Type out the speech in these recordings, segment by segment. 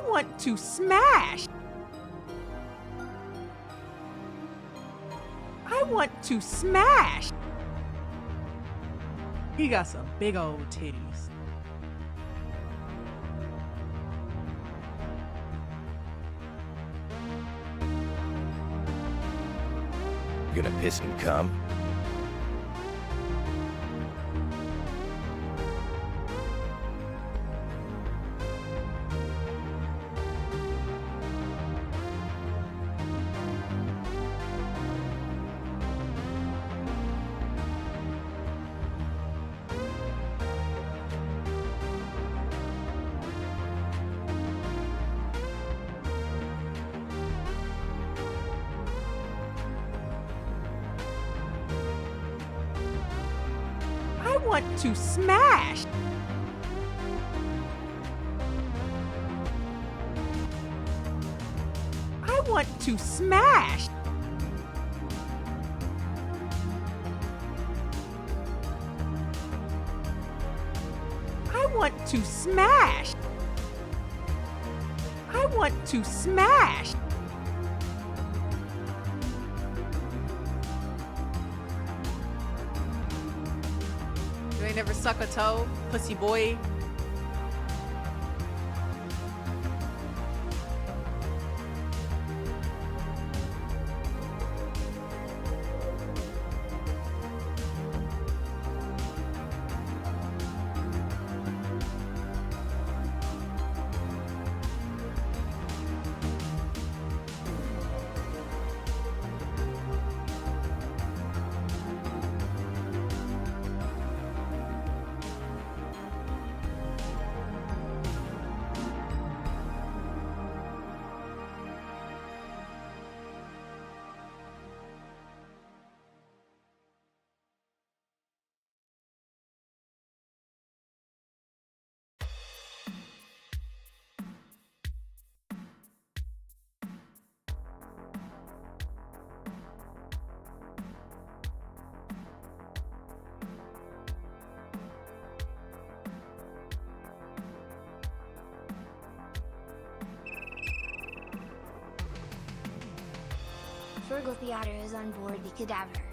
want to smash. I want to smash. He got some big old titties. You gonna piss and cum? I want to smash. I want to smash. I want to smash. I want to smash. You ain't never suck a toe, pussy boy. Fergal Theater is on board the Cadaver.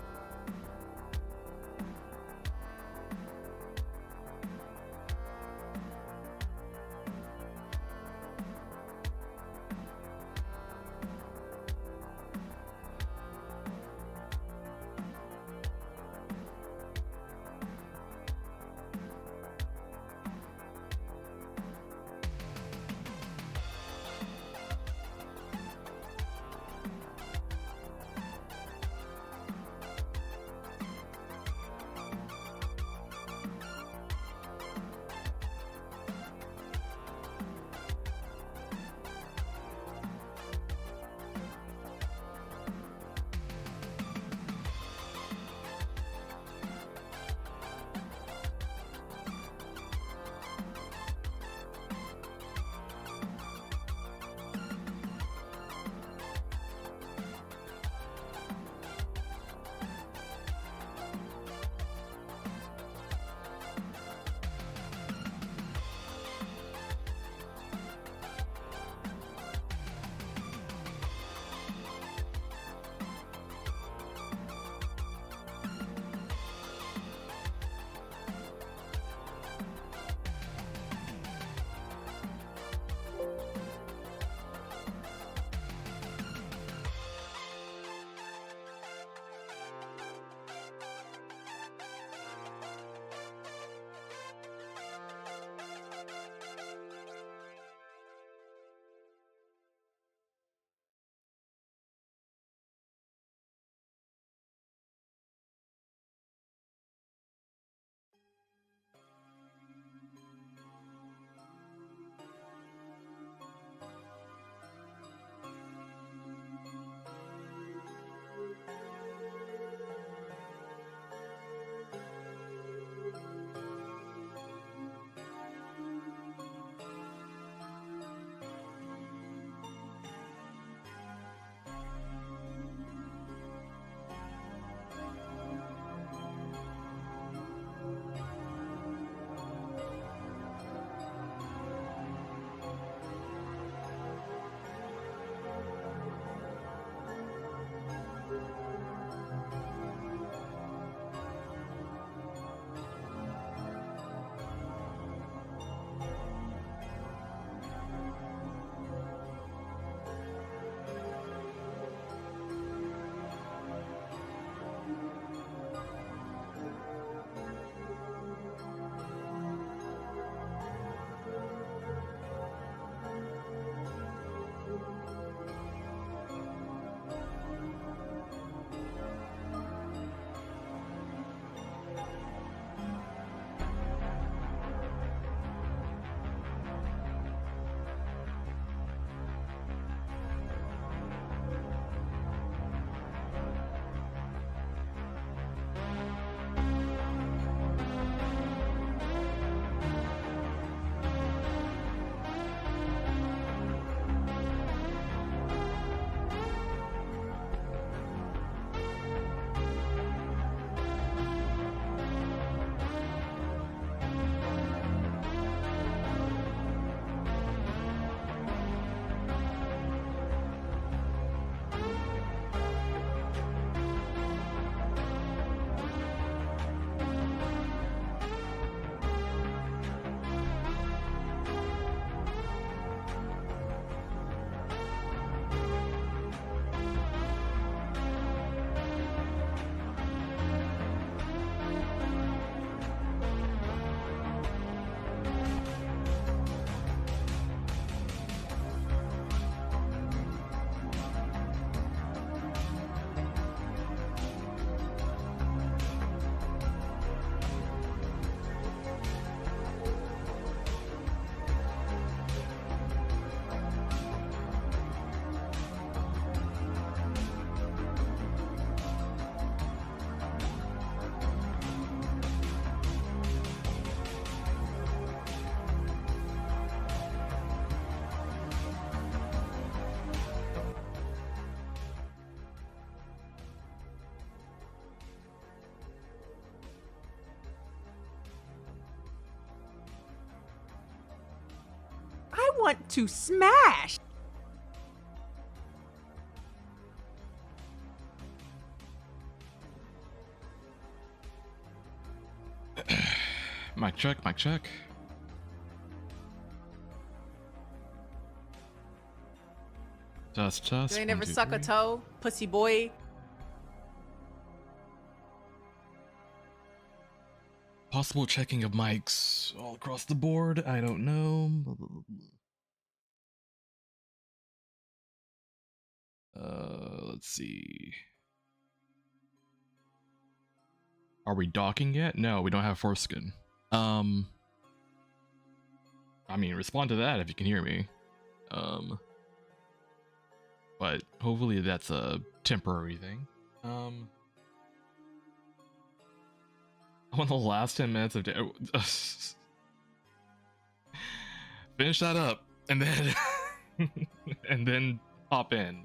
want to smash. Mic check, mic check. Test. You ain't One, never two, suck a three. toe, pussy boy. Possible checking of mics all across the board. I don't know. Blah, blah, blah, blah. Let's see. Are we docking yet? No, we don't have foreskin. I mean, respond to that if you can hear me. But hopefully that's a temporary thing. I want the last 10 minutes of finish that up and then and then pop in.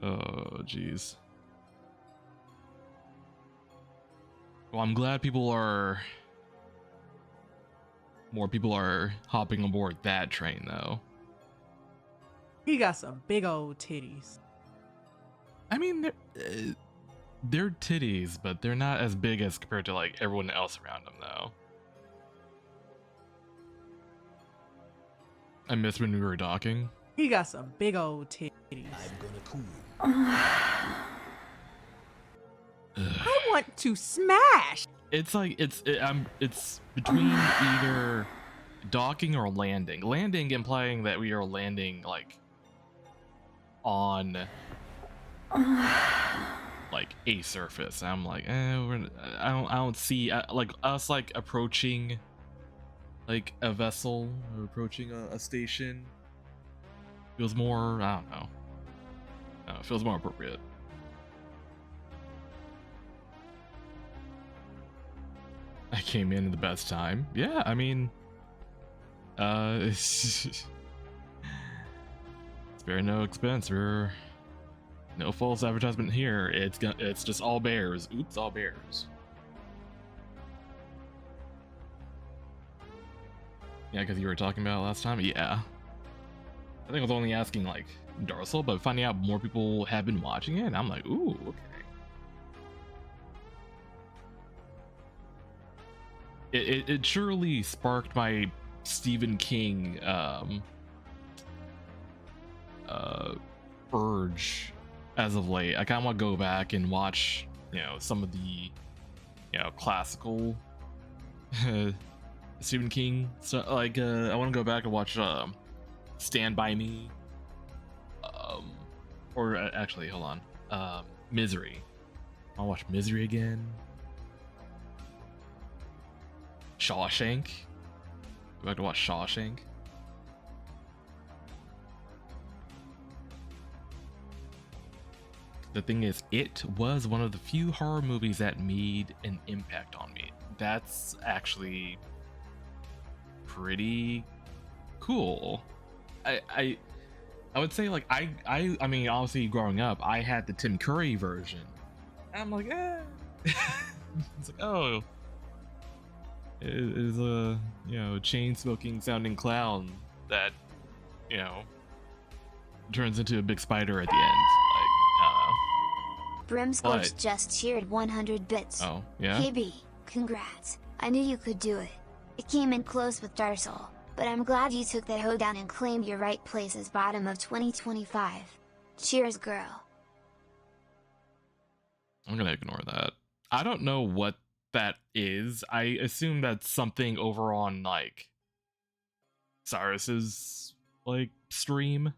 Oh jeez. Well, I'm glad more people are hopping aboard that train though. He got some big old titties. I mean, they're titties, but they're not as big as compared to like everyone else around them though. I miss when we were docking. He got some big old titties. I want to smash. It's like it's between either docking or landing. Landing implying that we are landing like on like a surface. I'm like, I don't see like us like approaching like a vessel or approaching a station. Feels more, I don't know. It feels more appropriate. I came in at the best time. Yeah, I mean, it's spare no expense or no false advertisement here. It's just all bears. Oops, all bears. Yeah, because you were talking about it last time. Yeah, I think I was only asking like Darcel, but finding out more people have been watching it, I'm like, ooh, okay. It surely sparked my Stephen King urge as of late. I kind of want to go back and watch, some of the, classical Stephen King. So like, I want to go back and watch Stand By Me, or actually, hold on, Misery. I want to watch Misery again. Shawshank. Go back to watch Shawshank. The thing is, it was one of the few horror movies that made an impact on me. That's actually pretty cool. I would say like I mean, obviously growing up, I had the Tim Curry version. I'm like, it's like, oh. It is a chain smoking sounding clown that turns into a big spider at the end. Like Brimscorch just cheered 100 bits. oh yeah. Hey B, congrats. I knew you could do it. It came in close with Darcel, but I'm glad you took that hoe down and claimed your right place as bottom of 2025. Cheers, girl. I'm gonna ignore that. I don't know what that is. I assume that's something over on like Cyrus's like stream.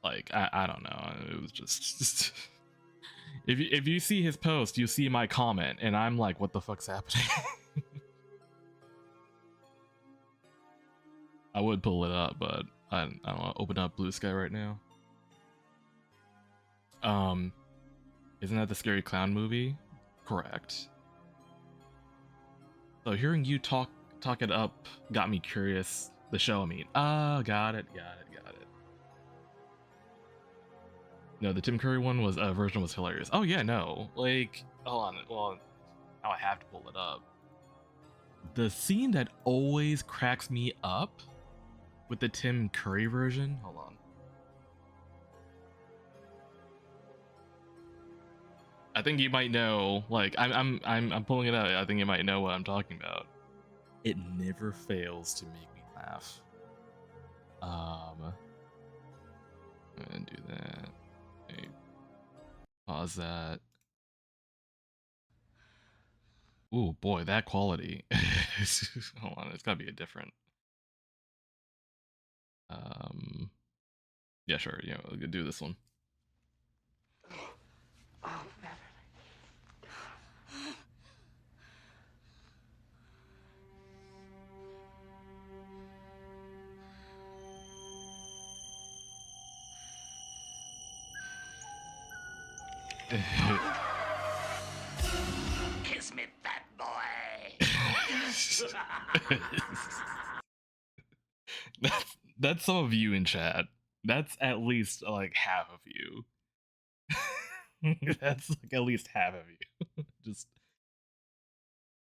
Like I don't know. It was just if you see his post, you see my comment, and I'm like, what the fuck's happening? I would pull it up, but I don't want to open up Blue Sky right now. Isn't that the Scary Clown movie? Correct. So hearing you talk it up got me curious. The show, I mean. Oh, got it. No, the Tim Curry one version was hilarious. Oh yeah, no. Like, hold on. Well, now I have to pull it up. the scene that always cracks me up with the Tim Curry version. Hold on. I think you might know. Like I'm pulling it out. I think you might know what I'm talking about. It never fails to make me laugh. I'm gonna do that. Okay. Pause that. Ooh, boy, that quality. Hold on, it's gotta be a different. Yeah, sure. Yeah, we'll do this one. Oh, Beverly. Kiss me, fat boy. That's some of you in chat. That's at least like half of you. That's like at least half of you. Just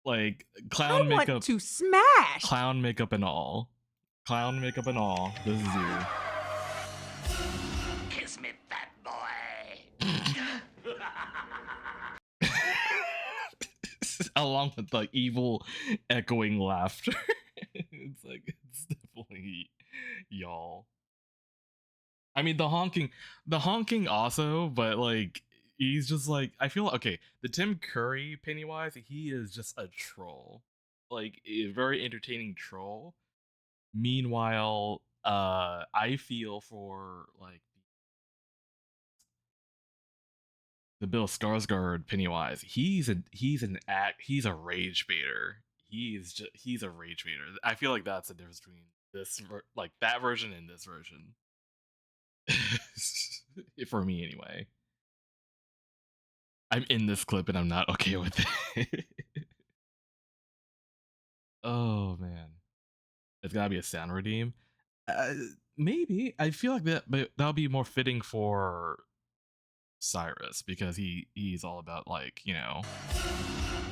like clown I makeup. want to smash. Clown makeup and all. Clown makeup and all. This is you. Kiss me, fat boy. Along with like evil echoing laughter. It's like it's definitely y'all. I mean the honking also, but like he's just like I feel okay, the Tim Curry Pennywise, he is just a troll. Like a very entertaining troll. Meanwhile, I feel for like the Bill Skarsgård Pennywise. He's a rage baiter. He's a rage baiter. I feel like that's the difference between like that version and this version. For me anyway. I'm in this clip and I'm not okay with it. Oh man. It's gotta be a sound redeem. Maybe. I feel like that'll be more fitting for Cyrus because he's all about like, you know,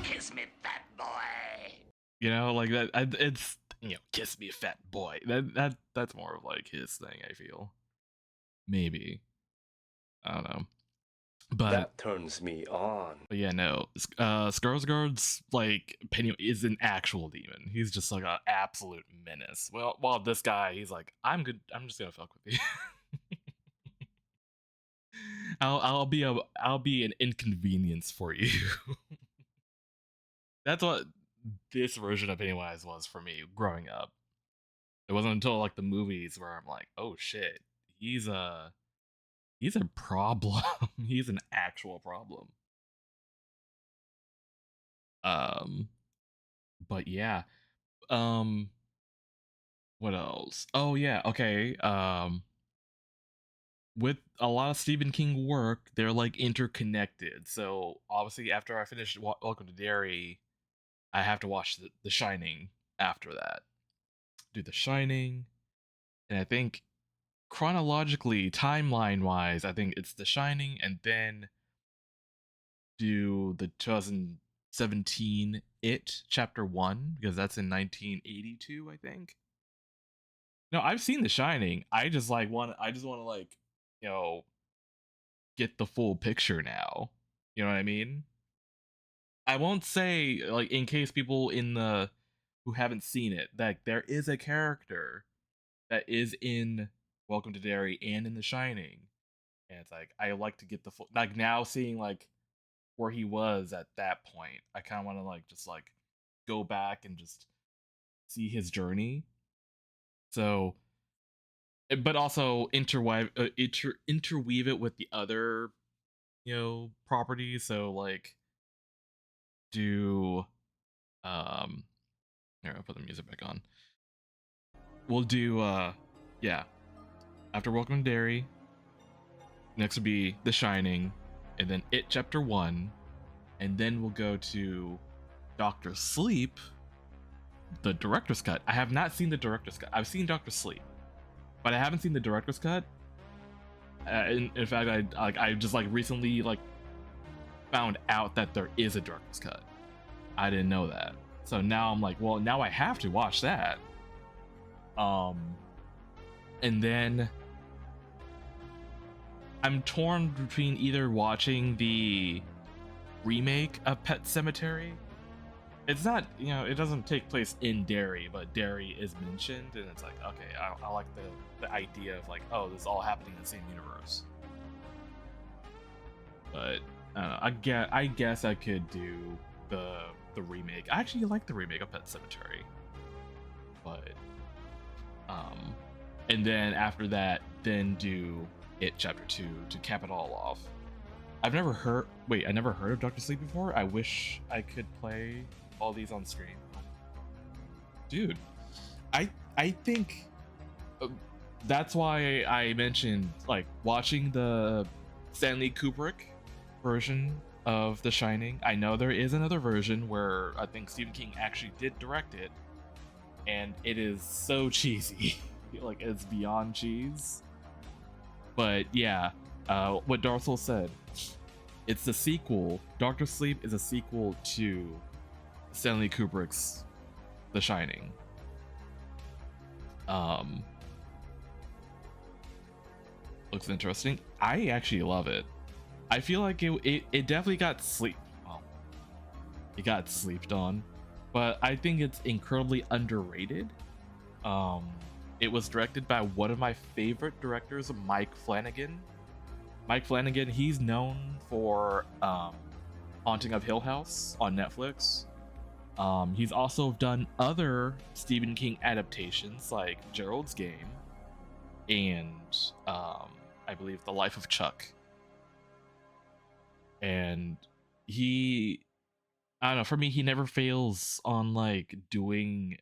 Kiss me, fat boy. you know, like that. It's, you know, kiss me, fat boy. That's more of like his thing. I feel maybe I don't know, but That turns me on. but yeah, no. Skarsgård's like Penny is an actual demon. He's just like an absolute menace. Well, while this guy, he's like, I'm good. I'm just gonna fuck with you. I'll be an inconvenience for you. That's what this version of Pennywise was for me growing up. It wasn't until like the movies where I'm like, oh shit, he's a problem. He's an actual problem. But yeah. What else? Oh yeah, okay. With a lot of Stephen King work, they're like interconnected. So obviously, after I finish Welcome to Derry, I have to watch The Shining after that. Do The Shining, and I think chronologically, timeline-wise, I think it's The Shining, and then do the 2017 It Chapter 1 because that's in 1982, I think. No, I've seen The Shining. I just want to like, you know, get the full picture now. You know what I mean? I won't say like in case people who haven't seen it that there is a character that is in Welcome to Derry and in The Shining, and it's like I like to get the full, like now seeing like where he was at that point. I kind of want to like just like go back and just see his journey. So but also interweave it with the other, you know, properties. So like do here, I'll put the music back on. We'll do yeah, after Welcome to Derry, next would be The Shining, and then It Chapter 1, and then we'll go to Dr. Sleep, the director's cut. I have not seen the director's cut. I've seen Dr. Sleep, but I haven't seen the director's cut. In fact, I just like recently like found out that there is a director's cut. I didn't know that. So now I'm like, well, now I have to watch that. And then I'm torn between either watching the remake of Pet Sematary. It's not, it doesn't take place in Derry, but Derry is mentioned, and it's like, okay, I like the idea of like, oh, this is all happening in the same universe. But I don't know, I guess I could do the remake. I actually like the remake of Pet Sematary, but and then after that, then do It Chapter 2 to cap it all off. I never heard of Dr. Sleep before. I wish I could play all these on screen. Dude, I think that's why I mentioned like watching the Stanley Kubrick version of The Shining. I know there is another version where I think Stephen King actually did direct it, and it is so cheesy. Like, it's beyond cheese. But yeah, what Darcel said, it's the sequel. Dr. Sleep is a sequel to Stanley Kubrick's The Shining. Looks interesting. I actually love it. I feel like it definitely got it got slept on, but I think it's incredibly underrated. It was directed by one of my favorite directors, Mike Flanagan. Mike Flanagan, he's known for Haunting of Hill House on Netflix. He's also done other Stephen King adaptations like Gerald's Game and I believe The Life of Chuck. And I don't know, for me, he never fails on like doing,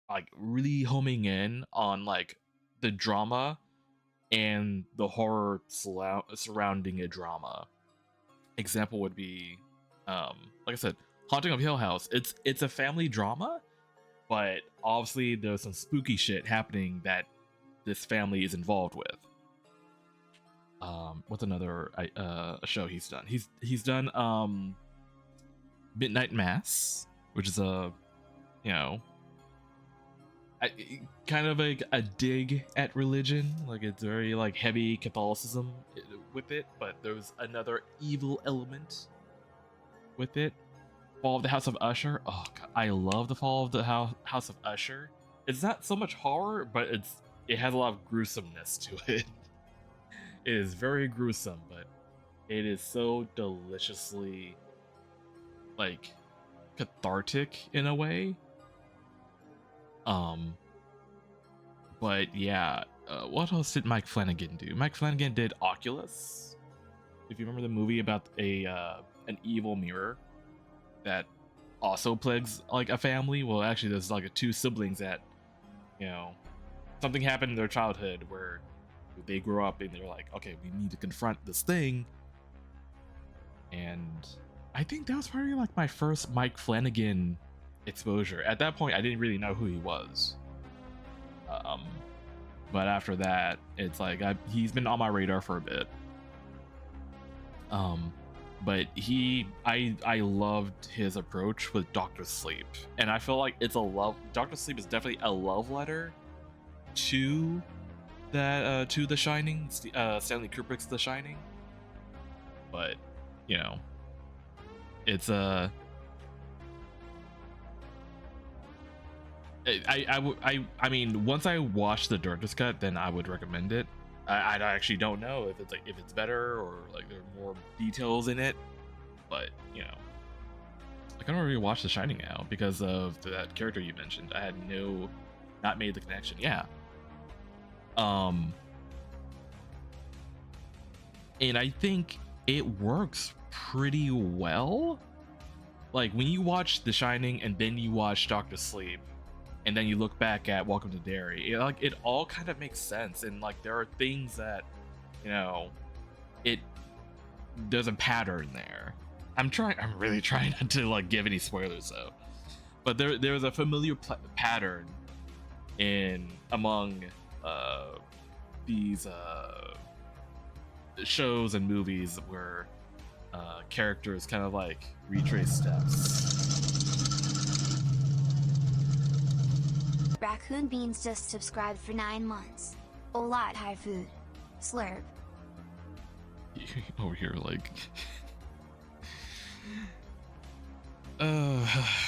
like really homing in on like the drama and the horror surrounding a drama. Example would be, like I said, Haunting of Hill House. It's a family drama, but obviously there's some spooky shit happening that this family is involved with. What's another a show he's done? He's done Midnight Mass, which is a kind of like a dig at religion. Like, it's very like heavy Catholicism with it, but there's another evil element with it. Fall of the House of Usher. Oh God, I love the Fall of the House of Usher. It's not so much horror, but it has a lot of gruesomeness to it. It is very gruesome, but it is so deliciously like cathartic in a way. But yeah, what else did Mike Flanagan do? Mike Flanagan did Oculus. If you remember the movie about an evil mirror that also plagues like a family. Well, actually, there's like two siblings that, something happened in their childhood where they grow up and they're like, okay, we need to confront this thing. And I think that was probably like my first Mike Flanagan exposure. At that point, I didn't really know who he was. But after that, it's like he's been on my radar for a bit. But I loved his approach with Dr. Sleep, and I feel like Dr. Sleep is definitely a love letter to that to The Shining, Stanley Kubrick's The Shining. But it's I mean, once I watch the director's cut, then I would recommend it. I actually don't know if it's better or like there are more details in it, but I can already watch The Shining now because of that character you mentioned. I had not made the connection. Yeah. And I think it works pretty well. Like, when you watch The Shining and then you watch Dr. Sleep, and then you look back at Welcome to Derry, it all kind of makes sense. And like, there are things that, there's a pattern there. I'm really trying not to like give any spoilers though, but there's a familiar pattern among these shows and movies where characters kind of like retrace steps. Raccoon Beans just subscribed for 9 months. Ola Thai food. Slurp. Over here, like.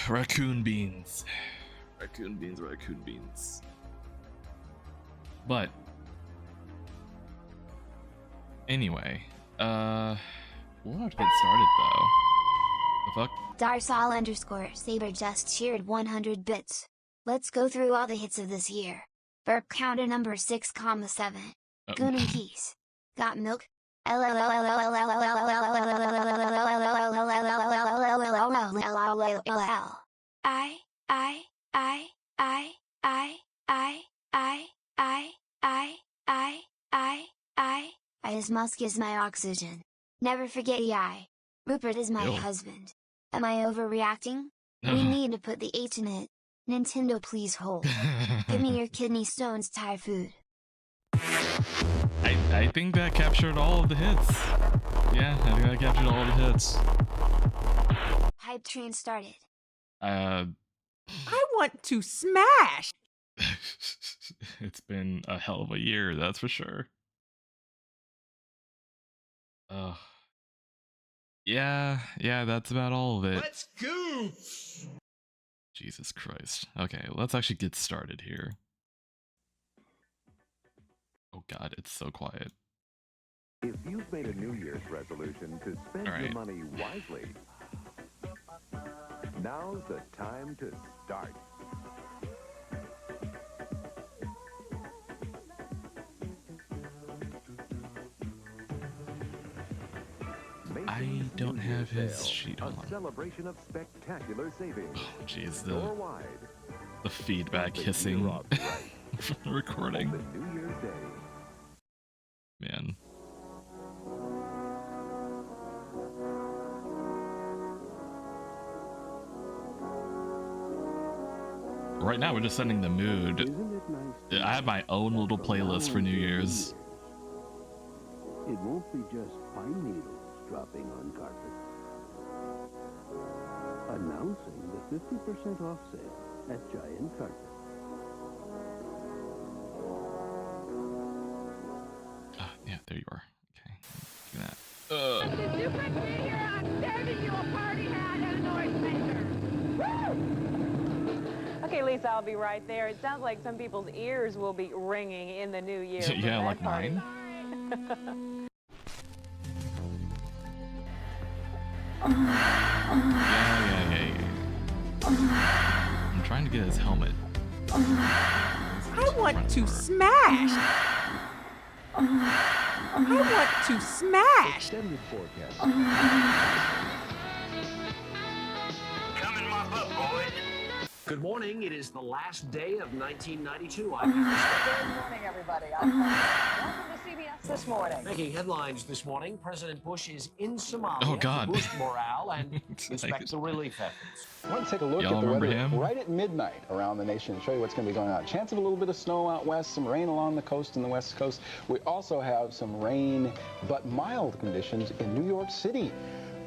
Raccoon beans. Raccoon beans, raccoon beans. But. Anyway, we'll have to get started though. The fuck? Darsal_Saber just cheered 100 bits. Let's go through all the hits of this year. Burp counter number 6,7. Goon and Keys. Got Milk. His musk is my oxygen. Never forget EI. Rupert is my Ew. husband. Am I overreacting? We need to put the H in it. Nintendo, please hold. Give me your kidney stones, Thai food. I think that captured all of the hits. Yeah, I think that captured all of the hits. Hype train started. I want to smash. It's been a hell of a year, that's for sure. Yeah, that's about all of it. Let's go! Jesus Christ. Okay, let's actually get started here. Oh god, it's so quiet. If you've made a New Year's resolution to spend All right. your money wisely, now's the time to start. I Macy's don't New have Year's his sale, sheet, a hold on. celebration of spectacular savings. Oh jeez, Store-wide. the feedback Open hissing year off right. from the recording. Open New Year's Day. Man. Right now, we're just setting the mood. Isn't it nice? I have my own little playlist for New Year's. It won't be just pine needles dropping on carpet. Announcing the 50% off sale at Giant Carpet. Yeah, there you are. Okay, look at that. Did you bring me here? I'm saving you a party hat and a noise maker. Woo! Okay, Lisa, I'll be right there. It sounds like some people's ears will be ringing in the new year. Yeah, from that like party. mine. Yeah. I'm trying to get his helmet. I want to smash. I want to smash. Extended forecast. Come and mop up, boys. Good morning. It is the last day of 1992. Good morning, everybody. Welcome to CBS This Morning. Making headlines this morning, President Bush is in Somalia Oh, God. to boost morale and inspect the relief efforts. I want to take a look Y'all at the remember weather him? right at midnight around the nation and show you what's going to be going on. Chance of a little bit of snow out west, some rain along the coast and the west coast. We also have some rain, but mild conditions in New York City,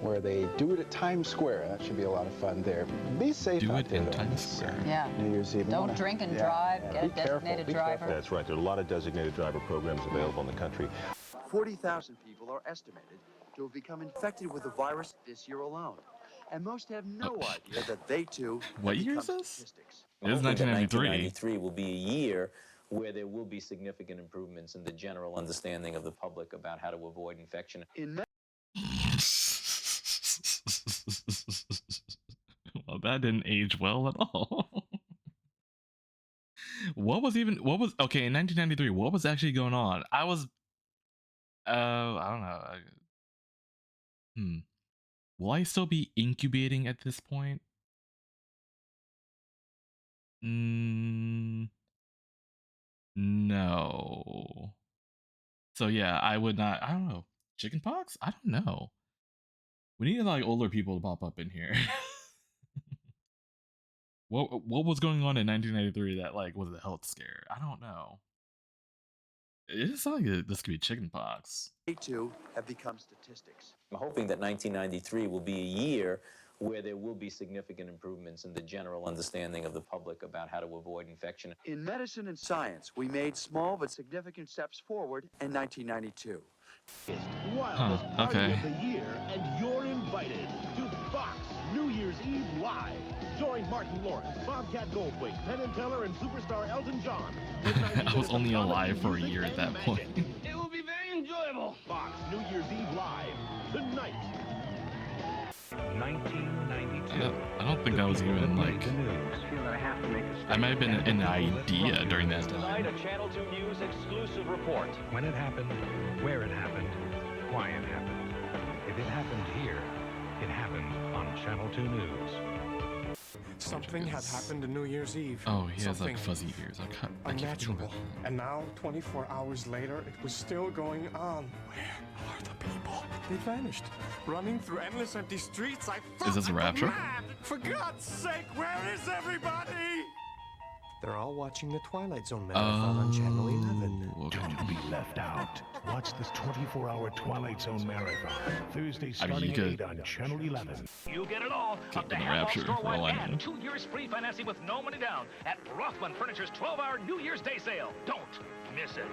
where they do it at Times Square. That should be a lot of fun there. Be safe Do out it there, in though, Times this, Square. Yeah. New Year's Eve. Don't drink and drive. Get a be careful, designated be driver. careful. That's right. There are a lot of designated driver programs available in the country. 40,000 people are estimated to have become infected with the virus this year alone. And most have no idea that they too What have year is become this? statistics. It is 1993. 1993 will be a year where there will be significant improvements in the general understanding of the public about how to avoid infection. In Well, that didn't age well at all. Okay, in 1993, what was actually going on? I don't know. Will I still be incubating at this point? No. So yeah, I would not. I don't know. Chickenpox? I don't know. We need like older people to pop up in here. What was going on in 1993 that like was a health scare? I don't know. It just sounds like this could be chickenpox. They too have become statistics. I'm hoping that 1993 will be a year where there will be significant improvements in the general understanding of the public about how to avoid infection. In medicine and science, we made small but significant steps forward in 1992. Wildest party of the year, and you're invited to Fox New Year's Eve Live. Join Martin Lawrence, Bobcat Goldthwait, Penn and Teller, and superstar Elton John. I was only alive for a year at that point. It will be very enjoyable. Fox New Year's Eve Live tonight. 1992. Yeah, I don't think I was even like. I might have been an idea during that time. Tonight, a Channel 2 News exclusive report. When it happened, where it happened, why it happened. If it happened here, it happened on Channel 2 News. Something had happened on New Year's Eve. Oh, he has like fuzzy ears. I keep forgetting about that. And now, 24 hours later, it was still going on. Where are the people? They vanished. Running through endless empty streets, I felt Is this a rapture? mad. For God's sake, where is everybody? They're all watching the Twilight Zone marathon on Channel 11. Don't be left out. Watch this 24-hour Twilight Zone marathon. Thursday starting at 8 on Channel 11. You get it all. Up to half off store-wide and 2 years free financing with no money down at Rothman Furniture's 12-hour New Year's Day sale. Don't miss it.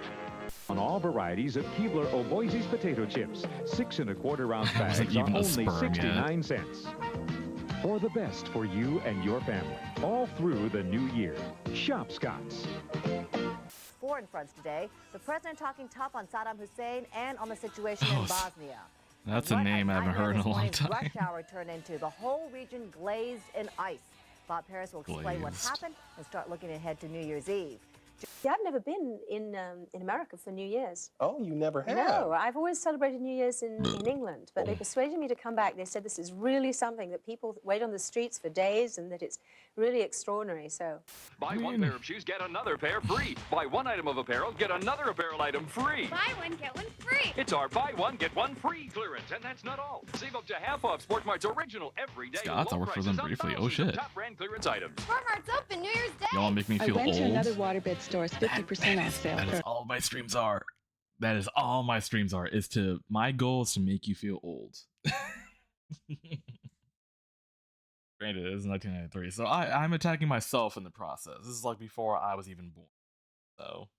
On all varieties of Keebler Ovoise's potato chips, 6 1/4 ounce bags are only 69 cents. For the best for you and your family, all through the new year. Shop Scott's. Foreign fronts today. The president talking tough on Saddam Hussein and on the situation in Bosnia. That's a name I haven't heard in a long time. Rush hour turned into the whole region glazed in ice. Bob Paris will explain what happened and start looking ahead to New Year's Eve. Yeah, I've never been in America for New Year's. Oh, you never have? No, I've always celebrated New Year's in England, but they persuaded me to come back. They said this is really something that people wait on the streets for days and that it's really extraordinary, so. Buy one pair of shoes, get another pair free. Buy one item of apparel, get another apparel item free. Buy one, get one free. It's our buy one, get one free clearance, and that's not all. Save up to half off Sport Mart's original everyday Scott's, I worked for them briefly. Oh shit. Top brand clearance items. Sport Mart's open New Year's Day. Y'all make me feel I went old. to another waterbed store's 50% off sale. That is all my streams are. That is all my streams are. My goal is to make you feel old. Granted, it is 1993, so I'm attacking myself in the process. This is like before I was even born. So,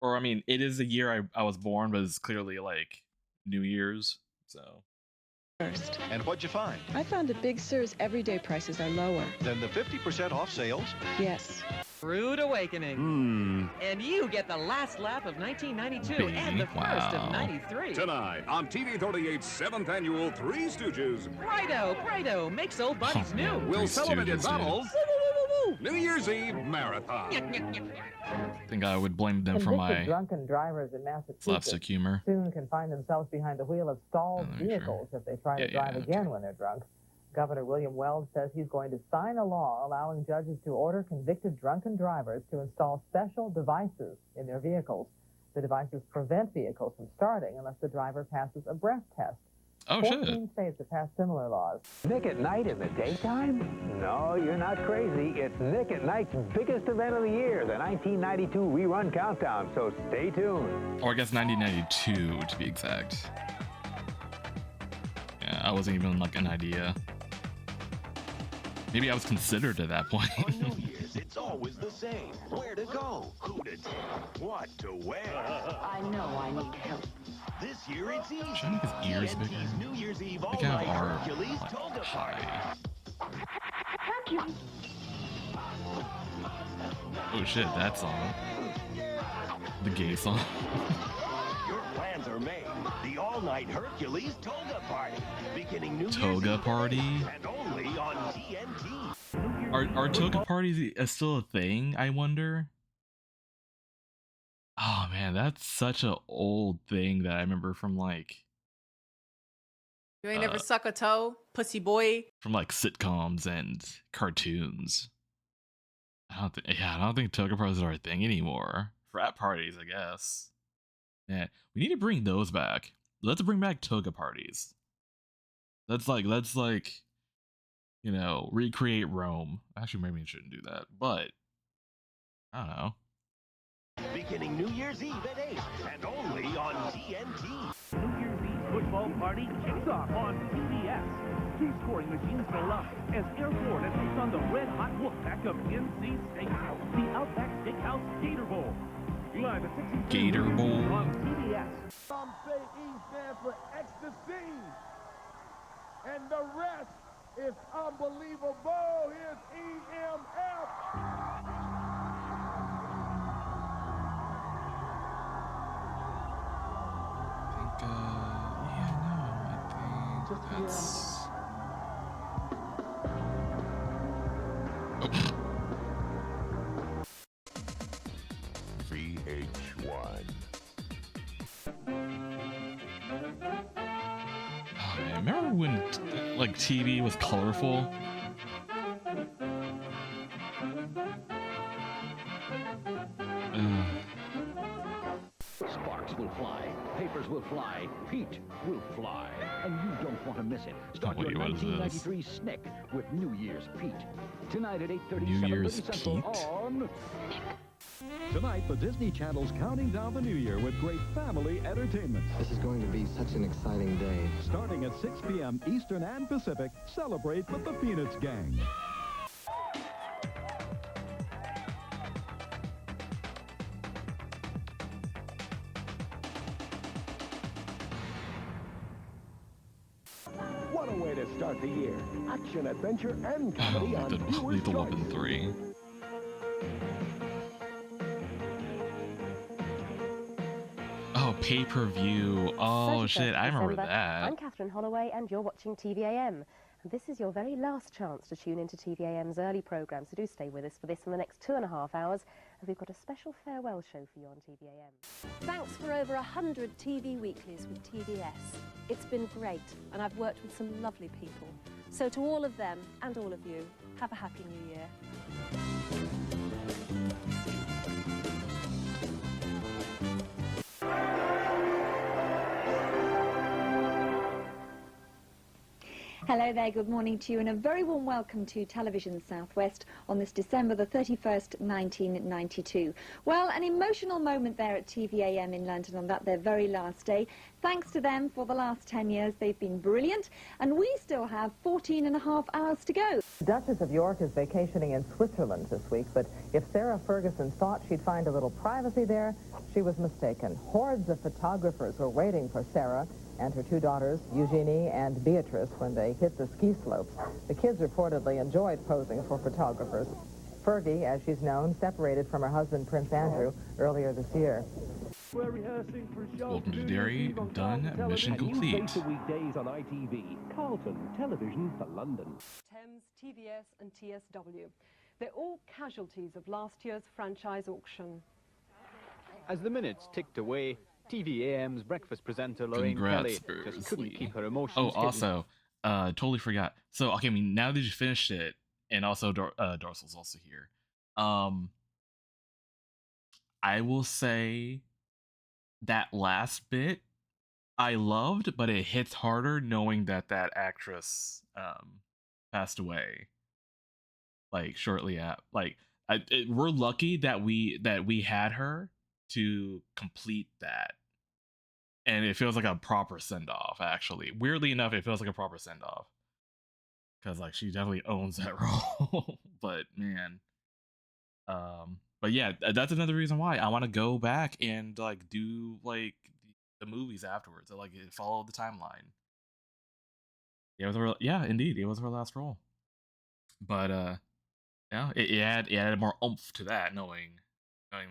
or I mean, it is a year I was born, but it's clearly like New Year's. So. First. And what'd you find? I found that Big Sur's everyday prices are lower. Than the 50% off sales? Yes. Rude awakening. And you get the last lap of 1992 and the first of 93. Tonight on TV 38's 7th annual Three Stooges. Righto, makes old buddies new. We'll celebrate in battles. New Year's Eve Marathon. I think I would blame them for my drunken drivers in Massachusetts slapstick humor. Soon can find themselves behind the wheel of stalled vehicles if they try to drive again when they're drunk. Governor William Weld says he's going to sign a law allowing judges to order convicted drunken drivers to install special devices in their vehicles. The devices prevent vehicles from starting unless the driver passes a breath test. Oh, 14 states have passed similar laws. Nick at Night in the daytime? No, you're not crazy. It's Nick at Night's biggest event of the year, the 1992 rerun countdown, so stay tuned. Or I guess 1992 to be exact. Yeah, I wasn't even like an idea. Maybe I was considered at that point. On New Year's, it's always the same. Where to go, who to take, what to wear. I know I need help. This year it's easy. Should I make his ears bigger? New Year's Eve They kind of are Hercules like, Toga high. Hercules. Oh shit, that song. The gay song. Your plans are made. The all-night Hercules Toga Party, beginning New Toga Year's Eve Party? and only on TNT. Are toga parties still a thing, I wonder? Oh man, that's such an old thing that I remember from like You ain't never suck a toe, pussy boy. from like sitcoms and cartoons. I don't think toga parties are a thing anymore. Frat parties, I guess. Yeah, we need to bring those back. Let's bring back toga parties. Let's you know, recreate Rome. Actually, maybe we shouldn't do that, but I don't know. Beginning New Year's Eve at 8 and only on TNT. New Year's Eve football party kicks off on CBS. Key scoring machines fill up as Air Florida takes on the red-hot Wolfpack of NC State. The Outback Steakhouse Gator Bowl. Live at 6 Gator Bowl on CBS. Some say E stands for ecstasy. And the rest is unbelievable. Here's EMF. That's... VH1. Oh, man, remember when like TV was colorful? Sparks will fly, papers will fly, Pete will fly, and you don't want to miss it. Start your 1993 SNCC with New Year's Pete. Tonight at 8:30, New Year's Central Pete? on... Tonight, the Disney Channel's counting down the new year with great family entertainment. This is going to be such an exciting day. Starting at 6 p.m. Eastern and Pacific, celebrate with the Peanuts Gang. What a way to start the year. Action, adventure, and comedy on Viewer's Lethal Choice. Weapon 3. Oh, pay-per-view. Oh, shit, I remember that. I'm Catherine Holloway, and you're watching TVAM. And this is your very last chance to tune into TVAM's early programme, so do stay with us for this in the next 2.5 hours, as we've got a special farewell show for you on TVAM. Thanks for over 100 TV weeklies with TVS. It's been great, and I've worked with some lovely people. So to all of them and all of you, have a happy new year. Hello there, good morning to you, and a very warm welcome to Television Southwest on this December the 31st, 1992. Well, an emotional moment there at TVAM in London on that their very last day. Thanks to them for the last 10 years, they've been brilliant, and we still have 14.5 hours to go. Duchess of York is vacationing in Switzerland this week, but if Sarah Ferguson thought she'd find a little privacy there, she was mistaken. Hordes of photographers were waiting for Sarah and her two daughters, Eugenie and Beatrice, when they hit the ski slopes. The kids reportedly enjoyed posing for photographers. Fergie, as she's known, separated from her husband, Prince Andrew, earlier this year. We're rehearsing for show Welcome to Derry, done, mission complete. Weekdays on ITV, Carlton Television for London. Thames, TVS and TSW. They're all casualties of last year's franchise auction. As the minutes ticked away, TVAM's breakfast presenter Lorraine Kelly just couldn't keep her emotions Oh, hidden. also, totally forgot. So, okay, I mean, now that you finished it, and also Darcel's also here. I will say that last bit I loved, but it hits harder knowing that that actress passed away. Like shortly at we're lucky that we had her to complete that, and it feels like a proper send-off. Actually, weirdly enough, it feels like a proper send-off because like she definitely owns that role. But man, but yeah, that's another reason why I want to go back and like do like the movies afterwards, or like follow the timeline. Yeah, indeed, it was her last role. But yeah, it added more oomph to that, knowing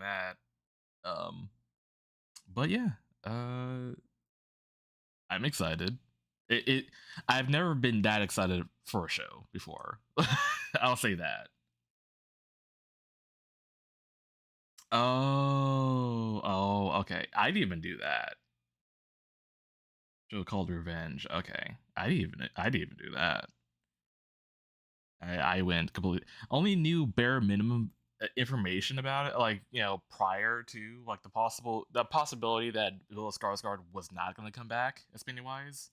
that. But yeah, I'm excited. I've never been that excited for a show before. I'll say that. Oh, okay. I didn't even do that. Show called Revenge. Okay, I didn't even do that. I went completely. Only knew bare minimum information about it, like, you know, prior to like the possibility that Bill Skarsgård was not going to come back as Pennywise,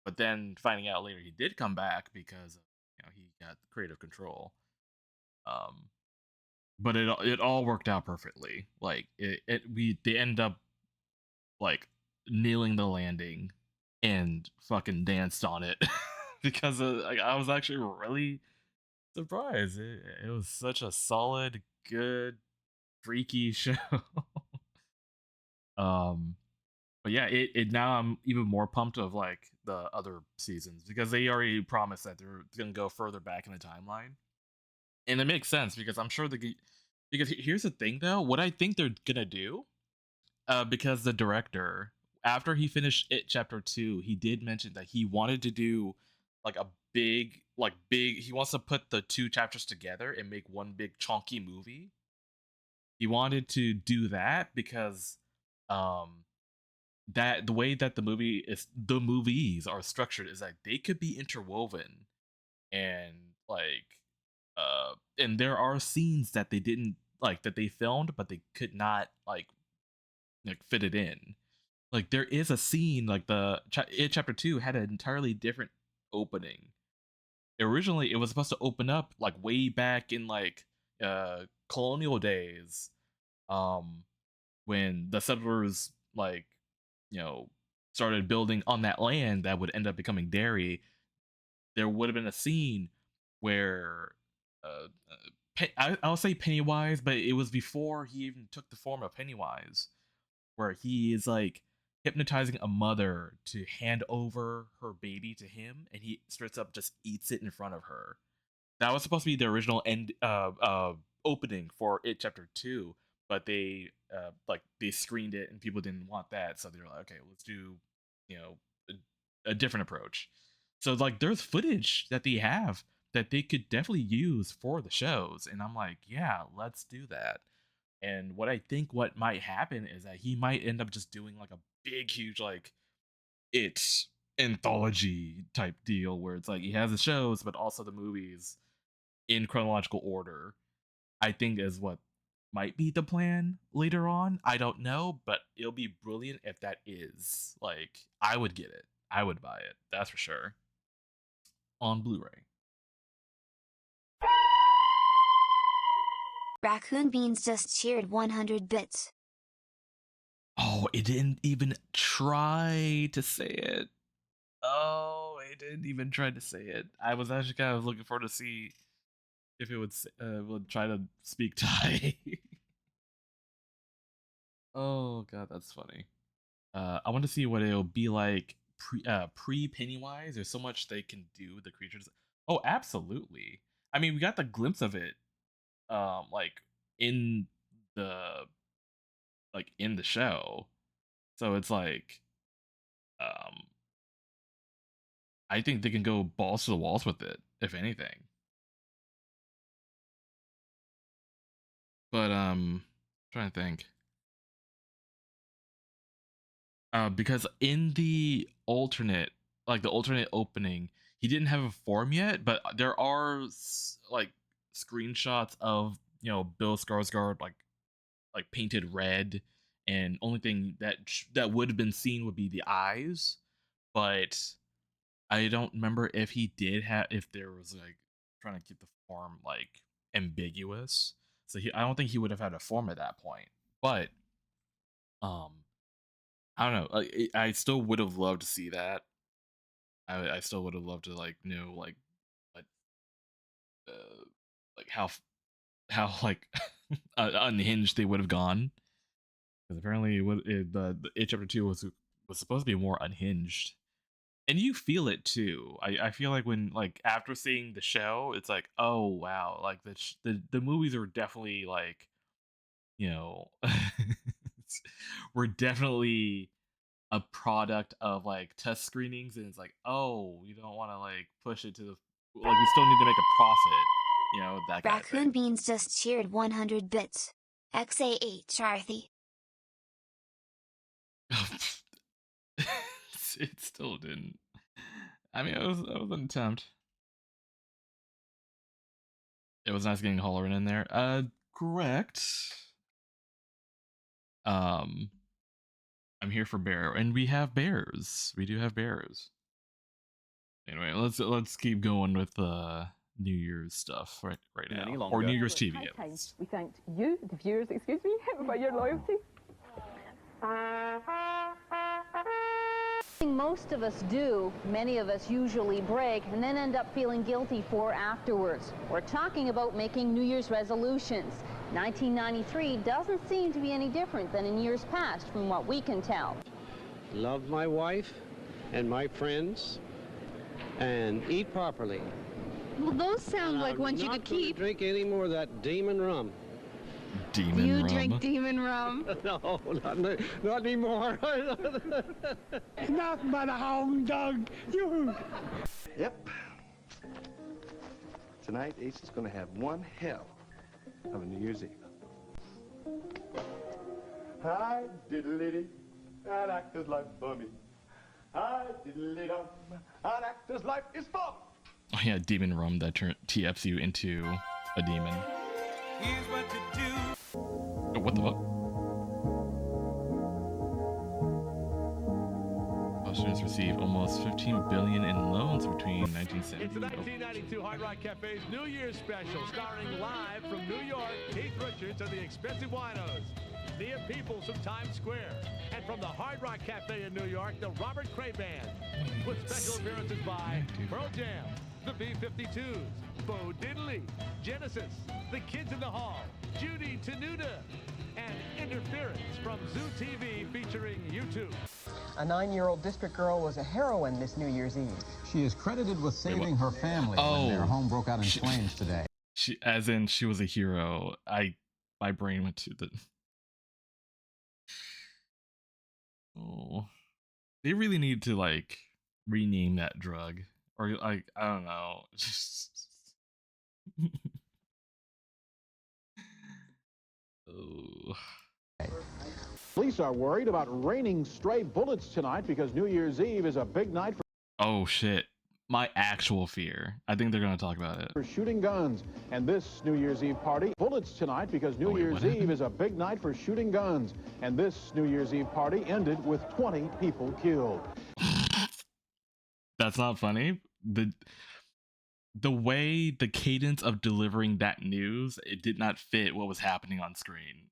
but then finding out later he did come back because he got creative control. But it all worked out perfectly. Like they end up like nailing the landing and fucking danced on it because like, I was actually really surprised. It was such a solid, good, freaky show. But yeah, it now I'm even more pumped of like the other seasons because they already promised that they're gonna go further back in the timeline, and it makes sense because I'm sure because here's the thing though, what I think they're gonna do, because the director, after he finished It Chapter 2, he did mention that he wanted to do like a big he wants to put the two chapters together and make one big chunky movie. He wanted to do that because that the way that the movies are structured is that they could be interwoven, and like and there are scenes that they didn't like that they filmed but they could not like fit it in. Like there is a scene like It Chapter 2 had an entirely different opening. Originally it was supposed to open up like way back in like colonial days, when the settlers like started building on that land that would end up becoming Derry. There would have been a scene where I'll say Pennywise, but it was before he even took the form of Pennywise, where he is like hypnotizing a mother to hand over her baby to him, and he straight up just eats it in front of her. That was supposed to be the original end opening for It Chapter 2, but they screened it and people didn't want that, so they were like, okay, let's do a different approach. So like there's footage that they have that they could definitely use for the shows, and I'm like, yeah, let's do that. And what might happen is that he might end up just doing like a big huge like It's anthology type deal where it's like he has the shows but also the movies in chronological order. I think is what might be the plan later on. I don't know, but it'll be brilliant if that is. Like, I would get it. I would buy it. That's for sure. On Blu-ray. Raccoon Beans just cheered 100 bits. Oh, it didn't even try to say it. Oh, it didn't even try to say it. I was actually kind of looking forward to see if it would try to speak Thai. Oh god, that's funny. I want to see what it'll be like pre Pennywise. There's so much they can do with the creatures. Oh, absolutely. I mean, we got the glimpse of it, like in the show. So it's like, I think they can go balls to the walls with it, if anything. But trying to think. Because in the alternate opening, he didn't have a form yet, but there are like screenshots of Bill Skarsgård like painted red, and only thing that would have been seen would be the eyes, but I don't remember if there was like trying to keep the form like ambiguous. So I don't think he would have had a form at that point. But I don't know. I still would have loved to see that. I still would have loved to like know like how like unhinged they would have gone. Because apparently the It Chapter 2 was supposed to be more unhinged. And you feel it too. I feel like when like after seeing the show, it's like, oh wow, like the movies are definitely like, we're definitely a product of like test screenings, and it's like, oh, you don't want to like push it to the like we still need to make a profit, that kind of thing. Raccoon Beans just cheered 100 bits. XA8 Charthy. It still didn't. I mean, it was an attempt. It was nice getting Hollerin in there. Correct. I'm here for bear, and we have bears. We do have bears. Anyway, let's keep going with New Year's stuff right now, or New Year's TV. We thanked you, the viewers, excuse me, for your loyalty. something most of us do, many of us usually break, and then end up feeling guilty for afterwards. We're talking about making New Year's resolutions. 1993 doesn't seem to be any different than in years past, from what we can tell. Love my wife and my friends, and eat properly. Well, those sound like ones you Not could keep. gonna drink any more of that demon rum. Demon You rum. drink demon rum? No, not anymore. Nothing but a hound dog. You. Yep. Tonight, Ace is going to have one hell of a New Year's Eve. Hi, diddly-dee, an actor's life for me. Hi, diddly-dum, an actor's life is fun. Oh yeah, demon rum that TFs you into a demon. Here's what to do. Oh, what the fuck? Students receive almost $15 billion in loans between 1970 It's the 1992 Hard Rock Cafe's New Year's special, starring live from New York, Keith Richards and the Expensive Winos, Nia Peoples from Times Square, and from the Hard Rock Cafe in New York, the Robert Cray Band, with special appearances by Pearl Jam, the B-52s, Bo Diddley, Genesis, the Kids in the Hall, Judy Tenuta, and Interference from Zoo TV featuring U2. A 9-year-old district girl was a heroine this New Year's Eve. She is credited with saving her family when their home broke out in flames today. She, as in, she was a hero. My brain went to the. Oh, they really need to like rename that drug, or like I don't know. Oh. Police are worried about raining stray bullets tonight because New Year's Eve is a big night Oh shit. My actual fear. I think they're gonna talk about it. for shooting guns. And this New Year's Eve party, bullets tonight because New Year's Eve is a big night for shooting guns. And this New Year's Eve party ended with 20 people killed. That's not funny. The way the cadence of delivering that news, it did not fit what was happening on screen.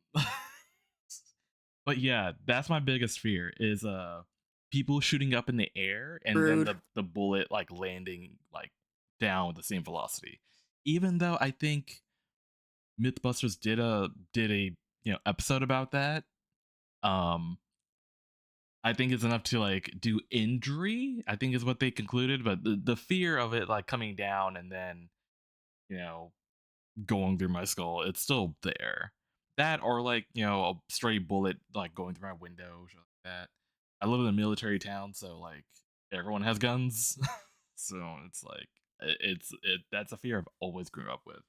But yeah, that's my biggest fear is people shooting up in the air and Rude. then the bullet like landing like down with the same velocity. Even though I think Mythbusters did a episode about that. I think it's enough to like do injury, I think is what they concluded, but the fear of it like coming down and then going through my skull, it's still there. That or like a stray bullet like going through my window, shit like that. I live in a military town, so like everyone has guns. So it's like that's a fear I've always grew up with.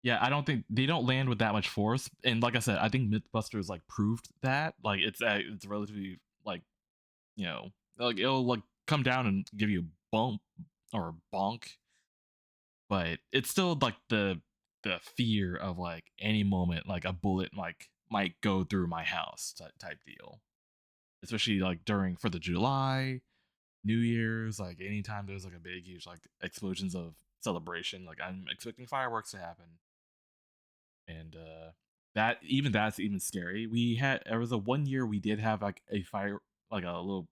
Yeah, I don't think they don't land with that much force, and like I said, I think Mythbusters like proved that like it's relatively like like it'll like come down and give you a bump or a bonk, but it's still like the fear of like any moment like a bullet like might go through my house type deal, especially like during 4th of July, New Year's, like anytime there's like a big huge like explosions of celebration, like I'm expecting fireworks to happen. And that's even scary. There was a 1 year we did have like a fire, like a little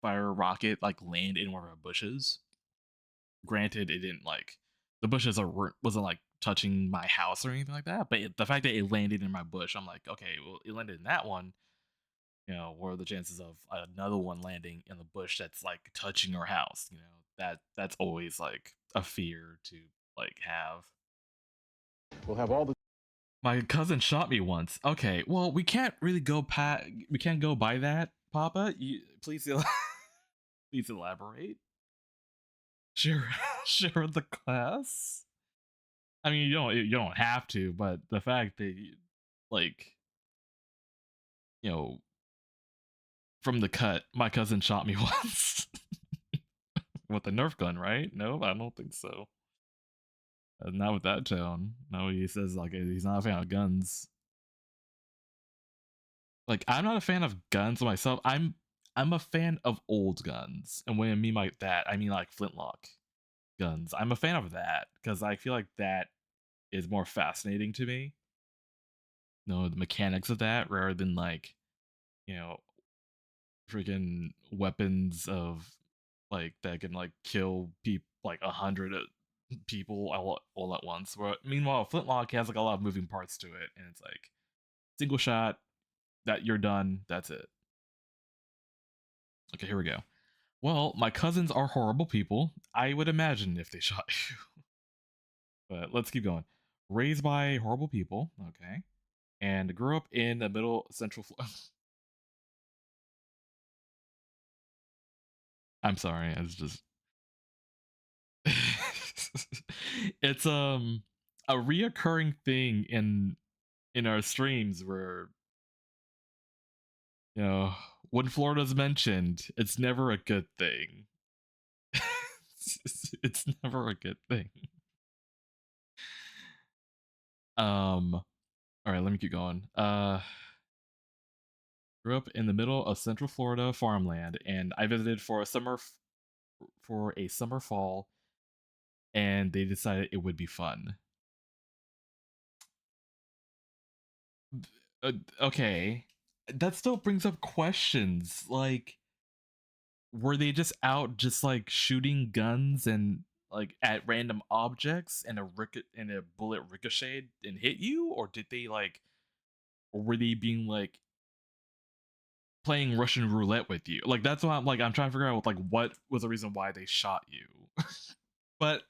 fire rocket like land in one of our bushes. Granted, it didn't like the bushes wasn't like touching my house or anything like that, but the fact that it landed in my bush, I'm like, okay, well, it landed in that one. What are the chances of another one landing in the bush that's like touching our house? That's always like a fear to like have. We'll have all the. My cousin shot me once. Okay, well, we can't really go we can't go by that, Papa. Please elaborate. Share the class. I mean, you don't have to, but the fact that like from the cut, my cousin shot me once with a Nerf gun, right? No, I don't think so. Not with that tone. No, he says like he's not a fan of guns. Like I'm not a fan of guns myself. I'm a fan of old guns, and when I mean by that, I mean like flintlock guns. I'm a fan of that because I feel like that is more fascinating to me. The mechanics of that rather than like freaking weapons of like that can like kill people like 100 people all at once. Where meanwhile, Flintlock has like a lot of moving parts to it, and it's like single shot that you're done. That's it. Okay, here we go. Well, my cousins are horrible people. I would imagine if they shot you. But let's keep going. Raised by horrible people. Okay. And grew up in the middle central. I'm sorry. It's just. It's a reoccurring thing in our streams where, you know, when Florida's mentioned, it's never a good thing. It's never a good thing. All right, let me keep going. Grew up in the middle of Central Florida farmland, and I visited for a summer fall, and they decided it would be fun. Okay, that still brings up questions like, were they just out just like shooting guns and like at random objects and a bullet ricocheted and hit you, or did they like, or were they being like playing Russian roulette with you? Like that's why I'm trying to figure out like what was the reason why they shot you. But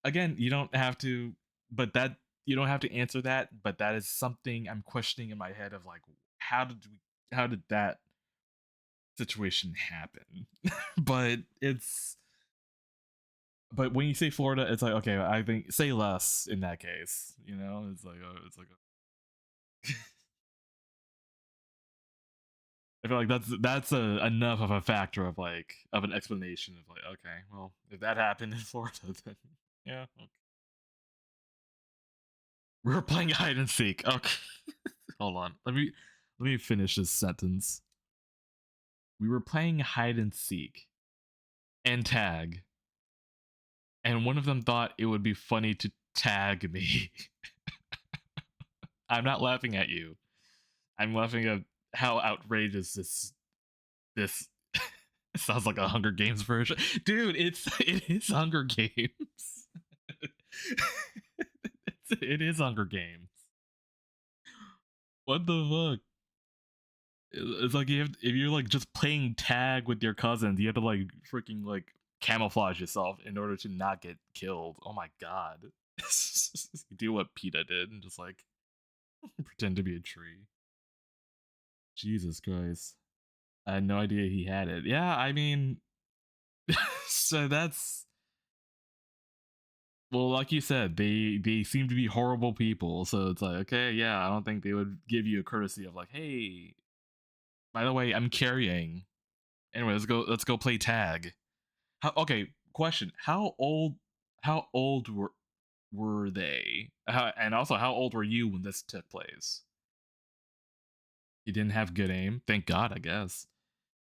again, you don't have to answer that, but that is something I'm questioning in my head of like, how did that situation happen? But when you say Florida, it's like, okay, I think say less in that case, you know. It's like I feel like that's enough of a factor of like of an explanation of like, okay, well, if that happened in Florida, then yeah, okay. We were playing hide and seek. Okay. Hold on. Let me finish this sentence. We were playing hide and seek and tag, and one of them thought it would be funny to tag me. I'm not laughing at you. I'm laughing at how outrageous this sounds like a Hunger Games version. Dude, it is Hunger Games. It is Hunger Games. What the fuck? It's like if you're like just playing tag with your cousins, you have to like freaking like camouflage yourself in order to not get killed. Oh my god. You do what PETA did and just like pretend to be a tree. Jesus Christ. I had no idea he had it. Yeah, I mean, so that's, well, like you said, they seem to be horrible people. So it's like, okay, yeah, I don't think they would give you a courtesy of like, hey, by the way, I'm carrying. Anyway, let's go play tag. Okay, question: How old were they? And also, how old were you when this took place? He didn't have good aim, thank God, I guess,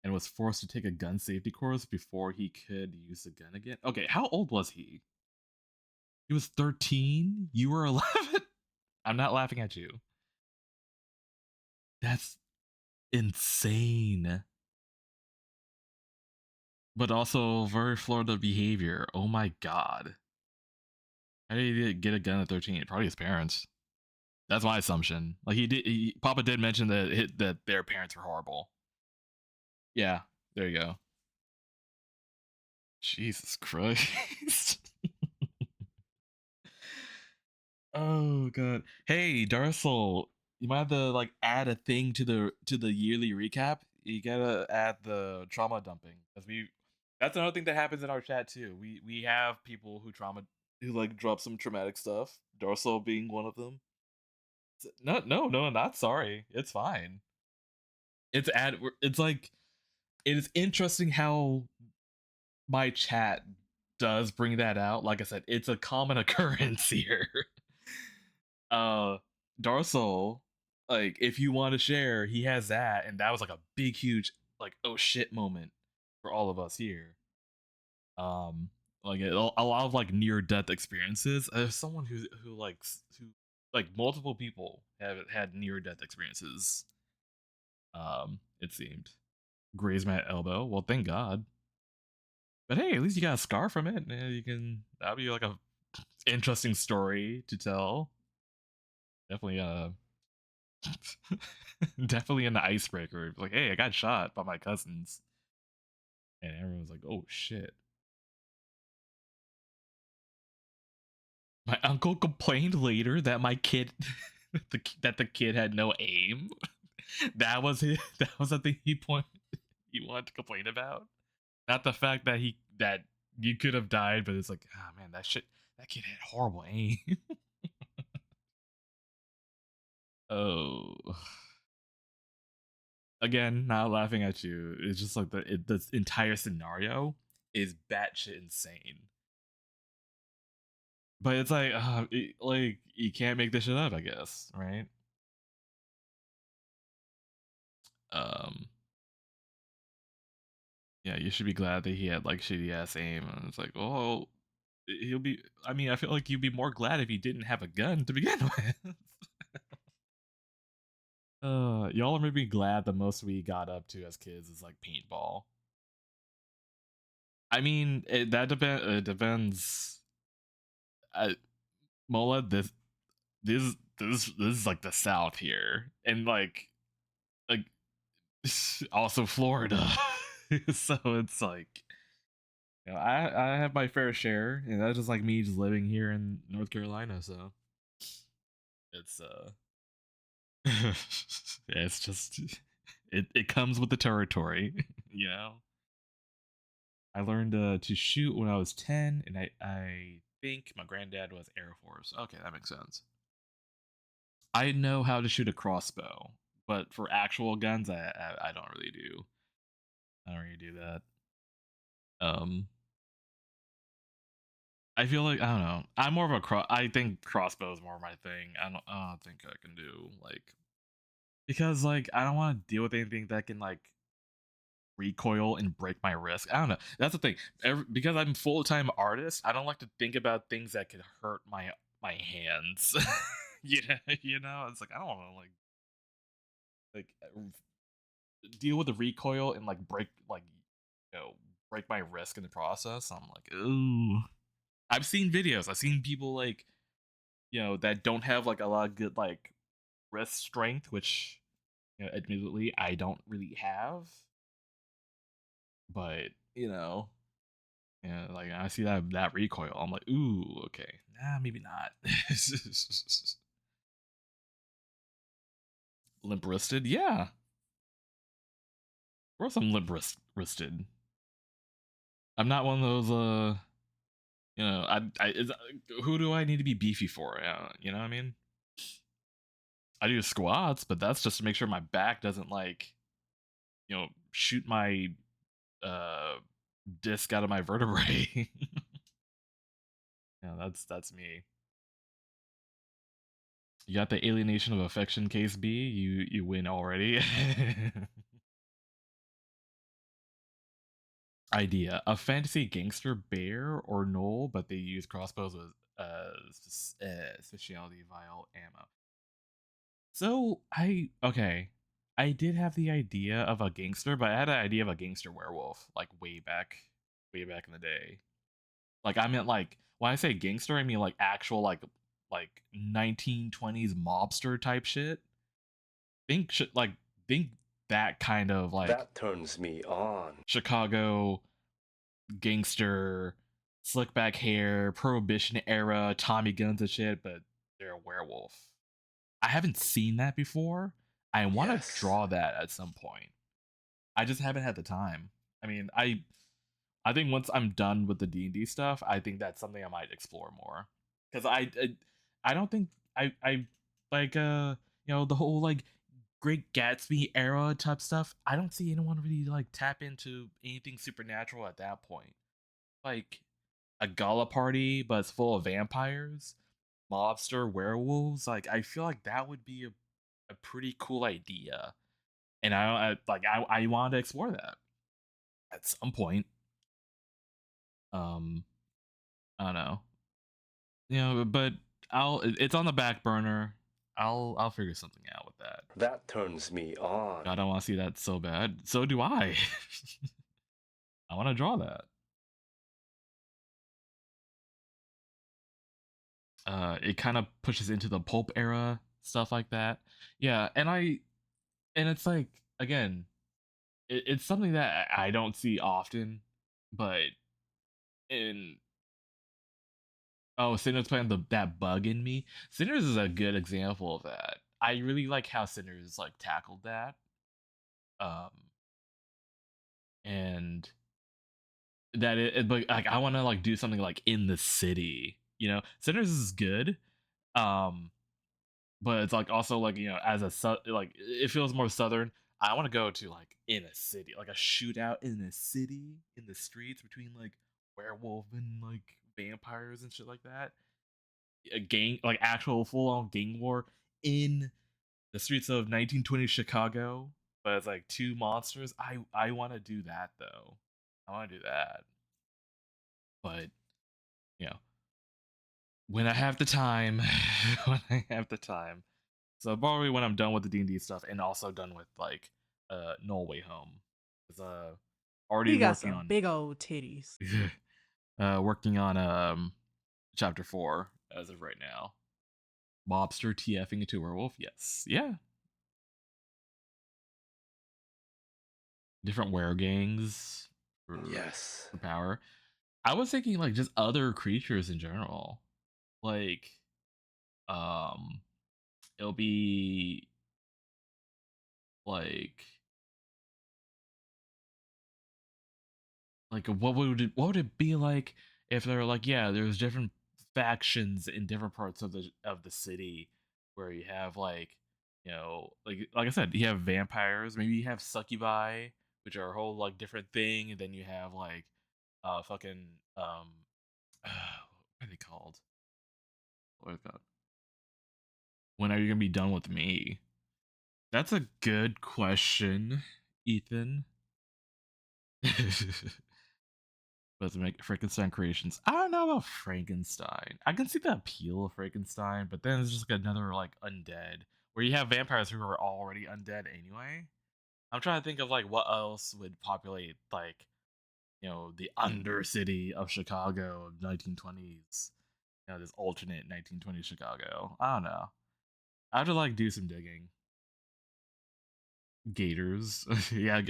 and was forced to take a gun safety course before he could use the gun again. Okay, how old was he? He was 13? You were 11? I'm not laughing at you. That's insane. But also very Florida behavior. Oh my god. How did he get a gun at 13? Probably his parents. That's my assumption. Like Papa did mention that their parents were horrible. Yeah, there you go. Jesus Christ. Oh god. Hey, Darcel, you might have to like add a thing to the yearly recap. You gotta add the trauma dumping, because that's another thing that happens in our chat too. We have people who like drop some traumatic stuff. Darcel being one of them. No, not sorry. It's fine. It's like, it is interesting how my chat does bring that out. Like I said, it's a common occurrence here. Darcel, like, if you want to share, he has that, and that was like a big, huge, like, oh shit moment for all of us here. Like a lot of like near death experiences. There's someone who multiple people have had near death experiences. It seemed grazed my elbow. Well, thank God. But hey, at least you got a scar from it. You can, that'd be like a interesting story to tell. Definitely definitely an icebreaker. Like, hey, I got shot by my cousins. And everyone's like, oh shit. My uncle complained later that my kid that the kid had no aim. That was the thing he wanted to complain about. Not the fact that that you could have died, but it's like, ah, man, that kid had horrible aim. Oh. Again, not laughing at you. It's just like the entire scenario is batshit insane. But it's like, like you can't make this shit up, I guess, right? Yeah, you should be glad that he had like shitty ass aim, and it's like, oh, he'll be. I mean, I feel like you'd be more glad if he didn't have a gun to begin with. Y'all are maybe glad the most we got up to as kids is like paintball. I mean, it depends. Mola, this is like the South here, and like also Florida. So it's like, you know, I have my fair share, and that's just like me just living here in North Carolina. So it's it's just it comes with the territory, you know. I learned to shoot when I was 10, and I think my granddad was Air Force. Okay, that makes sense. I know how to shoot a crossbow, but for actual guns, I don't really do. I don't really do that. I feel like, I don't know. I'm more of a I think crossbow is more my thing. I don't think I can do like, because like I don't want to deal with anything that can like recoil and break my wrist. I don't know. That's the thing. Because I'm full-time artist, I don't like to think about things that could hurt my hands. Yeah, you know, it's like I don't want to like deal with the recoil and like break break my wrist in the process. I'm like, ooh. I've seen videos. I've seen people like, you know, that don't have like a lot of good like wrist strength, which, you know, admittedly I don't really have. But, you know, yeah, like I see that recoil, I'm like, ooh, okay, nah, maybe not. Limp wristed, yeah. Of course I'm limp wristed. I'm not one of those, you know, who do I need to be beefy for? You know what I mean? I do squats, but that's just to make sure my back doesn't like, you know, shoot my disc out of my vertebrae. Yeah, that's me. You got the alienation of affection case B. You win already. Idea: a fantasy gangster bear or knoll, but they use crossbows with specialty vial ammo. So I did have the idea of a gangster, but I had an idea of a gangster werewolf like way back in the day. Like I meant like when I say gangster, I mean like actual like 1920s mobster type shit. Think that kind of like that turns me on. Chicago gangster, slick back hair, Prohibition era, Tommy guns and shit, but they're a werewolf. I haven't seen that before. I want to draw that at some point. I just haven't had the time. I mean, I think once I'm done with the D&D stuff, I think that's something I might explore more. Because I don't think I like you know, the whole like Great Gatsby era type stuff. I don't see anyone really like tap into anything supernatural at that point. Like a gala party, but it's full of vampires, mobster, werewolves. Like I feel like that would be a pretty cool idea, and I want to explore that at some point. I don't know, you know, but it's on the back burner. I'll figure something out with that. That turns me on. I don't want to see that so bad. So do I. I want to draw that. It kind of pushes into the pulp era, stuff like that. Yeah, and it's like, again, it's something that I don't see often, but Sinners playing that bug in me. Sinners is a good example of that. I really like how Sinners like tackled that. And that but like I want to like do something like in the city, you know. Sinners is good, but it's like also like, you know, as a like it feels more southern. I want to go to like in a city, like a shootout in a city, in the streets between like werewolf and like vampires and shit like that. A gang, like actual full-on gang war in the streets of 1920 Chicago, but it's like two monsters. I want to do that though. I want to do that, but you know, when I have the time, when I have the time. So probably when I'm done with the D&D stuff and also done with like No Way Home, because already You got working some on big old titties. working on chapter 4 as of right now. Mobster TFing into werewolf. Yes, yeah. Different were gangs. Yes. For power. I was thinking like just other creatures in general, like it'll be like what would it be like if they're like, yeah, there's different factions in different parts of the city where you have like, you know, like I said, you have vampires, maybe you have succubi, which are a whole like different thing, and then you have like fucking what are they called? What is that? When are you gonna be done with me? That's a good question, Ethan. But to make Frankenstein creations, I don't know about Frankenstein. I can see the appeal of Frankenstein, but then it's just like another like undead, where you have vampires who are already undead anyway. I'm trying to think of like what else would populate like, you know, the undercity of Chicago of 1920s. You know, this alternate 1920s Chicago. I don't know. I have to like do some digging. Gators. Yeah.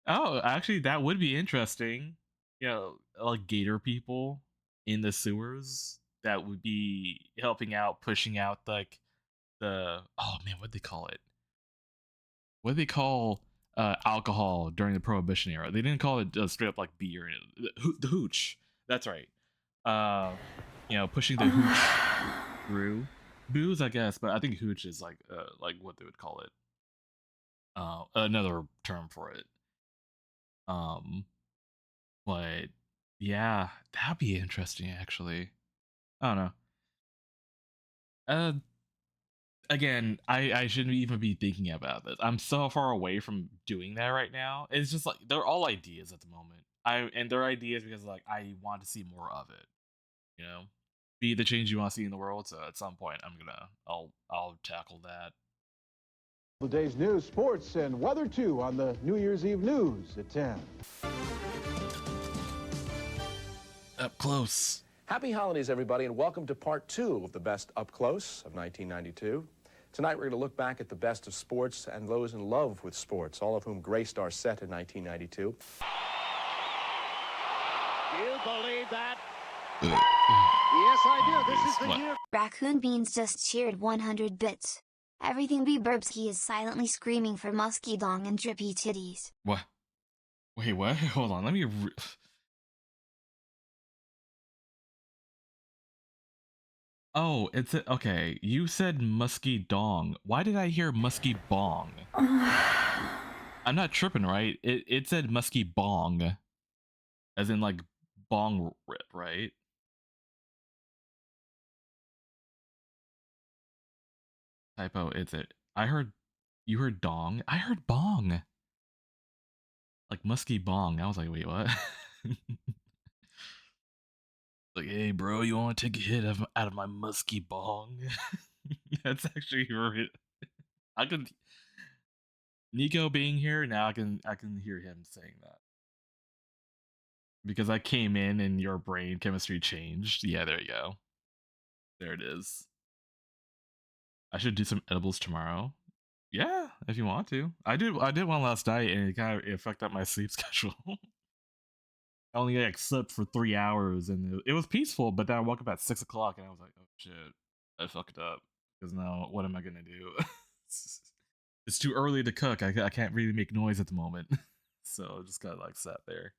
Oh, actually, that would be interesting. You know, like gator people in the sewers that would be helping out, pushing out like the, oh man, what'd they call it? What do they call alcohol during the Prohibition era? They didn't call it straight up like beer. The hooch. That's right. You know, pushing the hooch through. Booze, I guess, but I think hooch is like what they would call it. Another term for it. But yeah, that'd be interesting actually. I don't know. Again, I shouldn't even be thinking about this. I'm so far away from doing that right now. It's just like they're all ideas at the moment. And they're ideas because like I want to see more of it. You know? Be the change you want to see in the world. So at some point I'll tackle that. The day's news, sports, and weather too on the New Year's Eve news at 10. Up close. Happy holidays, everybody, and welcome to part 2 of the Best Up Close of 1992. Tonight, we're going to look back at the best of sports and those in love with sports, all of whom graced our set in 1992. Do you believe that? Yes, I do. This is the year. Raccoon Beans just cheered 100 bits. Everything B Burbski is silently screaming for musky dong and drippy titties. What? Wait, what? Hold on, let me Oh, it's okay. You said musky dong. Why did I hear musky bong? I'm not tripping, right? It said musky bong, as in like bong rip, right? Typo. It's it. You heard dong. I heard bong. Like musky bong. I was like, wait, what? Like, hey, bro, you want to take a hit out of my musky bong? That's actually right. I can Nico being here now. I can hear him saying that because I came in and your brain chemistry changed. Yeah, there you go. There it is. I should do some edibles tomorrow. Yeah, if you want to. I did one last night and it fucked up my sleep schedule. I only like slept for 3 hours and it was peaceful, but then I woke up at 6 o'clock and I was like, oh shit, I fucked up. Because now what am I gonna do? It's too early to cook. I can't really make noise at the moment. So I just got like sat there.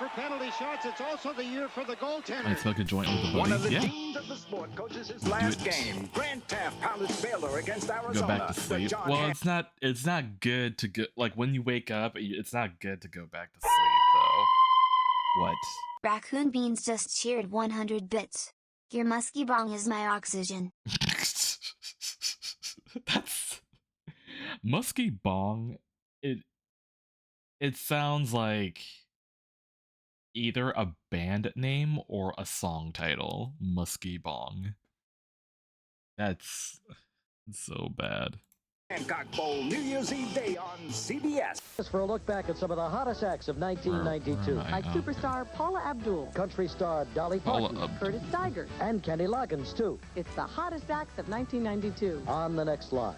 For penalty shots, it's also the year for the goaltender. I smoke a joint with the buddy. One of the yeah. teams of the sport coaches his last game. Grant Taft pounded Baylor against Arizona. Go back to sleep. Well, it's not good to go like when you wake up. It's not good to go back to sleep though. What? Raccoon Beans just cheered 100 bits. Your musky bong is my oxygen. That's musky bong. It sounds like either a band name or a song title. Musky Bong. That's so bad. Hancock Bowl, New Year's Eve Day on CBS. For a look back at some of the hottest acts of 1992. Like superstar Paula Abdul, Country star Dolly Parton, Curtis Stigers, and Kenny Loggins, too. It's the hottest acts of 1992. On the next live.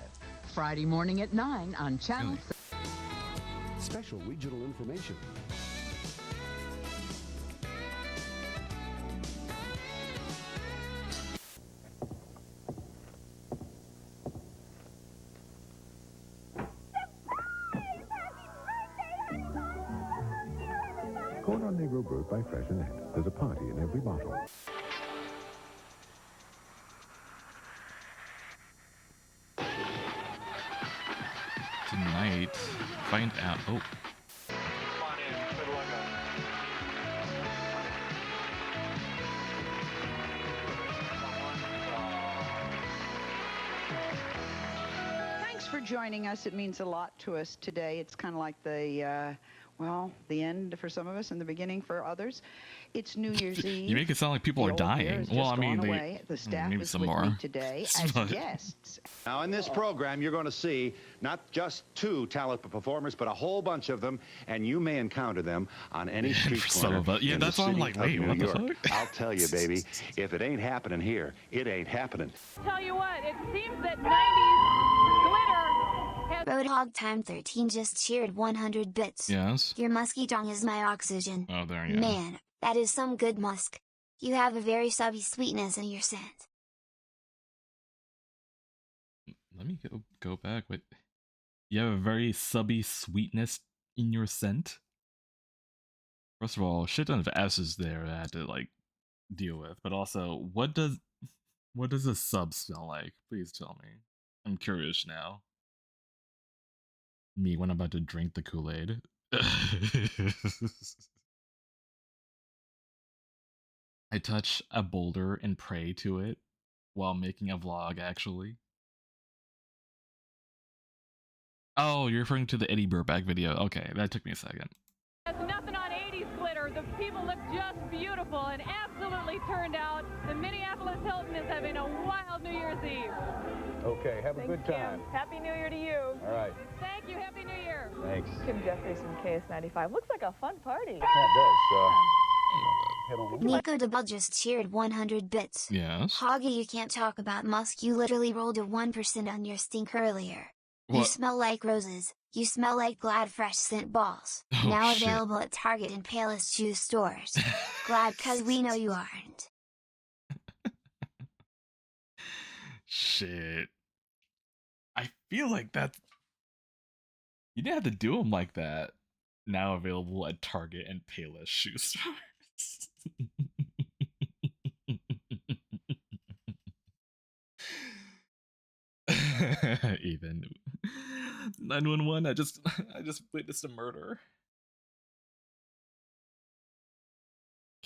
Friday morning at 9 on Channel. Special regional information. Corn on Negro brewed by Freshenet. There's a party in every bottle. Tonight, find out. Oh. Thanks for joining us. It means a lot to us today. It's kind of like the, well, the end for some of us and the beginning for others. It's New Year's Eve. You make it sound like people are dying. Well, I mean, the staff maybe is some with more me today as guests. Now, in this program, you're going to see not just 2 talented performers, but a whole bunch of them, and you may encounter them on any street Some corner. of it. Yeah, in that's the why I'm city like, of wait, New what the York. fuck? I'll tell you, baby, if it ain't happening here, it ain't happening. Tell you what, it seems that 90s glitter has... Roadhog Time 13 just cheered 100 bits. Yes. Your musky dong is my oxygen. Oh, there you go. Man, that is some good musk. You have a very subby sweetness in your scent. Let me go back. Wait. You have a very subby sweetness in your scent? First of all, shit ton of S's there that I had to like deal with. But also, what does a sub smell like? Please tell me. I'm curious now. Me when I'm about to drink the Kool-Aid. I touch a boulder and pray to it while making a vlog, actually. Oh, you're referring to the Eddie Burback video. Okay, that took me a second. There's nothing on 80s glitter. The people look just beautiful and absolutely turned out. The Minneapolis Hilton is having a wild New Year's Eve. Okay, have a good time. Happy New Year to you. All right. Thank you. Happy New Year. Thanks. Kim Jeffries from KS95. Looks like a fun party. Yeah, it does. Head on over. Nico DeBull just cheered 100 bits. Yes. Hoggy, you can't talk about musk. You literally rolled a 1% on your stink earlier. You What? smell like roses. You smell like Glad Fresh Scent Balls. Oh, Now shit. available at Target and Payless Shoe stores. Glad, cause we know you aren't. Shit. I feel like that's... You didn't have to do them like that. Now available at Target and Payless Shoe stores. Even 911. I just witnessed a murder.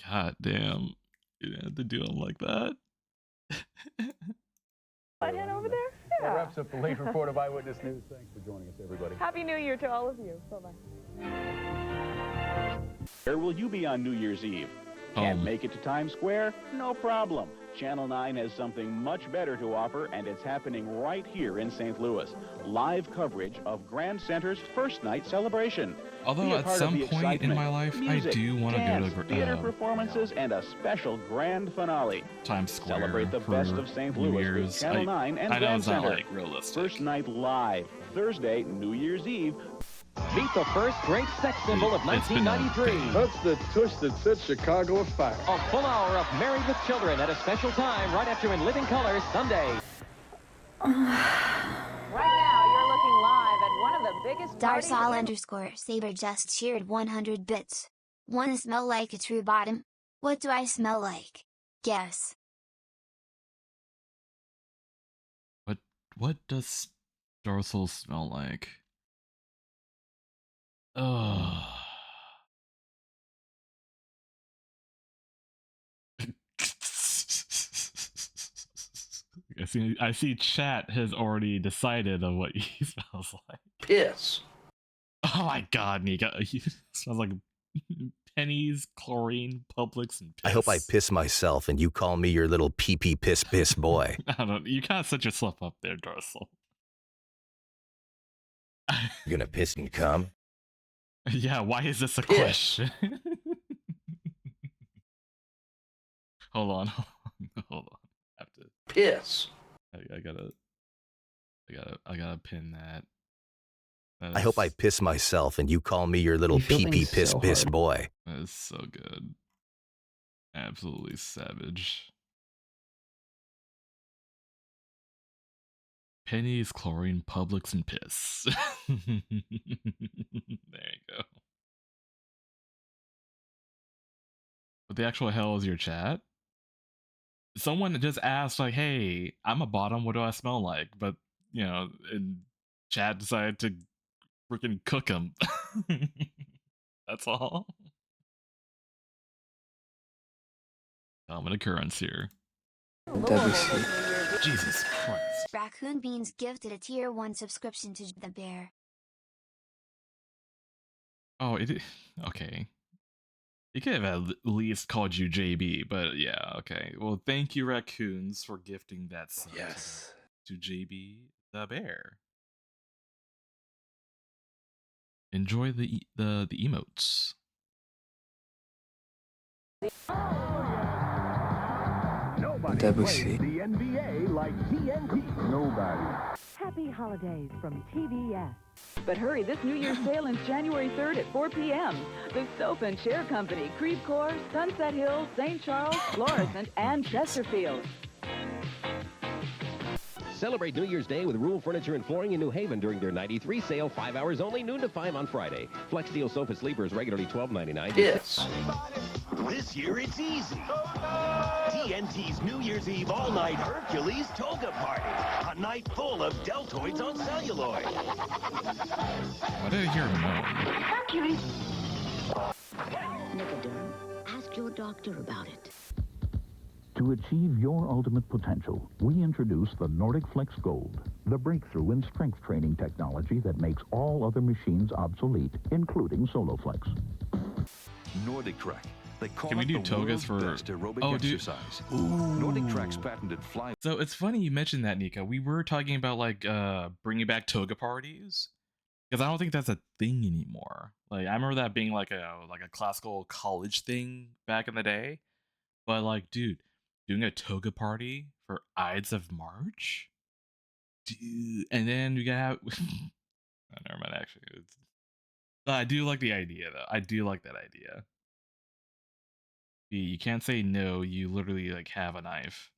God damn. You didn't have to do them like that. I'd head over there? That Yeah. wraps up the late report of Eyewitness News. Thanks for joining us, everybody. Happy New Year to all of you. Bye-bye. Where will you be on New Year's Eve? Can't make it to Times Square? No problem. Channel 9 has something much better to offer, and it's happening right here in St. Louis. Live coverage of Grand Center's first night celebration. Although at some point in my life, music, I do want to go to theater performances and a special grand finale. Times Square. Celebrate the best of St. Louis with Channel 9 and I know Grand it's not Center. like realistic. First night live, Thursday, New Year's Eve. Meet the first great sex symbol of 1993. That's the tush that set Chicago afire. A full hour of Married with Children at a special time right after In Living Color Sunday. Right now, you're looking live at one of the biggest Darsal_Saber just cheered 100 bits. Wanna smell like a true bottom? What do I smell like? Guess. What does Darsal smell like? Ugh. I see chat has already decided on what he smells like. Piss. Oh my god, Nika. He smells like pennies, chlorine, Publix, and piss. I hope I piss myself and you call me your little pee-pee piss boy. I don't. You kind of set yourself up there, Darsal. You gonna piss and come? Yeah, why is this a question? Hold on. I have to piss. I gotta pin that. I hope I piss myself and you call me your little pee-pee piss boy. That is so good. Absolutely savage. Pennies, chlorine, Publix, and piss. There you go. What the actual hell is your chat? Someone just asked, like, hey, I'm a bottom, what do I smell like? But, you know, and chat decided to freaking cook him. That's all. Common occurrence here. Jesus Christ. Raccoon Beans gifted a tier 1 subscription to the bear. Oh, okay. He could have at least called you JB, but yeah, okay. Well, thank you, Raccoons, for gifting that sub to JB the bear. Enjoy the emotes. Nobody plays the NBA like TNT. Nobody. Happy holidays from TBS. But hurry, this New Year's sale ends January 3rd at 4 p.m. The Soap and Chair Company, Creve Coeur, Sunset Hills, St. Charles, Florissant, and Chesterfield. Celebrate New Year's Day with Rule Furniture and Flooring in New Haven during their 93 sale, 5 hours only, noon to 5 on Friday. Flex Steel Sofa Sleepers regularly $12.99. Yes. This year it's easy. TNT's New Year's Eve all-night Hercules Toga Party. A night full of deltoids on celluloid. Why did I hear a moan? Mercury. Nicoderm, ask your doctor about it. To achieve your ultimate potential, we introduce the Nordic Flex Gold, the breakthrough in strength training technology that makes all other machines obsolete, including SoloFlex. Nordic Trek. They call Can we it do the togas for world's best aerobic exercise. Ooh. Nordic Trek's patented fly. So it's funny you mentioned that, Nika. We were talking about like bringing back toga parties, because I don't think that's a thing anymore. Like I remember that being like a classical college thing back in the day, but like, dude, doing a toga party for Ides of March, dude, and then you gotta have. Oh, never mind. Actually, I do like the idea though. I do like that idea. You can't say no. You literally like have a knife.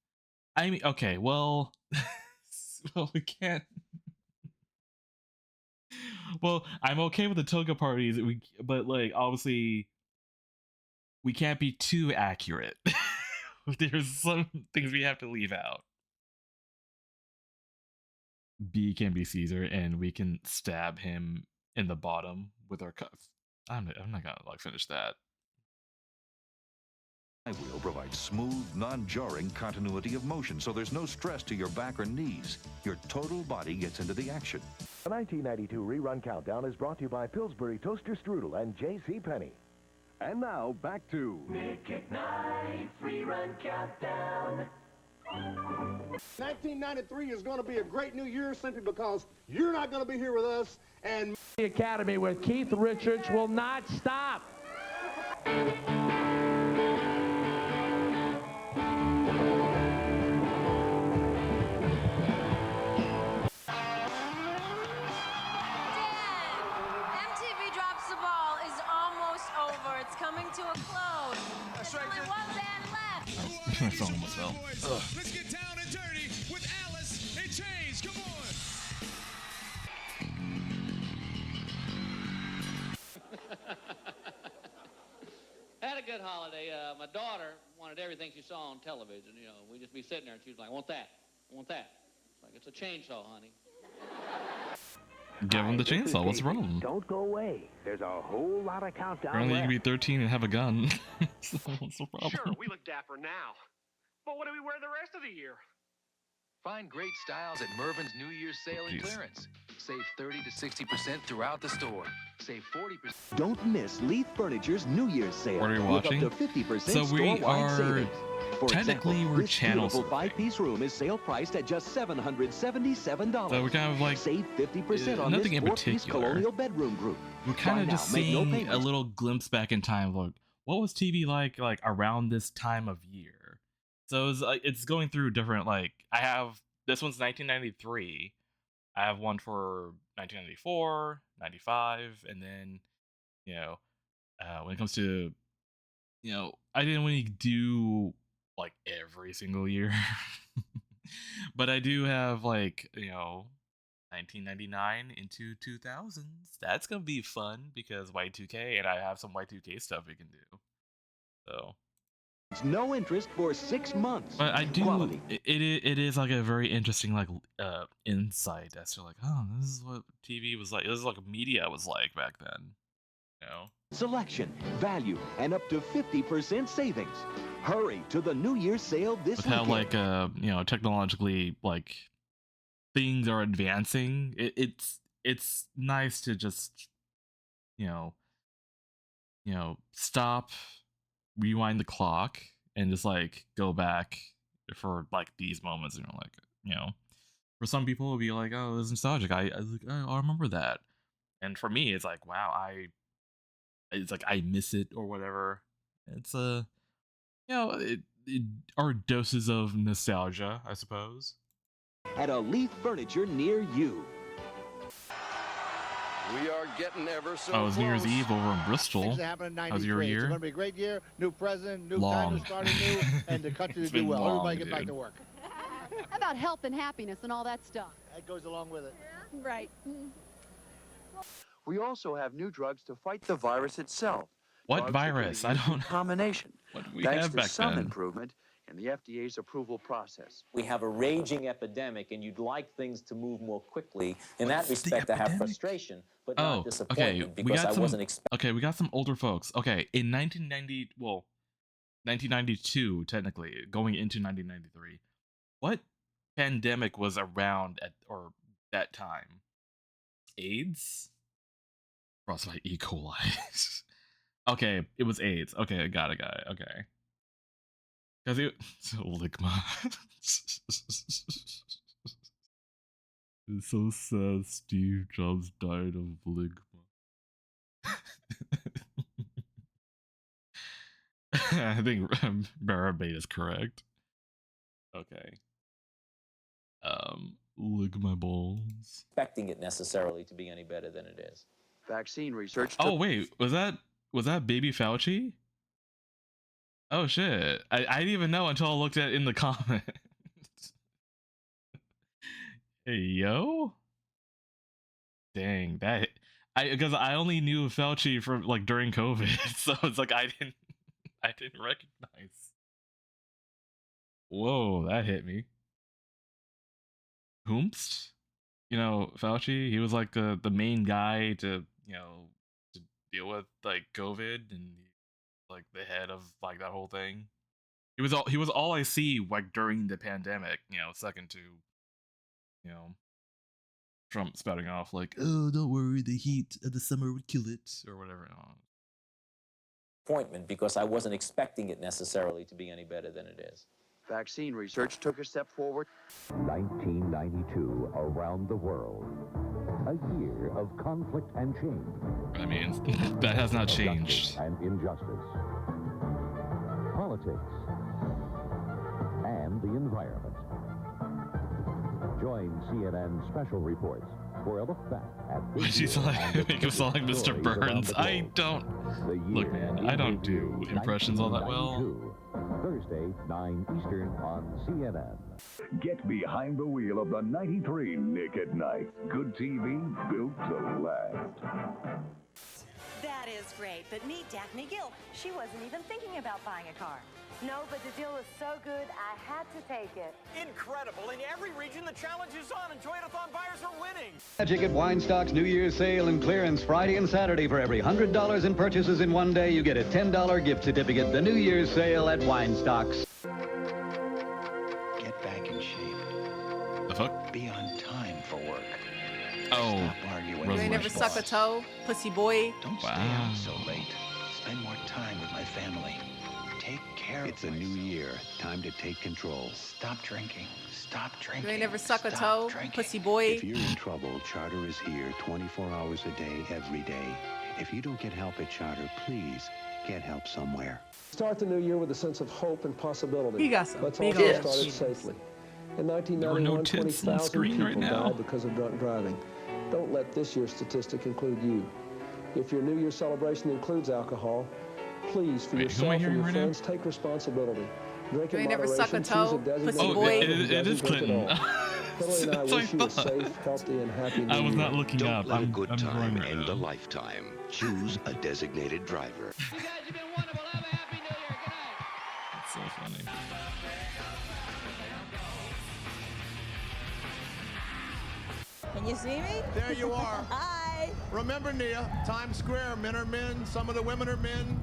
I mean, okay, well, well, we can't. Well, I'm okay with the toga parties, but like obviously, we can't be too accurate. There's some things we have to leave out. B can be Caesar, and we can stab him in the bottom with our cuff. I'm not gonna like finish that. Flywheel provides smooth, non-jarring continuity of motion, so there's no stress to your back or knees. Your total body gets into the action. The 1992 Rerun Countdown is brought to you by Pillsbury Toaster Strudel and J.C. Penney. And now, back to... Nick at Night, Rerun Countdown. 1993 is going to be a great new year simply because you're not going to be here with us, and the Academy with Keith Richards will not stop. MTV Drops the Ball is almost over. It's coming to a close. There's only one band left. It's almost fell. Let's get down and dirty with Alice in Chains. Come on. Had a good holiday. My daughter wanted everything she saw on television. You know, we'd just be sitting there and she was like, I want that. I want that. It's like, it's a chainsaw, honey. Give him the chainsaw. What's wrong? Don't go away. There's a whole lot of countdown Apparently, you can left. be 13 and have a gun. So what's the problem? Sure, we look dapper now. But what do we wear the rest of the year? Find great styles at Mervyn's New Year's sale and Jeez. clearance. Save 30 to 60% throughout the store. Save 40%. Don't miss Leaf Furniture's New Year's sale. What are you with watching? Up to 50% So we store-wide are savings. For technically example, we're this channel beautiful surfing. 5-piece room is sale priced at just $777. So we're kind of like save 50% on nothing this in 4-piece particular. colonial bedroom group. We're kind Buy of now, just make no seeing a payments. little glimpse back in time. Like, what was TV like around this time of year? So it's going through different. Like, I have this one's 1993. I have one for 1994, 95, and then when it comes to I didn't really do like every single year, but I do have 1999 into 2000s. That's gonna be fun because Y2K, and I have some Y2K stuff we can do. So It's no interest for 6 months. but I do Quality. it is like a very interesting insight as to oh, this is what TV was like. This is like media was like back then. Selection, value, and up to 50% savings. Hurry to the New Year's sale this With how weekend. technologically things are advancing. It's nice to just stop, rewind the clock, and just go back for these moments. For some people it'll be like, oh, this is nostalgic. I remember that. And for me, it's like, wow, I miss it or whatever. It's it are doses of nostalgia, I suppose. At a Leaf Furniture near you. We are getting ever so Oh, it was New Year's close. Eve over in Bristol. Things that happened in 93. How's your It's year? going to be a great year. New president, new Long. time to start anew, and the country to It's do been well. long, Everybody get back dude. to work. How about health and happiness and all that stuff? That goes along with it. Right. We also have new drugs to fight the virus itself. What Drugs that can be virus? I used in don't know. Combination. What did we Thanks have to back some then? improvement in the FDA's approval process. We have a raging epidemic, and you'd like things to move more quickly. In that respect, I have frustration, but not Oh, disappointment okay. We because got I some. wasn't expecting. Okay, we got some older folks. Okay, in 1992, technically, going into 1993, what pandemic was around at that time? AIDS? Frostbite, E. coli. Okay, it was AIDS. Okay, I got it. Okay. Because it Ligma. It's so sad Steve Jobs died of Ligma. I think Barabate is correct. Okay. Ligma balls. Expecting it necessarily to be any better than it is. Vaccine research. Oh wait, was that Baby Fauci? Oh shit! I didn't even know until I looked at it in the comments. Hey yo! Dang that! Because I only knew Fauci from during COVID, so it's I didn't recognize. Whoa, that hit me. Whomst? Fauci. He was the main guy to to deal with COVID, and the head of that whole thing. He was all I see during the pandemic. Second to Trump spouting off oh, don't worry, the heat of the summer would kill it or whatever. Appointment because I wasn't expecting it necessarily to be any better than it is. Vaccine research took a step forward. 1992, around the world. A year of conflict and change. I mean, that has not changed. And injustice. Politics. And the environment. Join CNN Special Reports for a look back at Would you make him sound like Mr. Burns? I don't. Look, man, I don't do impressions all that well. Thursday, 9 Eastern on CNN. Get behind the wheel of the 93 Nick at Night. Good TV built to last. That is great, but meet Daphne Gill. She wasn't even thinking about buying a car. No, but the deal is so good, I had to take it. Incredible. In every region, the challenge is on, and Toyotathon buyers are winning. Magic at Weinstock's New Year's sale and clearance Friday and Saturday. For every $100 in purchases in one day, you get a $10 gift certificate. The New Year's sale at Weinstock's. Get back in shape. The fuck? Be on time for work. Oh. Stop arguing. You ain't never suck a toe, pussy boy. Don't stay out so late. Spend more time with my family. Take care It's a new year. Time to take control. Stop drinking. Stop drinking. You ain't never suck a toe, pussy boy. If you're in trouble, Charter is here 24 hours a day, every day. If you don't get help at Charter, please get help somewhere. Start the new year with a sense of hope and possibility. You got some Let's big also tits. start it safely. In There were 1991, no tits on 20,000 screen people right now. died because of drunk driving. Don't let this year's statistic include you. If your New Year's celebration includes alcohol, please, for Wait, who am I yourself and hearing your right now? friends, take responsibility. Drink You in ain't never suck a moderation, toe, choose a designated pussy Oh, boy. drink who it is doesn't drink at Clinton. all. Hillary and I That's what wish you a I thought. safe, healthy, and happy New I was Year. not looking Don't up. let a I'm good going time right end now. a lifetime. Choose a designated driver. That's so funny. Can you see me? There you are. Hi. Remember, Nia, Times Square, men are men, some of the women are men,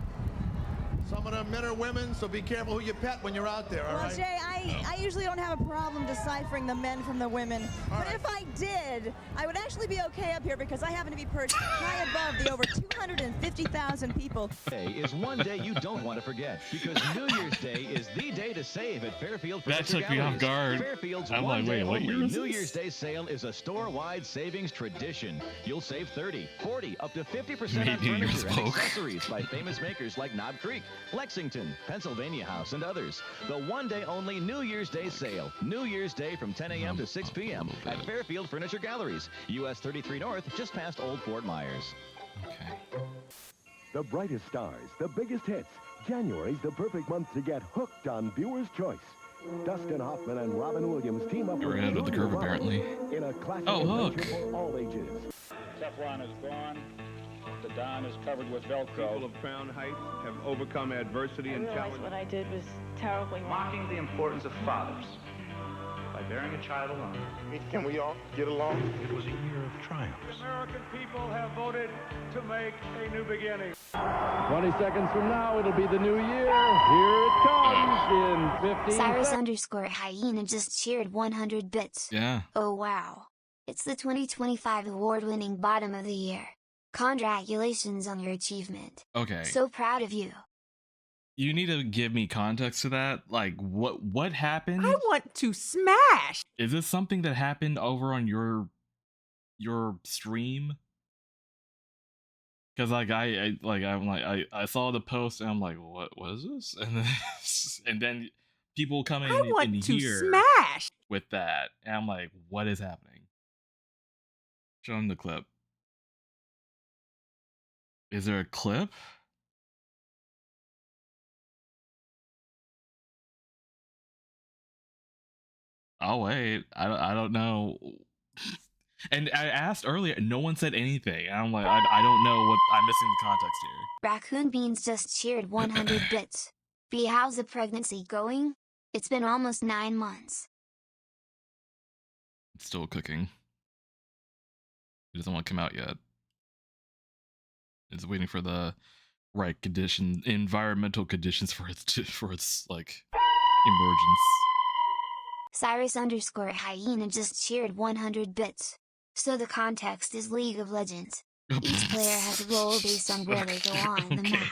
some of the men are women, so be careful who you pet when you're out there, all Well, right? Jay, I usually don't have a problem deciphering the men from the women. But if I did, I would actually be okay up here because I happen to be perched high above the over 250,000 people. Today is one day you don't want to forget because New Year's Day is the day to save at Fairfield That Furniture took me off Galleries. guard. Fairfield's I'm one like, day wait, what only year is New this? Year's Day sale is a store-wide savings tradition. You'll save 30, 40, up to 50% on Maybe you furniture and spoke. accessories by famous makers like Knob Creek, Lexington, Pennsylvania House, and others. The one-day only New Year's Day sale. New Year's Day from 10 a.m. to 6 p.m. at Fairfield Furniture Galleries, US 33 North, just past Old Fort Myers. The brightest stars, the biggest hits. January's the perfect month to get hooked on Viewer's Choice. Dustin Hoffman and Robin Williams team up You're ahead of the Julia curve, Roberts apparently. in a classic Oh, adventure Hook. for all ages. Teflon is gone. The Don is covered with Velcro. People of Crown Heights have overcome adversity and challenge. What I did was terribly wrong. Mocking the importance of fathers by bearing a child alone. Can we all get along? It was a year of triumphs. American people have voted to make a new beginning. 20 seconds from now, it'll be the new year. Here it comes in 15 Cyrus seconds. _ Hyena just cheered 100 bits. Yeah. Oh wow. It's the 2025 award-winning bottom of the year. Congratulations on your achievement. Okay. So proud of you. You need to give me context to that. Like, what happened? I want to smash. Is this something that happened over on your stream? Because I saw the post and I'm like, what is this? And then people come in I want in to here smash. with that, and I'm like, what is happening? Show them the clip. Is there a clip? Oh wait, I don't know. And I asked earlier, no one said anything. And I'm like, I don't know what I'm missing the context here. Raccoon Beans just cheered 100 bits. B, how's the pregnancy going? It's been almost 9 months. It's still cooking. It doesn't want to come out yet. It's waiting for the right environmental conditions for its like emergence. Cyrus _ Hyena just cheered 100 bits. So the context is League of Legends. Each player has a role based on where they go on the map.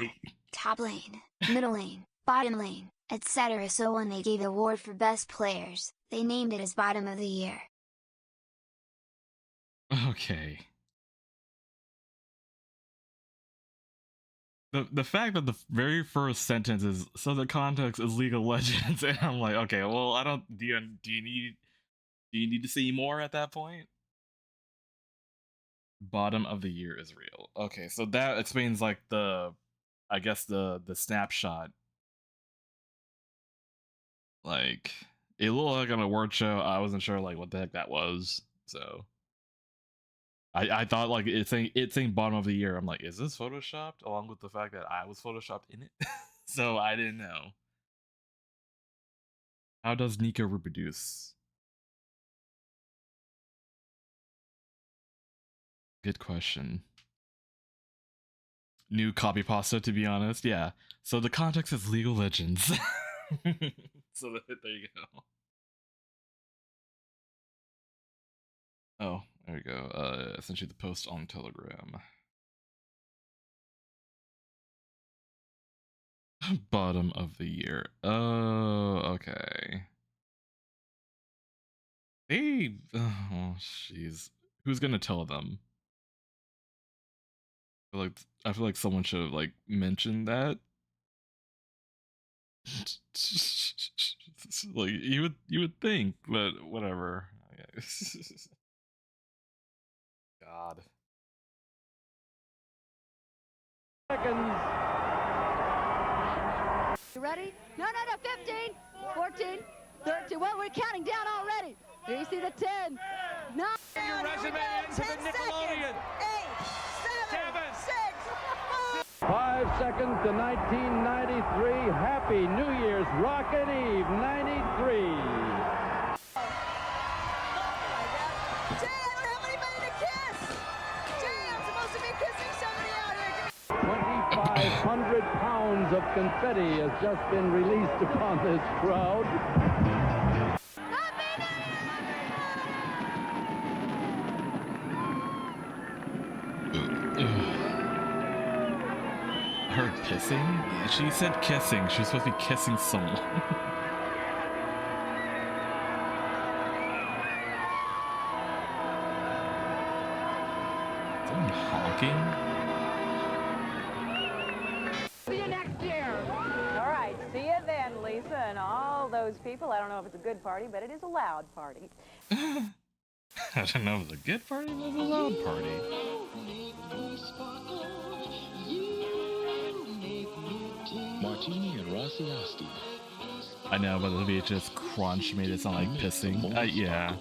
Top lane, middle lane, bottom lane, etc. So when they gave the award for best players, they named it as bottom of the year. Okay. The fact that the very first sentence is so the context is League of Legends, and I'm like, okay, well, I don't. Do you need to see more at that point? Bottom of the year is real. Okay, so that explains like I guess the snapshot. Like it looked like on a word show. I wasn't sure like what the heck that was. So I thought like it's saying bottom of the year. I'm like, is this photoshopped? Along with the fact that I was photoshopped in it. So I didn't know. How does Nico reproduce? Good question. New copy pasta, to be honest. Yeah. So the context is League of Legends. So there you go. Oh, there you go. Essentially the post on Telegram. Bottom of the year. Oh, okay. Oh, jeez. Who's gonna tell them? I feel like someone should have like mentioned that. Like you would think, but whatever. Okay. God. Seconds. You ready? No, 15, 14, 13. Well, we're counting down already. Here you see the 10, 9. Your resume into the Nickelodeon. 5 seconds to 1993. Happy New Year's Rockin' Eve 93. Jay, I don't have anybody to kiss. Jay, I'm supposed to be kissing somebody out here. 2,500 pounds of confetti has just been released upon this crowd. Her kissing? She said kissing. She was supposed to be kissing someone. Someone honking? See you next year. All right, see you then, Lisa, and all those people. I don't know if it's a good party, but it is a loud party. I don't know if it's a good party, but it's a loud party. Martini and Rossi Asti. I know, but the VHS crunch made it sound like pissing. Yeah.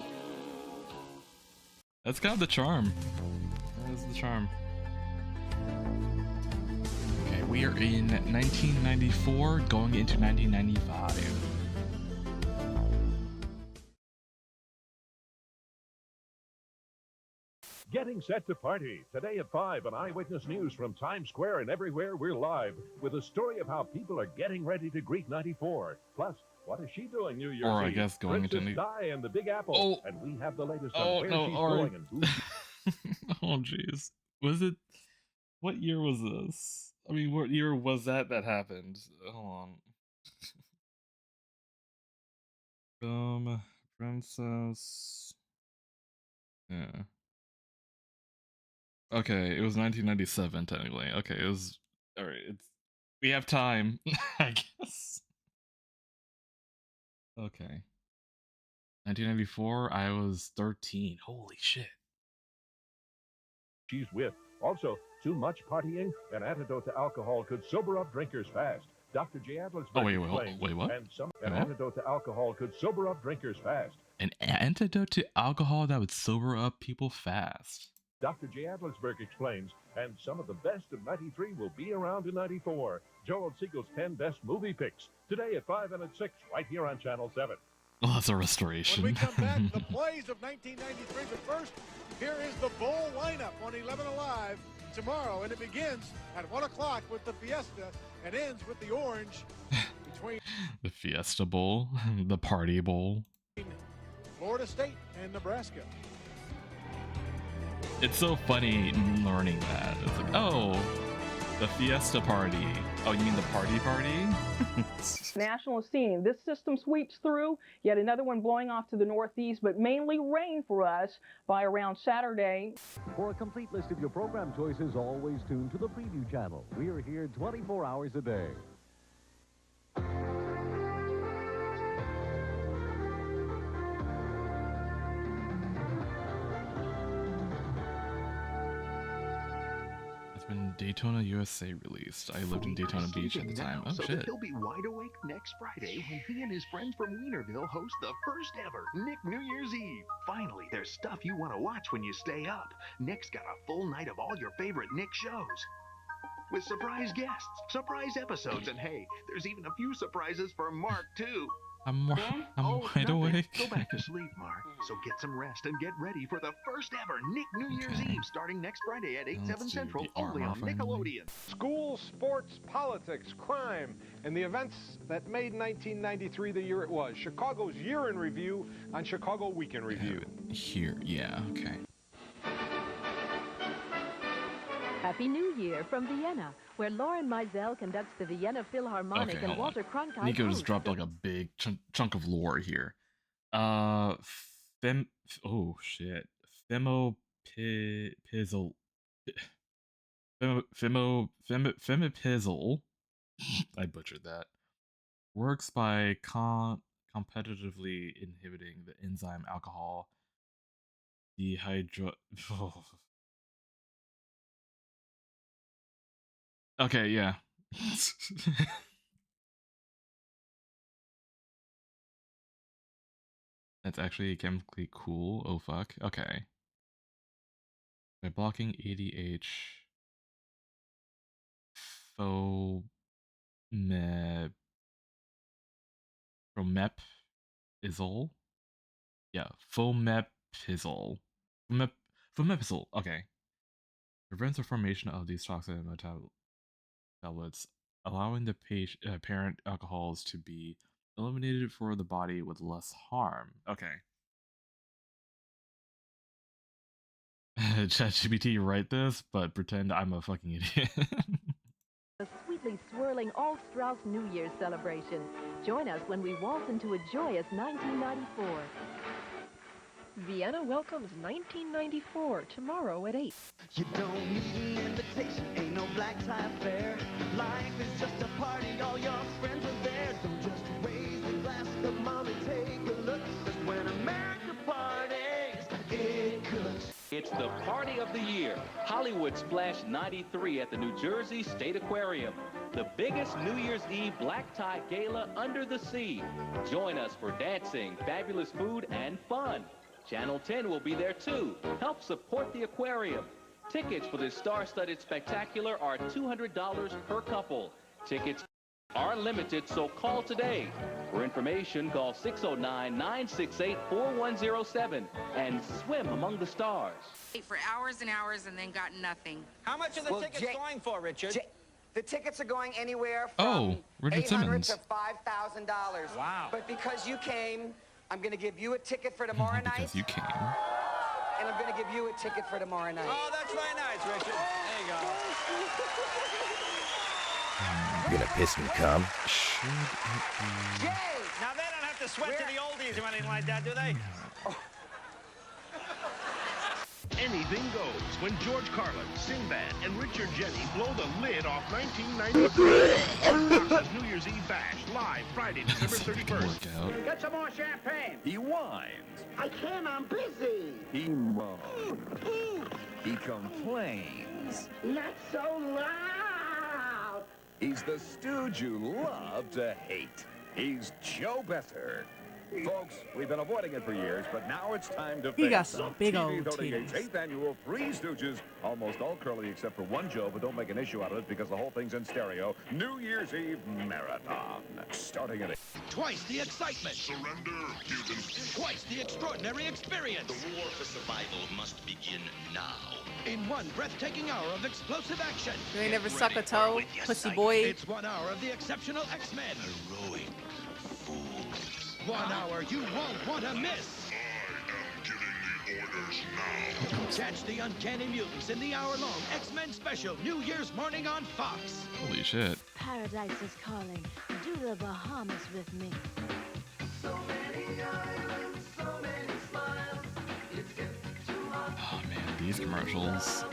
That's kind of the charm. That is the charm. Okay, we are in 1994, going into 1995. Getting set to party. Today at 5 on Eyewitness News from Times Square and everywhere, we're live with a story of how people are getting ready to greet 94. Plus, what is she doing New Year's Eve? Or I guess going Princess into Di and the Big Apple. Oh. And we have the latest on where she's going and who. Oh, jeez. Was it... What year was this? I mean, what year was that happened? Hold on. Princess... Yeah. Okay, it was 1997 technically. Okay, it was alright. We have time, I guess. Okay. 1994, I was 13. Holy shit. She's with. Also, too much partying, an antidote to alcohol could sober up drinkers fast. Dr. J. Adlersberg explains, wait, what? An antidote to alcohol could sober up drinkers fast. An antidote to alcohol that would sober up people fast. Dr. J. Adlersberg explains, and some of the best of 93 will be around in 94. Joel Siegel's 10 best movie picks, today at 5 and at 6, right here on Channel 7. Oh, that's a restoration. When we come back, the plays of 1993. But first, here is the Bowl lineup on 11 Alive tomorrow, and it begins at 1 o'clock with the Fiesta and ends with the Orange between the Fiesta Bowl, the Party Bowl. Florida State and Nebraska. It's so funny learning that. It's like, oh, The Fiesta Party. Oh, you mean the party? National scene. This system sweeps through, yet another one blowing off to the northeast, but mainly rain for us by around Saturday. For a complete list of your program choices, always tune to the Preview Channel. We are here 24 hours a day. When Daytona USA released. I lived in Daytona Beach at the time. Oh so shit. that he'll be wide awake next Friday when he and his friends from Wienerville host the first ever Nick New Year's Eve. Finally, there's stuff you want to watch when you stay up. Nick's got a full night of all your favorite Nick shows. With surprise guests, surprise episodes, and hey, there's even a few surprises for Mark, too. I'm wide nothing. awake. Go back to sleep, Mark. So get some rest and get ready for the first ever Nick New Year's Eve starting next Friday at 8, 7 Central, only on Nickelodeon. School, sports, politics, crime, and the events that made 1993 the year it was. Chicago's Year in Review on Chicago Week in Review. Here, yeah, okay. Happy New Year from Vienna, where Lauren Meisel conducts the Vienna Philharmonic Okay, and hold Walter on. Cronkite. Nico just hosts dropped like a big chunk of lore here. Oh shit. Femipizzle. Femipizzle. I butchered that. Works by competitively inhibiting the enzyme alcohol dehydro. Okay, yeah. That's actually chemically cool. Oh fuck. Okay. By blocking ADH fomepizzle. Yeah, fomepizzle. Fomepizzle. Okay. Prevents the formation of these toxic tablets, allowing the parent alcohols to be eliminated for the body with less harm. Okay. ChatGPT, write this, but pretend I'm a fucking idiot. A sweetly swirling all-Strauss New Year's celebration. Join us when we waltz into a joyous 1994. Vienna welcomes 1994 tomorrow at 8. You don't need an invitation, ain't no black tie affair. Life is just a party, all your friends are there. Don't just raise the glass, come on and take a look. 'Cause when America parties, it cooks. It's the party of the year, Hollywood Splash 93 at the New Jersey State Aquarium. The biggest New Year's Eve black tie gala under the sea. Join us for dancing, fabulous food, and fun. Channel 10 will be there too. Help support the aquarium. Tickets for this star-studded spectacular are $200 per couple. Tickets are limited, so call today. For information, call 609-968-4107 and swim among the stars. For hours and hours and then got nothing. How much are the tickets going for, Richard? The tickets are going anywhere Oh, from Richard $800 Simmons. to $5,000. Wow. But because you came, I'm going to give you a ticket for tomorrow night. Because you came. And I'm going to give you a ticket for tomorrow night. Oh, that's very nice, Richard. There you go. You gonna piss and come? Yay! Now they don't have to sweat to the oldies or anything like that, do they? Anything goes when George Carlin, Sinbad, and Richard Jenny blow the lid off 1993. Fox's New Year's Eve Bash, live Friday, December 31st. Get some more champagne. He whines. I can't, I'm busy. He moans. He complains. Not so loud. He's the stooge you love to hate. He's Joe Besser. Folks, we've been avoiding it for years, but now it's time to He face got some big TV old 38's titties. 8th annual Three Stooges, almost all curly except for one Joe, but don't make an issue out of it because the whole thing's in stereo. New Year's Eve Marathon, starting at 8. Twice the excitement. Surrender, mutants. Twice the extraordinary experience. The war for survival must begin now. In one breathtaking hour of explosive action. You ain't never suck a toe, pussy boy. It's 1 hour of the exceptional X-Men. Heroic fools. 1 hour you won't want to miss. I am giving the Catch the Uncanny Mutants in the hour-long X-Men special New Year's morning on Fox. Holy shit. Paradise is calling. Do the Bahamas with me. Oh man, these commercials.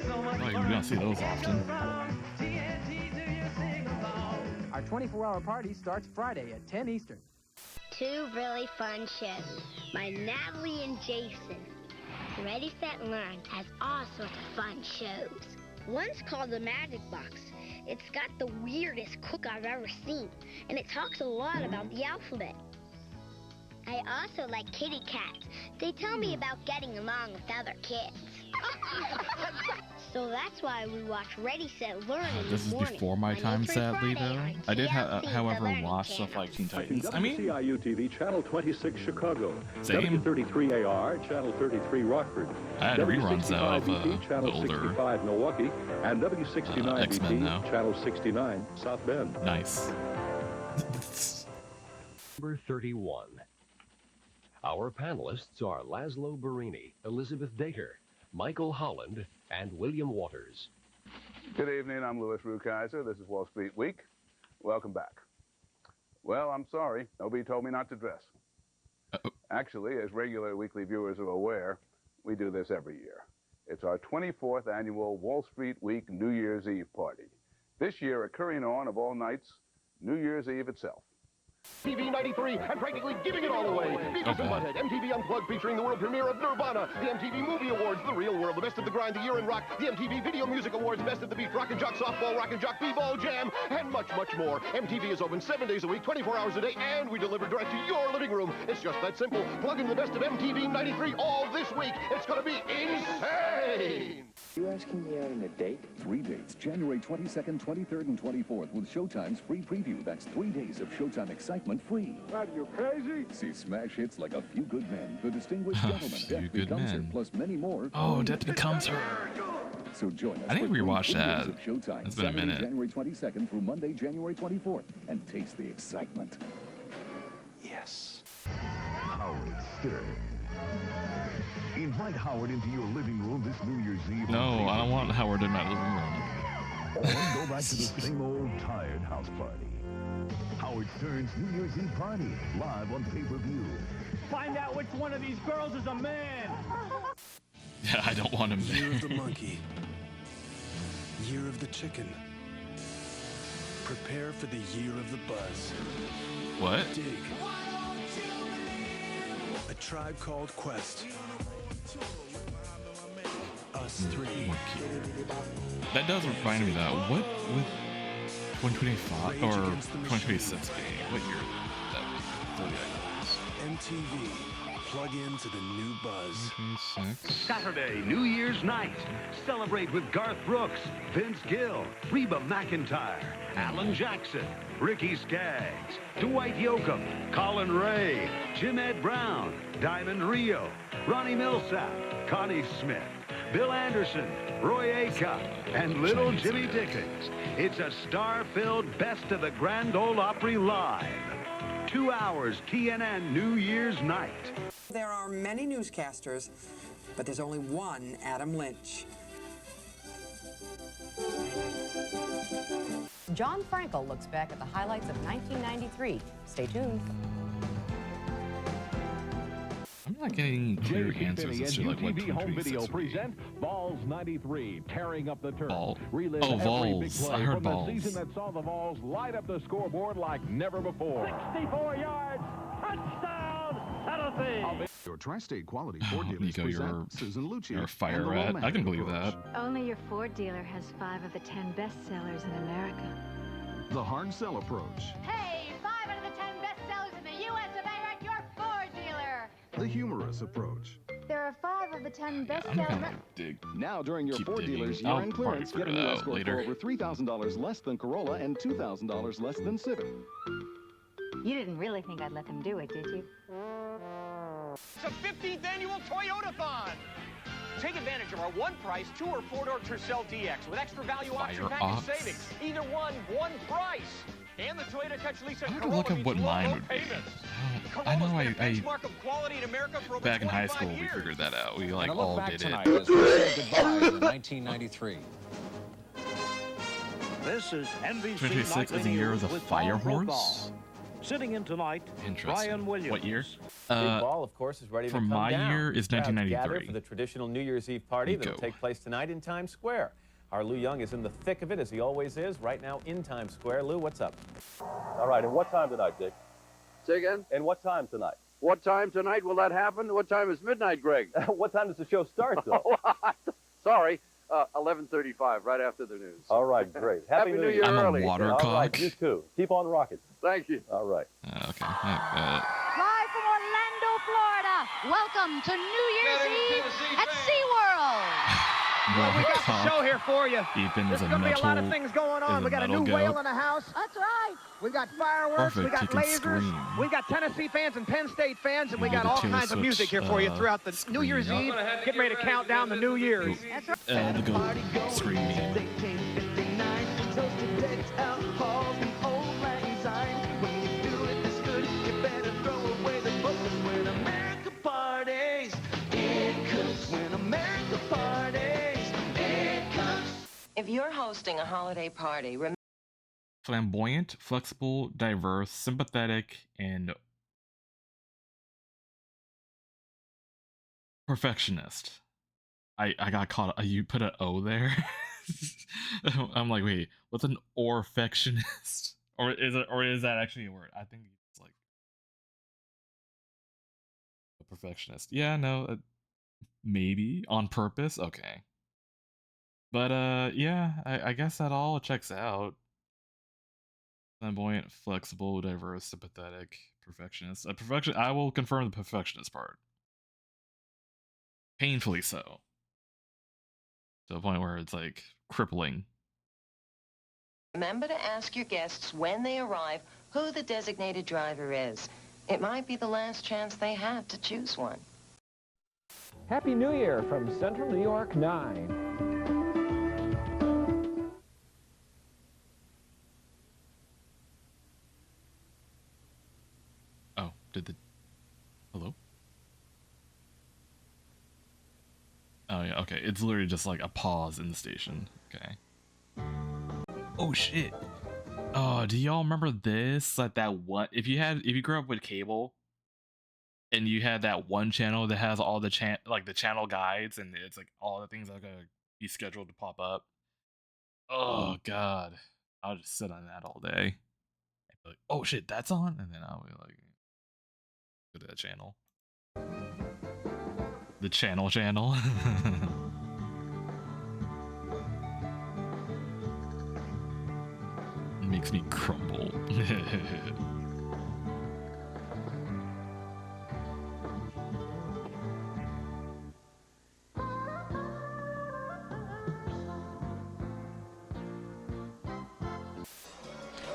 Like, we don't see those often. Our 24-hour party starts Friday at 10 Eastern. Two really fun shows by Natalie and Jason. Ready, Set, Learn has all sorts of fun shows. One's called The Magic Box. It's got the weirdest cook I've ever seen, and it talks a lot about the alphabet. I also like kitty cats. They tell me about getting along with other kids. So that's why we watch Ready, Set, Learn in the This is morning. before my time, sadly, though. I did, however, watch stuff like Teen Titans. I mean, WCIU TV, Channel 26 Chicago. Same. W33AR, Channel 33 Rockford. I had reruns, though, of WCIV, Channel the older 65 Milwaukee. And W69 X-Men BP, now. Channel 69 South Bend. Nice. Number 31. Our panelists are Laszlo Barini, Elizabeth Dater, Michael Holland, and William Waters. Good evening, I'm Louis Rukeyser. This is Wall Street Week. Welcome back. Well, I'm sorry, nobody told me not to dress. Actually, as regular weekly viewers are aware, we do this every year. It's our 24th annual Wall Street Week New Year's Eve party. This year occurring on, of all nights, New Year's Eve itself. MTV 93 and practically giving it all away. Beavis and Butthead, MTV Unplugged featuring the world premiere of Nirvana, the MTV Movie Awards, The Real World, The Best of the Grind, The Year in Rock, the MTV Video Music Awards, Best of the Beat, Rock and Jock Softball, Rock and Jock B-Ball Jam, and much, much more. MTV is open 7 days a week, 24 hours a day, and we deliver direct to your living room. It's just that simple. Plug in the best of MTV 93 all this week. It's going to be insane! You asking me out on a date? 3 dates, January 22nd, 23rd, and 24th, with Showtime's free preview. That's 3 days of Showtime excitement free. What, you crazy? See smash hits like A Few Good Men, The Distinguished Gentleman, Few Death Good Becomes Her, Men. plus many more. Oh, Death Becomes Her. So join us I need for to rewatch 3 days that. of Showtime, It's been a Saturday, minute. January 22nd through Monday, January 24th, and taste the excitement. Yes. Howard Stern. Invite Howard into your living room this New Year's Eve. No, I don't want Howard in my living room. Or go back to the same old tired house party. Howard Stern's New Year's Eve party, live on pay-per-view. Find out which one of these girls is a man. Yeah, I don't want him there. Year of the monkey. Year of the chicken. Prepare for the year of the buzz. What? Dig. A Tribe Called Quest. Us three. That does remind me though. What with 2025 or 2026 game? What year would that be? MTV. Plug into the new buzz. 2026. Saturday, New Year's night. Celebrate with Garth Brooks, Vince Gill, Reba McEntire, Alan Jackson, Ricky Skaggs, Dwight Yoakam, Colin Ray, Jim Ed Brown, Diamond Rio, Ronnie Millsap, Connie Smith, Bill Anderson, Roy Acuff, and Little Jimmy Dickens. It's a star-filled Best of the Grand Ole Opry Live. 2 hours TNN New Year's night. There are many newscasters, but there's only one Adam Lynch. John Frankel looks back at the highlights of 1993. Stay tuned. I'm not getting clear answers as to like what UTV Home Video 2026 would be. present Vols 93, tearing up the turf. Ball. Relive Oh, every big Vols. play I heard from the Vols. season that saw the Vols light up the scoreboard like never before. 64 yards. Touchdown. Tennessee. Your tri-state quality Ford dealers Nico, present Susan Lucci you're a fire and the rat. I romantic can believe approach. that. Only your Ford dealer has 5 of the 10 bestsellers in America. The hard sell approach. Hey, 5 out of the 10 bestsellers in the U.S. of A. at your Ford dealer. The humorous approach. There are 5 of the 10 I'm bestsellers. gonna dig. Now, during your Keep Ford digging. dealers I'll year-end clearance, probably get a figure new it out Escort later. for over $3,000 less than Corolla and $2,000 less than Civic. You didn't really think I'd let them do it, did you? It's the 15th annual Toyota-thon. Take advantage of our one-price 2- or 4-door Tercel DX with extra value option package savings. Either one price. And the Toyota Touch Lease I have to look up what mine would be. I know I back in high school we figured that out. We like all did it. As we say goodbye to 1993. This is NBC 2026 is the year of the Fire Horse. Sitting in tonight, Interesting. Brian Williams. What year? Big Ball, of course, is ready to for come my down. year is Crowds 1993. gather for the traditional New Year's Eve party that will take place tonight in Times Square. Our Lou Young is in the thick of it, as he always is, right now in Times Square. Lou, what's up? All right, and what time tonight, Dick? Say again? And what time tonight? What time tonight will that happen? What time is midnight, Greg? What time does the show start, though? Sorry, 11:35, right after the news. All right, great. Happy New Year I'm a early. water All cock. right, you too. Keep on rocking. Thank you. All right. Okay. Live from Orlando, Florida, welcome to New Year's Eve at SeaWorld. Well, we got the show here for you. Ethan There's is a going to be a lot of metal- things going is on. a We got a metal new whale goat. in the house. That's right. We got fireworks. Perfect, We got he can lasers. scream. We got Tennessee fans and Penn State fans, and we You got get the all Taylor kinds of music here for you Swift, throughout the New Year's scream. Eve. Get ready to count down the New Year's. The goat screaming. If you're hosting a holiday party, Flamboyant, flexible, diverse, sympathetic, and perfectionist. I got caught. You put an O there. I'm like, wait, what's an orfectionist? Or is that actually a word? I think it's like a perfectionist. Yeah, no, maybe on purpose. Okay, but yeah, I guess that all checks out. Flamboyant, flexible, diverse, sympathetic, perfectionist. I will confirm the perfectionist part. Painfully so. To a point where it's like crippling. remember to ask your guests when they arrive who the designated driver is. It might be the last chance they have to choose one. Happy New Year from Central New York 9. Oh, did the... Hello? Oh, yeah, okay. It's literally just like a pause in the station. Okay. Oh, shit. Oh, do y'all remember this? Like that one... If you grew up with cable, and you had that one channel that has all the the channel guides, and it's like all the things that are gonna be scheduled to pop up. Oh, God. I'll just sit on that all day. And be like, oh, shit, that's on? And then I'll be like... Go to that channel. The channel. Makes me crumble.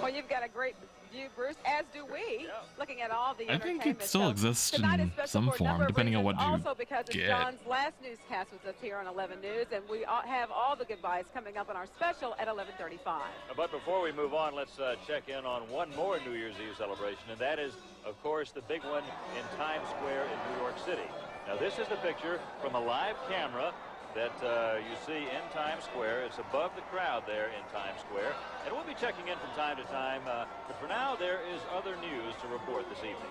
Well, you've got a great view, Bruce, as do we, looking at all the I think entertainment. it still exists in some form, depending on what you Also because it's get. John's last newscast was up here on 11 News, and we have all the goodbyes coming up in our special at 11:35. But before we move on, let's check in on one more New Year's Eve celebration, and that is, of course, the big one in Times Square in New York City. Now, this is the picture from a live camera that you see in Times Square. It's above the crowd there in Times Square. And we'll be checking in from time to time. But for now, there is other news to report this evening.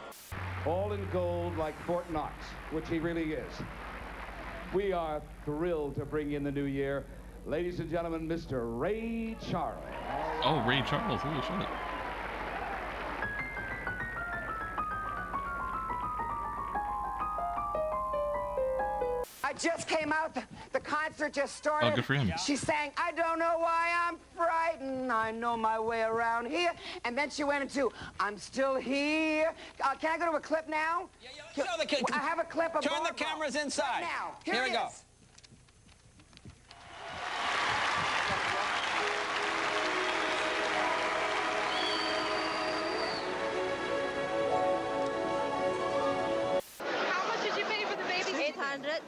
All in gold like Fort Knox, which he really is. We are thrilled to bring in the new year. Ladies and gentlemen, Mr. Ray Charles. Oh, Ray Charles, holy shit. I just came out. The concert just started. Oh, good for him. She sang, I don't know why I'm frightened. I know my way around here. And then she went into, I'm still here. Can I go to a clip now? Show the kid. I have a clip of Turn the Barbara. cameras inside. Right now. Here we it go. is. How much did you pay for the baby? 800.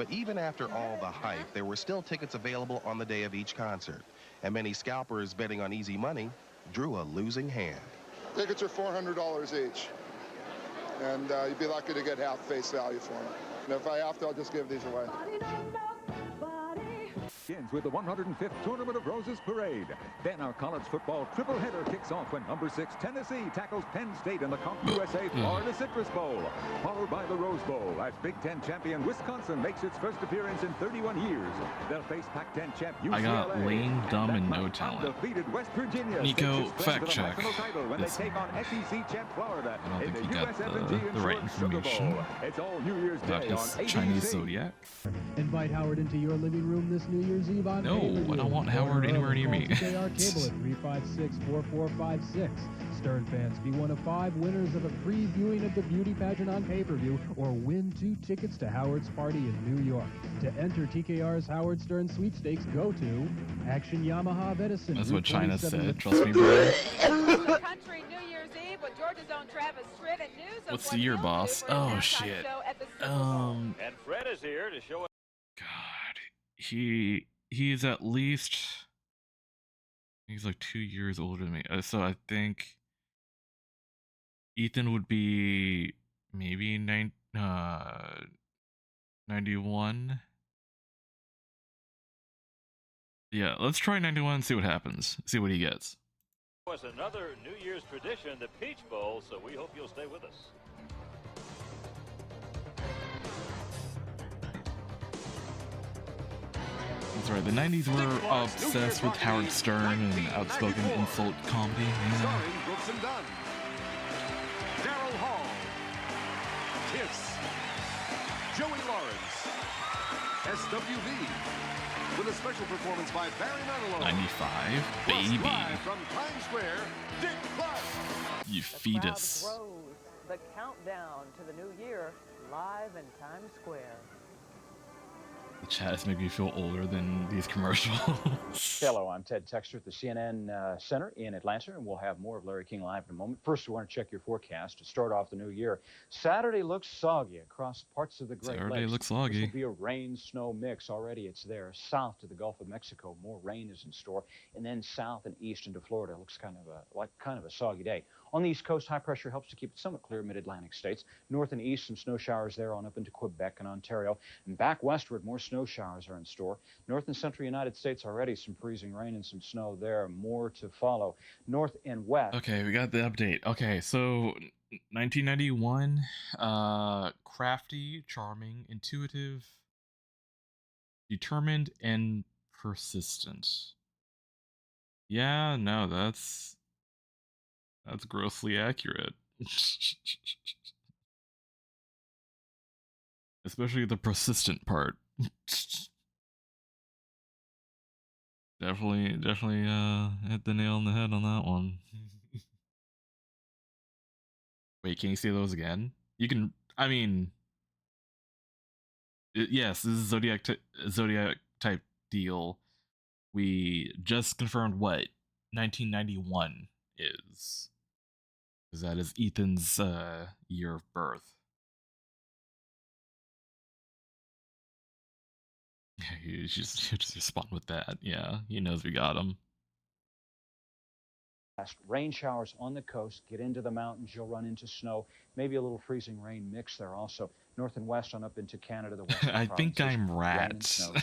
But even after all the hype, there were still tickets available on the day of each concert. And many scalpers betting on easy money drew a losing hand. Tickets are $400 each. And you'd be lucky to get half face value for them. And if I have to, I'll just give these away. Begins with the 105th Tournament of Roses Parade. Then our college football triple header kicks off when number 6 Tennessee tackles Penn State in the CompUSA Florida Citrus Bowl, followed by the Rose Bowl as Big Ten champion Wisconsin makes its first appearance in 31 years. They'll face Pac-10 champ UCLA. I got lame, dumb, and no talent. Defeated West Virginia. Nico, fact check. When they take on SEC champ Florida I don't in think the you got USF&G the right Sugar information Bowl. It's all New Year's about Day his on Chinese ABC. zodiac. Invite Howard into your living room this New Year's Eve on No, I don't want Howard anywhere near me. Call Cable at 356-4456. Stern fans, be one of 5 winners of a free viewing of the beauty pageant on pay-per-view, or win 2 tickets to Howard's party in New York. To enter TKR's Howard Stern sweepstakes, go to Action Yamaha of Edison. That's Route what China 47 said. Trust me, bro. Country New Year's Eve with Georgia's own Travis Tritt and news of What's what the year, he'll boss? do for his Oh halftime shit. show at the Super Bowl. And Fred is here to show us. He's at least he's like 2 years older than me. So I think Ethan would be maybe 91. Yeah, let's try 91 and see what happens. See what he gets. Was another New Year's tradition, the Peach Bowl, so we hope you'll stay with us. That's right, the 90s were obsessed with Howard Stern and outspoken insult comedy. Yeah. Starring Brooks and Dunn, Daryl Hall, Kiss, Joey Lawrence, SWV, with a special performance by Barry Manilow. 95, Plus, baby. live from Times Square, Dick Clark. You fetus. The countdown to the new year live in Times Square. The chat is making me feel older than these commercials. Hello, I'm Ted Texter at the CNN Center in Atlanta, and we'll have more of Larry King Live in a moment. First, we want to check your forecast to start off the new year. Saturday looks soggy across parts of the Great Saturday Lakes. looks soggy. This will be a rain-snow mix. Already it's there. South to the Gulf of Mexico, more rain is in store. And then south and east into Florida looks kind of a soggy day. On the East Coast, high pressure helps to keep it somewhat clear mid-Atlantic states. North and east, some snow showers there on up into Quebec and Ontario. And back westward, more snow showers are in store. North and central United States already some freezing rain and some snow there. More to follow. North and west. Okay, we got the update. Okay, so 1991, crafty, charming, intuitive, determined, and persistent. Yeah, no, that's grossly accurate. Especially the persistent part. Definitely hit the nail on the head on that one. Wait, can you say those again? You can, I mean, yes, this is Zodiac type deal. We just confirmed what 1991 is. Because that is Ethan's year of birth. He'll just respond with that. Yeah, he knows we got him. Rain showers on the coast. Get into the mountains, you'll run into snow. Maybe a little freezing rain mix there also. North and west on up into Canada, the western I think provinces. I'm Rain and rat. snow.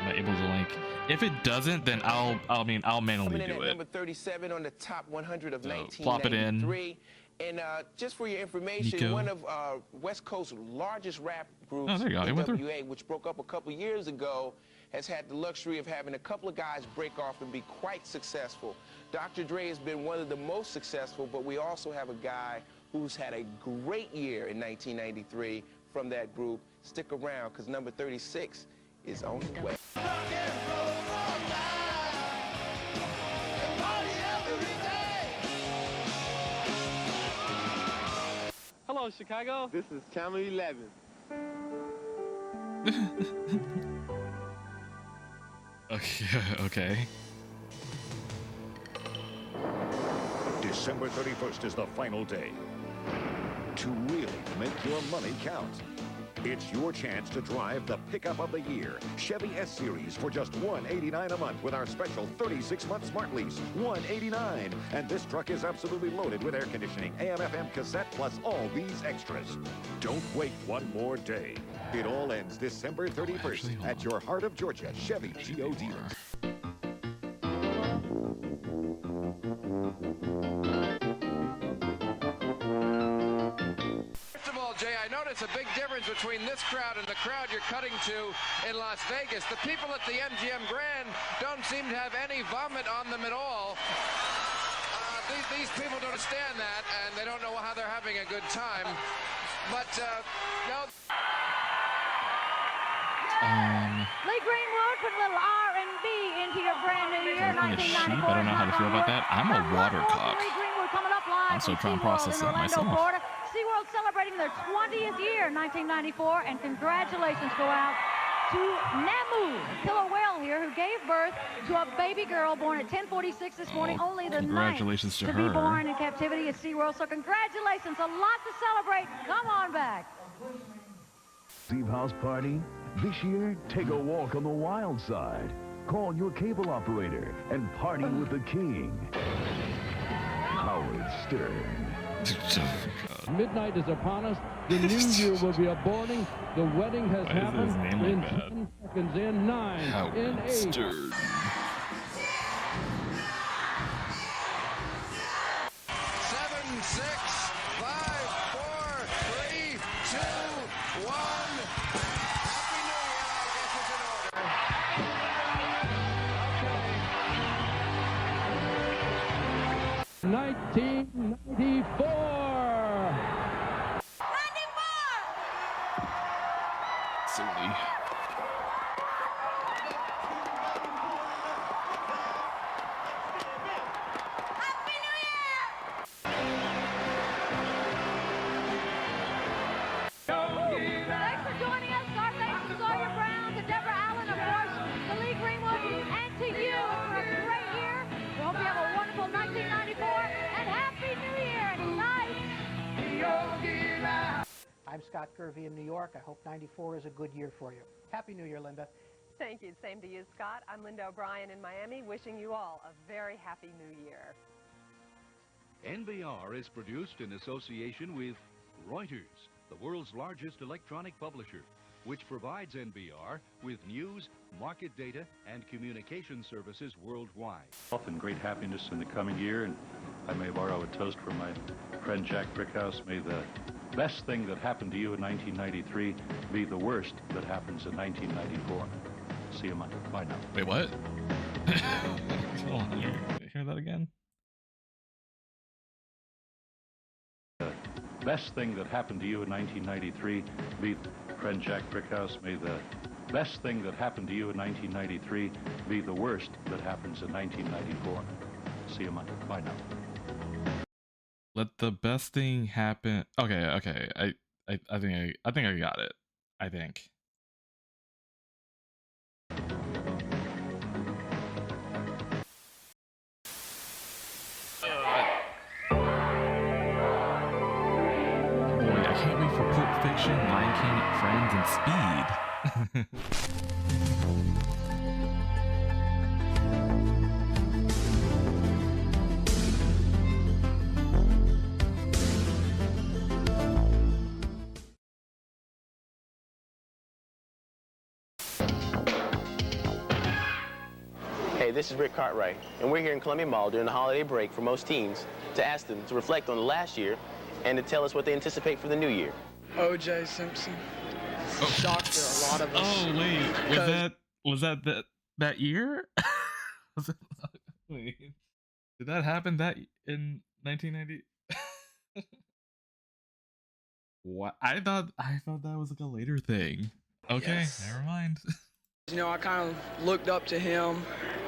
Am I able to link? If it doesn't, then I'll manually Coming in do at it. number 37 on the top 100 of So, 1993. plop it in. And just for your information, Nico. one of West Coast's largest rap groups, Oh, there you go. He went through. NWA, which broke up a couple years ago, has had the luxury of having a couple of guys break off and be quite successful. Dr. Dre has been one of the most successful, but we also have a guy who's had a great year in 1993 from that group. Stick around, because number 36 is on the way. Hello, Chicago. This is Channel 11. Okay. December 31st is the final day. to really make your money count. It's your chance to drive the pickup of the year, Chevy S-Series, for just $189 a month with our special 36-month smart lease, $189. And this truck is absolutely loaded with air conditioning, AM/FM cassette, plus all these extras. Don't wait one more day. It all ends December 31st at your Heart of Georgia Chevy GO dealers. Jay, I notice a big difference between this crowd and the crowd you're cutting to in Las Vegas. The people at the MGM Grand don't seem to have any vomit on them at all. These people don't understand that, and they don't know how they're having a good time. But, no. Lee Greenwood put a little R&B into your brand new year, I'm a sheep. 1994. I don't know how to feel about that. I'm a water cock. Lee Greenwood coming up live I'm still from trying to process SeaWorld in that Orlando, myself. Florida. SeaWorld celebrating their 20th year in 1994, and congratulations go out to Namu, killer whale here, who gave birth to a baby girl born at 10:46 this morning, only the congratulations ninth to be her. born in captivity at SeaWorld. So congratulations, a lot to celebrate. Come on back. Steve House Party? This year, take a walk on the wild side. Call your cable operator and party with the king, Howard Stern. Midnight is upon us. The new year will be aborting. The wedding has Why is happened his name in like that? 10 seconds, in 9, in Howard 8. Stern. 7, 6, 5, 4, 3, 2, 1. Happy New Year, I guess it's in order. 1994. Silly. Thanks for joining us, Scarface and Sawyer Brown, to Deborah Allen, of course, to Lee Greenwood, and to you for a great year. We hope you have a wonderful 1994, and Happy New Year, and nice. I'm Scott Kirby in New York. I hope 94 is a good year for you. Happy New Year, Linda. Thank you. Same to you, Scott. I'm Linda O'Brien in Miami, wishing you all a very happy New Year. NBR is produced in association with Reuters, the world's largest electronic publisher, which provides NBR with news, market data, and communication services worldwide. Health and great happiness in the coming year, and I may borrow a toast from my friend Jack Brickhouse. May the best thing that happened to you in 1993 be the worst that happens in 1994. See you Monday. Bye now. Wait, what? Hold on, hear that again? The best thing that happened to you in 1993 be friend Jack Brickhouse. May the best thing that happened to you in 1993 be the worst that happens in 1994. See you Monday. Bye now. Let the best thing happen. Okay. I think I got it. I think. Boy, I can't wait for Pulp Fiction, Lion King, Friends, and Speed. Hey, this is Rick Cartwright, and we're here in Columbia Mall during the holiday break for most teens to ask them to reflect on the last year and to tell us what they anticipate for the new year. O.J. Simpson. Shocked a lot of us. Oh wait, was that year? Was it, wait, did that happen that in 1990? What? I thought that was like a later thing. Okay, Yes. never mind. You know, I kind of looked up to him,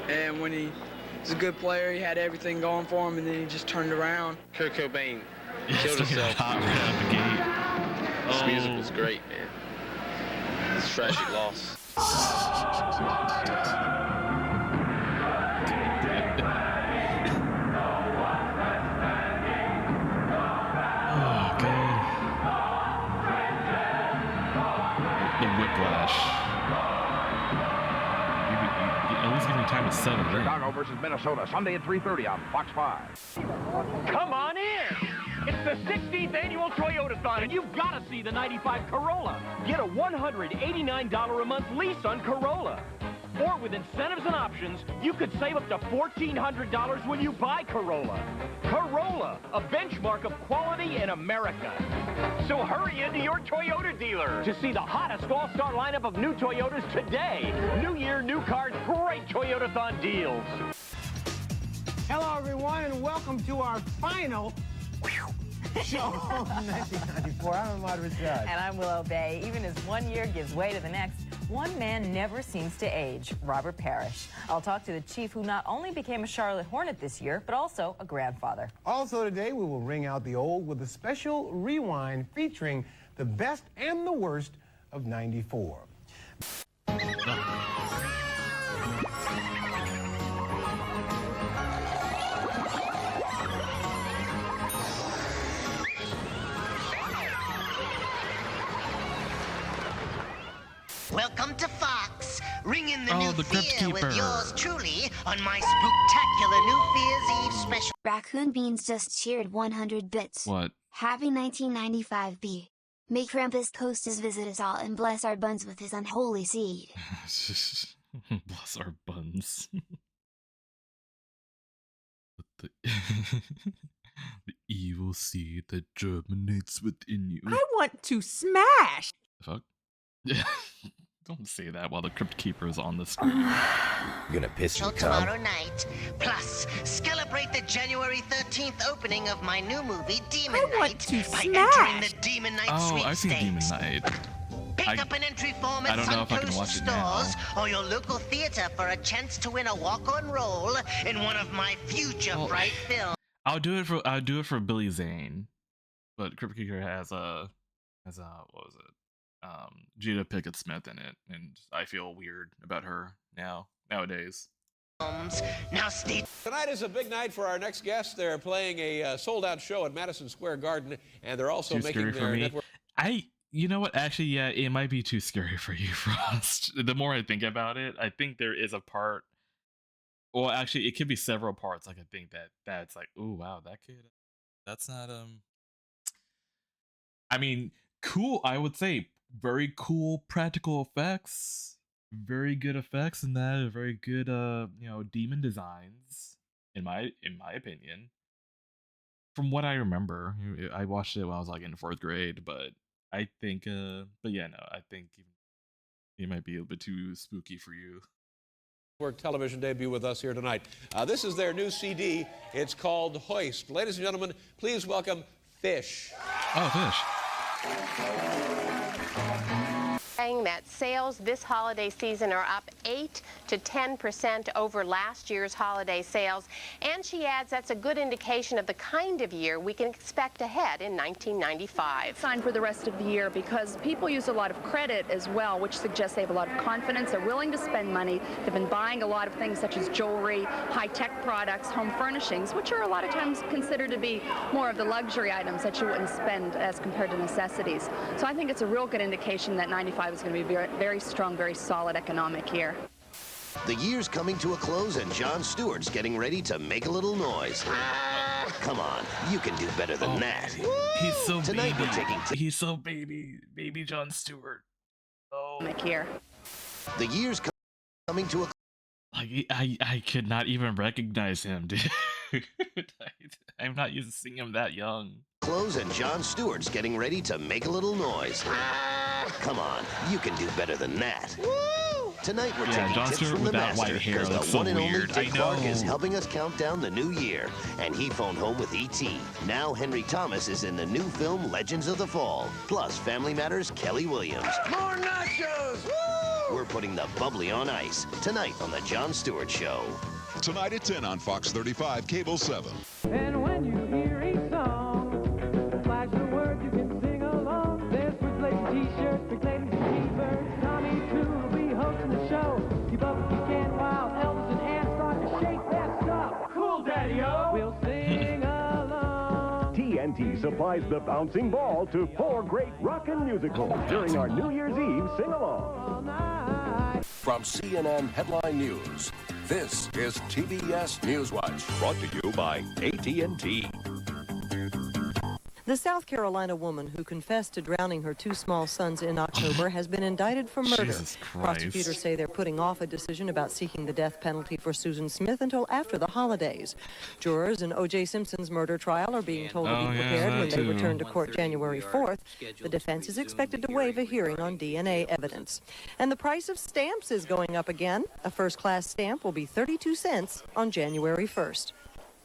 and when he was a good player, he had everything going for him, and then he just turned around. Kurt Cobain Yeah, killed still got himself. hot right out the gate. This Oh. music was great, man. It's a tragic loss. Oh, God. 7. Chicago versus Minnesota, Sunday at 3:30 on Fox 5. Come on in! It's the 16th annual Toyotathon, and you've got to see the 95 Corolla. Get a $189 a month lease on Corolla. Or with incentives and options, you could save up to $1,400 when you buy Corolla. Corolla, a benchmark of quality in America. So hurry into your Toyota dealer to see the hottest all-star lineup of new Toyotas today. New year, new cars, great Toyotathon deals. Hello, everyone, and welcome to our final show of 1994. I'm Ahmad Rashad. And I'm Willow Bay. Even as one year gives way to the next, one man never seems to age, Robert Parrish. I'll talk to the chief who not only became a Charlotte Hornet this year, but also a grandfather. Also today, we will ring out the old with a special rewind featuring the best and the worst of 94. Welcome to Fox. Ring in the new the Crypt fear with Keeper. yours truly on my spooktacular New Fear's Eve special. Raccoon Beans just cheered 100 bits. What? Happy 1995B. May Krampus host us, visit us all, and bless our buns with his unholy seed. Bless our buns. the evil seed that germinates within you. I want to smash. Fuck. Don't say that while the Crypt Keeper is on the screen. You're gonna piss me, tomorrow night. Plus, celebrate the January 13th opening of my new movie, Demon Night, by entering the Demon Night Oh, I've seen sweepstakes. Demon Night. Pick up an entry form at I don't know if I can watch it now. stores or your local theater for a chance to win a walk-on role in one of my future bright films. I'll do it for Billy Zane, but Crypt Keeper has a what was it? Jada Pinkett Smith in it, and I feel weird about her nowadays. Now stay. Tonight is a big night for our next guest. They're playing a sold-out show at Madison Square Garden, and they're also Too making scary for their me. network. You know what? Actually, yeah, it might be too scary for you, Frost. The more I think about it, I think there is a part. Well, actually, it could be several parts. Like I think that's like, oh wow, that's not I mean, cool. I would say very cool practical effects, very good effects in that, very good demon designs in my opinion. From what I remember, I watched it when I was like in 4th grade, but I think I think it might be a bit too spooky for you. Network television debut with us here tonight. This is their new CD. It's called Hoist. Ladies and gentlemen, please welcome Fish. Oh, Fish. Saying that sales this holiday season are up 8 to 10% over last year's holiday sales. And she adds that's a good indication of the kind of year we can expect ahead in 1995. Sign for the rest of the year because people use a lot of credit as well, which suggests they have a lot of confidence. They're willing to spend money. They've been buying a lot of things such as jewelry, high-tech products, home furnishings, which are a lot of times considered to be more of the luxury items that you wouldn't spend as compared to necessities. So I think it's a real good indication that 95 is going to be a very strong, very solid economic year. The year's coming to a close, and Jon Stewart's getting ready to make a little noise. Come on, you can do better than that. He's so Tonight baby. we're taking He's so baby Jon Stewart. Oh, here. The year's coming to a I could not even recognize him, dude. I'm not used to seeing him that young. close, and Jon Stewart's getting ready to make a little noise. Come on, you can do better than that. Tonight we're taking Jon tips Stewart from the without master, white hair because the looks so one and only weird. Dick I Clark know. is helping us count down the new year, and he phoned home with E.T. Now Henry Thomas is in the new film Legends of the Fall. Plus, Family Matters' Kelly Williams. More nachos! Woo! We're putting the bubbly on ice tonight on the Jon Stewart Show. Tonight at 10 on Fox 35, Cable 7. And when you hear a song, flash the words you can sing along. There's Switch Lady t-shirts, big ladies and T-birds. Tommy too will be hosting the show. Keep up if you can while Elvis and Ann start to shake that stuff. Cool, Daddy-O! We'll sing along. TNT supplies the bouncing ball to 4 great rockin' musicals during our New Year's Eve sing-along. From CNN Headline News, This is TBS Newswatch, brought to you by AT&T. The South Carolina woman who confessed to drowning her 2 small sons in October has been indicted for murder. Jesus Christ. Prosecutors say they're putting off a decision about seeking the death penalty for Susan Smith until after the holidays. Jurors in O.J. Simpson's murder trial are being told to be prepared when they return to court January 4th. The defense is expected to waive a hearing on DNA evidence. And the price of stamps is going up again. A first-class stamp will be 32 cents on January 1st.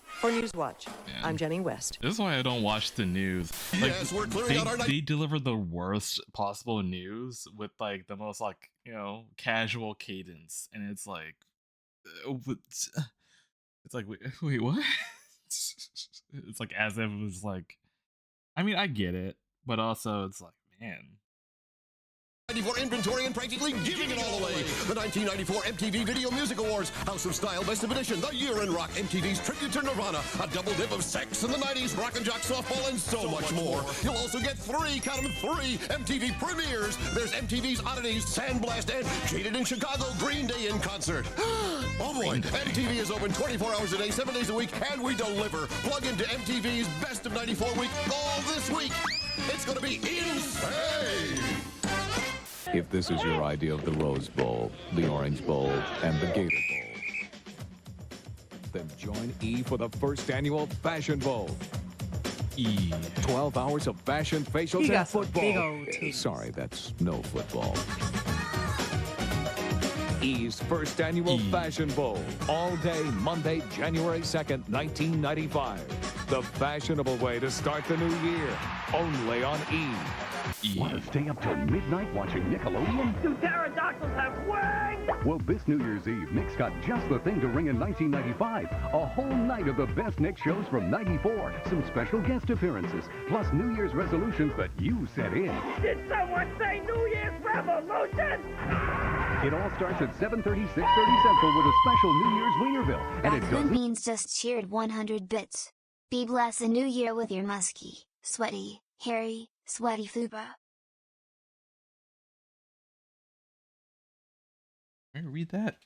For Newswatch, I'm Jenny West. This is why I don't watch the news. Like, Yes, we're clearing out our night. they deliver the worst possible news with like the most like, you know, casual cadence, and it's like, it's like wait what? It's like as if it was like, I mean, I get it, but also it's like, man. 94 inventory and practically giving it all away. The 1994 MTV Video Music Awards, House of Style Best of Edition, The Year in Rock, MTV's tribute to Nirvana, a double dip of sex in the 90s, rock and jock softball, and so much more. You'll also get 3, count them 3, MTV premieres. There's MTV's Oddities, Sandblast, and Jaded in Chicago, Green Day in concert. Oh boy, MTV is open 24 hours a day, 7 days a week, and we deliver. Plug into MTV's Best of 94 week all this week. It's going to be insane. If this is your idea of the Rose Bowl, the Orange Bowl, and the Gator Bowl, then join E for the first annual Fashion Bowl. E. 12 hours of fashion, facials, You got and some football. big old teeth. Sorry, that's no football. E's first annual Fashion Bowl. All day, Monday, January 2nd, 1995. The fashionable way to start the new year. Only on E. Want to stay up till midnight watching Nickelodeon? Do pterodactyls have wings? Well, this New Year's Eve, Nick's got just the thing to ring in 1995. A whole night of the best Nick shows from 94. Some special guest appearances, plus New Year's resolutions that you set in. Did someone say New Year's revolution? It all starts at 7:30, 6:30 Central with a special New Year's Wienerville. And it Backman doesn't... Beans just cheered 100 bits. Be blessed the new year with your musky, sweaty, hairy, sweaty fupa. Can I read that?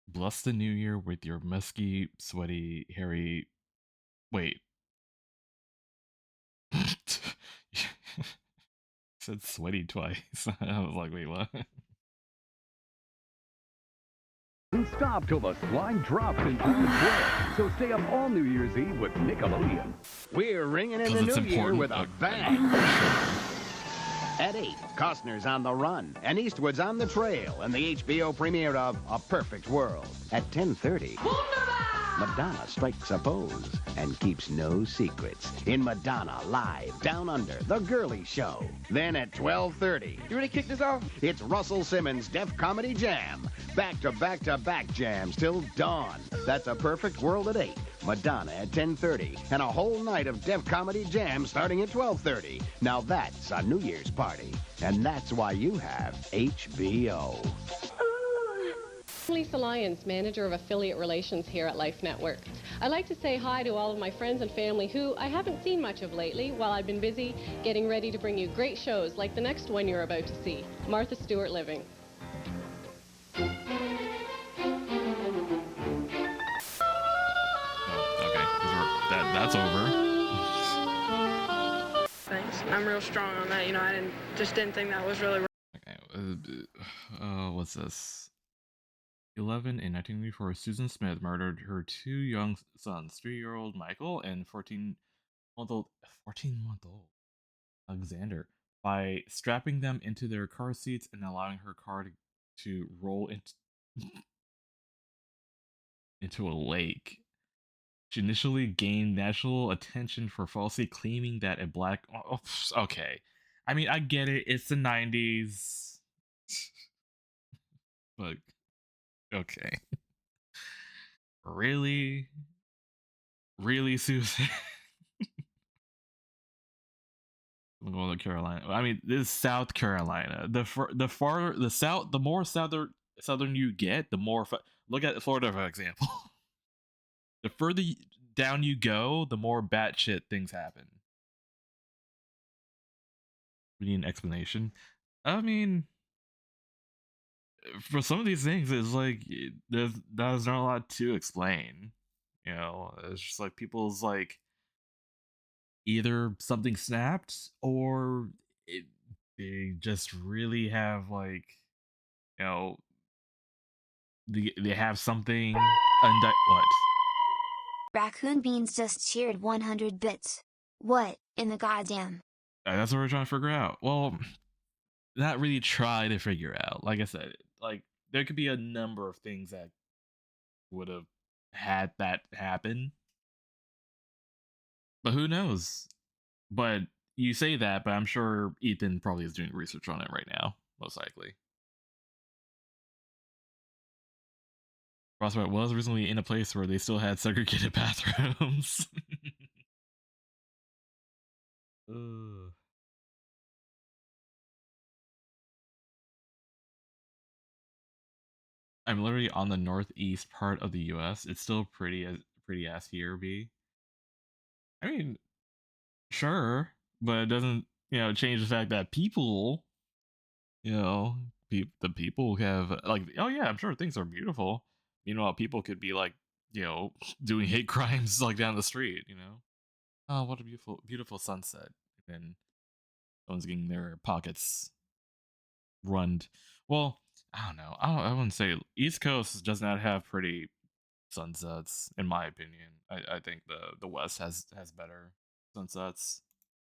Bless the new year with your musky, sweaty, hairy. Wait. Said sweaty twice. I was like, wait, what? Stop till the slime drops in Times Square. So stay up all New Year's Eve with Nickelodeon. We're ringing in the new year with a bang. At 8, Costner's on the run, and Eastwood's on the trail, and the HBO premiere of A Perfect World. At 10:30, Madonna strikes a pose and keeps no secrets in Madonna Live Down Under, The Girly Show. Then at 12:30, you ready to kick this off? It's Russell Simmons' Def Comedy Jam. Back-to-back-to-back jams till dawn. That's A Perfect World at 8. Madonna at 10:30, and a whole night of Def Comedy Jam starting at 12:30. Now that's a New Year's party, and that's why you have HBO. Lisa Lyons, Manager of Affiliate Relations here at Life Network. I'd like to say hi to all of my friends and family who I haven't seen much of lately while I've been busy getting ready to bring you great shows like the next one you're about to see, Martha Stewart Living. That's over. Thanks. I'm real strong on that. You know, I didn't think that was really. Okay. What's this? 11 in 1994, Susan Smith murdered her 2 young sons, 3-year-old Michael and 14-month-old Alexander, by strapping them into their car seats and allowing her car to roll into a lake. She initially gained national attention for falsely claiming that a black... Oh, okay. I mean, I get it. It's the 90s. But... Okay. Really? Really, Susan? I'm going to Carolina. I mean, this is South Carolina. The more southern you get, the more... Look at Florida, for example. The further down you go, the more batshit things happen. We need an explanation. I mean, for some of these things, it's like there's not a lot to explain. You know, it's just like people's like either something snapped or they just really have like, you know, they have something what? Raccoon Beans just cheered 100 bits. What in the goddamn? That's what we're trying to figure out. Well, not really try to figure out. Like I said, like there could be a number of things that would have had that happen, but who knows? But you say that, but I'm sure Ethan probably is doing research on it right now, most likely. Frostbite was recently in a place where they still had segregated bathrooms. Ugh. I'm literally on the northeast part of the U.S. It's still pretty ass here, B. I mean, sure, but it doesn't, change the fact that people, the people have like, oh yeah, I'm sure things are beautiful. Meanwhile, people could be like, doing hate crimes like down the street, Oh, what a beautiful sunset. And then someone's getting their pockets run. Well, I don't know. I wouldn't say East Coast does not have pretty sunsets, in my opinion. I think the West has better sunsets.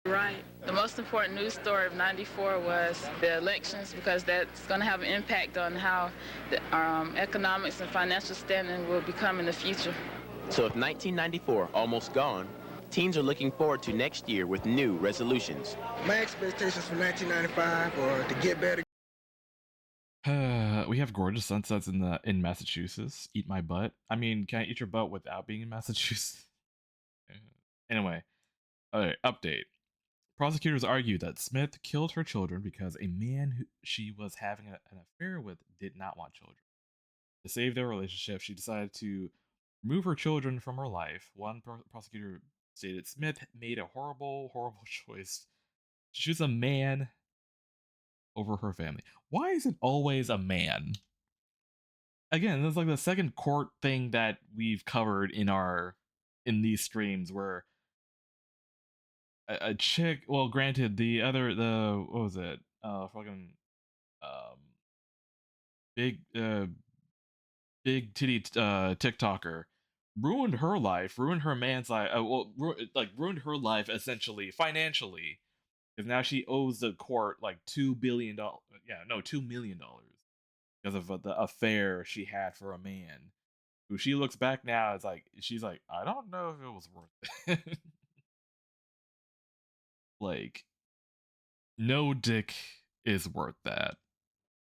Right. The most important news story of '94 was the elections, because that's going to have an impact on how the economics and financial standing will become in the future. So if 1994 almost gone, teens are looking forward to next year with new resolutions. My expectations for 1995 are to get better. We have gorgeous sunsets in Massachusetts. Eat my butt. I mean, can I eat your butt without being in Massachusetts? Anyway, alright, update. Prosecutors argue that Smith killed her children because a man who she was having an affair with did not want children. To save their relationship, she decided to remove her children from her life. One prosecutor stated Smith made a horrible choice to choose a man over her family. Why is it always a man? Again, that's like the second court thing that we've covered in these streams where a chick, well, granted, what was it? Big titty TikToker ruined her life, ruined her man's life, ruined her life essentially financially, because now she owes the court like $2 million because of the affair she had for a man who she looks back now as like, she's like, I don't know if it was worth it. Like, no dick is worth that.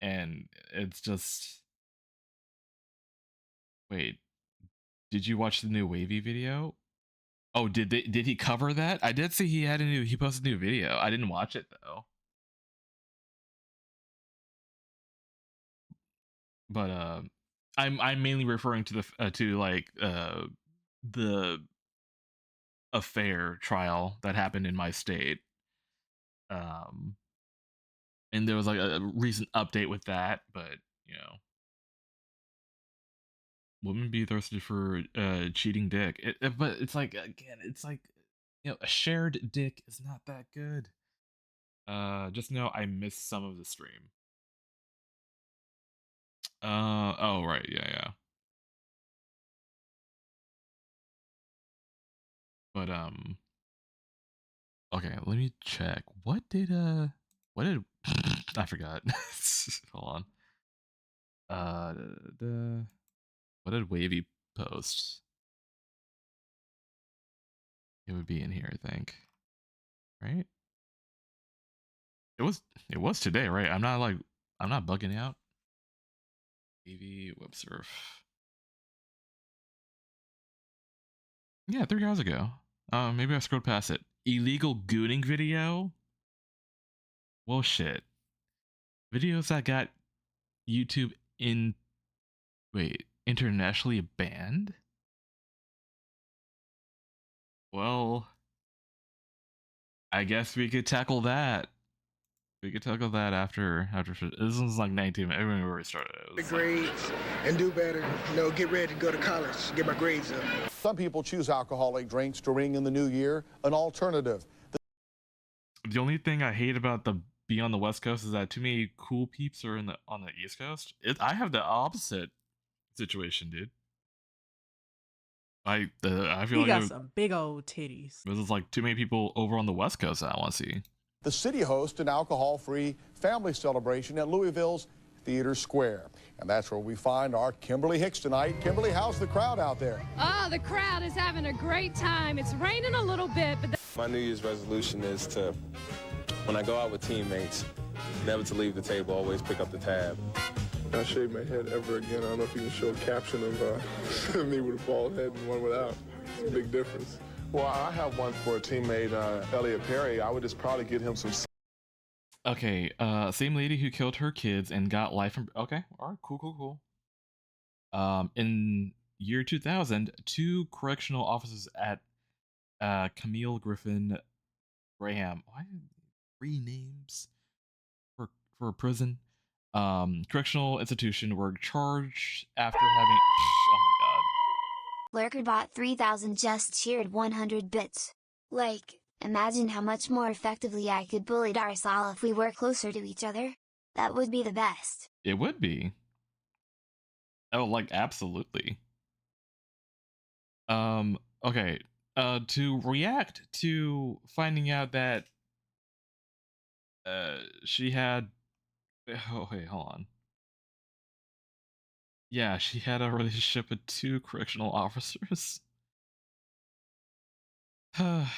And it's just, wait, did you watch the new Wavy video? Oh, did he cover that? I did see he posted a new video. I didn't watch it though. But I'm mainly referring to the affair trial that happened in my state. And there was like a recent update with that, but women be thirsty for cheating dick. But it's like, again, it's like, a shared dick is not that good. Just know I missed some of the stream. Oh right, yeah. But okay, let me check. What did I forgot. Hold on. What did Wavy post? It would be in here, I think. Right? It was today, right? I'm not bugging out. Wavy web surf. Yeah, 3 hours ago. Maybe I scrolled past it. Illegal gooning video? Well, shit. Videos that got YouTube internationally banned? Well, I guess we could tackle that. We could talk about that after this was like 19. Everyone already started. The grades and do better. You know, get ready to go to college. Get my grades up. Some people choose alcoholic drinks to ring in the new year, an alternative. The only thing I hate about being on the West Coast is that too many cool peeps are on the East Coast. I have the opposite situation, dude. I feel he like got some big old titties. There's like too many people over on the West Coast that I want to see. The city hosts an alcohol-free family celebration at Louisville's Theater Square. And that's where we find our Kimberly Hicks tonight. Kimberly, how's the crowd out there? Oh, the crowd is having a great time. It's raining a little bit, but... My New Year's resolution is to, when I go out with teammates, never to leave the table, always pick up the tab. I shave my head ever again. I don't know if you can show a caption of me with a bald head and one without. It's a big difference. Well, I have one for a teammate, Elliot Perry. I would just probably get him some... Okay, same lady who killed her kids and got life from... Okay, all right, cool. In year 2000, 2 correctional officers at Camille Griffin Graham... Why 3 names for a prison? Correctional institution were charged after having... Oh my god. Lurkerbot 3000 just cheered 100 bits. Like, imagine how much more effectively I could bully Darsal if we were closer to each other. That would be the best. It would be. Oh, like, absolutely. Okay. To react to finding out that she had... Oh, wait, hold on. Yeah, she had a relationship with 2 correctional officers. I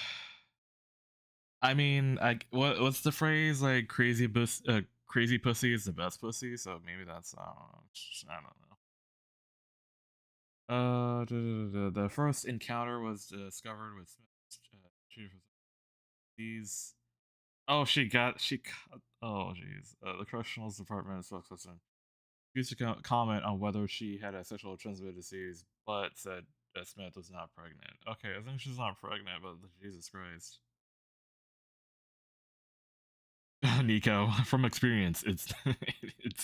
mean, what's the phrase? Like, crazy pussy is the best pussy, so maybe that's, I don't know. The first encounter was discovered with these. Oh, oh, jeez. The correctional department spokesperson refused to comment on whether she had a sexually transmitted disease, but said that Smith was not pregnant. Okay, I think she's not pregnant, but Jesus Christ. Nico, from experience, it's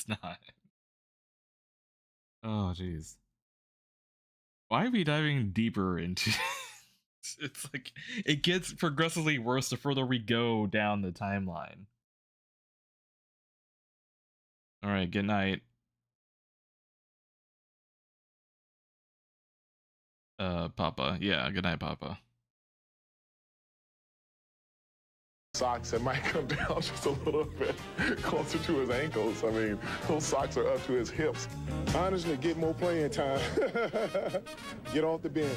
not. Oh, jeez. Why are we diving deeper into... It's like, it gets progressively worse the further we go down the timeline. Alright, good night. Papa. Yeah, good night, Papa. Socks that might come down just a little bit closer to his ankles. I mean, those socks are up to his hips. Honestly, get more playing time. Get off the bench.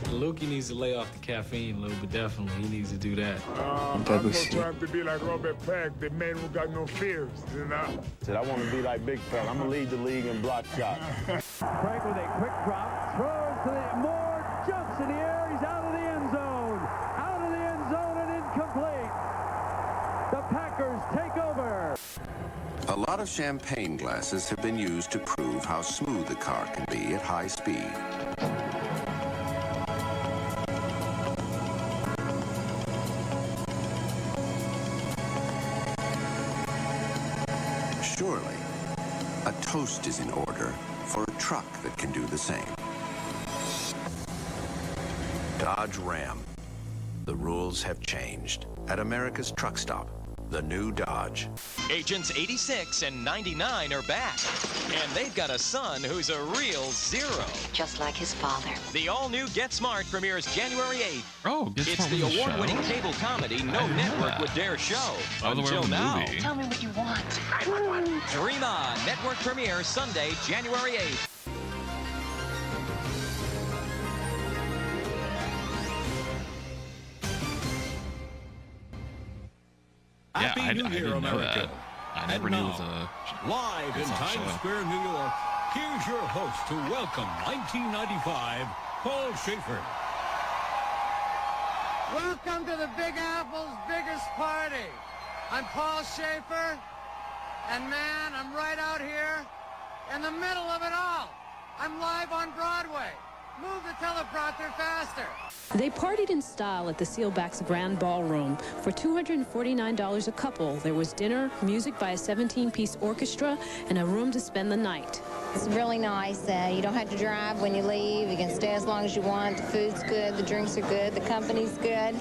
Lukey needs to lay off the caffeine a little bit, definitely. He needs to do that. I'm not trying to be like Robert Pack, the man who got no fears, you know? Said, I want to be like Big Fella. I'm going to lead the league in block shots. Frank with a quick drop, throws to the... Moore jumps in the air, he's out of the end zone. Out of the end zone and incomplete. The Packers take over. A lot of champagne glasses have been used to prove how smooth the car can be at high speed. Surely, a toast is in order for a truck that can do the same. Dodge Ram. The rules have changed. At America's truck stop, the new Dodge. Agents 86 and 99 are back. And they've got a son who's a real zero. Just like his father. The all-new Get Smart premieres January 8th. Oh, Get It's Smart the was a award-winning show? cable comedy no network would dare show. Oh, the Until Werewolf now. movie. Tell me what you want. Dream On. Network premiere Sunday, January 8th. Yeah, Happy I New Year, didn't know America. that. I never And knew it now, was a... live in it's a Times show. Square, New York, here's your host to welcome 1995, Paul Schaefer. Welcome to the Big Apple's biggest party. I'm Paul Schaefer, and man, I'm right out here in the middle of it all. I'm live on Broadway. Move the teleprompter faster. They partied in style at the Sealback's Grand Ballroom. For $249 a couple, there was dinner, music by a 17-piece orchestra, and a room to spend the night. It's really nice. You don't have to drive when you leave. You can stay as long as you want. The food's good, the drinks are good, the company's good.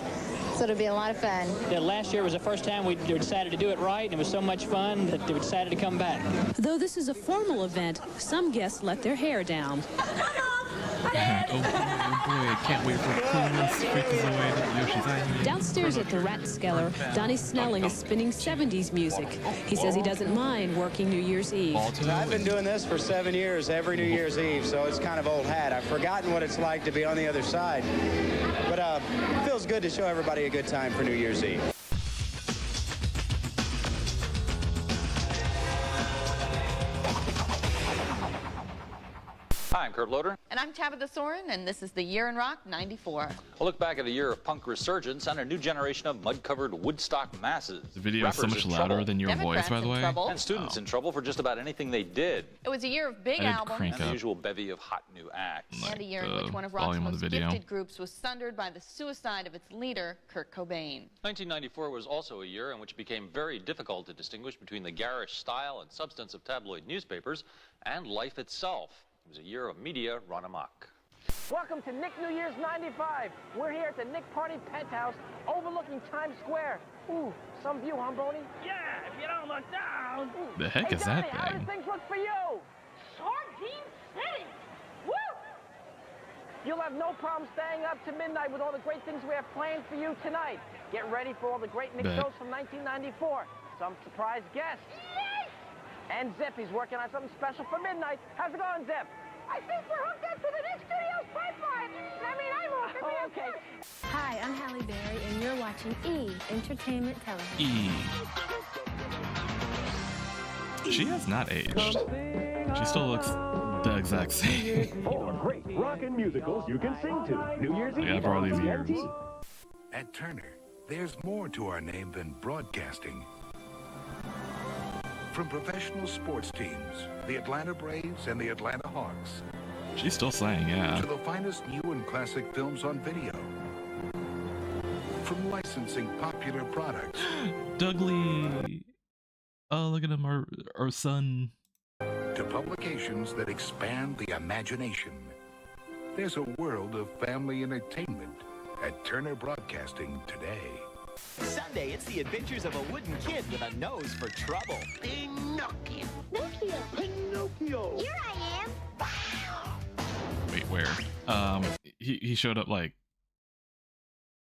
So it'll be a lot of fun. Last year was the first time we decided to do it right, and it was so much fun that we decided to come back. Though this is a formal event, some guests let their hair down. Oh boy, can't wait for Clueless, Freakazoid, Yoshi's Island. Downstairs at the Ratskeller, Donnie Snelling is spinning 70s music. He says he doesn't mind working New Year's Eve. I've been doing this for 7 years, every New Year's Eve, so it's kind of old hat. I've forgotten what it's like to be on the other side. But it feels good to show everybody a good time for New Year's Eve. Hi, I'm Kurt Loder. And I'm Tabitha Soren, and this is the Year in Rock 94. We'll look back at a year of punk resurgence and a new generation of mud-covered Woodstock masses. The video is so much louder than your voice, by the way. And students in trouble for just about anything they did. It was a year of big albums. And the usual bevy of hot new acts. And a year in which one of rock's most gifted groups was sundered by the suicide of its leader, Kurt Cobain. 1994 was also a year in which it became very difficult to distinguish between the garish style and substance of tabloid newspapers and life itself. It was a year of media run amok. Welcome to Nick New Year's 95. We're here at the Nick Party Penthouse overlooking Times Square. Ooh, some view, huh, Boney? Yeah, if you don't look down. The heck is Johnny, that how thing? do things look for you? Sardine City. Woo! You'll have no problem staying up to midnight with all the great things we have planned for you tonight. Get ready for all the great Nick shows from 1994. Some surprise guests. And Zip, he's working on something special for midnight. How's it going, Zip? I think we're hooked up to the Nick Studios pipeline. I mean, I'm hooked. Oh, okay. Hi, I'm Halle Berry, and you're watching E! Entertainment Television. E! She has not aged. She still looks the exact same. All great rockin' musicals you can sing to. New Year's Eve. After all these years. At Turner, there's more to our name than broadcasting. From professional sports teams, the Atlanta Braves and the Atlanta Hawks. She's still saying, yeah. To the finest new and classic films on video. From licensing popular products. Dudley. Oh, look at him, our son. To publications that expand the imagination. There's a world of family entertainment at Turner Broadcasting today. Sunday, it's the adventures of a wooden kid with a nose for trouble. Pinocchio. Pinocchio. Here I am. Wait, where? He showed up like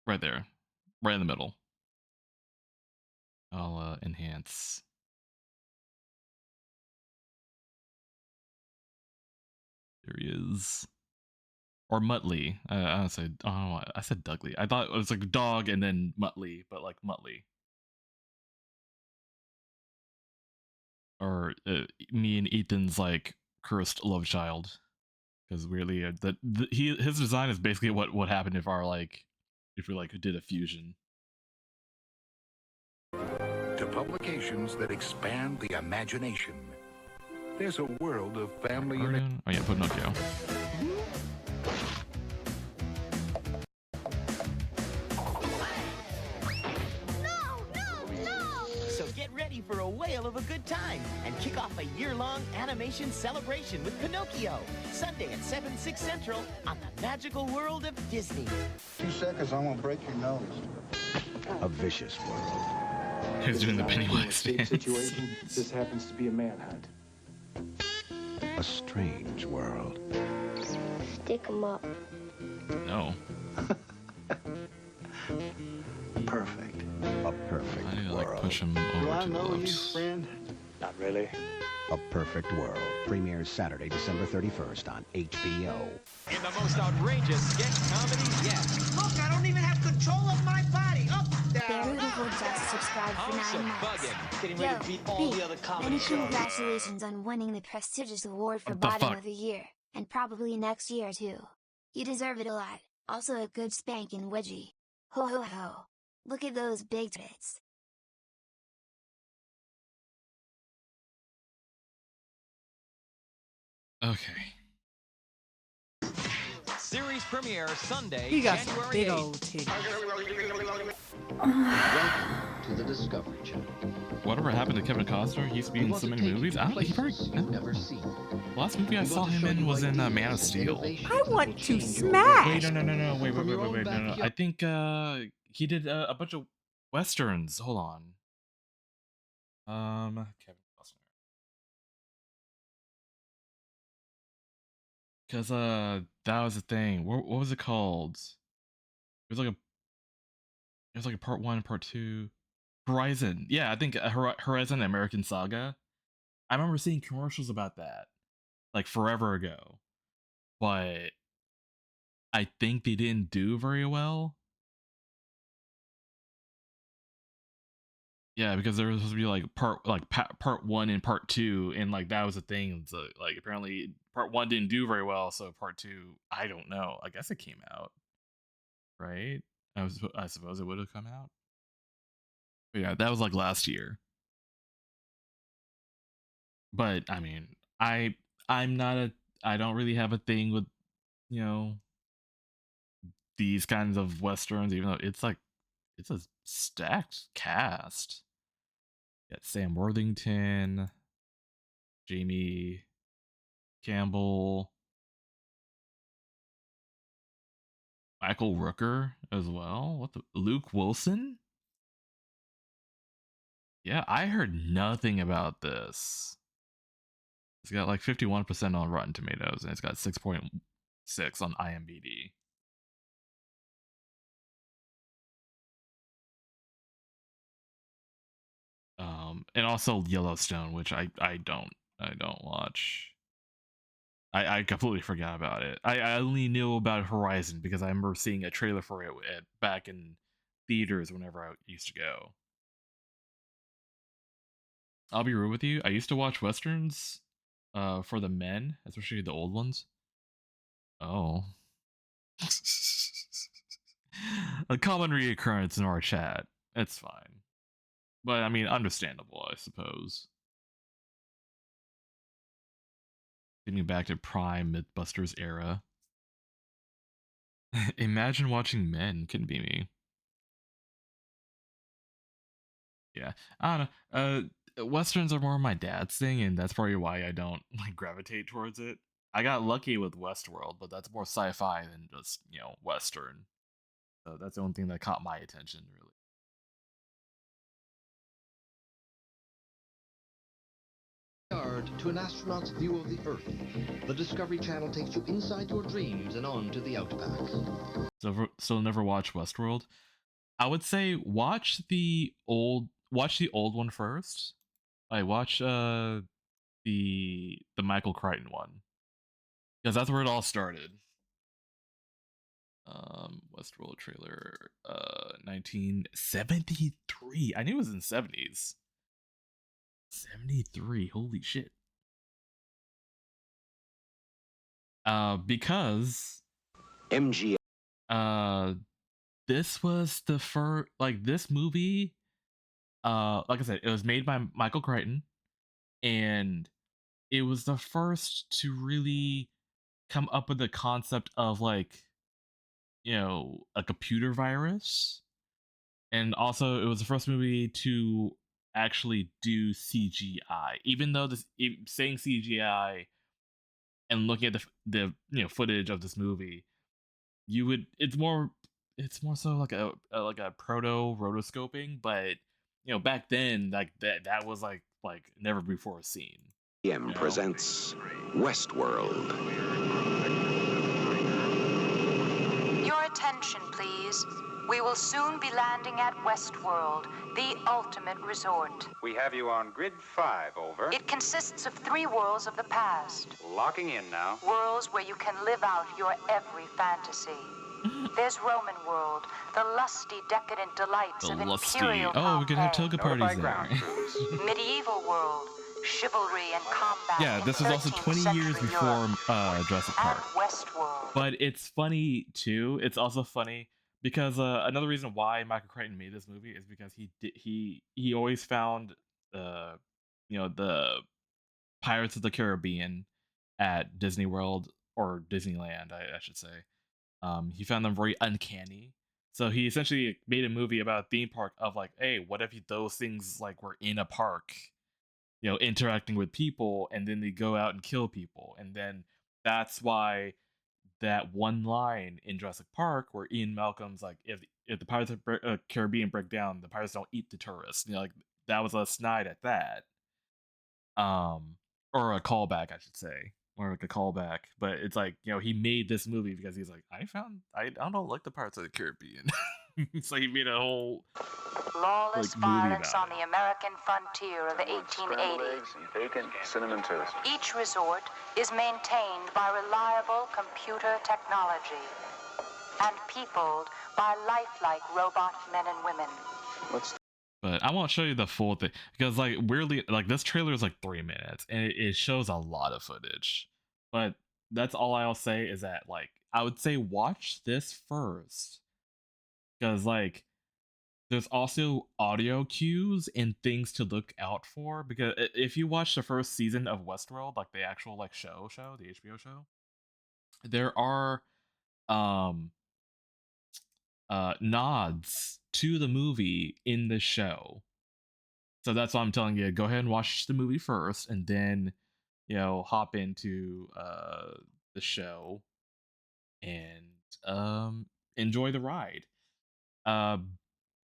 right there, right in the middle. I'll enhance. There he is. Or Muttley. I said Dudley. I thought it was like dog and then Muttley, but like Muttley. Or me and Ethan's like cursed love child, because weirdly, his design is basically what happened if we did a fusion. To publications that expand the imagination. There's a world of family. Oh yeah, Pinocchio. So get ready for a whale of a good time and kick off a year-long animation celebration with Pinocchio. Sunday at 7, 6 Central on the magical world of Disney. 2 seconds, I'm gonna break your nose. A vicious world. Who's doing the Pennywise situation? This happens to be a manhunt. A strange world. Stick 'em up. No. Perfect. A perfect I need to world. push him over to the left. friend? Not really. A Perfect World premieres Saturday, December 31st on HBO. In the most outrageous sketch comedy yet. Look, I don't even have control of my body. Up, Very little just subscribed for 9 months. Getting ready to beat all the other comedy many shows. congratulations on winning the prestigious award for What the Bottom fuck? of the Year, and probably next year too. You deserve it a lot. Also a good spanking wedgie. Ho ho ho. Look at those big tits. Okay. Series premiere Sunday, He got some January big 8th. old titties. Welcome to the Discovery Channel. Whatever happened to Kevin Costner? He used to be in so many movies. I don't think he probably. Never seen. The last movie I saw him in was in Man of Steel. I want to smash. Wait, no. Wait, no. I think he did a bunch of westerns. Hold on. Kevin Costner. Because that was the thing. What was it called? It was like a part 1, part 2. Horizon. Yeah, I think Horizon American Saga. I remember seeing commercials about that like forever ago. But I think they didn't do very well. Yeah, because there was supposed to be like part 1 and part 2, and like that was the thing. So like apparently part 1 didn't do very well, so part 2, I don't know. I guess it came out, right? I suppose it would have come out. But yeah, that was like last year. But I mean, I don't really have a thing with, these kinds of westerns, even though it's a stacked cast. You got Sam Worthington, Jamie Campbell, Michael Rooker as well. Luke Wilson? Yeah, I heard nothing about this. It's got like 51% on Rotten Tomatoes, and it's got 6.6 on IMDb. And also Yellowstone, which I don't watch. I completely forgot about it. I only knew about Horizon because I remember seeing a trailer for it back in theaters whenever I used to go. I'll be real with you. I used to watch westerns for the men, especially the old ones. Oh. A common reoccurrence in our chat. It's fine. But I mean, understandable, I suppose. Getting back to prime Mythbusters era. Imagine watching Men. Couldn't be me. Yeah, I don't know. Westerns are more my dad's thing, and that's probably why I don't like gravitate towards it. I got lucky with Westworld, but that's more sci-fi than just, Western. So that's the only thing that caught my attention, really. To an astronaut's view of the Earth, the Discovery Channel takes you inside your dreams and on to the outback. So never watch Westworld. I would say watch the old one first. I watch the Michael Crichton one, because that's where it all started. Westworld trailer, 1973. I knew it was in 70s. 73. Holy shit. Because MGM. This was the first, like, this movie, like I said, it was made by Michael Crichton, and it was the first to really come up with the concept of, like, a computer virus. And also it was the first movie to actually do CGI, even though saying CGI and looking at the footage of this movie, it's more so like a proto rotoscoping, but back then, like that was like never before seen. MGM presents Westworld. Your attention, please. We will soon be landing at Westworld, the ultimate resort. We have you on grid 5, over. It consists of 3 worlds of the past. Locking in now. Worlds where you can live out your every fantasy. There's Roman world, the lusty, decadent delights of imperial Oh, we could have toga parties there. Medieval world, chivalry and combat. Yeah, this was also 20 years before Jurassic Park. Westworld. But it's funny too. It's also funny because another reason why Michael Crichton made this movie is because he always found the Pirates of the Caribbean at Disney World, or Disneyland, I should say. He found them very uncanny. So he essentially made a movie about a theme park of like, hey, what if those things like were in a park, you know, interacting with people, and then they go out and kill people. And then that's why that one line in Jurassic Park where Ian Malcolm's like, if the Pirates of Caribbean break down, the pirates don't eat the tourists. You know, like that was a snide at that. Or a callback, I should say. Or like a callback. But it's like, you know, he made this movie because he's like, I don't like the Pirates of the Caribbean. So he made a whole lawless violence on the American frontier of the 1880s. Eggs and bacon, cinnamon toast. Each resort is maintained by reliable computer technology and peopled by lifelike robot men and women. But I won't show you the full thing because, like, weirdly, like this trailer is like 3 minutes and it shows a lot of footage. But that's all I'll say is that, like, I would say watch this first because, like, there's also audio cues and things to look out for. Because if you watch the first season of Westworld, like the actual like show, the HBO show, there are nods to the movie in the show. So that's why I'm telling you, go ahead and watch the movie first and then, you know, hop into the show and enjoy the ride.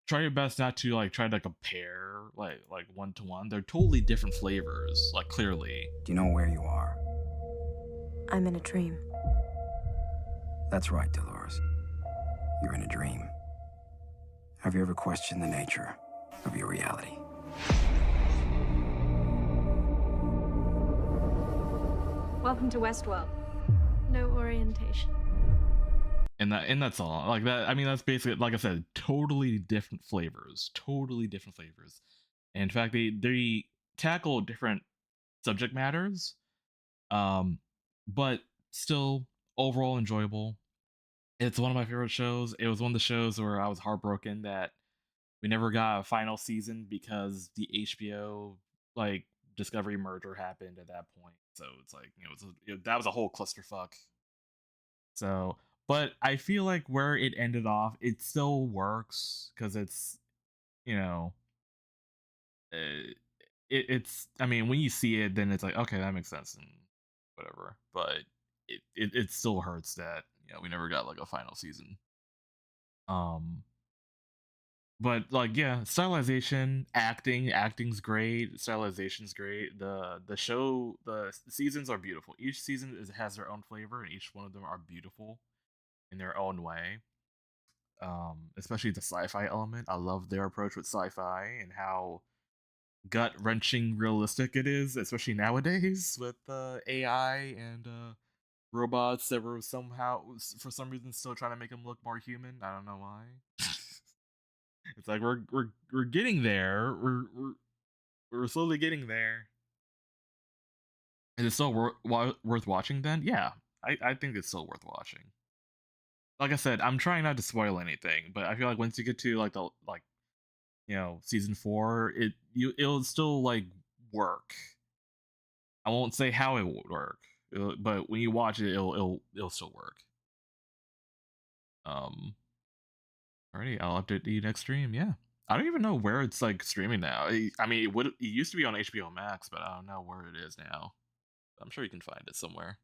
Try your best not to like try to compare like one to one. They're totally different flavors, like clearly. Do you know where you are? I'm in a dream. That's right, Dolores. You're in a dream. Have you ever questioned the nature of your reality? Welcome to Westworld. No orientation. And that's all. Like that, I mean, that's basically, like I said, totally different flavors. And in fact, they tackle different subject matters, but still overall enjoyable. It's one of my favorite shows. It was one of the shows where I was heartbroken that we never got a final season because the HBO like Discovery merger happened at that point. So it's like, you know, that was a whole clusterfuck. So, but I feel like where it ended off, it still works because it's, you know, it's. I mean, when you see it, then it's like, okay, that makes sense and whatever. But it still hurts that, you know, we never got like a final season. But like, yeah, stylization, acting's great, stylization's great. The show, the seasons are beautiful. Each season has their own flavor, and each one of them are beautiful in their own way. Especially the sci-fi element. I love their approach with sci-fi and how gut-wrenching realistic it is, especially nowadays with AI and robots that were somehow, for some reason, still trying to make them look more human. I don't know why. It's like we're getting there. We're slowly getting there. Is it still worth watching then? Yeah, I think it's still worth watching. Like I said, I'm trying not to spoil anything, but I feel like once you get to like you know, season 4, it'll still like work. I won't say how it would work, but when you watch it, it'll still work. Alrighty, I'll update you next stream. Yeah, I don't even know where it's like streaming now. I mean, it used to be on HBO Max, but I don't know where it is now. I'm sure you can find it somewhere.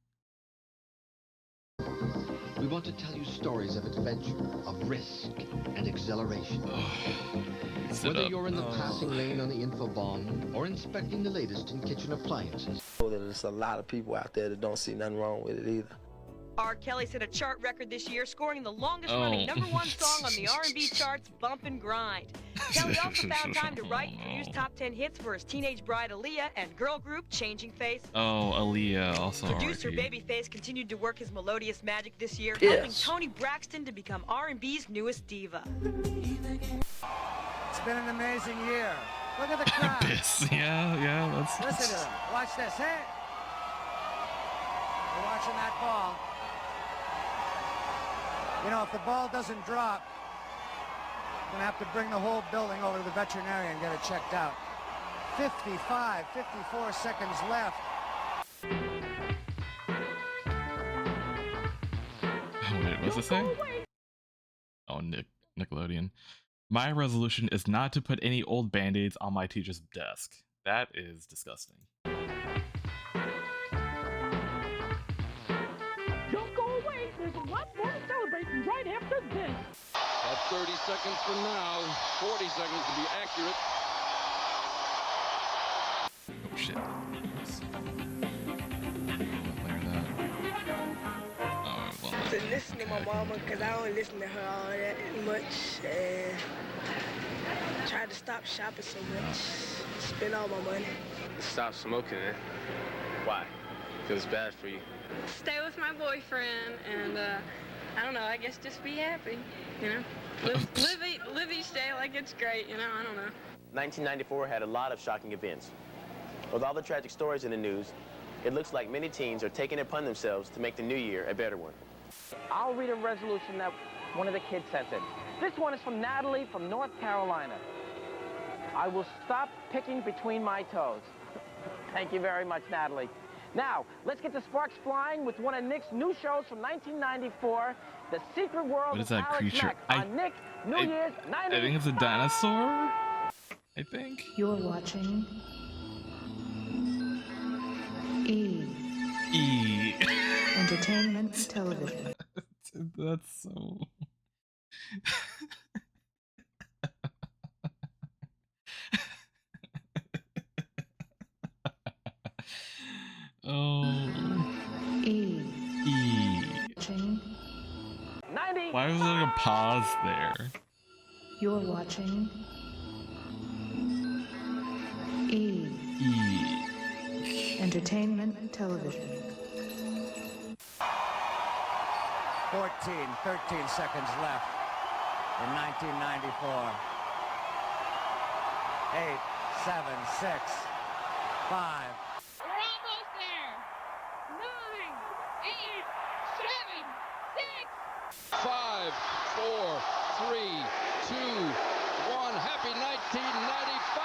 We want to tell you stories of adventure, of risk, and exhilaration. Whether you're in the passing lane on the Infobahn or inspecting the latest in kitchen appliances. There's a lot of people out there that don't see nothing wrong with it either. R. Kelly set a chart record this year, scoring the longest-running #1 song on the R&B charts, Bump and Grind. Kelly also found time to write and produce top 10 hits for his teenage bride Aaliyah and girl group Changing Face. Oh, Aaliyah also. Producer Babyface continued to work his melodious magic this year, helping Toni Braxton to become R&B's newest diva. It's been an amazing year. Look at the crowd. Yeah, let's listen to them. Watch this, hey? We're watching that ball. You know, if the ball doesn't drop, we're gonna have to bring the whole building over to the veterinarian and get it checked out. 54 seconds left. Wait, what's it say? Oh, Nickelodeon. My resolution is not to put any old band-aids on my teacher's desk. That is disgusting. Don't go away. There's a lot more to celebrate right after this. That's 30 seconds from now. 40 seconds to be accurate. Oh shit. To listen to my mama, because I don't listen to her all that much, and try to stop shopping so much, spend all my money. Stop smoking it. Why? Because it's bad for you. Stay with my boyfriend, and I don't know, I guess just be happy, you know? Live each day like it's great, you know, I don't know. 1994 had a lot of shocking events. With all the tragic stories in the news, it looks like many teens are taking it upon themselves to make the new year a better one. I'll read a resolution that one of the kids sent in. This one is from Natalie from North Carolina. I will stop picking between my toes. Thank you very much, Natalie. Now, let's get the sparks flying with one of Nick's new shows from 1994, The Secret World What is of that Alex creature? Mack on Nick New Year's 95. I think it's a dinosaur. I think. You're watching E. Entertainment Television. That's so. Oh. E. Why was there a pause there? You're watching E. Entertainment Television. 13 seconds left in 1994. 8, 7, 6, 5. We're almost there. 9, 8, 7, 6. 5, 4, 3, 2, 1. Happy 1995!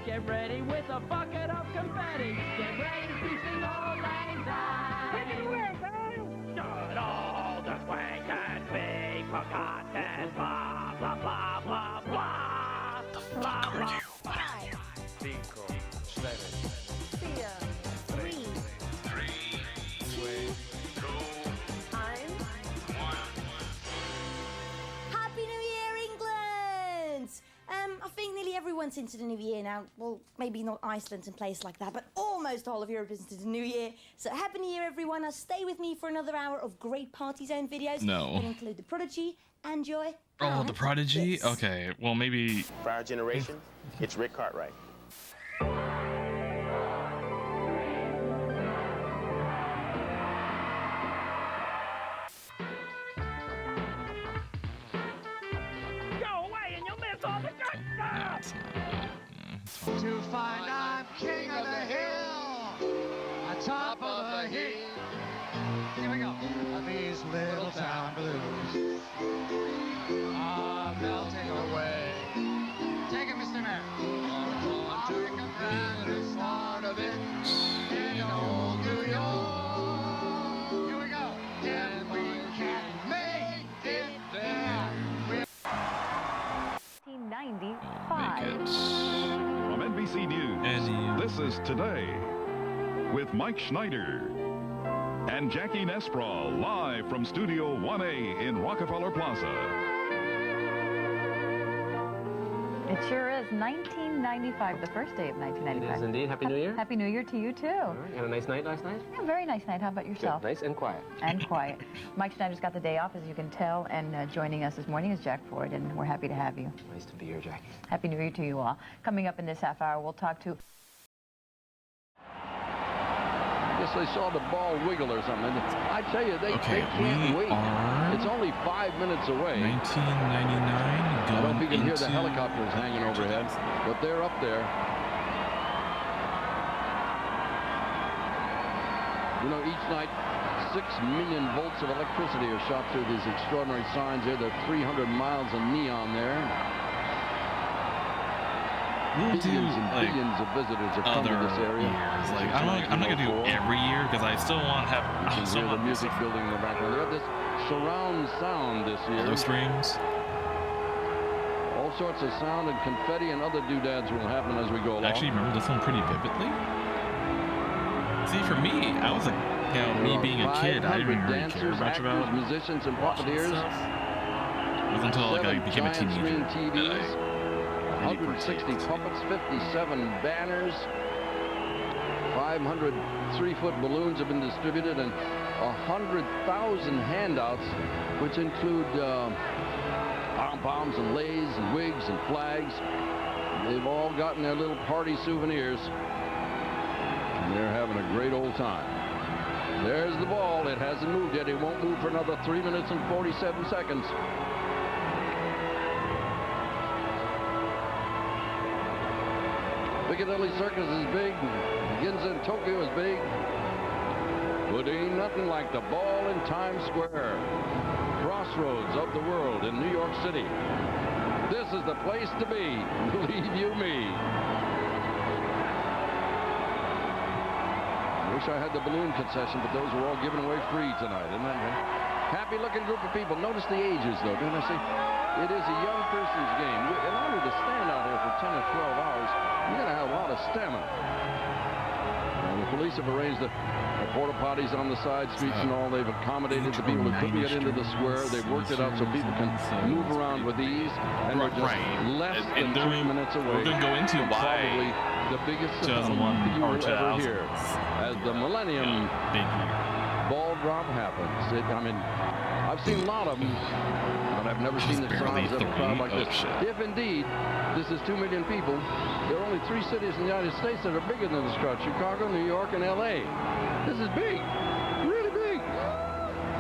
Get ready with a bucket of confetti. Get ready to be sing all lang syne. Take it away, man. Should all the swankers be forgotten? Blah, blah, blah, blah, blah. The fuck are you? What are you? 5, 7, 3, 2, Happy New Year, England! I think nearly everyone's into the new year now. Well, maybe not Iceland and places like that, but almost all of Europe is into the new year. So Happy New Year, everyone. Now stay with me for another hour of great Party Zone videos. No. That include The Prodigy, and Joy. Oh, The Prodigy? Okay, well maybe... For our generation, it's Rick Cartwright. Go away and you'll miss all the good No, it's not. To find I'm king of the hill, atop of the hill. Here we go. These little town blues are melting away. Take it, Mr. Mayor. On to the start of it in old New York. Here we go. If we can make it there. 1995. From NBC News, this is Today with Mike Schneider and Jackie Nespral live from Studio 1A in Rockefeller Plaza. It sure is 1995, the first day of 1995. It is indeed. Happy New Year. Happy New Year to you, too. All right. Had a nice night last night? Yeah, very nice night. How about yourself? Good. Nice and quiet. And quiet. Mike Schneider's got the day off, as you can tell, and joining us this morning is Jack Ford, and we're happy to have you. Nice to be here, Jackie. Happy New Year to you all. Coming up in this half hour, we'll talk to... Guess they saw the ball wiggle or something. I tell you, they can't wait. It's only 5 minutes away. 1999. I don't know if you can hear the helicopters hanging overhead, but they're up there. You know, each night, 6 million volts of electricity are shot through these extraordinary signs here. There are 300 miles of neon there. we'll do billions and like billions of visitors have come to other this area. years. Like I'm not gonna do every year because I still want to have. You can hear the music building in the background. They have this surround sound this year. Other streams. All sorts of sound and confetti and other doodads will happen as we go along. I actually remember this one pretty vividly. See, for me, I was like, me being a kid, I didn't really care much about musicians and puppeteers. It wasn't until like I became a teenager TVs, 160 puppets, 57 banners, 500 3-foot balloons have been distributed, and 100,000 handouts, which include pom-poms and leis and wigs and flags. They've all gotten their little party souvenirs, and they're having a great old time. There's the ball. It hasn't moved yet. It won't move for another 3 minutes and 47 seconds. Piccadilly Circus is big. Ginza in Tokyo is big. But ain't nothing like the ball in Times Square. Crossroads of the world in New York City. This is the place to be, believe you me. I wish I had the balloon concession, but those were all given away free tonight, isn't that right? Happy-looking group of people. Notice the ages, though, didn't I say? It is a young person's game. In order to stand out here for 10 or 12 hours, you got to have a lot of stamina. And the police have arranged the porta potties on the side streets and all. They've accommodated the people who couldn't get into the square. They've worked it out so people can move around with ease. And we're just less than 3 minutes away. We're going to go into probably the biggest 2001 you or will ever 2000 hear as the Millennium ball drop happens. I mean, I've seen a lot of them, but I've never seen the size of a crowd like this. If indeed this is 2 million people, there are only 3 cities in the United States that are bigger than this crowd: Chicago, New York, and LA. This is big, really big.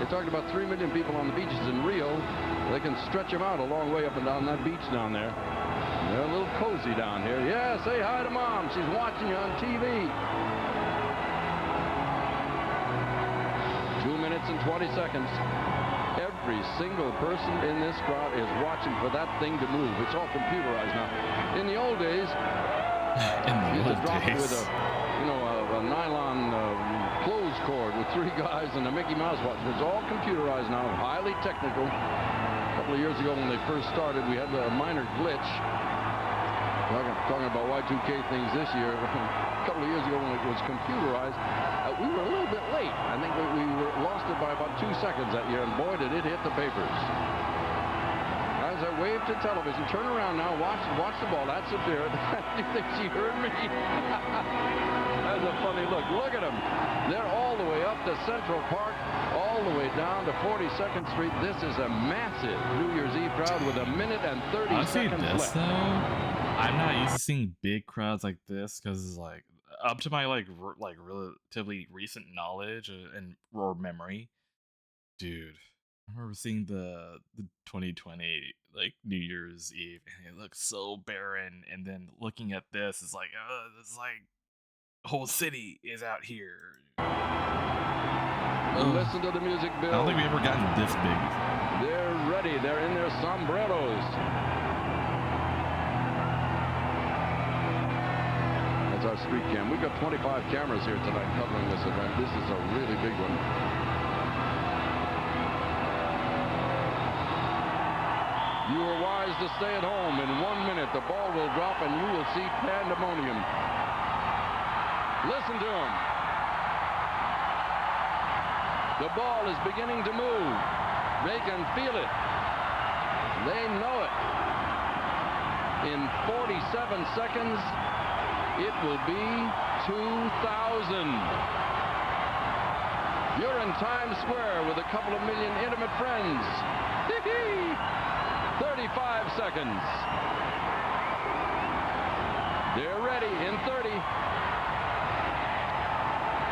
They talked about 3 million people on the beaches in Rio. They can stretch them out a long way up and down that beach down there. They're a little cozy down here. Yeah, say hi to Mom. She's watching you on TV. 2 minutes and 20 seconds. Every single person in this crowd is watching for that thing to move. It's all computerized now. In the old days, you used to drop it with a nylon clothes cord with 3 guys and a Mickey Mouse watch. It's all computerized now, highly technical. A couple of years ago when they first started, we had a minor glitch. Talking about Y2K things this year. A couple of years ago when it was computerized, we were a little bit late. I think we lost it by about 2 seconds that year, and boy, did it hit the papers. As I waved to television, turn around now, watch the ball. That's Sapphira. You think she heard me? That's a funny look. Look at them. They're all the way up to Central Park, all the way down to 42nd Street. This is a massive New Year's Eve crowd with 1 minute and 30 seconds left. I'm not used to seeing big crowds like this because, like, up to my like relatively recent knowledge or memory, dude, I remember seeing the 2020 like New Year's Eve, and it looked so barren. And then looking at this, it's like, it's like the whole city is out here. Listen to the music, Bill. I don't think we ever gotten this big. They're ready. They're in their sombreros. Our street cam. We've got 25 cameras here tonight covering this event. This is a really big one. You are wise to stay at home. In 1 minute, the ball will drop and you will see pandemonium. Listen to them. The ball is beginning to move. They can feel it. They know it. In 47 seconds, it will be 2,000. You're in Times Square with a couple of million intimate friends. 35 seconds. They're ready in 30.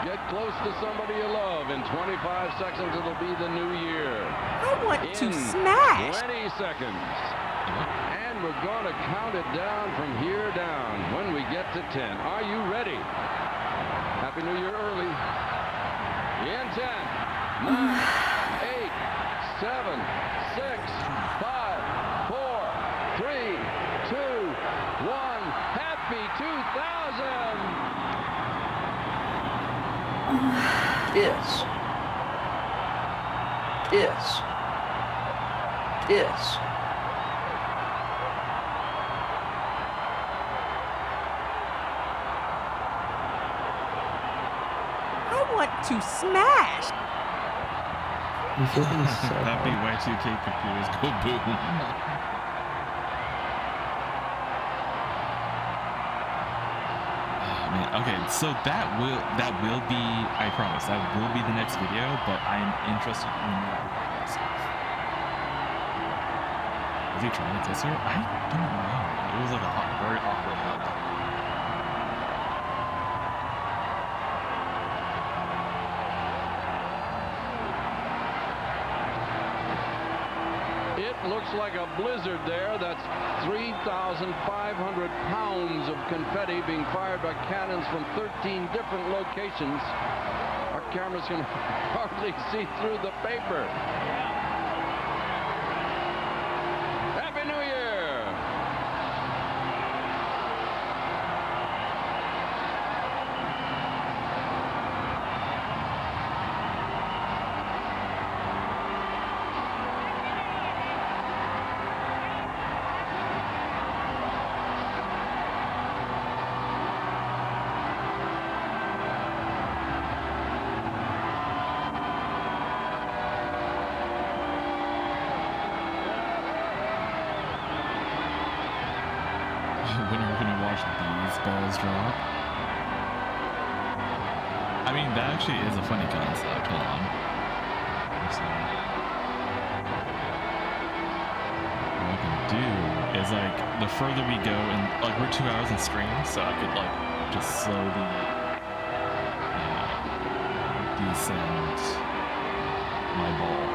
Get close to somebody you love. In 25 seconds, it'll be the new year. I want to smash. 20 seconds. And we're going to count it down from here down when we get to 10. Are you ready? Happy New Year early. In 10, 9, 8, 7, 6, 5, 4, 3, 2, 1. Happy I want to smash. Happy Y2K computers go boom. Okay, so that will be, I promise, that will be the next video, but I'm interested in that myself. Was he trying to kiss her? I don't know. It was like a very awkward hug. It looks like a blizzard there. That's 3,500 pounds of confetti being fired by cannons from 13 different locations. Our cameras can hardly see through the paper. Happy New Year! Balls drop. I mean, that actually is a funny concept. Hold on. What I can do is, like, the further we go, and like we're 2 hours in stream, so I could like just slowly descend my ball.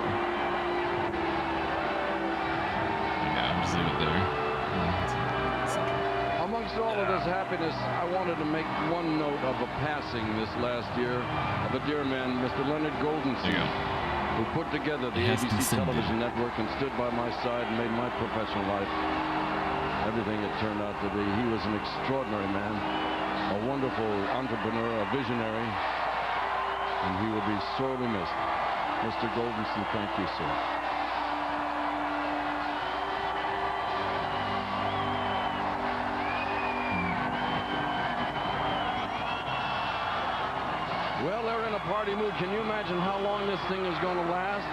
Yeah, I'm just leave it there. Amongst all of this happiness, I wanted to make one note of a passing this last year of a dear man, Mr. Leonard Goldenstein, who put together the ABC television network and stood by my side and made my professional life everything it turned out to be. He was an extraordinary man, a wonderful entrepreneur, a visionary, and he will be sorely missed. Mr. Goldenstein, thank you, sir. Well, they're in a party mood. Can you imagine how long this thing is going to last?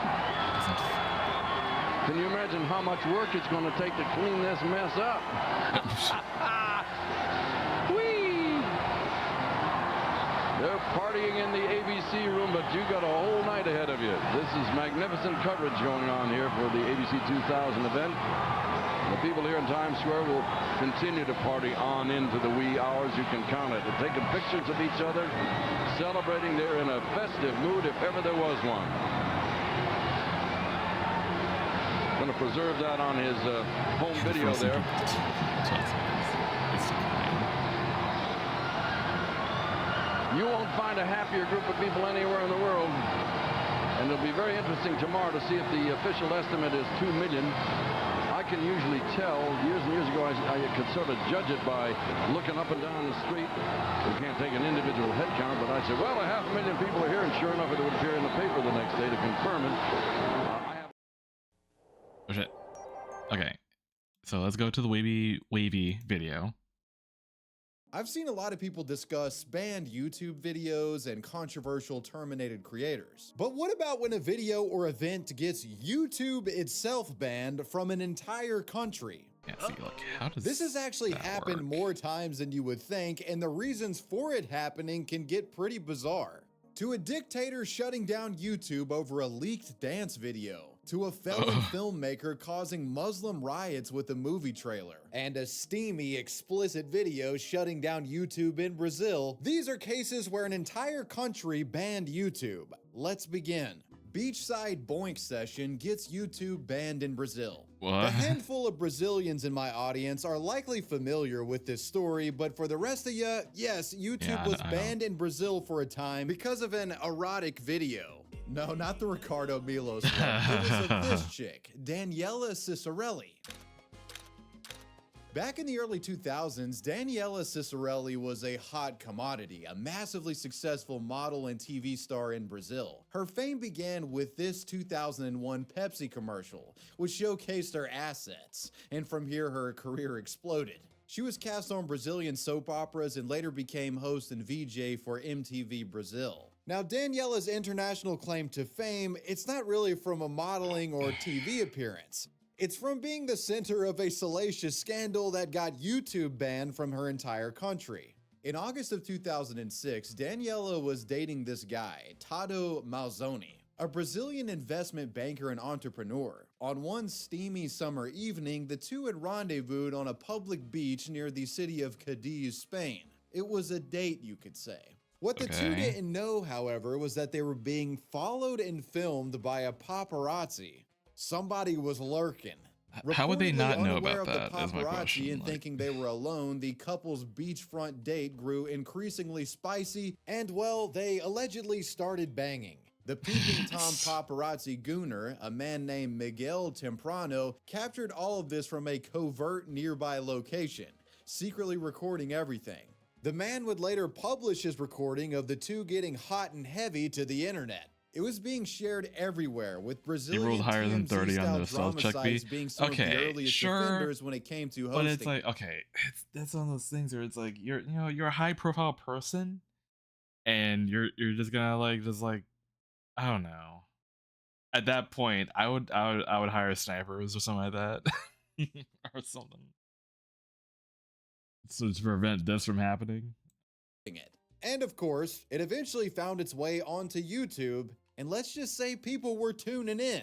Can you imagine how much work it's going to take to clean this mess up? Whee! They're partying in the ABC room, but you got a whole night ahead of you. This is magnificent coverage going on here for the ABC 2000 event. The people here in Times Square will continue to party on into the wee hours. You can count it. They're taking pictures of each other, celebrating. They're in a festive mood if ever there was one. Going to preserve that on his home video there. You won't find a happier group of people anywhere in the world. And it'll be very interesting tomorrow to see if the official estimate is 2 million. I can usually tell, years and years ago, I could sort of judge it by looking up and down the street. We can't take an individual head count, but I said, well, 500,000 people are here, and sure enough, it would appear in the paper the next day to confirm it. Oh, shit. Okay, so let's go to the wavy video. I've seen a lot of people discuss banned YouTube videos and controversial terminated creators. But what about when a video or event gets YouTube itself banned from an entire country? Yeah, see, like, how does this has actually happened more times than you would think, and the reasons for it happening can get pretty bizarre. To a dictator shutting down YouTube over a leaked dance video, to a felon filmmaker causing Muslim riots with a movie trailer, and a steamy, explicit video shutting down YouTube in Brazil, these are cases where an entire country banned YouTube. Let's begin. Beachside Boink Session gets YouTube banned in Brazil. What? A handful of Brazilians in my audience are likely familiar with this story, but for the rest of you, yes, YouTube was banned in Brazil for a time because of an erotic video. No, not the Ricardo Milos one. It was of this chick, Daniela Cicerelli. Back in the early 2000s, Daniela Cicerelli was a hot commodity, a massively successful model and TV star in Brazil. Her fame began with this 2001 Pepsi commercial, which showcased her assets, and from here her career exploded. She was cast on Brazilian soap operas and later became host and VJ for MTV Brazil. Now, Daniela's international claim to fame, it's not really from a modeling or TV appearance. It's from being the center of a salacious scandal that got YouTube banned from her entire country. In August of 2006, Daniela was dating this guy, Tado Malzoni, a Brazilian investment banker and entrepreneur. On one steamy summer evening, the two had rendezvoused on a public beach near the city of Cadiz, Spain. It was a date, you could say. What the two didn't know, however, was that they were being followed and filmed by a paparazzi. Somebody was lurking. How would they not know about that? Is my question. And thinking they were alone, the couple's beachfront date grew increasingly spicy, and well, they allegedly started banging. The peeping Tom paparazzi gooner, a man named Miguel Temprano, captured all of this from a covert nearby location, secretly recording everything. The man would later publish his recording of the two getting hot and heavy to the internet. It was being shared everywhere, with Brazilian he rolled higher than 30 on the stealth check B. being some of the earliest offenders when it came to hosting. But it's like, okay, that's one of those things where it's like you're a high profile person, and you're just gonna I don't know. At that point, I would hire snipers or something like that, or something, so to prevent this from happening. And of course, it eventually found its way onto YouTube, and let's just say people were tuning in.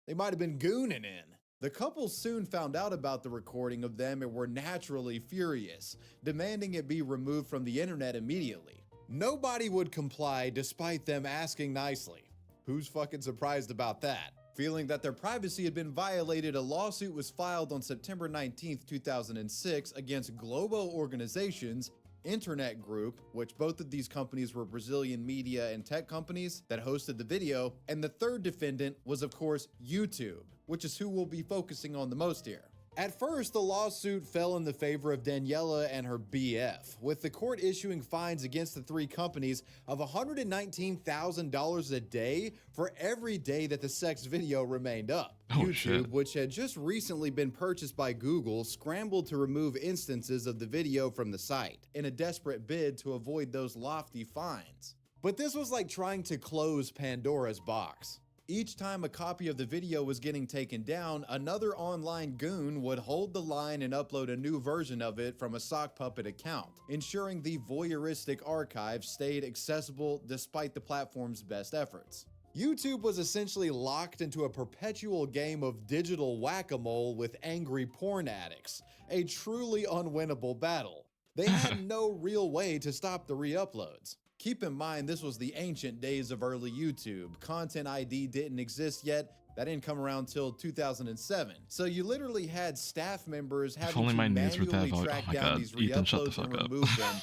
They might have been gooning in. The couple soon found out about the recording of them and were naturally furious, demanding it be removed from the internet immediately. Nobody would comply despite them asking nicely. Who's fucking surprised about that? Feeling that their privacy had been violated, a lawsuit was filed on September 19th, 2006 against Globo Organizations, Internet Group, which both of these companies were Brazilian media and tech companies that hosted the video, and the third defendant was of course YouTube, which is who we'll be focusing on the most here. At first, the lawsuit fell in the favor of Daniela and her BF, with the court issuing fines against the three companies of $119,000 a day for every day that the sex video remained up. YouTube, which had just recently been purchased by Google, scrambled to remove instances of the video from the site in a desperate bid to avoid those lofty fines. But this was like trying to close Pandora's box. Each time a copy of the video was getting taken down, another online goon would hold the line and upload a new version of it from a sock puppet account, ensuring the voyeuristic archive stayed accessible despite the platform's best efforts. YouTube was essentially locked into a perpetual game of digital whack-a-mole with angry porn addicts, a truly unwinnable battle. They had no real way to stop the re-uploads. Keep in mind, this was the ancient days of early YouTube. Content ID didn't exist yet. That didn't come around till 2007. So you literally had staff members having to manually track down these re-uploads and remove them,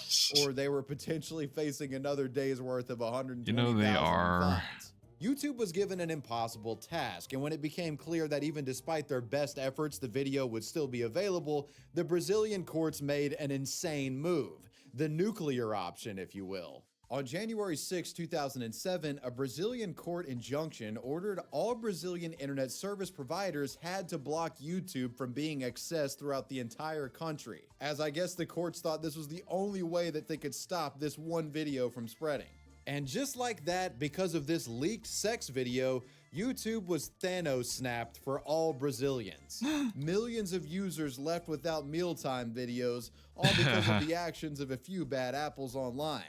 or they were potentially facing another day's worth of 120,000 fines. YouTube was given an impossible task, and when it became clear that even despite their best efforts, the video would still be available, the Brazilian courts made an insane move. The nuclear option, if you will. On January 6, 2007, a Brazilian court injunction ordered all Brazilian internet service providers had to block YouTube from being accessed throughout the entire country, as I guess the courts thought this was the only way that they could stop this one video from spreading. And just like that, because of this leaked sex video, YouTube was Thanos snapped for all Brazilians. Millions of users left without mealtime videos, all because of the actions of a few bad apples online.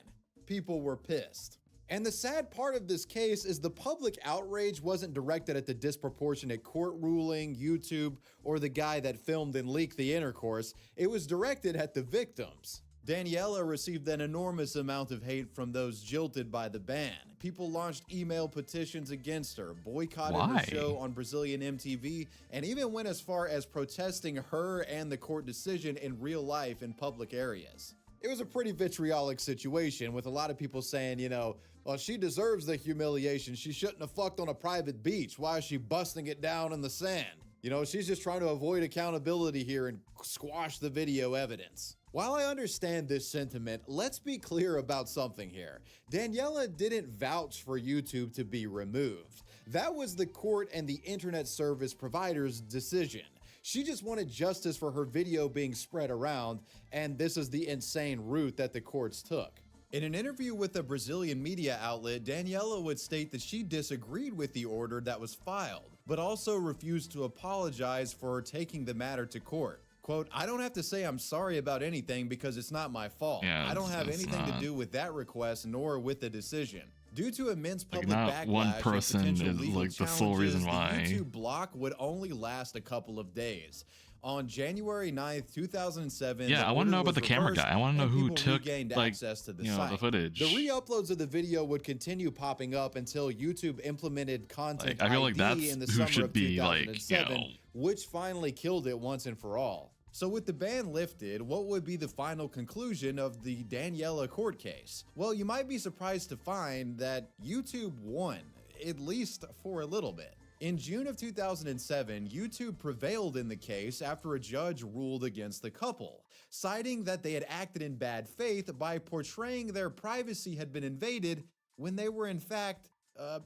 People were pissed. And the sad part of this case is the public outrage wasn't directed at the disproportionate court ruling, YouTube, or the guy that filmed and leaked the intercourse. It was directed at the victims. Daniela received an enormous amount of hate from those jilted by the ban. People launched email petitions against her, boycotted her show on Brazilian MTV, and even went as far as protesting her and the court decision in real life in public areas. It was a pretty vitriolic situation, with a lot of people saying, you know, well, she deserves the humiliation. She shouldn't have fucked on a private beach. Why is she busting it down in the sand? You know, she's just trying to avoid accountability here and squash the video evidence. While I understand this sentiment, let's be clear about something here. Daniela didn't vouch for YouTube to be removed. That was the court and the internet service provider's decision. She just wanted justice for her video being spread around, and this is the insane route that the courts took. In an interview with a Brazilian media outlet, Daniela would state that she disagreed with the order that was filed, but also refused to apologize for taking the matter to court. Quote, I don't have to say I'm sorry about anything because it's not my fault. Yeah, I don't have anything to do with that request nor with the decision. Due to immense public not backlash one person and potential is legal like the sole reason why. the YouTube block would only last a couple of days. On January 9th, 2007, Yeah, I want to know about the camera guy. I want to know who took like access to the you know site. the footage. The re-uploads of the video would continue popping up until YouTube implemented content I feel like ID that's in the who summer should of be, like, 2007, which finally killed it once and for all. So with the ban lifted, what would be the final conclusion of the Daniela court case? Well, you might be surprised to find that YouTube won, at least for a little bit. In June of 2007, YouTube prevailed in the case after a judge ruled against the couple, citing that they had acted in bad faith by portraying their privacy had been invaded when they were in fact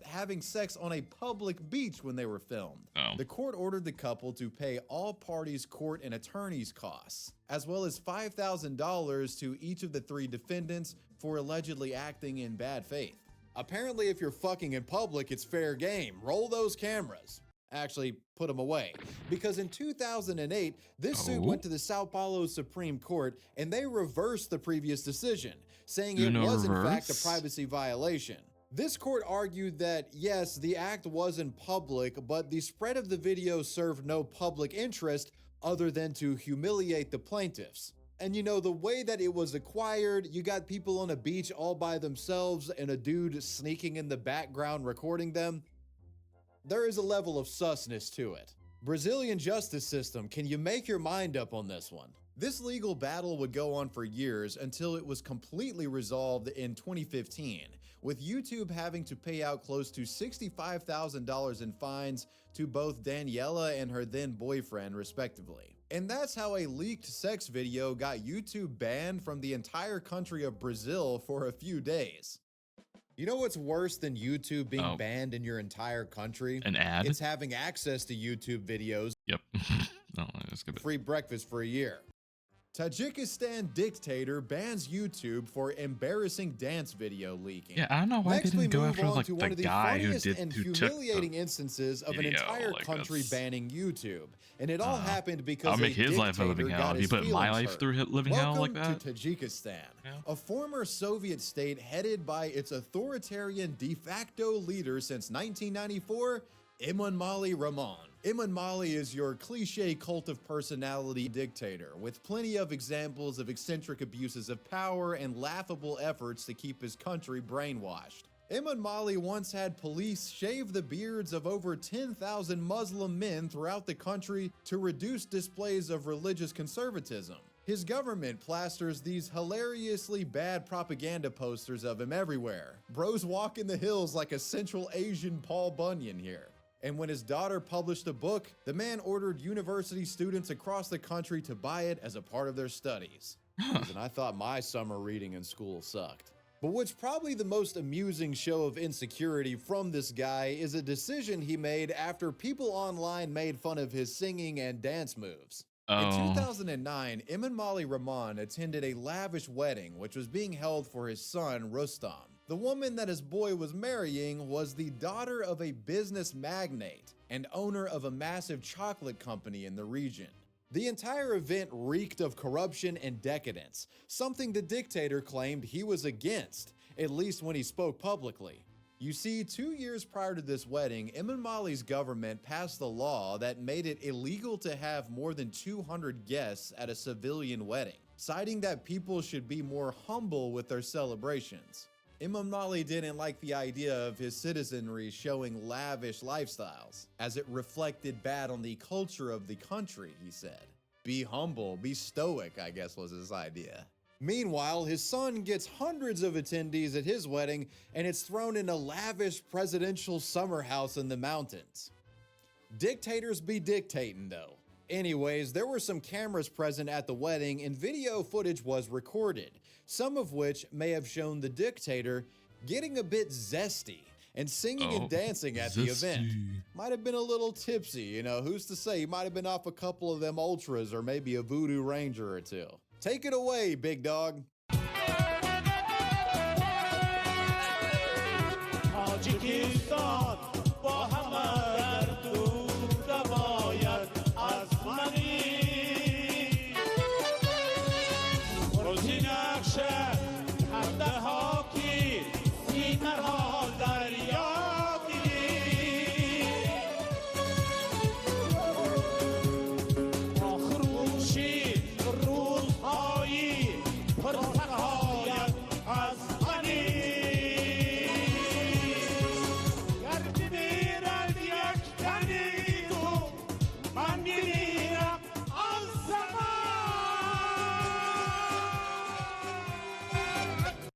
having sex on a public beach when they were filmed. The court ordered the couple to pay all parties court and attorney's costs, as well as $5,000 to each of the 3 defendants for allegedly acting in bad faith. Apparently, if you're fucking in public, it's fair game. Roll those cameras. Actually, put them away. Because in 2008, this suit went to the Sao Paulo Supreme Court and they reversed the previous decision, saying it was in fact a privacy violation. This court argued that, yes, the act was in public, but the spread of the video served no public interest other than to humiliate the plaintiffs. And you know, the way that it was acquired, you got people on a beach all by themselves and a dude sneaking in the background recording them. There is a level of susness to it. Brazilian justice system, can you make your mind up on this one? This legal battle would go on for years until it was completely resolved in 2015, with YouTube having to pay out close to $65,000 in fines to both Daniela and her then boyfriend, respectively. And that's how a leaked sex video got YouTube banned from the entire country of Brazil for a few days. You know what's worse than YouTube being banned in your entire country? An ad? It's having access to YouTube videos. Yep. No, that's good. Free breakfast for a year. Tajikistan dictator bans YouTube for embarrassing dance video leaking. Yeah, I don't know why Next, they didn't we go move after on like to the one of the guy who funniest did and who took humiliating the instances of an video, entire like, country that's- banning YouTube, and it all happened because I'll make a his life a living dictator hell. got If you his put my feelings life hurt. through living hell like Welcome that. to Tajikistan, a former Soviet state headed by its authoritarian de facto leader since 1994, Emomali Rahmon. Emomali is your cliche cult of personality dictator, with plenty of examples of eccentric abuses of power and laughable efforts to keep his country brainwashed. Emomali once had police shave the beards of over 10,000 Muslim men throughout the country to reduce displays of religious conservatism. His government plasters these hilariously bad propaganda posters of him everywhere. Bros walk in the hills like a Central Asian Paul Bunyan here. And when his daughter published a book, the man ordered university students across the country to buy it as a part of their studies. And I thought my summer reading in school sucked. But what's probably the most amusing show of insecurity from this guy is a decision he made after people online made fun of his singing and dance moves. In 2009, Emomali Rahmon attended a lavish wedding which was being held for his son, Rustam. The woman that his boy was marrying was the daughter of a business magnate and owner of a massive chocolate company in the region. The entire event reeked of corruption and decadence, something the dictator claimed he was against, at least when he spoke publicly. You see, 2 years prior to this wedding, Emomali's government passed a law that made it illegal to have more than 200 guests at a civilian wedding, citing that people should be more humble with their celebrations. Emomali didn't like the idea of his citizenry showing lavish lifestyles, as it reflected bad on the culture of the country, he said. Be humble, be stoic, I guess was his idea. Meanwhile, his son gets hundreds of attendees at his wedding, and it's thrown in a lavish presidential summer house in the mountains. Dictators be dictating though. Anyways, there were some cameras present at the wedding and video footage was recorded, some of which may have shown the dictator getting a bit zesty and singing and dancing at the event. Might have been a little tipsy, you know, who's to say? He might have been off a couple of them ultras or maybe a Voodoo Ranger or two. Take it away, big dog.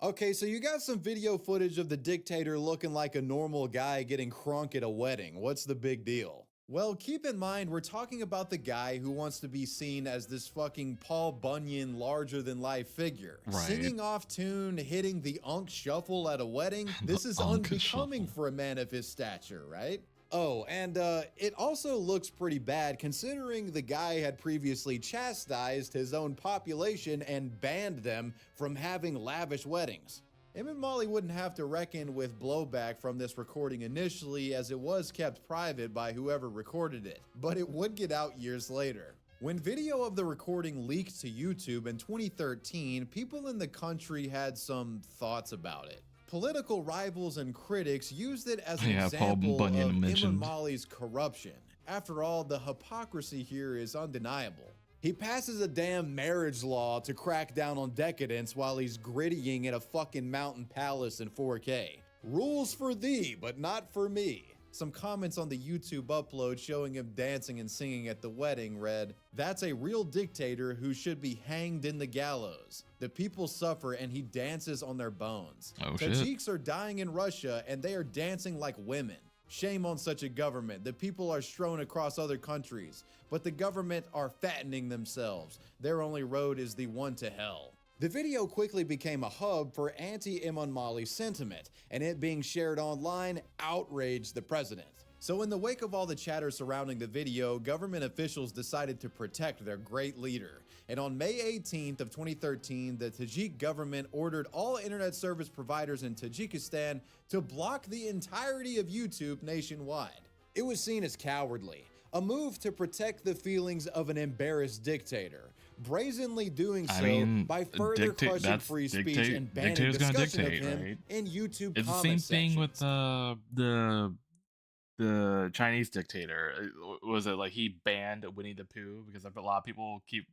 Okay, so you got some video footage of the dictator looking like a normal guy getting crunk at a wedding. What's the big deal? Well, keep in mind, we're talking about the guy who wants to be seen as this fucking Paul Bunyan larger-than-life figure. Right. Singing off tune, hitting the unk shuffle at a wedding. This is unbecoming for a man of his stature, right? Oh, and it also looks pretty bad considering the guy had previously chastised his own population and banned them from having lavish weddings. Him and Molly wouldn't have to reckon with blowback from this recording initially, as it was kept private by whoever recorded it, but it would get out years later. When video of the recording leaked to YouTube in 2013, people in the country had some thoughts about it. Political rivals and critics used it as an example of him and Molly's corruption. After all, the hypocrisy here is undeniable. He passes a damn marriage law to crack down on decadence while he's grittying in a fucking mountain palace in 4K. Rules for thee, but not for me. Some comments on the YouTube upload showing him dancing and singing at the wedding read, "That's a real dictator who should be hanged in the gallows. The people suffer and he dances on their bones. Tajiks are dying in Russia and they are dancing like women. Shame on such a government. The people are strewn across other countries, but the government are fattening themselves. Their only road is the one to hell." The video quickly became a hub for anti-Imam Mali sentiment, and it being shared online outraged the president. So in the wake of all the chatter surrounding the video, government officials decided to protect their great leader. And on May 18th of 2013, the Tajik government ordered all internet service providers in Tajikistan to block the entirety of YouTube nationwide. It was seen as cowardly, a move to protect the feelings of an embarrassed dictator, brazenly doing so by further crushing free speech and banning discussion of him in YouTube it's comment the same thing with the Chinese dictator. Was it like he banned Winnie the Pooh because a lot of people keep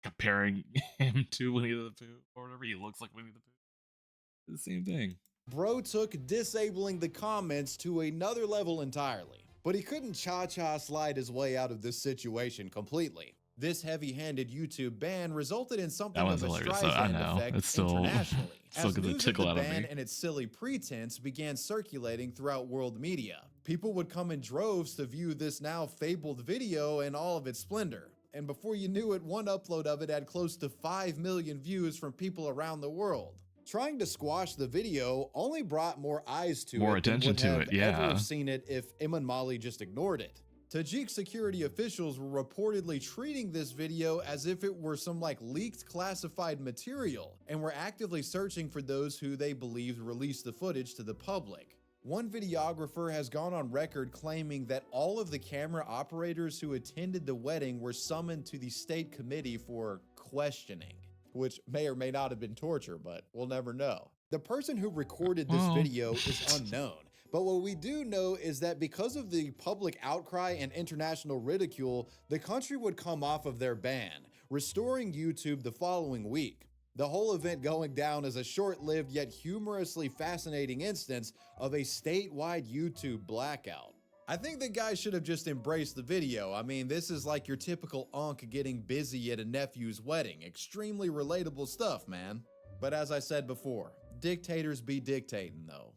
comparing him to Winnie the Pooh or whatever? He looks like Winnie the Pooh. It's the same thing. Bro took disabling the comments to another level entirely, but he couldn't cha-cha slide his way out of this situation completely. This heavy-handed YouTube ban resulted in something of a Streisand effect internationally, as news of the ban and its silly pretense began circulating throughout world media. People would come in droves to view this now fabled video in all of its splendor. And before you knew it, one upload of it had close to 5 million views from people around the world. Trying to squash the video only brought more eyes to it, more attention to it, ever have seen it if Imam Mali just ignored it. Tajik security officials were reportedly treating this video as if it were some leaked classified material and were actively searching for those who they believed released the footage to the public. One videographer has gone on record claiming that all of the camera operators who attended the wedding were summoned to the state committee for questioning, which may or may not have been torture, but we'll never know. The person who recorded this video is unknown. But what we do know is that because of the public outcry and international ridicule, the country would come off of their ban, restoring YouTube the following week. The whole event going down as a short-lived yet humorously fascinating instance of a statewide YouTube blackout. I think the guy should have just embraced the video. I mean, this is like your typical unk getting busy at a nephew's wedding. Extremely relatable stuff, man. But as I said before, dictators be dictating though.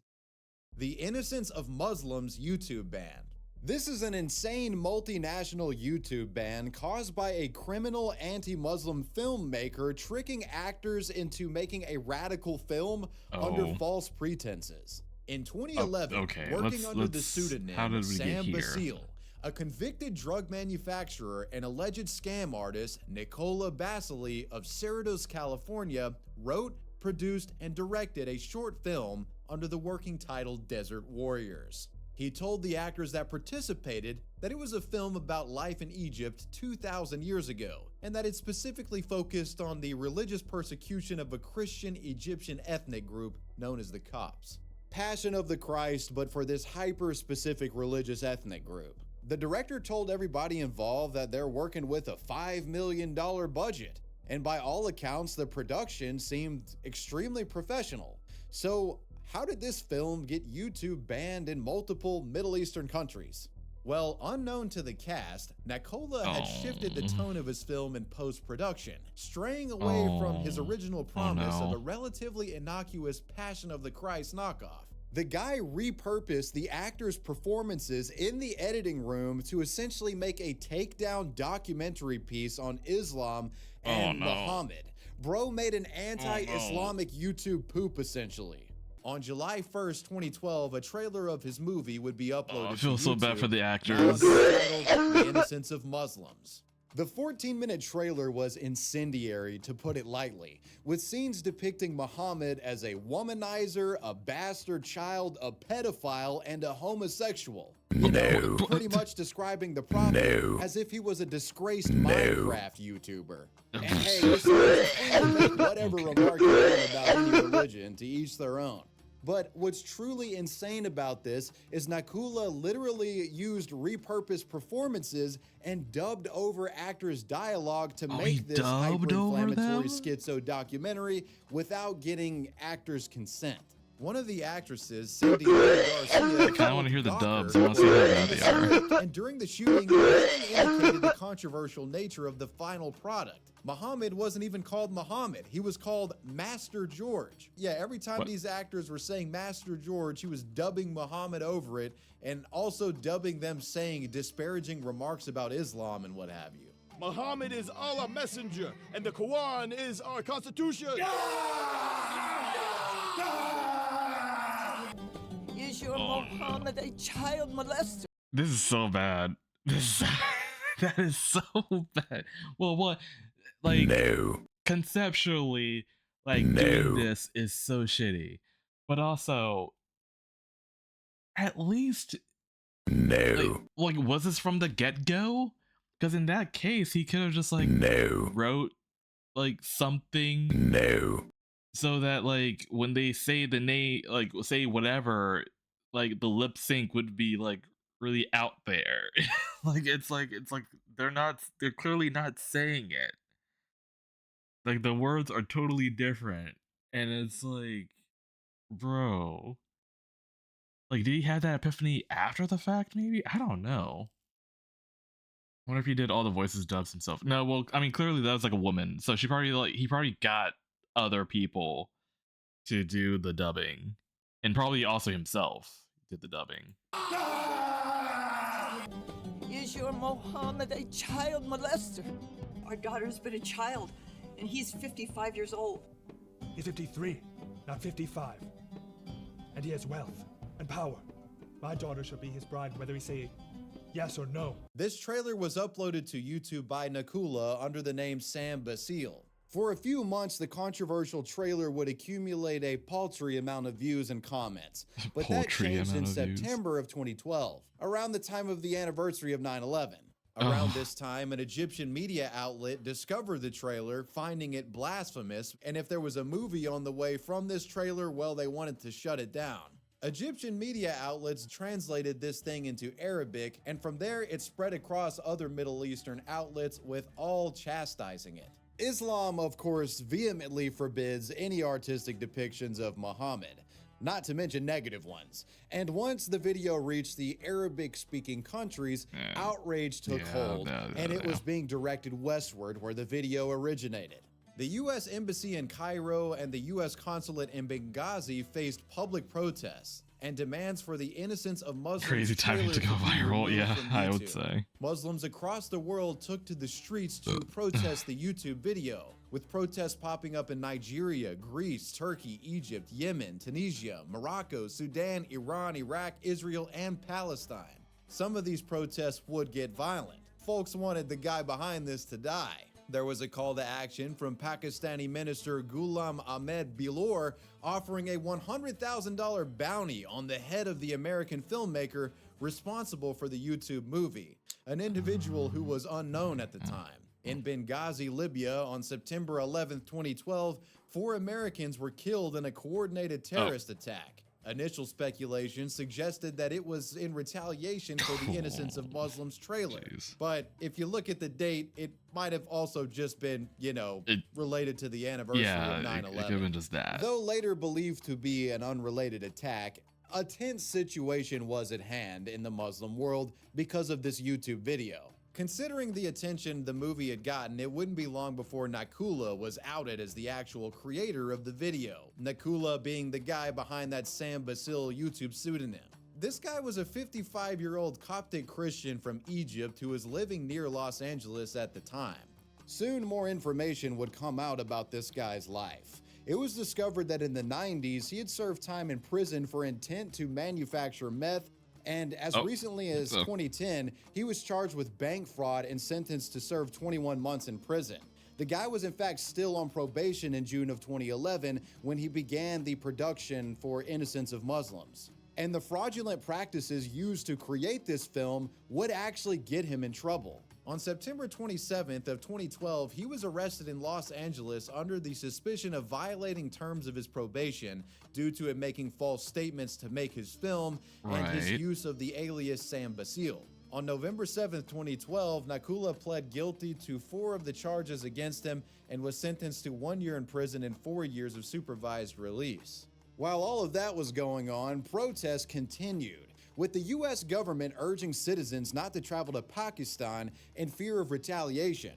The Innocence of Muslims YouTube ban. This is an insane multinational YouTube ban caused by a criminal anti-Muslim filmmaker tricking actors into making a radical film under false pretenses. In 2011, working under the pseudonym Sam Basile, a convicted drug manufacturer and alleged scam artist, Nicola Basile of Cerritos, California, wrote, produced, and directed a short film under the working title Desert Warriors. He told the actors that participated that it was a film about life in Egypt 2,000 years ago, and that it specifically focused on the religious persecution of a Christian Egyptian ethnic group known as the Copts. Passion of the Christ, but for this hyper-specific religious ethnic group. The director told everybody involved that they're working with a $5 million budget, and by all accounts, the production seemed extremely professional. So, how did this film get YouTube banned in multiple Middle Eastern countries? Well, unknown to the cast, Nicola had shifted the tone of his film in post-production, straying away from his original promise of a relatively innocuous Passion of the Christ knockoff. The guy repurposed the actors' performances in the editing room to essentially make a takedown documentary piece on Islam and Muhammad. Bro made an anti-Islamic YouTube poop, essentially. On July 1st, 2012, a trailer of his movie would be uploaded. I feel to so YouTube, bad for the actors. Titled The Innocence of Muslims. The 14-minute trailer was incendiary, to put it lightly, with scenes depicting Muhammad as a womanizer, a bastard child, a pedophile, and a homosexual. No. Pretty much describing the prophet as if he was a disgraced Minecraft YouTuber. And hey, listen, whatever remark you want about any religion, to each their own. But what's truly insane about this is Nicola literally used repurposed performances and dubbed over actors' dialogue to make this hyper-inflammatory schizo documentary without getting actors' consent. One of the actresses, Cindy Garcia, I kind of want to hear the dubs. I want to see how bad they are. And during the shooting, it indicated the controversial nature of the final product. Muhammad wasn't even called Muhammad. He was called Master George. Yeah, every time these actors were saying Master George, he was dubbing Muhammad over it and also dubbing them saying disparaging remarks about Islam and what have you. Muhammad is Allah messenger, and the Quran is our constitution. Is your Muhammad a child molester? This is so bad. That is so bad. Well, what? Like, conceptually, like, doing this is so shitty. But also, at least, like, was this from the get-go? Because in that case, he could have just, like, wrote, like, something. So that, like, when they say the name, like, say whatever, like, the lip sync would be, like, really out there. It's like they're clearly not saying it. Like, the words are totally different. And it's like, bro. Like, did he have that epiphany after the fact, maybe? I don't know. I wonder if he did all the voices dubs himself. No, well, I mean, clearly that was like a woman. So he probably got other people to do the dubbing. And probably also himself did the dubbing. Is your Muhammad a child molester? Our daughter's been a child, and he's 55 years old. He's 53, not 55. And he has wealth and power. My daughter shall be his bride, whether he say yes or no. This trailer was uploaded to YouTube by Nicola under the name Sam Basile. For a few months, the controversial trailer would accumulate a paltry amount of views and comments, but that changed in September of 2012, around the time of the anniversary of 9/11. Around this time, an Egyptian media outlet discovered the trailer, finding it blasphemous, and if there was a movie on the way from this trailer, well, they wanted to shut it down. Egyptian media outlets translated this thing into Arabic, and from there it spread across other Middle Eastern outlets, with all chastising it. Islam, of course, vehemently forbids any artistic depictions of Muhammad, not to mention negative ones. And once the video reached the Arabic-speaking countries, outrage took hold, and it was being directed westward where the video originated. The U.S. Embassy in Cairo and the U.S. Consulate in Benghazi faced public protests. and demands for the innocence of Muslims. Crazy timing to go viral, yeah, I would say. Muslims across the world took to the streets to protest the YouTube video, with protests popping up in Nigeria, Greece, Turkey, Egypt, Yemen, Tunisia, Morocco, Sudan, Iran, Iraq, Israel, and Palestine. Some of these protests would get violent. Folks wanted the guy behind this to die. There was a call to action from Pakistani Minister Ghulam Ahmed Bilor offering a $100,000 bounty on the head of the American filmmaker responsible for the YouTube movie, an individual who was unknown at the time. In Benghazi, Libya, on September 11, 2012, 4 Americans were killed in a coordinated terrorist attack. Initial speculation suggested that it was in retaliation for the Innocence of Muslims trailer. But if you look at the date, it might have also just been, you know, related to the anniversary of 9/11. It could have been just that. Though later believed to be an unrelated attack, a tense situation was at hand in the Muslim world because of this YouTube video. Considering the attention the movie had gotten, it wouldn't be long before Nakula was outed as the actual creator of the video, Nakula being the guy behind that Sam Basil YouTube pseudonym. This guy was a 55-year-old Coptic Christian from Egypt who was living near Los Angeles at the time. Soon more information would come out about this guy's life. It was discovered that in the 90s, he had served time in prison for intent to manufacture meth, and as recently as 2010, he was charged with bank fraud and sentenced to serve 21 months in prison. The guy was in fact still on probation in June of 2011 when he began the production for Innocence of Muslims. And the fraudulent practices used to create this film would actually get him in trouble. On September 27th of 2012, he was arrested in Los Angeles under the suspicion of violating terms of his probation due to him making false statements to make his film and his use of the alias Sam Basil. On November 7th, 2012, Nakula pled guilty to 4 of the charges against him and was sentenced to 1 year in prison and 4 years of supervised release. While all of that was going on, protests continued, with the US government urging citizens not to travel to Pakistan in fear of retaliation.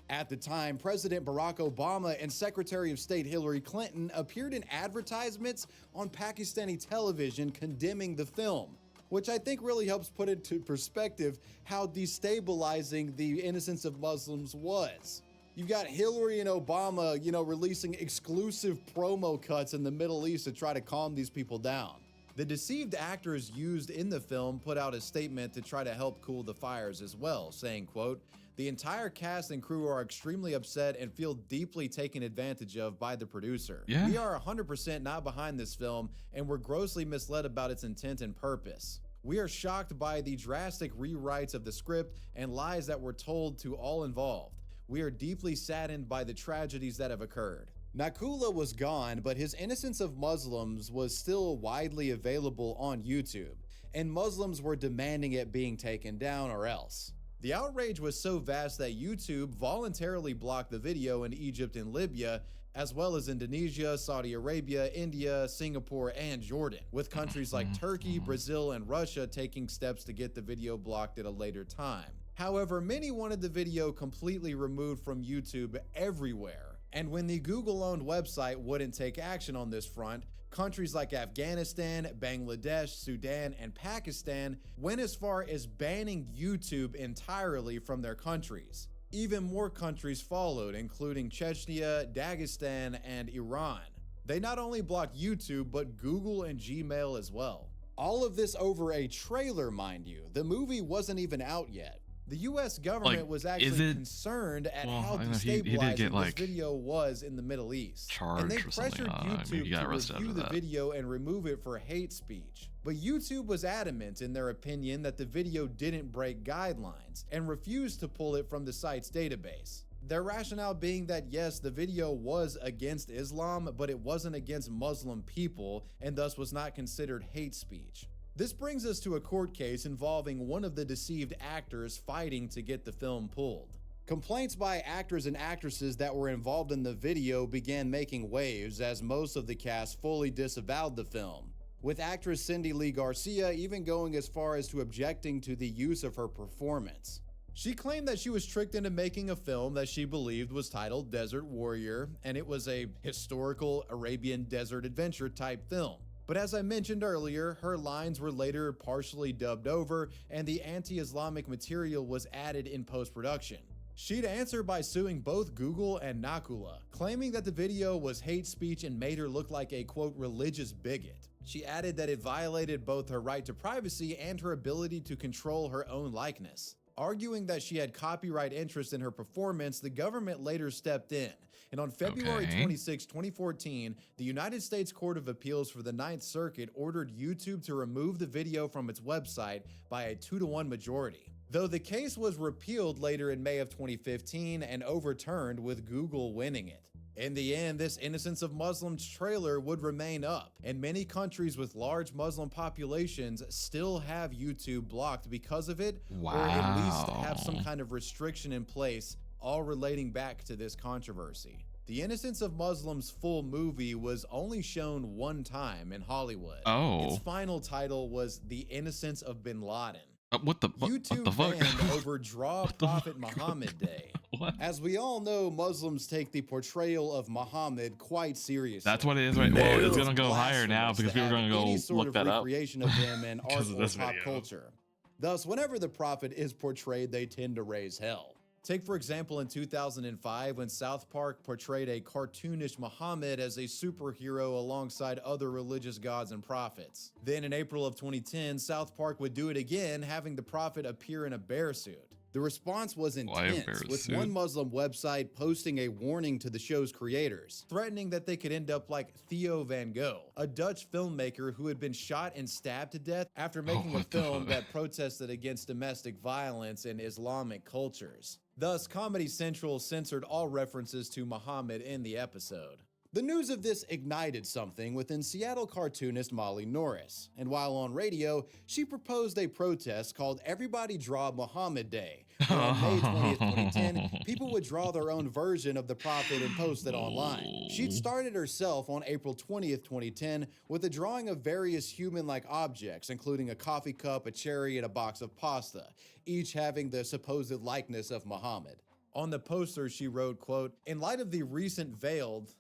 At the time, President Barack Obama and Secretary of State Hillary Clinton appeared in advertisements on Pakistani television condemning the film, which I think really helps put into perspective how destabilizing the Innocence of Muslims was. You've got Hillary and Obama, you know, releasing exclusive promo cuts in the Middle East to try to calm these people down. The deceived actors used in the film put out a statement to try to help cool the fires as well, saying, quote, "The entire cast and crew are extremely upset and feel deeply taken advantage of by the producer. Yeah. We are 100% not behind this film and we're grossly misled about its intent and purpose. We are shocked by the drastic rewrites of the script and lies that were told to all involved. We are deeply saddened by the tragedies that have occurred." Nakula was gone, but his Innocence of Muslims was still widely available on YouTube, and Muslims were demanding it being taken down or else. The outrage was so vast that YouTube voluntarily blocked the video in Egypt and Libya, as well as Indonesia, Saudi Arabia, India, Singapore, and Jordan, with countries like Turkey, Brazil, and Russia taking steps to get the video blocked at a later time. However, many wanted the video completely removed from YouTube everywhere. And when the Google-owned website wouldn't take action on this front, countries like Afghanistan, Bangladesh, Sudan, and Pakistan went as far as banning YouTube entirely from their countries. Even more countries followed, including Chechnya, Dagestan, and Iran. They not only blocked YouTube, but Google and Gmail as well. All of this over a trailer, mind you. The movie wasn't even out yet. The US government was actually concerned at how destabilizing this video was in the Middle East. And they pressured YouTube to review the video and remove it for hate speech. But YouTube was adamant in their opinion that the video didn't break guidelines and refused to pull it from the site's database. Their rationale being that yes, the video was against Islam, but it wasn't against Muslim people and thus was not considered hate speech. This brings us to a court case involving one of the deceived actors fighting to get the film pulled. Complaints by actors and actresses that were involved in the video began making waves as most of the cast fully disavowed the film, with actress Cindy Lee Garcia even going as far as to objecting to the use of her performance. She claimed that she was tricked into making a film that she believed was titled Desert Warrior, and it was a historical Arabian desert adventure type film. But as I mentioned earlier, her lines were later partially dubbed over and the anti-Islamic material was added in post-production. She'd answer by suing both Google and Nakula, claiming that the video was hate speech and made her look like a quote religious bigot. She added that it violated both her right to privacy and her ability to control her own likeness. Arguing that she had copyright interest in her performance, the government later stepped in. And on February 26, 2014, the United States Court of Appeals for the Ninth Circuit ordered YouTube to remove the video from its website by a 2-to-1 majority. Though the case was repealed later in May of 2015 and overturned, with Google winning it. In the end, this Innocence of Muslims trailer would remain up, and many countries with large Muslim populations still have YouTube blocked because of it, or at least have some kind of restriction in place, all relating back to this controversy. The Innocence of Muslims full movie was only shown one time in Hollywood. Its final title was The Innocence of Bin Laden. YouTube banned over Draw Prophet Muhammad Day. As we all know, Muslims take the portrayal of Muhammad quite seriously. That's what it is right now. Well, it's gonna go higher now because people are gonna go look that up. Recreation of him in art or pop culture. Thus, whenever the prophet is portrayed, they tend to raise hell. Take, for example, in 2005, when South Park portrayed a cartoonish Muhammad as a superhero alongside other religious gods and prophets. Then in April of 2010, South Park would do it again, having the prophet appear in a bear suit. The response was intense, with one Muslim website posting a warning to the show's creators, threatening that they could end up like Theo Van Gogh, a Dutch filmmaker who had been shot and stabbed to death after making a film that protested against domestic violence in Islamic cultures. Thus, Comedy Central censored all references to Muhammad in the episode. The news of this ignited something within Seattle cartoonist Molly Norris, and while on radio, she proposed a protest called Everybody Draw Muhammad Day, where on May 20th, 2010, people would draw their own version of the prophet and post it online. She'd started herself on April 20th, 2010, with a drawing of various human-like objects, including a coffee cup, a cherry, and a box of pasta, each having the supposed likeness of Muhammad. On the poster, she wrote, quote, "In light of the recent veiled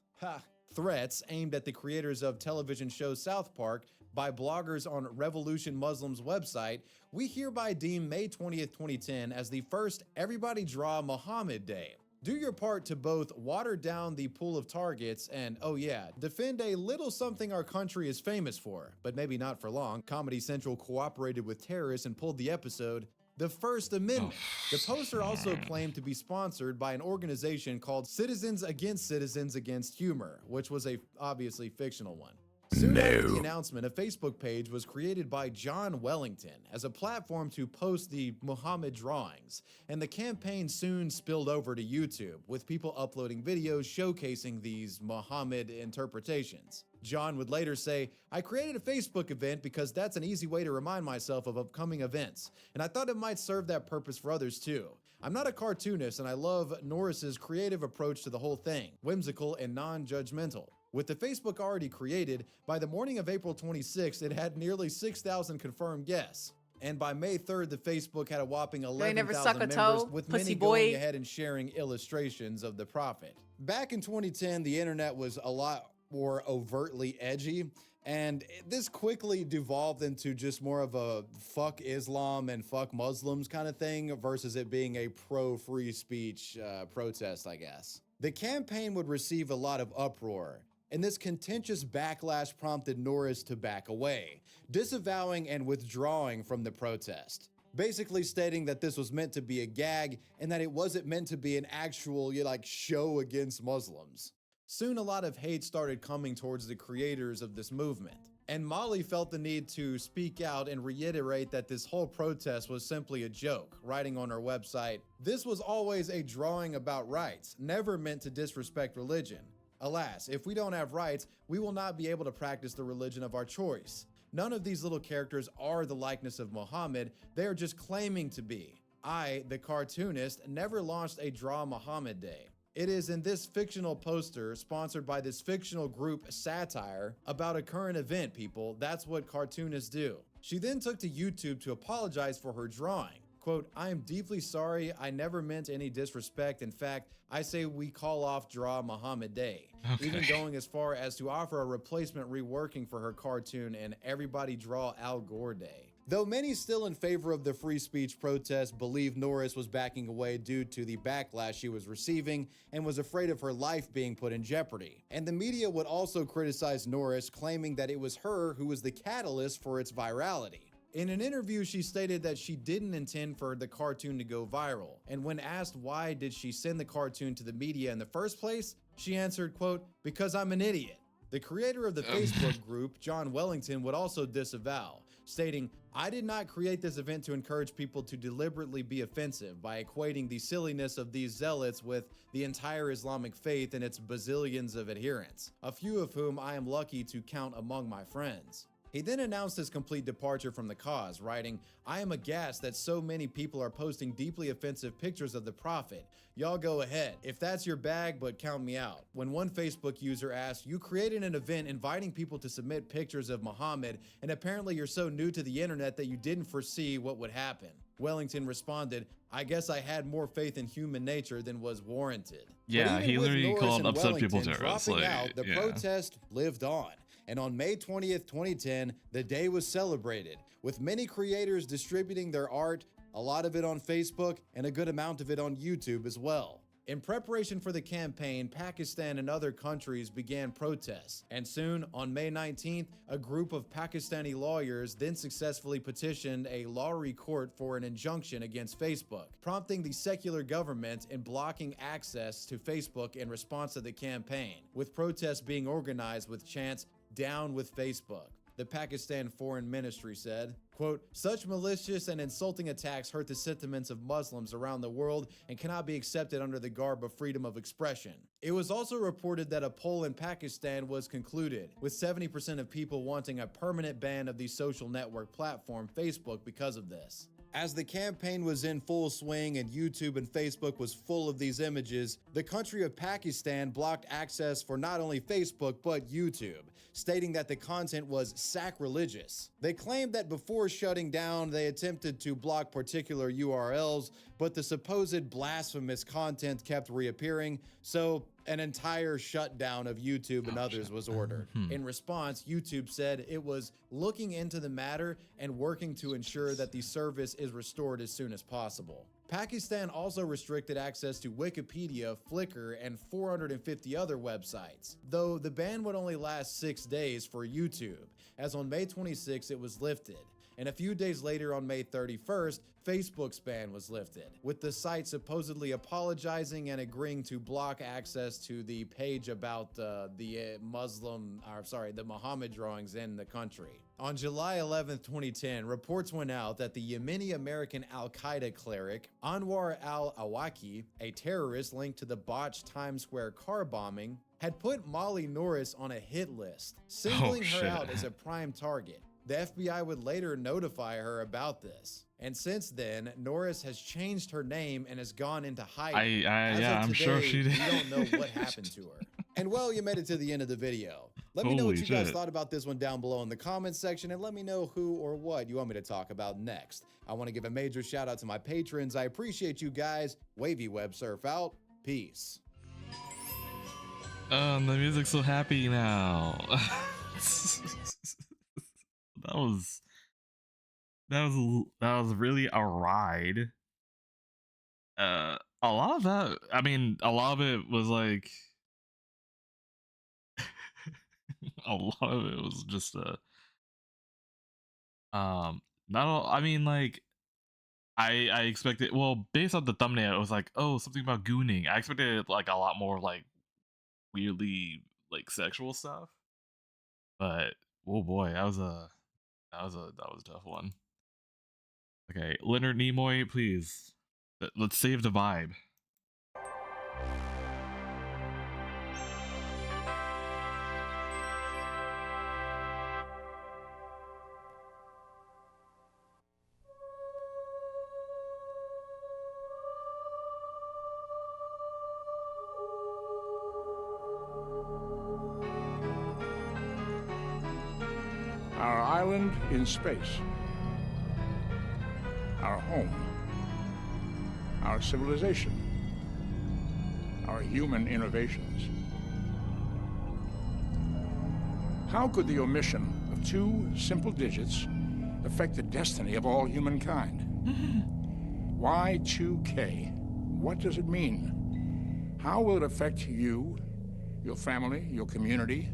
threats aimed at the creators of television show South Park by bloggers on Revolution Muslim's website, we hereby deem May 20th, 2010 as the first Everybody Draw Muhammad Day. Do your part to both water down the pool of targets and, oh yeah, defend a little something our country is famous for, but maybe not for long. Comedy Central cooperated with terrorists and pulled the episode, The First Amendment." The poster also claimed to be sponsored by an organization called Citizens Against Humor, which was a obviously fictional one. Soon after the announcement, a Facebook page was created by John Wellington as a platform to post the Muhammad drawings, and the campaign soon spilled over to YouTube, with people uploading videos showcasing these Muhammad interpretations. John would later say, "I created a Facebook event because that's an easy way to remind myself of upcoming events, and I thought it might serve that purpose for others too. I'm not a cartoonist and I love Norris's creative approach to the whole thing, whimsical and non-judgmental." With the Facebook already created, by the morning of April 26th, it had nearly 6,000 confirmed guests. And by May 3rd, the Facebook had a whopping 11,000 members, with many going ahead and sharing illustrations of the prophet. Back in 2010, the internet was a lot more overtly edgy, and this quickly devolved into just more of a fuck Islam and fuck Muslims kind of thing versus it being a pro-free speech protest, I guess. The campaign would receive a lot of uproar, and this contentious backlash prompted Norris to back away, disavowing and withdrawing from the protest, basically stating that this was meant to be a gag and that it wasn't meant to be an actual show against Muslims. Soon a lot of hate started coming towards the creators of this movement, and Molly felt the need to speak out and reiterate that this whole protest was simply a joke, writing on her website, "This was always a drawing about rights, never meant to disrespect religion. Alas, if we don't have rights, we will not be able to practice the religion of our choice. None of these little characters are the likeness of Muhammad, they are just claiming to be. I, the cartoonist, never launched a Draw Muhammad Day. It is in this fictional poster, sponsored by this fictional group Satire, about a current event, people. That's what cartoonists do." She then took to YouTube to apologize for her drawing. Quote, I am deeply sorry. I never meant any disrespect. In fact, I say we call off Draw Muhammad Day. Okay. Even going as far as to offer a replacement reworking for her cartoon and Everybody Draw Al Gore Day. Though many still in favor of the free speech protest believe Norris was backing away due to the backlash she was receiving and was afraid of her life being put in jeopardy. And the media would also criticize Norris, claiming that it was her who was the catalyst for its virality. In an interview, she stated that she didn't intend for the cartoon to go viral, and when asked why did she send the cartoon to the media in the first place, she answered, quote, because I'm an idiot. The creator of the Facebook group, John Wellington, would also disavow, stating, I did not create this event to encourage people to deliberately be offensive by equating the silliness of these zealots with the entire Islamic faith and its bazillions of adherents, a few of whom I am lucky to count among my friends. He then announced his complete departure from the cause, writing, I am aghast that so many people are posting deeply offensive pictures of the Prophet. Y'all go ahead. If that's your bag, but count me out. When one Facebook user asked, you created an event inviting people to submit pictures of Muhammad, and apparently you're so new to the internet that you didn't foresee what would happen. Wellington responded, I guess I had more faith in human nature than was warranted. Yeah, he literally called upset people terrorists. Like, the protest lived on. And on May 20th, 2010, the day was celebrated, with many creators distributing their art, a lot of it on Facebook, and a good amount of it on YouTube as well. In preparation for the campaign, Pakistan and other countries began protests, and soon, on May 19th, a group of Pakistani lawyers then successfully petitioned a Lahori court for an injunction against Facebook, prompting the secular government in blocking access to Facebook in response to the campaign, with protests being organized with chants, down with Facebook. The Pakistan Foreign Ministry said, quote, such malicious and insulting attacks hurt the sentiments of Muslims around the world and cannot be accepted under the garb of freedom of expression. It was also reported that a poll in Pakistan was concluded, with 70% of people wanting a permanent ban of the social network platform Facebook because of this. As the campaign was in full swing and YouTube and Facebook was full of these images, the country of Pakistan blocked access for not only Facebook but YouTube, stating that the content was sacrilegious. They claimed that before shutting down, they attempted to block particular URLs, but the supposed blasphemous content kept reappearing, so an entire shutdown of YouTube and others was ordered. In response, YouTube said it was looking into the matter and working to ensure that the service is restored as soon as possible. Pakistan also restricted access to Wikipedia, Flickr, and 450 other websites, though the ban would only last 6 days for YouTube, as on May 26 it was lifted. And a few days later, on May 31st, Facebook's ban was lifted, with the site supposedly apologizing and agreeing to block access to the page about the Muhammad drawings in the country. On July 11, 2010, reports went out that the Yemeni-American al-Qaeda cleric Anwar al-Awlaki, a terrorist linked to the botched Times Square car bombing, had put Molly Norris on a hit list, singling her out as a prime target. The FBI would later notify her about this. And since then, Norris has changed her name and has gone into hiding. I'm sure she did. We don't know what happened to her. And well, you made it to the end of the video. Let me know what you guys thought about this one down below in the comments section, and let me know who or what you want me to talk about next. I want to give a major shout out to my patrons. I appreciate you guys. Wavy Web Surf out. Peace. The music's so happy now. That was really a ride. A lot of that, I mean, a lot of it was like a lot of it was just I mean, like I expected, well, based on the thumbnail, it was like, oh, something about gooning. I expected like a lot more like weirdly like sexual stuff. But oh boy, that was a tough one. Okay, Leonard Nimoy, please. Let's save the vibe. Our island in space. Our home our civilization, our human innovations. How could the omission of 2 simple digits affect the destiny of all humankind? Y2K, what does it mean? How will it affect you, your family, your community,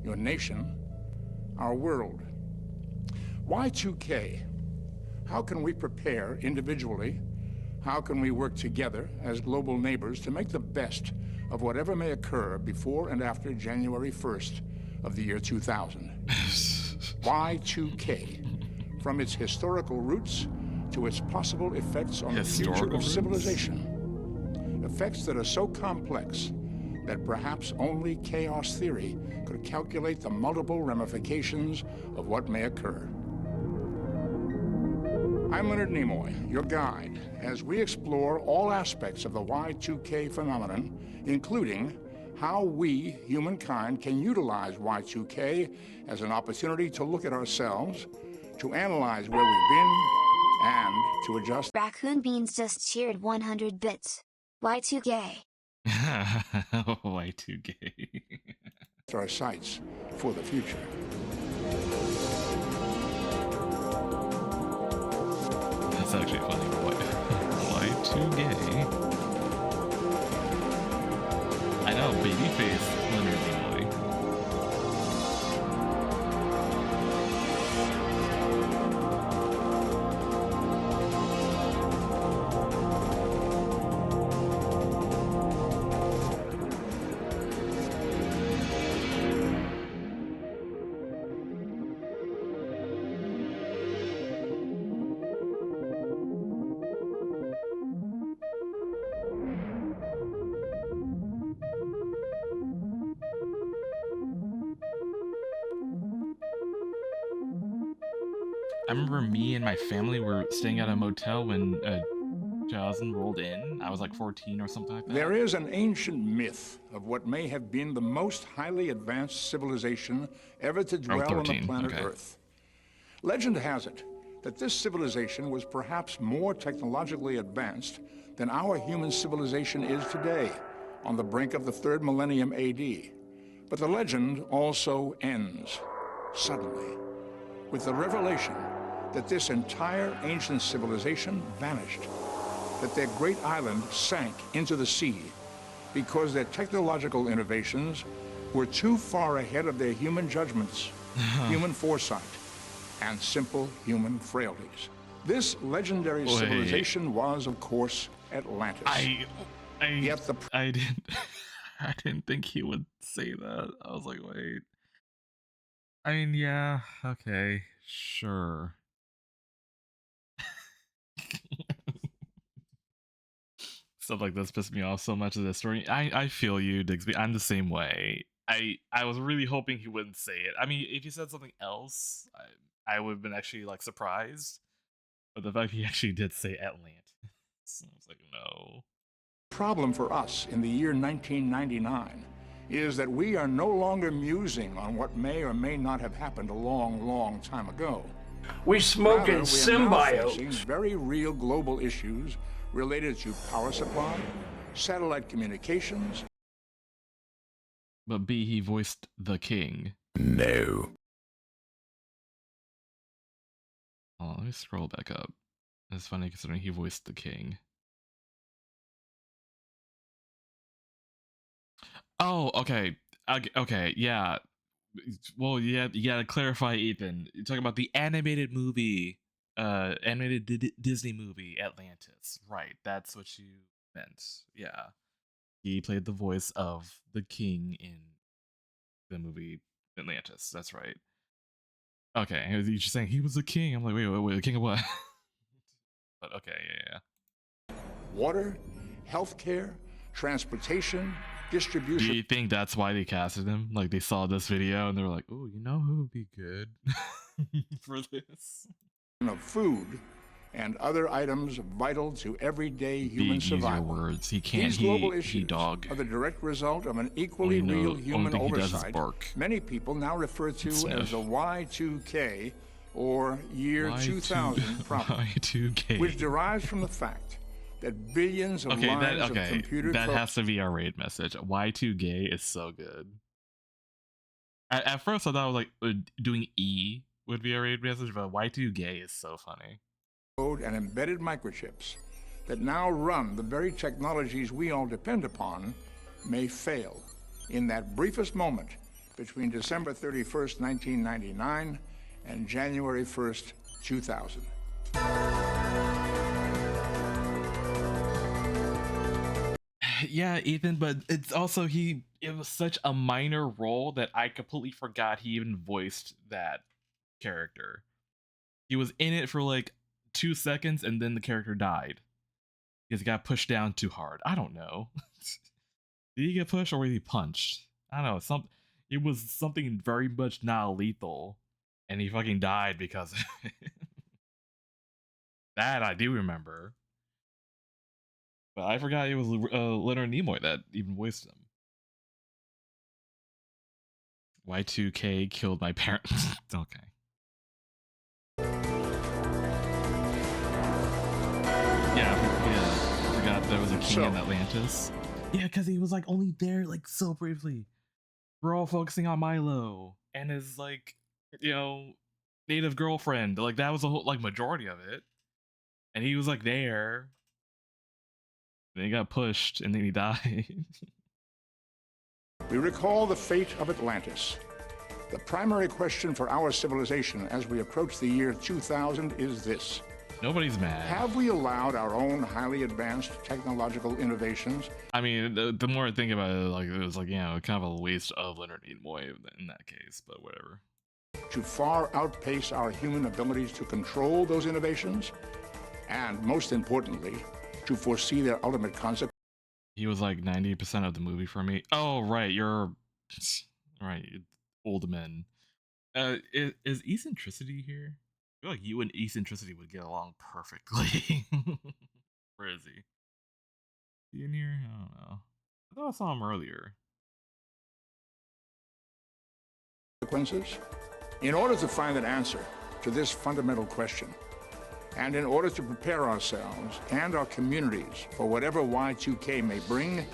your nation, our world? Y2K, how can we prepare individually? How can we work together as global neighbors to make the best of whatever may occur before and after January 1st of the year 2000? Y2K, from its historical roots to its possible effects on the future of civilization. Effects that are so complex that perhaps only chaos theory could calculate the multiple ramifications of what may occur. I'm Leonard Nimoy, your guide, as we explore all aspects of the Y2K phenomenon, including how we, humankind, can utilize Y2K as an opportunity to look at ourselves, to analyze where we've been, and to adjust. Raccoon Beans just cheered 100 bits. Y2K. Y2K. Our sights for the future. That's actually funny. Y2K. I know, babyface Leonard Nimoy. I remember me and my family were staying at a motel when 2000 rolled in. I was like 14 or something like that. There is an ancient myth of what may have been the most highly advanced civilization ever to dwell on the planet Earth. Legend has it that this civilization was perhaps more technologically advanced than our human civilization is today, on the brink of the 3rd millennium AD. But the legend also ends, suddenly, with the revelation that this entire ancient civilization vanished, that their great island sank into the sea because their technological innovations were too far ahead of their human judgments, human foresight, and simple human frailties. This legendary civilization was, of course, Atlantis. I didn't think he would say that. I was like, wait. I mean, yeah, okay, sure. Stuff like this pissed me off so much of this story. I feel you, Digsby. I'm the same way. I was really hoping he wouldn't say it. I mean, if he said something else, I would have been actually like surprised. But the fact he actually did say Atlantis, I was like, no. Problem for us in the year 1999 is that we are no longer musing on what may or may not have happened a long, long time ago. We smoke in symbiotes. Facing very real global issues related to power supply, satellite communications. But B, he voiced the king. No. Oh, let me scroll back up. It's funny considering he voiced the king. Oh, okay. Okay, yeah. Well, yeah, you gotta clarify, Ethan. You're talking about the animated movie, animated Disney movie, Atlantis. Right, that's what you meant. Yeah. He played the voice of the king in the movie Atlantis. That's right. Okay, you're just saying he was the king. I'm like, wait, the king of what? But okay, yeah. Water, healthcare, transportation, distribution. Do you think that's why they casted him? Like they saw this video and they were like, "Oh, you know who would be good for this?" Of food and other items vital to everyday human survival. Words. He can't. These global issues are the direct result of an equally real human oversight. Many people now refer to as the Y2K or year 2000 problem, Y2K. which derives from the fact that billions of lines of computer that has to be our raid message. Y2Gay is so good. At first I thought it was like doing E would be a raid message, but Y2Gay is so funny. Code and embedded microchips that now run the very technologies we all depend upon may fail in that briefest moment between December 31st, 1999 and January 1st, 2000. Yeah, Ethan, but it's also it was such a minor role that I completely forgot he even voiced that character. He was in it for like 2 seconds and then the character died. Because he got pushed down too hard. I don't know. Did he get pushed or was he punched? I don't know. It was something very much not lethal. And he fucking died because of it. That I do remember. But I forgot it was Leonard Nimoy that even voiced him. Y2K killed my parents. Okay. I forgot there was a king in Atlantis. Yeah, because he was like only there like so briefly. We're all focusing on Milo and his like, native girlfriend. Like that was the whole like majority of it. And he was like there. Then he got pushed and then he died. We recall the fate of Atlantis. The primary question for our civilization as we approach the year 2000 is this. Nobody's mad. Have we allowed our own highly advanced technological innovations? I mean, the more I think about it, like it was like, kind of a waste of Leonard Nimoy in that case, but whatever. To far outpace our human abilities to control those innovations, and most importantly, to foresee their ultimate consequences. He was like 90% of the movie for me. Oh, right, you're right, old men. Is eccentricity here? I feel like you and eccentricity would get along perfectly. Where is he? Is he in here? I don't know. I thought I saw him earlier. In order to find an answer to this fundamental question, and in order to prepare ourselves and our communities for whatever Y2K may bring,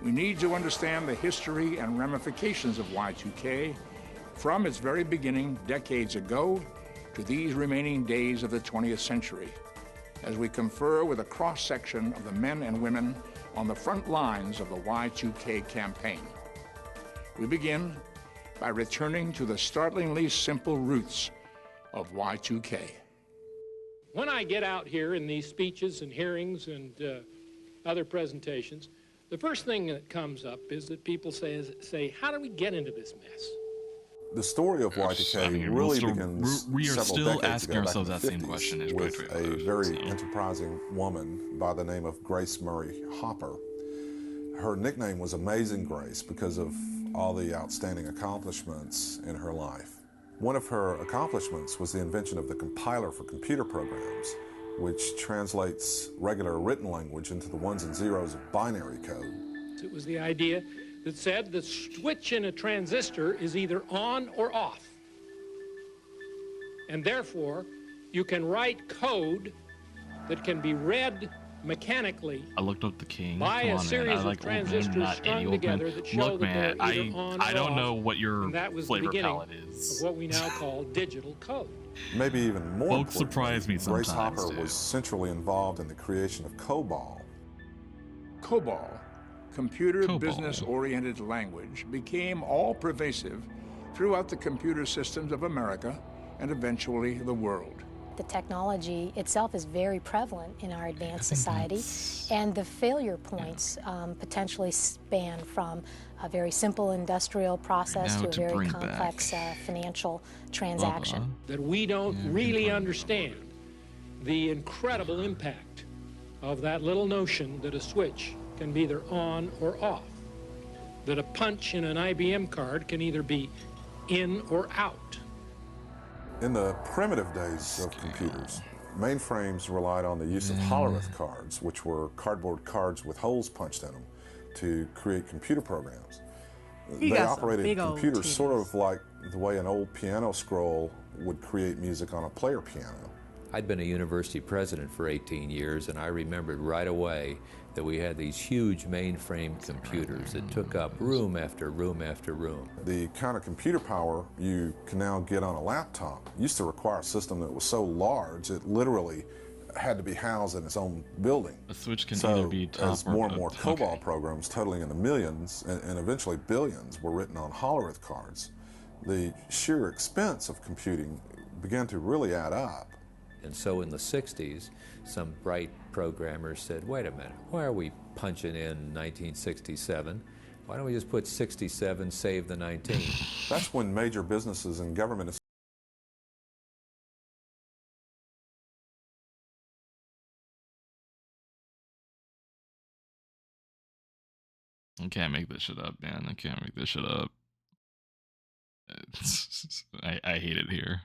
we need to understand the history and ramifications of Y2K from its very beginning decades ago to these remaining days of the 20th century, as we confer with a cross-section of the men and women on the front lines of the Y2K campaign. We begin by returning to the startlingly simple roots of Y2K. When I get out here in these speeches and hearings and other presentations, the first thing that comes up is that people say, how did we get into this mess? The story of Y2K really begins we are several still decades asking ago, ourselves back that in the same 50s, question with a very enterprising woman by the name of Grace Murray Hopper. Her nickname was Amazing Grace because of all the outstanding accomplishments in her life. One of her accomplishments was the invention of the compiler for computer programs, which translates regular written language into the ones and zeros of binary code. It was the idea that said the switch in a transistor is either on or off. And therefore, you can write code that can be read mechanically. I looked up the king. By a series of transistors strung together that show that they're either on or I don't off, know what your and that was flavor the beginning palette is. of what we now call digital code. Maybe even more Folks surprise me Grace sometimes, Hopper dude. was centrally involved in the creation of COBOL. COBOL, computer business-oriented language, became all-pervasive throughout the computer systems of America and eventually the world. The technology itself is very prevalent in our advanced society, and the failure points potentially span from a very simple industrial process to a very complex financial transaction. That we don't really understand the incredible impact of that little notion that a switch can be either on or off, that a punch in an IBM card can either be in or out. In the primitive days of computers, mainframes relied on the use of Hollerith cards, which were cardboard cards with holes punched in them, to create computer programs. They operated computers sort of like the way an old piano scroll would create music on a player piano. I'd been a university president for 18 years, and I remembered right away that we had these huge mainframe computers that took up room after room after room. The kind of computer power you can now get on a laptop used to require a system that was so large it literally had to be housed in its own building. A switch can either be top as or more and more COBOL programs totaling in the millions and eventually billions were written on Hollerith cards, the sheer expense of computing began to really add up. And so in the 60s, some bright programmers said, wait a minute, why are we punching in 1967? Why don't we just put 67, save the 19? That's when major businesses and government I can't make this shit up, man. I can't make this shit up. I hate it here.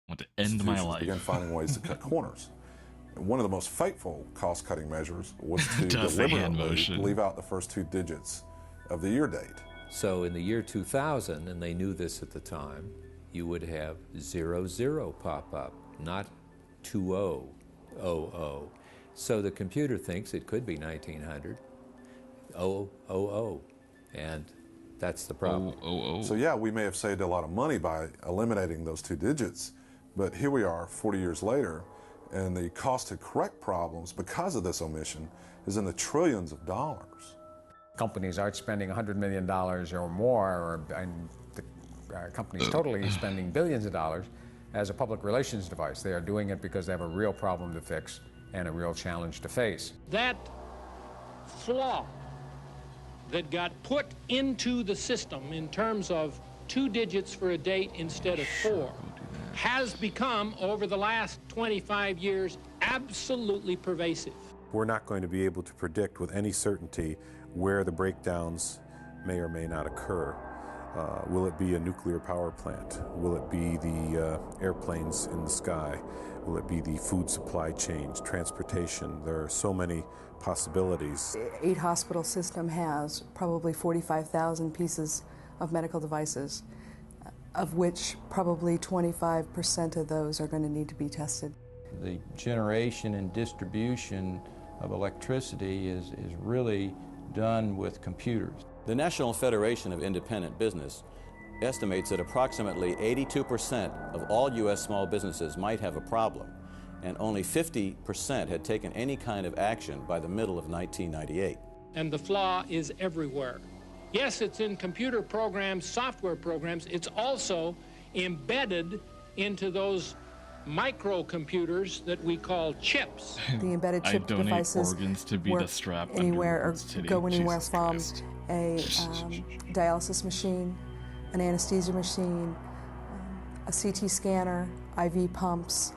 I want to end my life. Began finding ways to cut corners. And one of the most fateful cost-cutting measures was to deliberately leave out the first 2 digits of the year date. So in the year 2000, and they knew this at the time, you would have 00 pop up, not 2000. So the computer thinks it could be 1900, 000, and that's the problem. So yeah, we may have saved a lot of money by eliminating those 2 digits, but here we are 40 years later, and the cost to correct problems because of this omission is in the trillions of dollars. Companies aren't spending $100 million or more, and the companies totally spending billions of dollars as a public relations device. They are doing it because they have a real problem to fix and a real challenge to face. That flaw that got put into the system in terms of 2 digits for a date instead of 4 has become, over the last 25 years, absolutely pervasive. We're not going to be able to predict with any certainty where the breakdowns may or may not occur. Will it be a nuclear power plant? Will it be the airplanes in the sky? Will it be the food supply chains, transportation? There are so many possibilities. 8 hospital system has probably 45,000 pieces of medical devices, of which probably 25% of those are going to need to be tested. The generation and distribution of electricity is really done with computers. The National Federation of Independent Business estimates that approximately 82% of all U.S. small businesses might have a problem, and only 50% had taken any kind of action by the middle of 1998. And the flaw is everywhere. Yes, it's in computer programs, software programs. It's also embedded into those microcomputers that we call chips. The embedded chip devices organs to be work the strap anywhere or titty. go anywhere Jesus from Christ. a dialysis machine, an anesthesia machine, a CT scanner, IV pumps,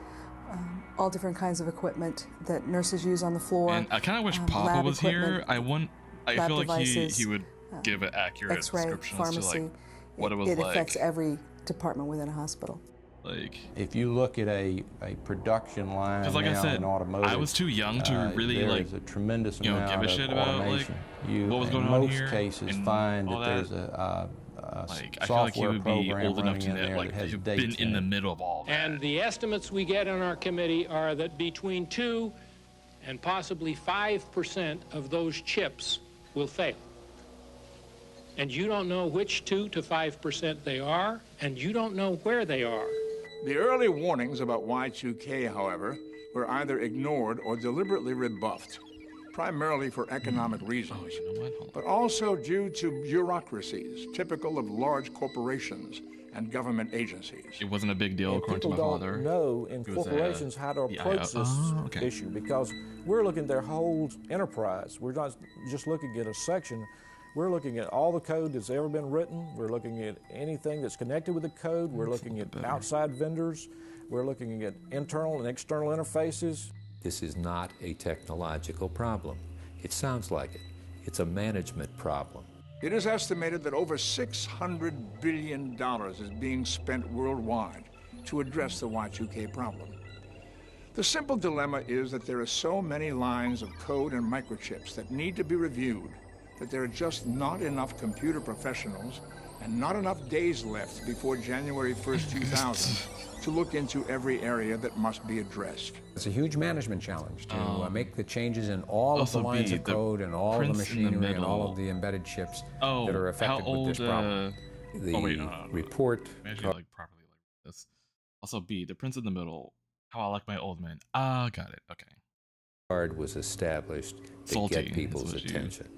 all different kinds of equipment that nurses use on the floor. And I kind of wish Papa was here. I feel like he would give an accurate description as to like what it was like. It affects every department within a hospital. Like, if you look at a production line like now I said, in automotive, I was too young to really like a tremendous amount give a shit of about automation. like what was going in on most here. cases and find all that there's a like, I feel like he software would be program old enough running to in know, there like that has have dates been in in the it. middle of all that. And the estimates we get on our committee are that between 2 and possibly 5% of those chips will fail. And you don't know which 2 to 5% they are, and you don't know where they are. The early warnings about Y2K, however, were either ignored or deliberately rebuffed, primarily for economic reasons, but also due to bureaucracies typical of large corporations and government agencies. It wasn't a big deal, according to my father. People don't know in corporations how to approach this issue, because we're looking at their whole enterprise. We're not just looking at a section. We're looking at all the code that's ever been written. We're looking at anything that's connected with the code. We're looking at outside vendors. We're looking at internal and external interfaces. This is not a technological problem. It sounds like it. It's a management problem. It is estimated that over $600 billion is being spent worldwide to address the Y2K problem. The simple dilemma is that there are so many lines of code and microchips that need to be reviewed that there are just not enough computer professionals and not enough days left before January 1st, 2000 to look into every area that must be addressed. It's a huge management challenge to make the changes in all of the lines of code and all of the machinery and all of the embedded chips that are affected with this problem. The report... Imagine like properly like this. Also B, the Prince in the Middle. How I Like My Old Man. Ah, got it. Okay. Card was established to get people's attention,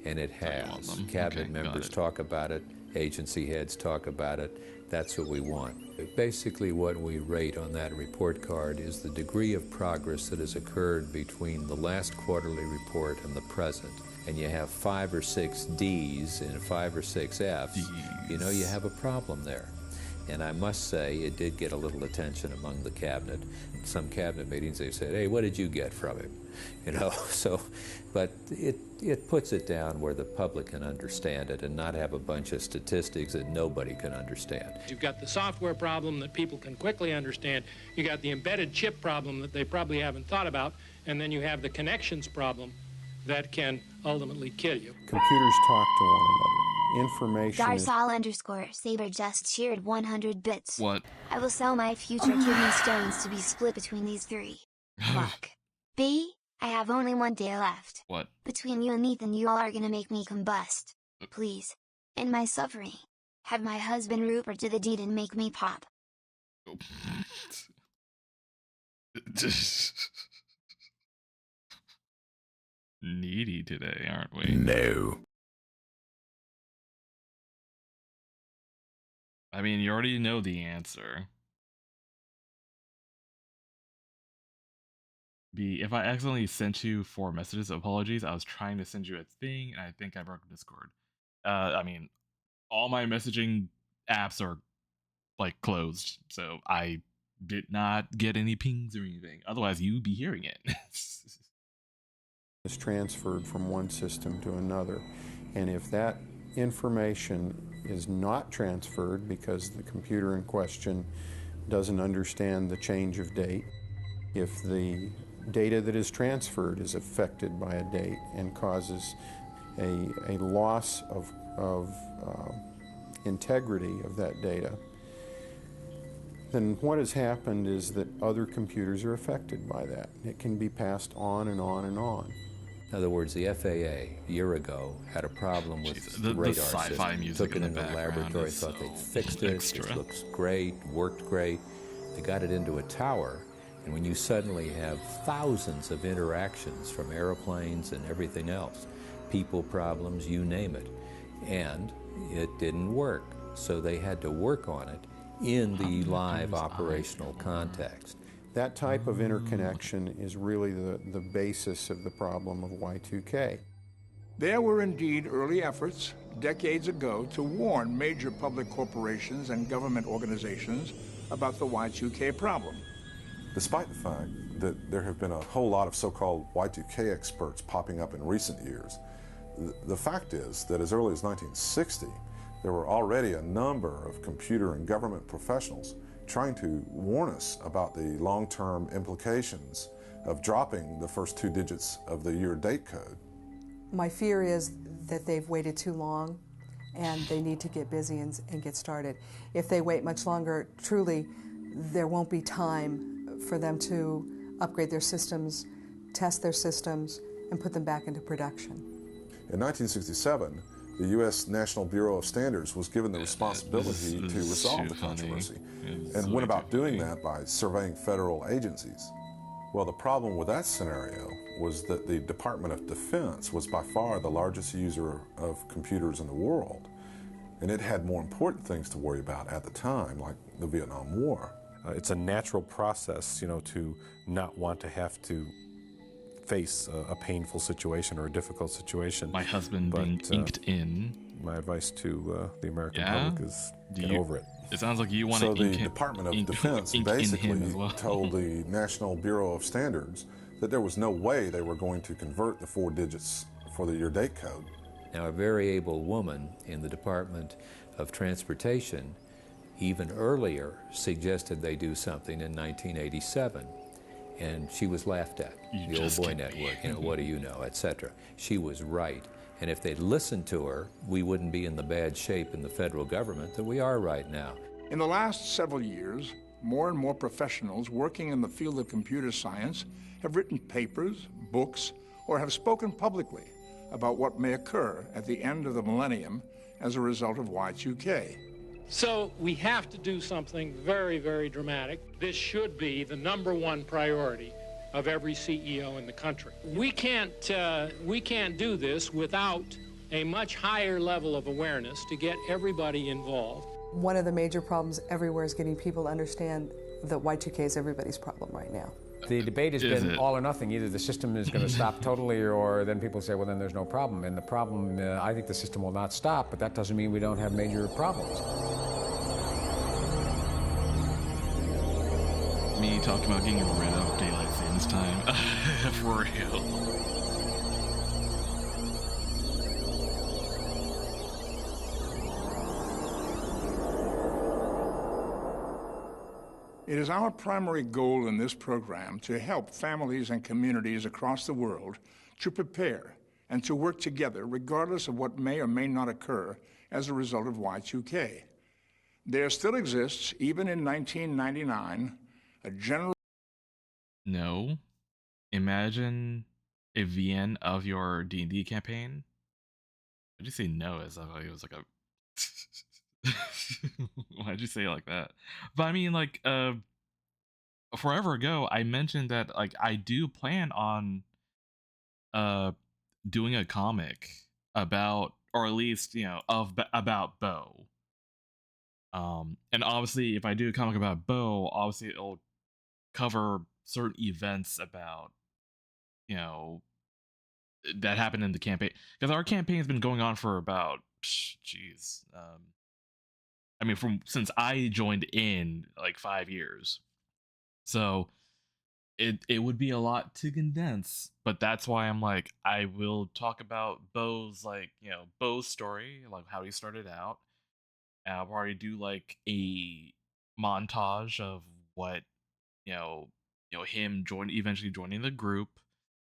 and it has. Cabinet members talk about it, agency heads talk about it. That's what we want. Basically, what we rate on that report card is the degree of progress that has occurred between the last quarterly report and the present. And you have 5 or 6 D's and 5 or 6 F's, you know you have a problem there. And I must say, it did get a little attention among the cabinet. In some cabinet meetings, they said, hey, what did you get from him? You know, so, but it puts it down where the public can understand it and not have a bunch of statistics that nobody can understand. You've got the software problem that people can quickly understand. You got the embedded chip problem that they probably haven't thought about. And then you have the connections problem that can ultimately kill you. Computers talk to one another. Information. Darsal_Saber just shared 100 bits. What? I will sell my future kidney stones to be split between these 3. Fuck. B, I have only 1 day left. What? Between you and Ethan, you all are gonna make me combust. Please. In my suffering, have my husband Rupert do the deed and make me pop. Needy today, aren't we? No. I mean, you already know the answer. B, if I accidentally sent you 4 messages, apologies. I was trying to send you a thing, and I think I broke Discord. I mean, all my messaging apps are, like, closed, so I did not get any pings or anything. Otherwise, you'd be hearing it. Is transferred from one system to another, and if that information is not transferred because the computer in question doesn't understand the change of date, if the data that is transferred is affected by a date and causes a loss of integrity of that data, then what has happened is that other computers are affected by that. It can be passed on and on and on. In other words, the FAA, a year ago, had a problem with the radar system. Took it in the laboratory, thought they'd fixed it. It looks great, worked great. They got it into a tower, and when you suddenly have thousands of interactions from airplanes and everything else, people problems, you name it, and it didn't work. So they had to work on it in the live operational context. That type of interconnection is really the basis of the problem of Y2K. There were indeed early efforts, decades ago, to warn major public corporations and government organizations about the Y2K problem. Despite the fact that there have been a whole lot of so-called Y2K experts popping up in recent years, the fact is that as early as 1960, there were already a number of computer and government professionals trying to warn us about the long-term implications of dropping the first 2 digits of the year date code. My fear is that they've waited too long and they need to get busy and get started. If they wait much longer, truly, there won't be time for them to upgrade their systems, test their systems, and put them back into production. In 1967, the U.S. National Bureau of Standards was given the responsibility to resolve the controversy and went about doing that by surveying federal agencies. Well, the problem with that scenario was that the Department of Defense was by far the largest user of computers in the world, and it had more important things to worry about at the time, like the Vietnam War. It's a natural process, you know, to not want to have to face a painful situation or a difficult situation. My husband being inked in. My advice to the American public is get over it. It sounds like you want to ink the Department of Defense basically told the National Bureau of Standards that there was no way they were going to convert the 4 digits for the year date code. Now, a very able woman in the Department of Transportation even earlier suggested they do something in 1987. And she was laughed at. The old boy network, you know, what do you know, etc. She was right. And if they'd listened to her, we wouldn't be in the bad shape in the federal government that we are right now. In the last several years, more and more professionals working in the field of computer science have written papers, books, or have spoken publicly about what may occur at the end of the millennium as a result of Y2K. So we have to do something very, very dramatic. This should be the #1 priority of every CEO in the country. We can't do this without a much higher level of awareness to get everybody involved. One of the major problems everywhere is getting people to understand that Y2K is everybody's problem right now. The debate has been all or nothing. Either the system is going to stop totally, or then people say, well, then there's no problem. And the problem, I think the system will not stop, but that doesn't mean we don't have major problems. Me talking about getting rid of daylight savings time. For real. It is our primary goal in this program to help families and communities across the world to prepare and to work together regardless of what may or may not occur as a result of Y2K. There still exists, even in 1999, a general... No. Imagine a VN of your D&D campaign. Why'd you say no as if it was like a... Why'd you say it like that? But I mean, like, forever ago, I mentioned that, like, I do plan on doing a comic about, or at least, you know, about Bo. And obviously, if I do a comic about Bo, obviously it'll cover certain events about, you know, that happened in the campaign. Because our campaign has been going on for about, jeez, I mean, since I joined in, like, 5 years. So it would be a lot to condense, but that's why I'm like, I will talk about Bo's, like, you know, Bo's story, like how he started out. And I'll probably do like a montage of what, you know, him eventually joining the group,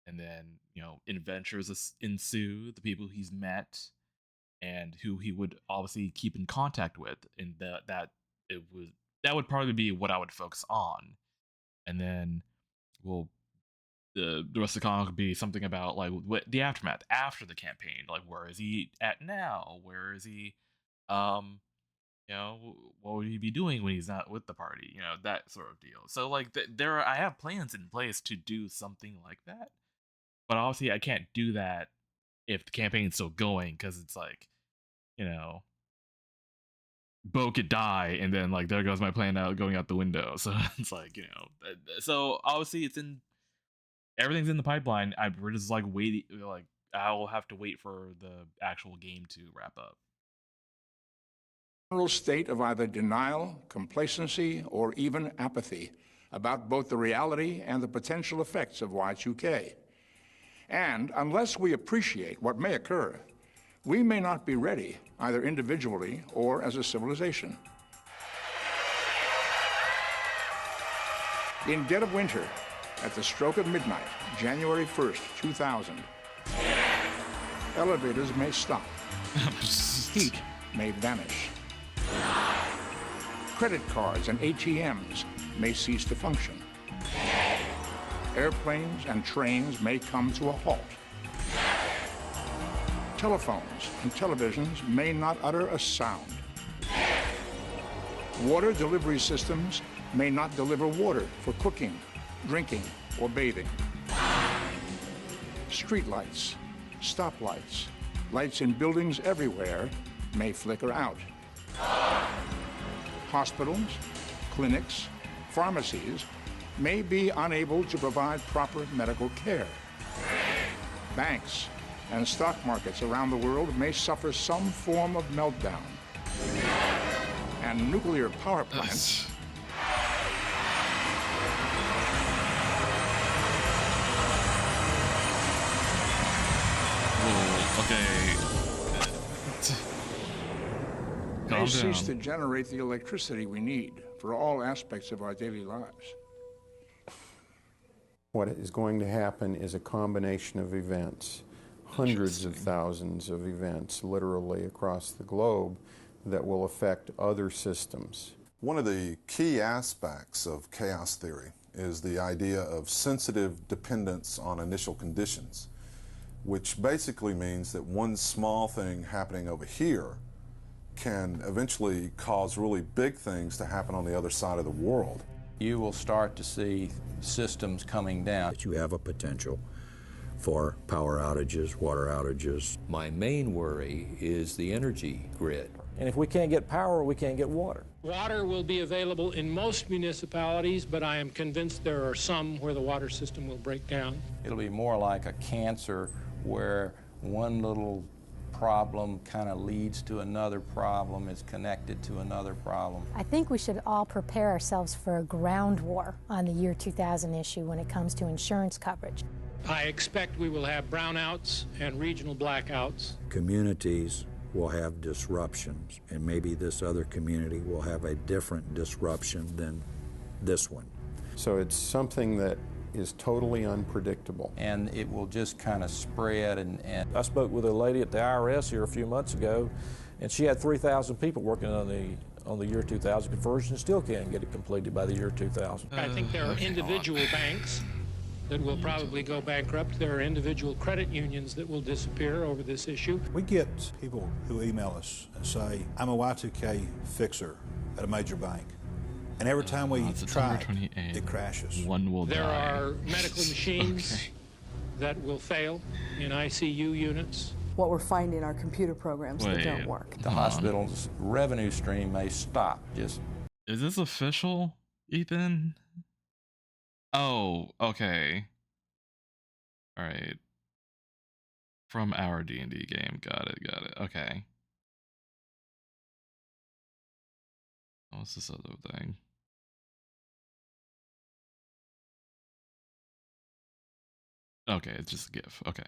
and then, you know, adventures ensue, the people he's met, and who he would obviously keep in contact with, and that would probably be what I would focus on. And then, well, the rest of the comic would be something about, like, what the aftermath after the campaign, like, where is he at now? Where is he? You know, what would he be doing when he's not with the party? You know, that sort of deal. So, like, I have plans in place to do something like that, but obviously I can't do that if the campaign's still going, because it's like, you know, Bo could die, and then, like, there goes my plan going out the window. So it's like, you know, so obviously everything's in the pipeline. We're just like waiting, like, I'll have to wait for the actual game to wrap up. General state of either denial, complacency, or even apathy about both the reality and the potential effects of Y2K. And unless we appreciate what may occur, we may not be ready, either individually or as a civilization. In dead of winter, at the stroke of midnight, January 1st, 2000, elevators may stop. Heat may vanish. Credit cards and ATMs may cease to function. Airplanes and trains may come to a halt. Telephones and televisions may not utter a sound. Water delivery systems may not deliver water for cooking, drinking, or bathing. Streetlights, stoplights, lights in buildings everywhere may flicker out. Hospitals, clinics, pharmacies may be unable to provide proper medical care. Banks and stock markets around the world may suffer some form of meltdown. And nuclear power plants may cease to generate the electricity we need for all aspects of our daily lives. What is going to happen is a combination of events. hundreds of thousands of events literally across the globe that will affect other systems. One of the key aspects of chaos theory is the idea of sensitive dependence on initial conditions, which basically means that one small thing happening over here can eventually cause really big things to happen on the other side of the world. You will start to see systems coming down. That you have a potential for power outages, water outages. My main worry is the energy grid. And if we can't get power, we can't get water. Water will be available in most municipalities, but I am convinced there are some where the water system will break down. It'll be more like a cancer where one little problem kind of leads to another problem, is connected to another problem. I think we should all prepare ourselves for a ground war on the year 2000 issue when it comes to insurance coverage. I expect we will have brownouts and regional blackouts. Communities will have disruptions, and maybe this other community will have a different disruption than this one. So it's something that is totally unpredictable. And it will just kind of spread and I spoke with a lady at the IRS here a few months ago, and she had 3,000 people working on the year 2000 conversion and still can't get it completed by the year 2000. I think there are individual banks that will probably go bankrupt. There are individual credit unions that will disappear over this issue. We get people who email us and say, I'm a Y2K fixer at a major bank. And every time we try, it crashes. One will there die. Are medical machines that will fail in ICU units. What we're finding are computer programs that don't work. The hospital's revenue stream may stop. Just Is this official, Ethan? Oh, okay. All right. From our D&D game. Got it. Okay. What's this other thing? Okay, it's just a GIF. Okay.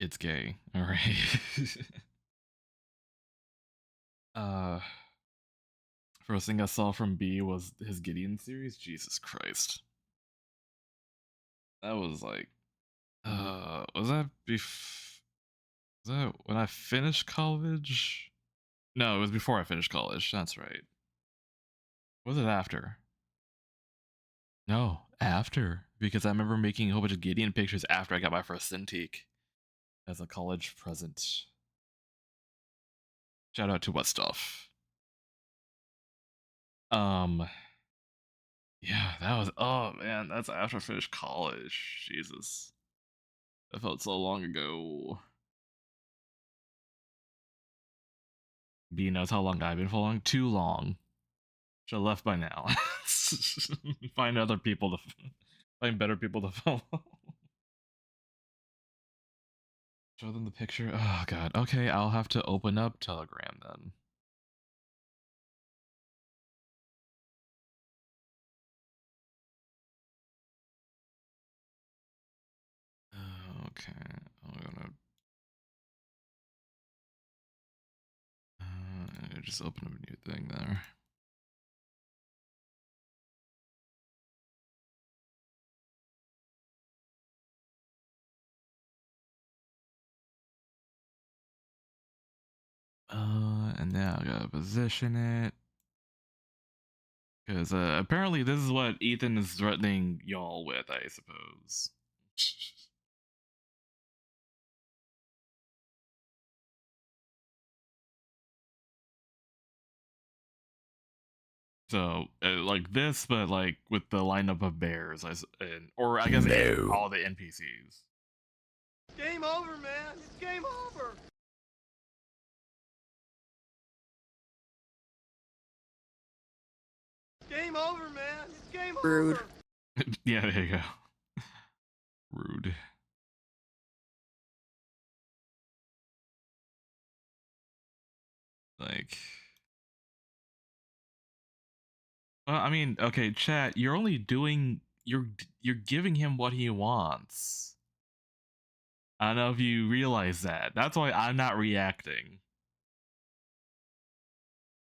It's gay. All right. First thing I saw from B was his Gideon series. Jesus Christ. That was like, was that when I finished college? No, it was before I finished college. That's right. Was it after? No, after. Because I remember making a whole bunch of Gideon pictures after I got my first Cintiq as a college present. Shout out to What Stuff. Yeah, that was, oh man, that's after I finished college. Jesus. That felt so long ago. B knows how long I've been following. Too long. Should have left by now. Find other people to find better people to follow. Show them the picture. Oh god. Okay, I'll have to open up Telegram then. Okay, I'm gonna just open up a new thing there. And now I gotta position it. Because apparently this is what Ethan is threatening y'all with, I suppose. So, like this, but like with the lineup of bears, or I guess all the NPCs. Game over, man. It's game over. Game over, man. It's game Rude. over. Yeah, there you go. Rude. Like, well, I mean, okay, chat, you're only doing, you're giving him what he wants. I don't know if you realize that. That's why I'm not reacting.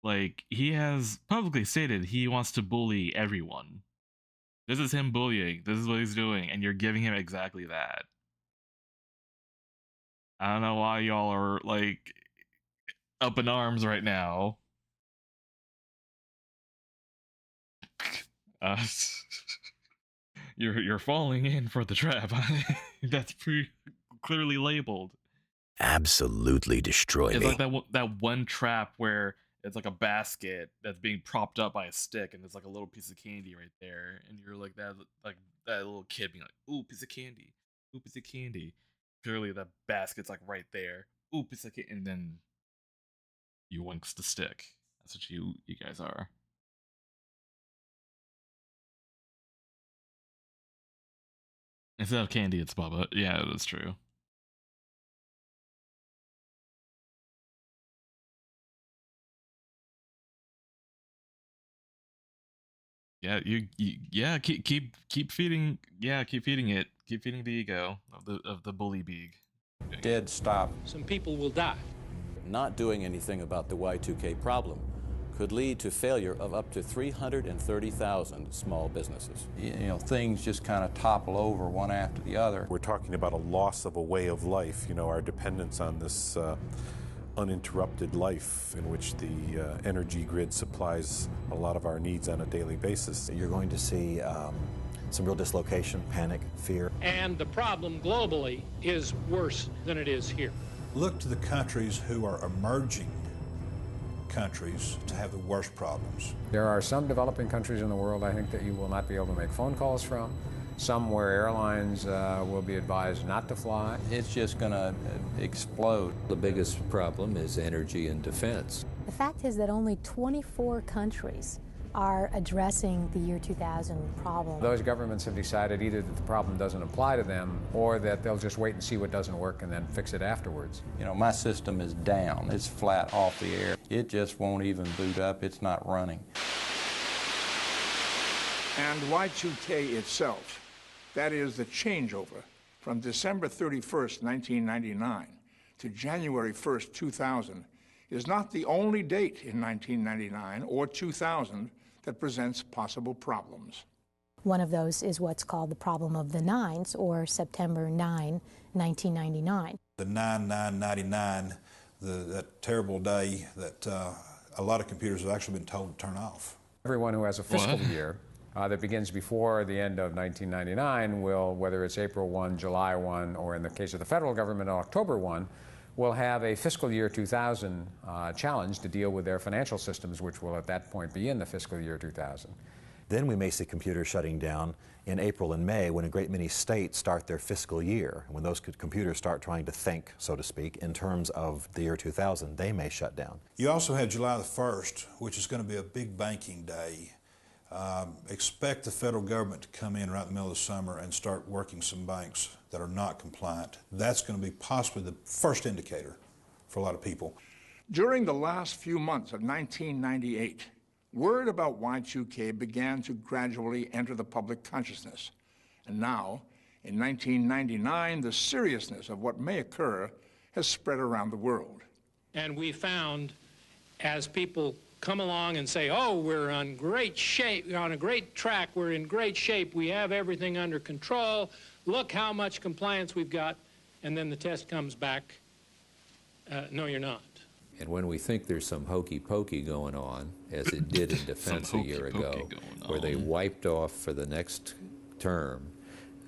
Like, he has publicly stated he wants to bully everyone. This is him bullying. This is what he's doing, and you're giving him exactly that. I don't know why y'all are like up in arms right now. You're falling in for the trap. That's pretty clearly labeled. Absolutely destroy It's me. like that one trap where it's like a basket that's being propped up by a stick, and there's like a little piece of candy right there, and you're like that little kid being like, "Ooh, piece of candy, ooh, piece of candy." Clearly, that basket's like right there. Ooh, piece of candy, and then you winks the stick. That's what you guys are. Instead of candy, it's Bubba. Yeah, that's true. Yeah, yeah, keep feeding. Yeah, keep feeding it. Keep feeding the ego of the bully beag. Dead stop. Some people will die. Not doing anything about the Y2K problem could lead to failure of up to 330,000 small businesses. You know, things just kind of topple over one after the other. We're talking about a loss of a way of life, you know, our dependence on this uninterrupted life in which the energy grid supplies a lot of our needs on a daily basis. You're going to see some real dislocation, panic, fear. And the problem globally is worse than it is here. Look to the countries who are emerging countries to have the worst problems. There are some developing countries in the world, I think, that you will not be able to make phone calls from. Some where airlines will be advised not to fly. It's just going to explode. The biggest problem is energy and defense. The fact is that only 24 countries are addressing the year 2000 problem. Those governments have decided either that the problem doesn't apply to them or that they'll just wait and see what doesn't work and then fix it afterwards. You know, my system is down. It's flat off the air. It just won't even boot up. It's not running. And Y2K itself, that is the changeover from December 31st, 1999 to January 1st, 2000, is not the only date in 1999 or 2000 that presents possible problems. One of those is what's called the problem of the nines, or September 9, 1999. The 9/9/99, that terrible day that a lot of computers have actually been told to turn off. Everyone who has a fiscal year that begins before the end of 1999 will, whether it's April 1, July 1, or in the case of the federal government, October 1, will have a fiscal year 2000 challenge to deal with their financial systems, which will at that point be in the fiscal year 2000. Then we may see computers shutting down in April and May when a great many states start their fiscal year. When those computers start trying to think, so to speak, in terms of the year 2000, they may shut down. You also have July the 1st, which is going to be a big banking day. Expect the federal government to come in right in the middle of the summer and start working some banks that are not compliant. That's going to be possibly the first indicator for a lot of people. During the last few months of 1998, word about Y2K began to gradually enter the public consciousness. And now, in 1999, the seriousness of what may occur has spread around the world. And we found, as people come along and say, oh, we're on great shape, we're on a great track, we're in great shape, we have everything under control, look how much compliance we've got, and then the test comes back, no, you're not. And when we think there's some hokey pokey going on, as it did in defense a year ago, where they wiped off for the next term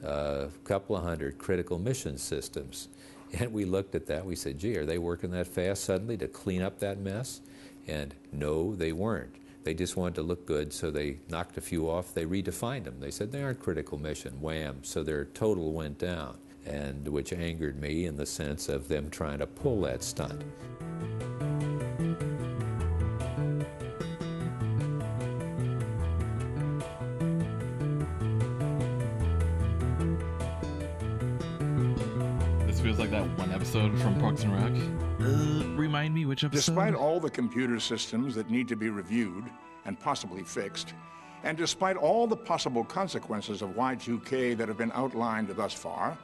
a couple of hundred critical mission systems, and we looked at that, we said, gee, are they working that fast suddenly to clean up that mess? And no, they weren't. They just wanted to look good, so they knocked a few off. They redefined them. They said they aren't critical mission, wham, so their total went down, and which angered me in the sense of them trying to pull that stunt. This feels like that one episode from Parks and Rec. Remind me which episode? Despite all the computer systems that need to be reviewed and possibly fixed, and despite all the possible consequences of Y2K that have been outlined thus far,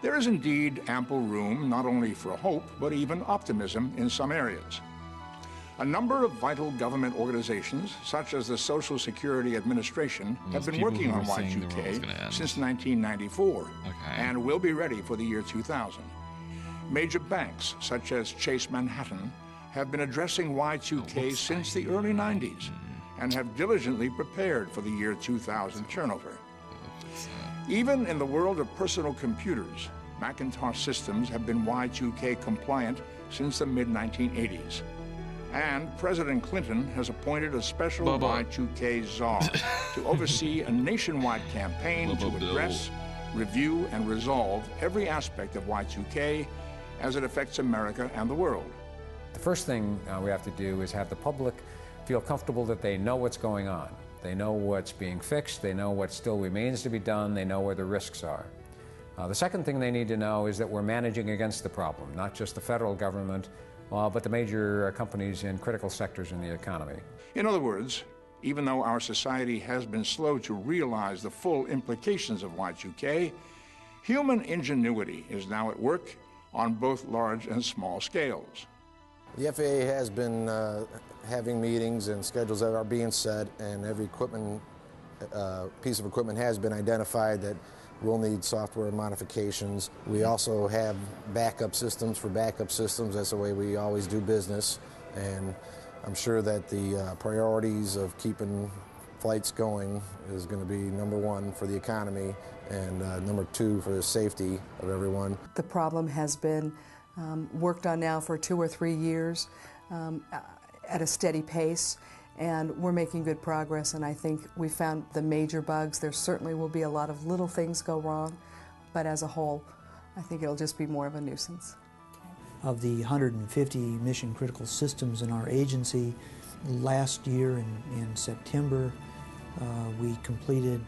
there is indeed ample room not only for hope, but even optimism in some areas. A number of vital government organizations, such as the Social Security Administration, have been working on Y2K since 1994 and will be ready for the year 2000. Major banks, such as Chase Manhattan, have been addressing Y2K since the early 90s and have diligently prepared for the year 2000 turnover. Even in the world of personal computers, Macintosh systems have been Y2K compliant since the mid-1980s. And President Clinton has appointed a special Y2K czar to oversee a nationwide campaign to address, review, and resolve every aspect of Y2K as it affects America and the world. The first thing we have to do is have the public feel comfortable that they know what's going on. They know what's being fixed, they know what still remains to be done, they know where the risks are. The second thing they need to know is that we're managing against the problem, not just the federal government, but the major companies in critical sectors in the economy. In other words, even though our society has been slow to realize the full implications of Y2K, human ingenuity is now at work on both large and small scales. The FAA has been having meetings and schedules that are being set, and every piece of equipment has been identified that will need software modifications. We also have backup systems for backup systems. That's the way we always do business. And I'm sure that the priorities of keeping flights going is going to be number one for the economy and number two for the safety of everyone. The problem has been worked on now for 2 or 3 years at a steady pace. And we're making good progress, and I think we found the major bugs. There certainly will be a lot of little things go wrong, but as a whole, I think it'll just be more of a nuisance. Of the 150 mission-critical systems in our agency, last year in September, we completed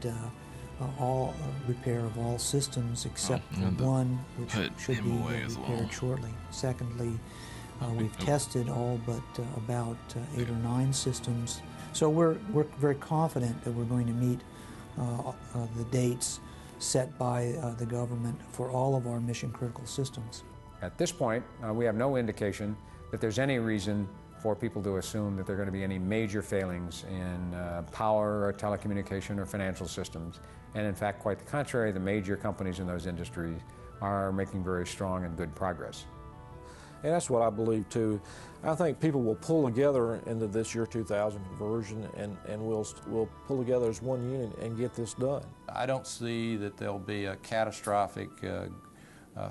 all repair of all systems except for one, which should be repaired shortly. Secondly, we've tested all but about 8 or 9 systems. So we're very confident that we're going to meet the dates set by the government for all of our mission-critical systems. At this point, we have no indication that there's any reason for people to assume that there are going to be any major failings in power or telecommunication or financial systems. And in fact, quite the contrary, the major companies in those industries are making very strong and good progress. And that's what I believe too. I think people will pull together into this year 2000 conversion, and we'll pull together as one unit and get this done. I don't see that there'll be a catastrophic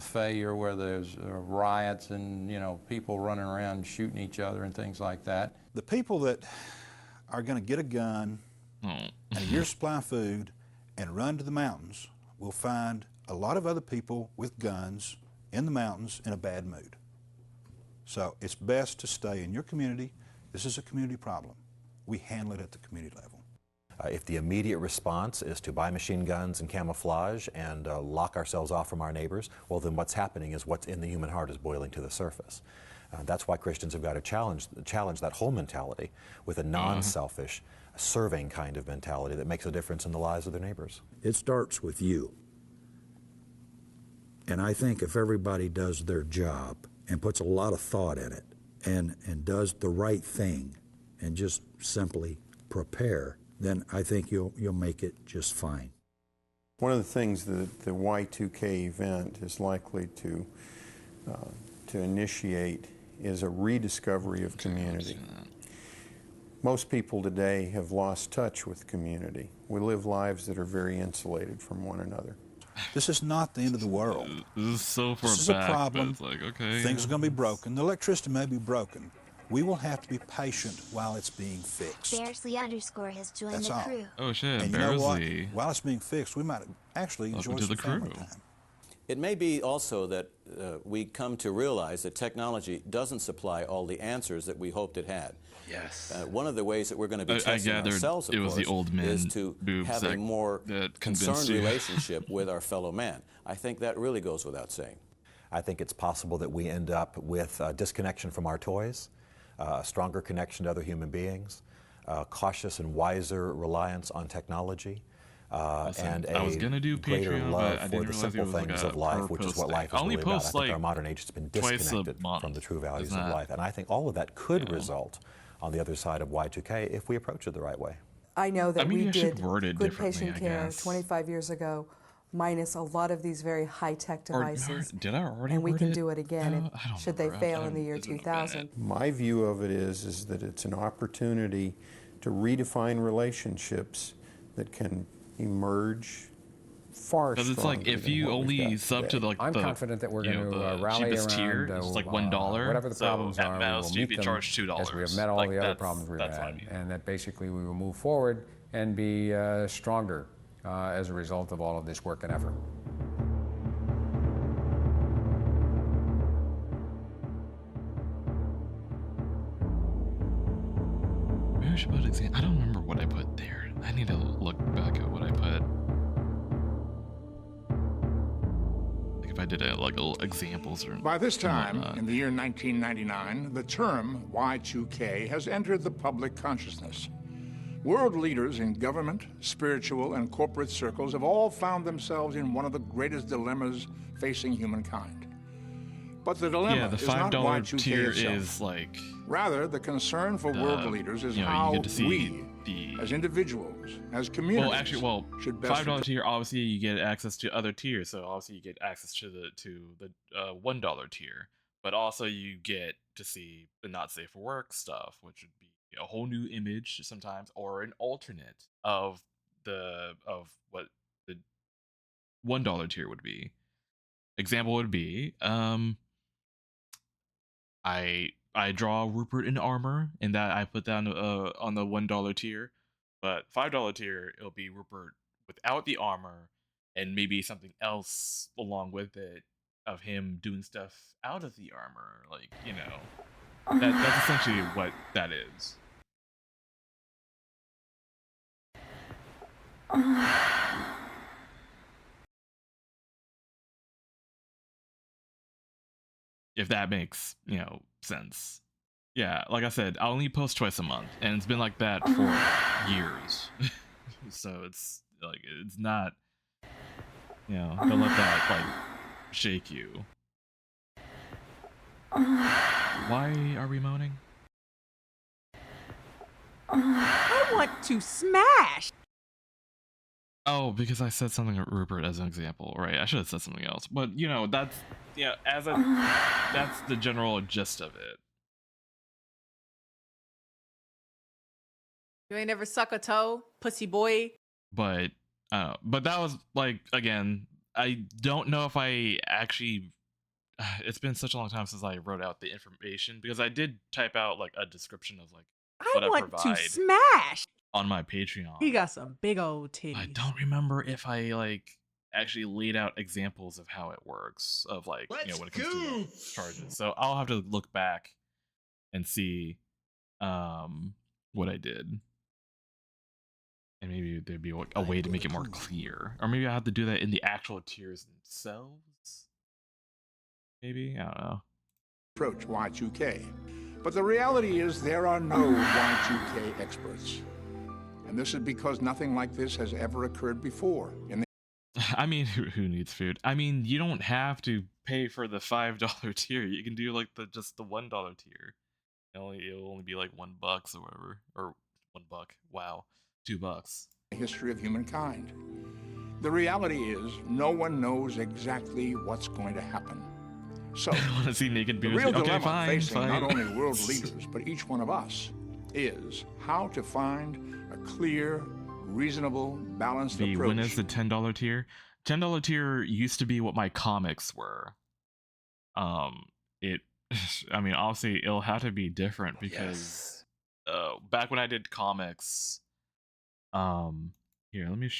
failure where there's riots and people running around shooting each other and things like that. The people that are going to get a gun and a year's supply of food and run to the mountains will find a lot of other people with guns in the mountains in a bad mood. So it's best to stay in your community. This is a community problem. We handle it at the community level. If the immediate response is to buy machine guns and camouflage and lock ourselves off from our neighbors, well, then what's happening is what's in the human heart is boiling to the surface. That's why Christians have got to challenge that whole mentality with a non-selfish, serving kind of mentality that makes a difference in the lives of their neighbors. It starts with you. And I think if everybody does their job and puts a lot of thought in it and does the right thing and just simply prepare, then I think you'll make it just fine. One of the things that the Y2K event is likely to initiate is a rediscovery of community. Most people today have lost touch with community. We live lives that are very insulated from one another. This is not the end of the world. This is so far This is back, a problem. but it's like, okay. Things are going to be broken. The electricity may be broken. We will have to be patient while it's being fixed. Bearsley_ has joined That's the all. crew. Oh shit, And you know what? Bearsley. While it's being fixed, we might actually enjoy Welcome to some the family crew. time. It may be also that we come to realize that technology doesn't supply all the answers that we hoped it had. Yes. One of the ways that we're going to be I testing gathered ourselves, of it was course, the old man is to boobs have a that- more that concerned convinced you. relationship with our fellow man. I think that really goes without saying. I think it's possible that we end up with disconnection from our toys, a stronger connection to other human beings, cautious and wiser reliance on technology, and I was gonna do greater Patreon, love but I for didn't the realize simple it was like things a of life, per which is post what thing. life I is only really about. I post, think like, our modern age has been twice a disconnected month. from the true values Isn't of that- life, and I think all of that could result on the other side of Y2K if we approach it the right way. I know that maybe we I should did word it good differently, patient I care guess. 25 years ago, minus a lot of these very high-tech Or- devices. did I already And we word can it? do it again No, I don't should they remember. fail in the year 2000. My view of it is that it's an opportunity to redefine relationships that can emerge far Because it's stronger like if than you what we've only got sub to today. like I'm the, confident that we're you going know, to the rally cheapest around tier, it's like $1. whatever the So problems at are. most we you will can meet charge them $2. as we have met all Like, the other that's- problems we've that's what I had, mean. and that basically we will move forward and be stronger as a result of all of this work and effort. Maybe I should put I don't remember what I put there. I need to look back at what I put. Like if I did like little examples or. By this time, whatnot. in the year 1999, the term Y2K has entered the public consciousness. World leaders in government, spiritual, and corporate circles have all found themselves in one of the greatest dilemmas facing humankind. But the dilemma Yeah, the is not $5 Y2K tier itself. is like. Rather, the concern for world leaders is you know, how you get to see we, as individuals, as communities, Well, actually, should best $5 tier. Obviously, you get access to other tiers. So obviously, you get access to the $1 tier, but also you get to see the not safe for work stuff, which would be a whole new image sometimes, or an alternate of what the $1 tier would be. Example would be I draw Rupert in armor, and that I put down on the $1 tier. But $5 tier, it'll be Rupert without the armor, and maybe something else along with it of him doing stuff out of the armor, like, you know. That's essentially what that is. If that makes, you know, sense. Yeah, like I said, I only post twice a month, and it's been like that for years. So it's like, it's not, you know, don't let that like shake you. Why are we moaning? I want to smash. Oh, because I said something at Rupert as an example, right? I should have said something else, but you know, that's, yeah, that's the general gist of it. You ain't never suck a toe, pussy boy. But that was like, again, I don't know if I actually. It's been such a long time since I wrote out the information, because I did type out like a description of like what I want provide to smash. on my Patreon. He got some big old titties. I don't remember if I like actually laid out examples of how it works, of like, you know, when it comes to like, charges. So I'll have to look back and see what I did. And maybe there'd be a way to make it more clear. Or maybe I have to do that in the actual tiers themselves. Maybe? I don't know. Approach Y2K. But the reality is there are no Y2K experts. And this is because nothing like this has ever occurred before. I mean, who needs food? I mean, you don't have to pay for the $5 tier. You can do like just the $1 tier. It'll only be like $1 or whatever. Or $1. Wow. $2. The history of humankind. The reality is no one knows exactly what's going to happen. So, I want to see naked the beauty. real Okay, dilemma facing fine. not only world leaders, but each one of us, is how to find a clear, reasonable, balanced approach. When is the $10 tier? $10 tier used to be what my comics were. I mean, obviously it'll have to be different because back when I did comics, here, let me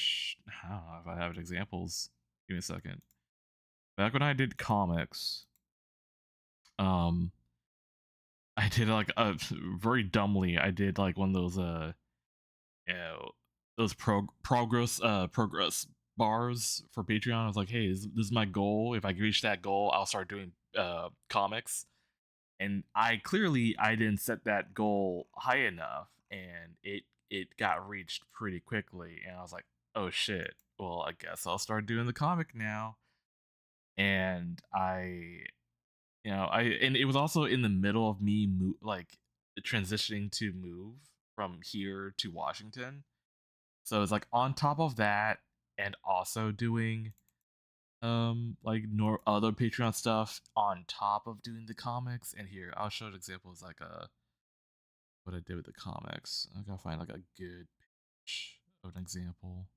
I don't know if I have examples. Give me a second. Back when I did comics, I did like very dumbly, I did like one of those you know, those progress bars for Patreon. I was like, hey, this is my goal. If I reach that goal, I'll start doing comics. And I didn't set that goal high enough, and it got reached pretty quickly. And I was like, oh shit, well, I guess I'll start doing the comic now. And and it was also in the middle of me like transitioning to move from here to Washington. So it's like on top of that, and also doing like other Patreon stuff on top of doing the comics. And here I'll show an example. It's like what I did with the comics. I gotta find like a good page of an example.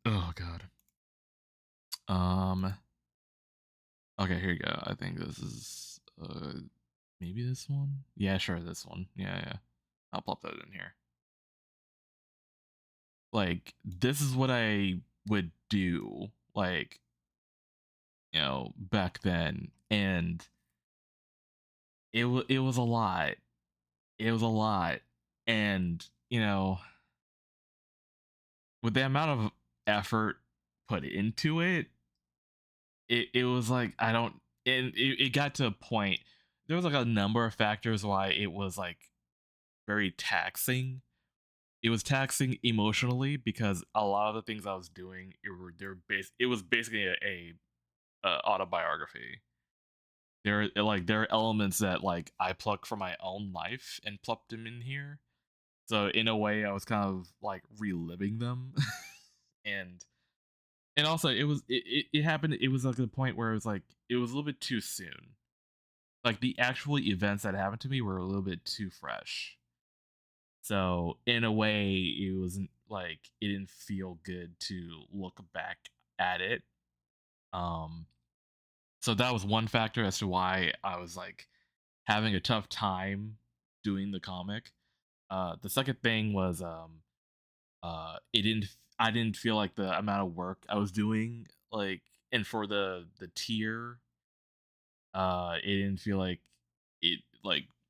Oh god. Okay, here you go. I think this is maybe this one. Yeah, sure, this one. Yeah. I'll pop that in here. Like, this is what I would do, like, back then, and it was a lot. It was a lot, and with the amount of effort put into it, it was like it got to a point. There was like a number of factors why it was like very taxing. It was taxing emotionally because a lot of the things I was doing, it was basically a autobiography. There are elements that like I plucked from my own life and plucked them in here. So in a way, I was kind of like reliving them, and also it happened. It was like the point where it was a little bit too soon. Like the actual events that happened to me were a little bit too fresh. So in a way, it wasn't like it didn't feel good to look back at it. So that was one factor as to why I was like having a tough time doing the comic. The second thing was I didn't feel like the amount of work I was doing, like, and for the tier, it didn't feel like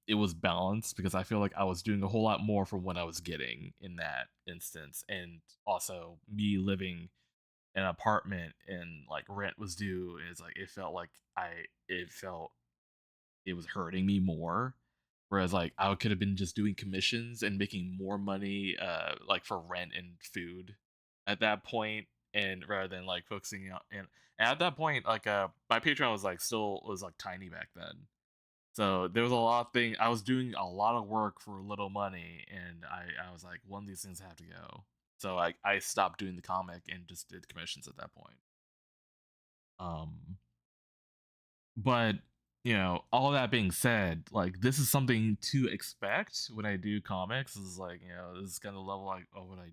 it was balanced, because I feel like I was doing a whole lot more for what I was getting in that instance. And also me living in an apartment and like rent was due, and it's like it felt like it was hurting me more. Whereas like I could have been just doing commissions and making more money like for rent and food at that point, and rather than like focusing on and at that point, like my Patreon was like tiny back then. So there was a lot of things. I was doing a lot of work for little money, and I was like, one of these things have to go. So I stopped doing the comic and just did commissions at that point. But all that being said, like this is something to expect when I do comics. This is like, this is kind of level like what I do.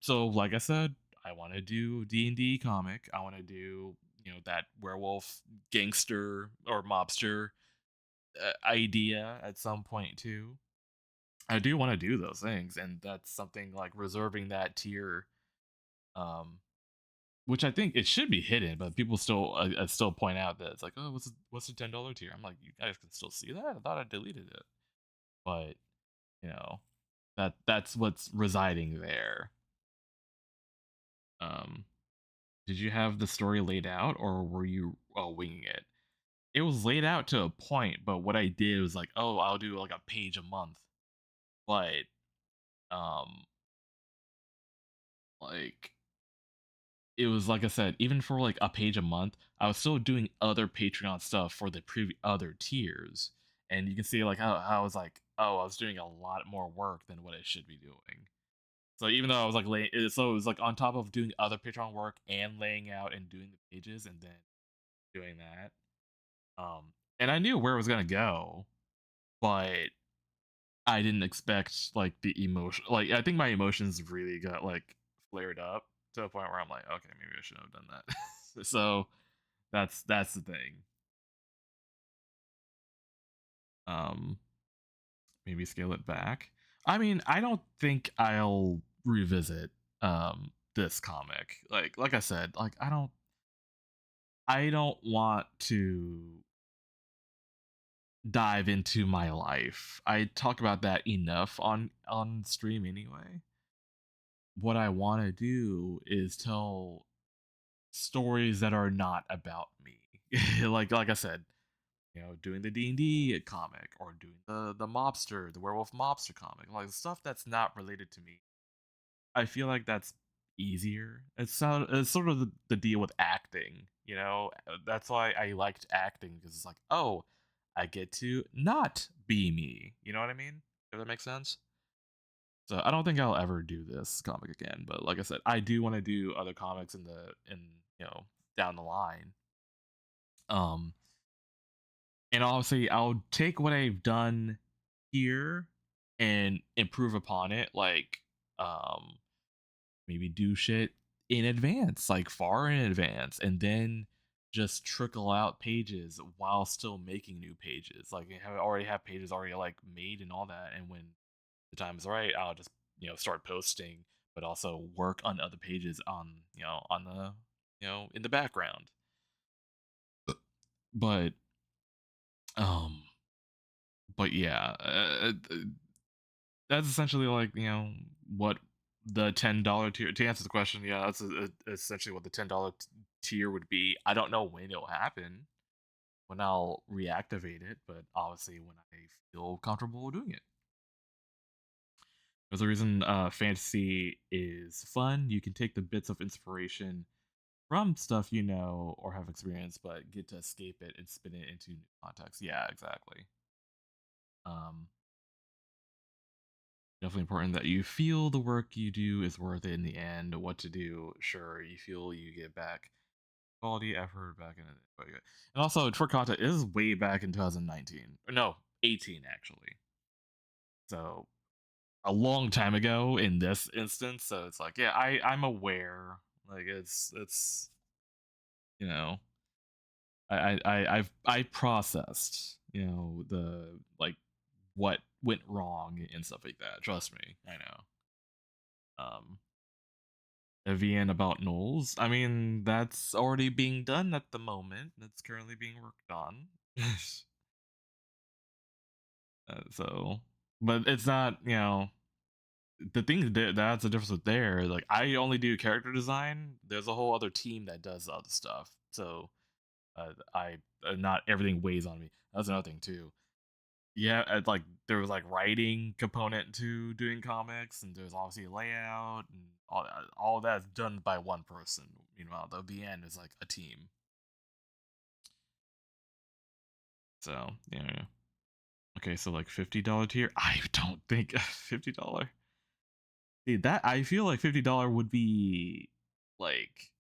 So like I said, I want to do D&D comic. I want to do that werewolf gangster or mobster idea at some point too. I do want to do those things, and that's something like reserving that tier, which I think it should be hidden, but people still point out that it's like, oh, what's the $10 tier? I'm like, you guys can still see that? I thought I deleted it, but that's what's residing there. Did you have the story laid out, or were you winging it? It was laid out to a point, but what I did was like, oh, I'll do like a page a month, but like it was like I said, even for like a page a month, I was still doing other Patreon stuff for the other tiers, and you can see like how I was like, oh, I was doing a lot more work than what I should be doing. So even though I was like so it was like on top of doing other Patreon work and laying out and doing the pages and then doing that, and I knew where it was gonna go, but I didn't expect like the emotion. Like I think my emotions really got like flared up to a point where I'm like, okay, maybe I shouldn't have done that. So that's the thing. Maybe scale it back. I mean, I don't think I'll revisit this comic. Like I said, like I don't want to dive into my life. I talk about that enough on stream anyway. What I want to do is tell stories that are not about me. like I said, doing the D&D comic, or doing the werewolf mobster comic, like stuff that's not related to me. I feel like that's easier. It's sort of the deal with acting, you know. That's why I liked acting because it's like, oh, I get to not be me. You know what I mean? If that makes sense. So I don't think I'll ever do this comic again. But like I said, I do want to do other comics in you know down the line. Um, and obviously I'll take what I've done here and improve upon it. Like maybe do shit in advance, like far in advance, and then just trickle out pages while still making new pages. Like already have pages already like made and all that. And when the time is right, I'll just start posting, but also work on other pages on on the in the background. But um, but yeah, that's essentially like what the $10 tier, to answer the question. Yeah, that's essentially what the $10 tier would be. I don't know when it'll happen, when I'll reactivate it, but obviously when I feel comfortable doing it. There's a reason fantasy is fun. You can take the bits of inspiration from stuff you know or have experienced, but get to escape it and spin it into new context. Yeah, exactly. Definitely important that you feel the work you do is worth it in the end. What to do, sure, you feel you get back quality effort back in it. And also, for content, it is way back in 2019. Or no, 18 actually. So a long time ago in this instance. So it's like, yeah, I'm aware. Like it's you know, I've processed, the like what went wrong and stuff like that. Trust me, I know. Evian about Knowles. I mean, that's already being done at the moment. That's currently being worked on. So, but it's not, the thing that's the difference with there. Like, I only do character design. There's a whole other team that does other stuff. So, I not everything weighs on me. That's another thing too. Yeah, like there was like writing component to doing comics, and there's obviously a layout and all that's done by one person. Meanwhile, the end is like a team. So yeah. Okay, so like $50 tier. I don't think $50. See that I feel like $50 would be like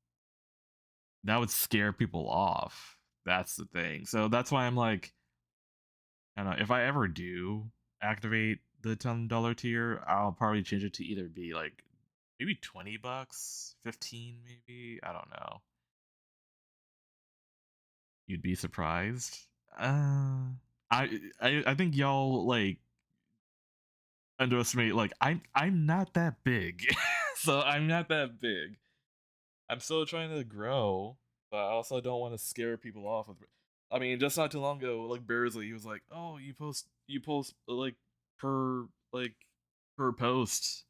that would scare people off. That's the thing. So that's why I'm like, I don't know, if I ever do activate the $10 tier, I'll probably change it to either be like maybe $20, 15 maybe. I don't know. You'd be surprised. I think y'all like underestimate. Like I'm not that big, so I'm not that big. I'm still trying to grow, but I also don't want to scare people off with. I mean, just not too long ago, like Beardsley, he was like, "Oh, you post like per like per post,"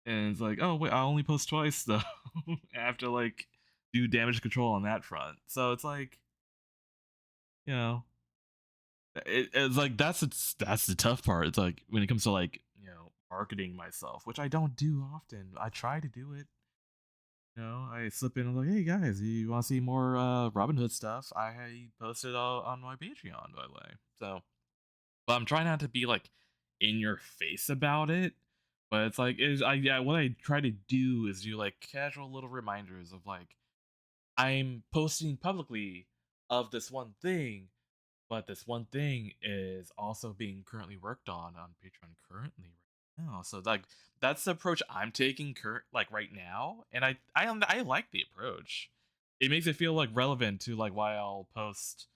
and it's like, "Oh wait, I only post twice though." I have to like do damage control on that front, so it's like, you know, it's like that's the tough part. It's like when it comes to like marketing myself, which I don't do often. I try to do it. I slip in and like, hey guys, you want to see more Robin Hood stuff? I posted on my Patreon, by the way. So, but I'm trying not to be like in your face about it. But it's like, what I try to do is do like casual little reminders of like, I'm posting publicly of this one thing, but this one thing is also being currently worked on Patreon currently right now. So like that's the approach I'm taking right now, and I like the approach. It makes it feel like relevant to like why I'll post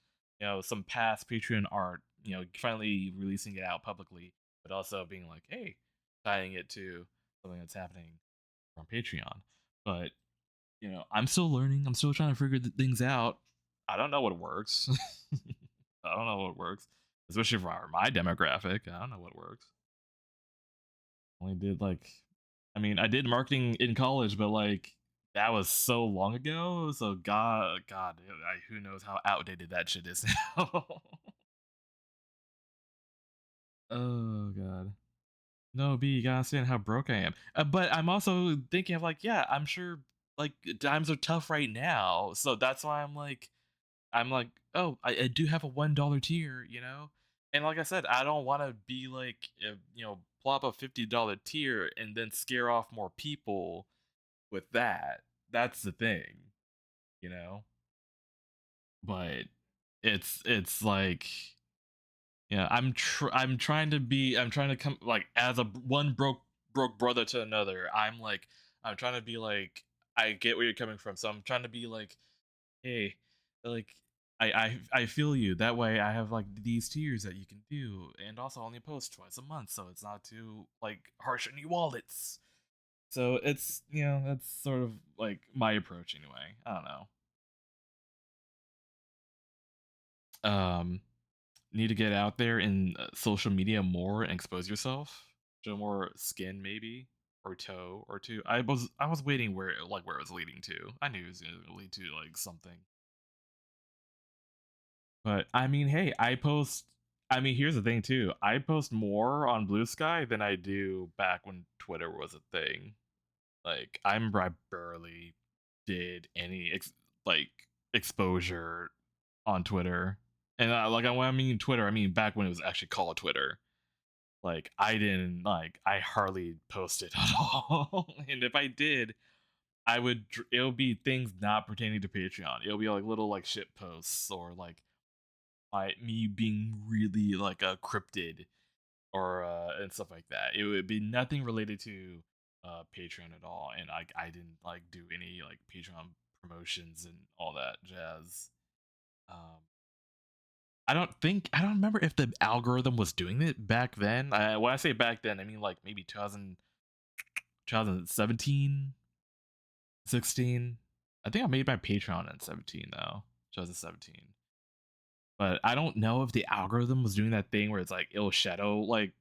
some past Patreon art, finally releasing it out publicly, but also being like, hey, tying it to something that's happening on Patreon. But I'm still learning. I'm still trying to figure things out. I don't know what works. I don't know what works, especially for my demographic. I don't know what works. Only did like, I mean, I did marketing in college, but like that was so long ago. So God, who knows how outdated that shit is now. Oh God. No, B, you gotta understand how broke I am. But I'm also thinking of like, yeah, I'm sure like times are tough right now, so that's why I'm like, oh, I do have a $1 tier, you know, and like I said, I don't want to be like, you know, plop a $50 tier and then scare off more people with that. That's the thing, you know. But it's like, yeah, I'm trying to come like as a one broke brother to another. I'm trying to be like, I get where you're coming from, so I'm trying to be like, hey, like I feel you. That way I have like these tiers that you can do, and also only post twice a month, so it's not too like harsh on your wallets. So it's, you know, that's sort of like my approach anyway. I don't know. Need to get out there in social media more and expose yourself, show more skin maybe, or toe or two. I was waiting where it was leading to. I knew it was gonna lead to like something. But I mean, hey, I mean, here's the thing too. I post more on Blue Sky than I do back when Twitter was a thing. Like I remember I barely did any like exposure on Twitter. And when I mean Twitter, I mean back when it was actually called Twitter. Like I hardly posted at all. And if I did, it'll be things not pertaining to Patreon. It'll be like little like shit posts, or like me being really like a cryptid, or and stuff like that. It would be nothing related to Patreon at all, and I didn't like do any like Patreon promotions and all that jazz. I don't remember if the algorithm was doing it back then. When I say back then, I mean like maybe 2017, 16. I think I made my Patreon in 17 though, 2017. But I don't know if the algorithm was doing that thing where it's like it'll shadow like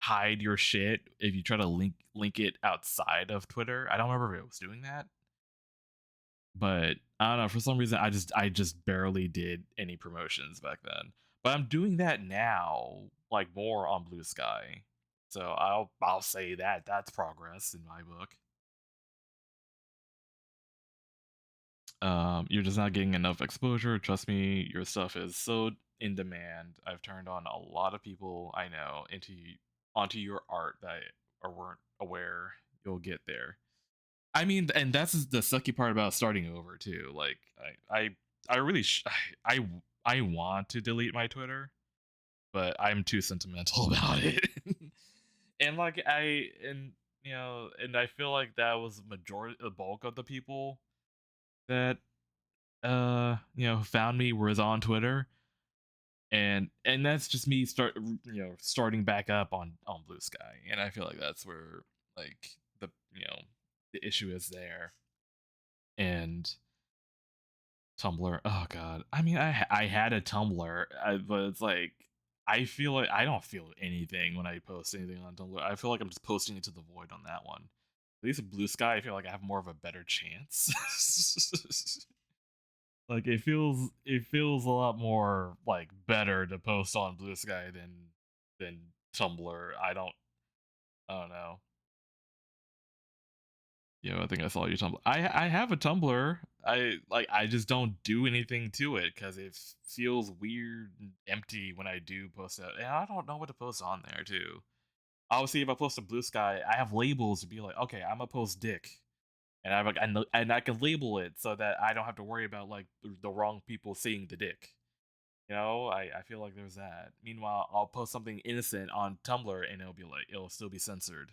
hide your shit if you try to link it outside of Twitter. I don't remember if it was doing that. But I don't know, for some reason I just barely did any promotions back then. But I'm doing that now, like more on Blue Sky. So I'll say that that's progress in my book. You're just not getting enough exposure. Trust me, your stuff is so in demand. I've turned on a lot of people I know onto your art that weren't aware you'll get there. I mean, and that's the sucky part about starting over too. Like, I really I want to delete my Twitter, but I'm too sentimental about it. And like and I feel like that was the bulk of the people that found me was on Twitter, and that's just me starting back up on Blue Sky, and I feel like that's where like the issue is there. And Tumblr, oh god, I mean, I had a Tumblr, but it's like I feel like I don't feel anything when I post anything on Tumblr. I feel like I'm just posting into the void on that one. At least with Blue Sky, I feel like I have more of a better chance. Like it feels a lot more like better to post on Blue Sky than Tumblr. I don't know. I think I saw you Tumblr. I have a Tumblr. I just don't do anything to it because it feels weird and empty when I do post it, and I don't know what to post on there too. Obviously, if I post a Blue Sky, I have labels to be like, okay, I'm gonna post dick, and I can label it so that I don't have to worry about like the wrong people seeing the dick. I feel like there's that. Meanwhile, I'll post something innocent on Tumblr and it'll still be censored.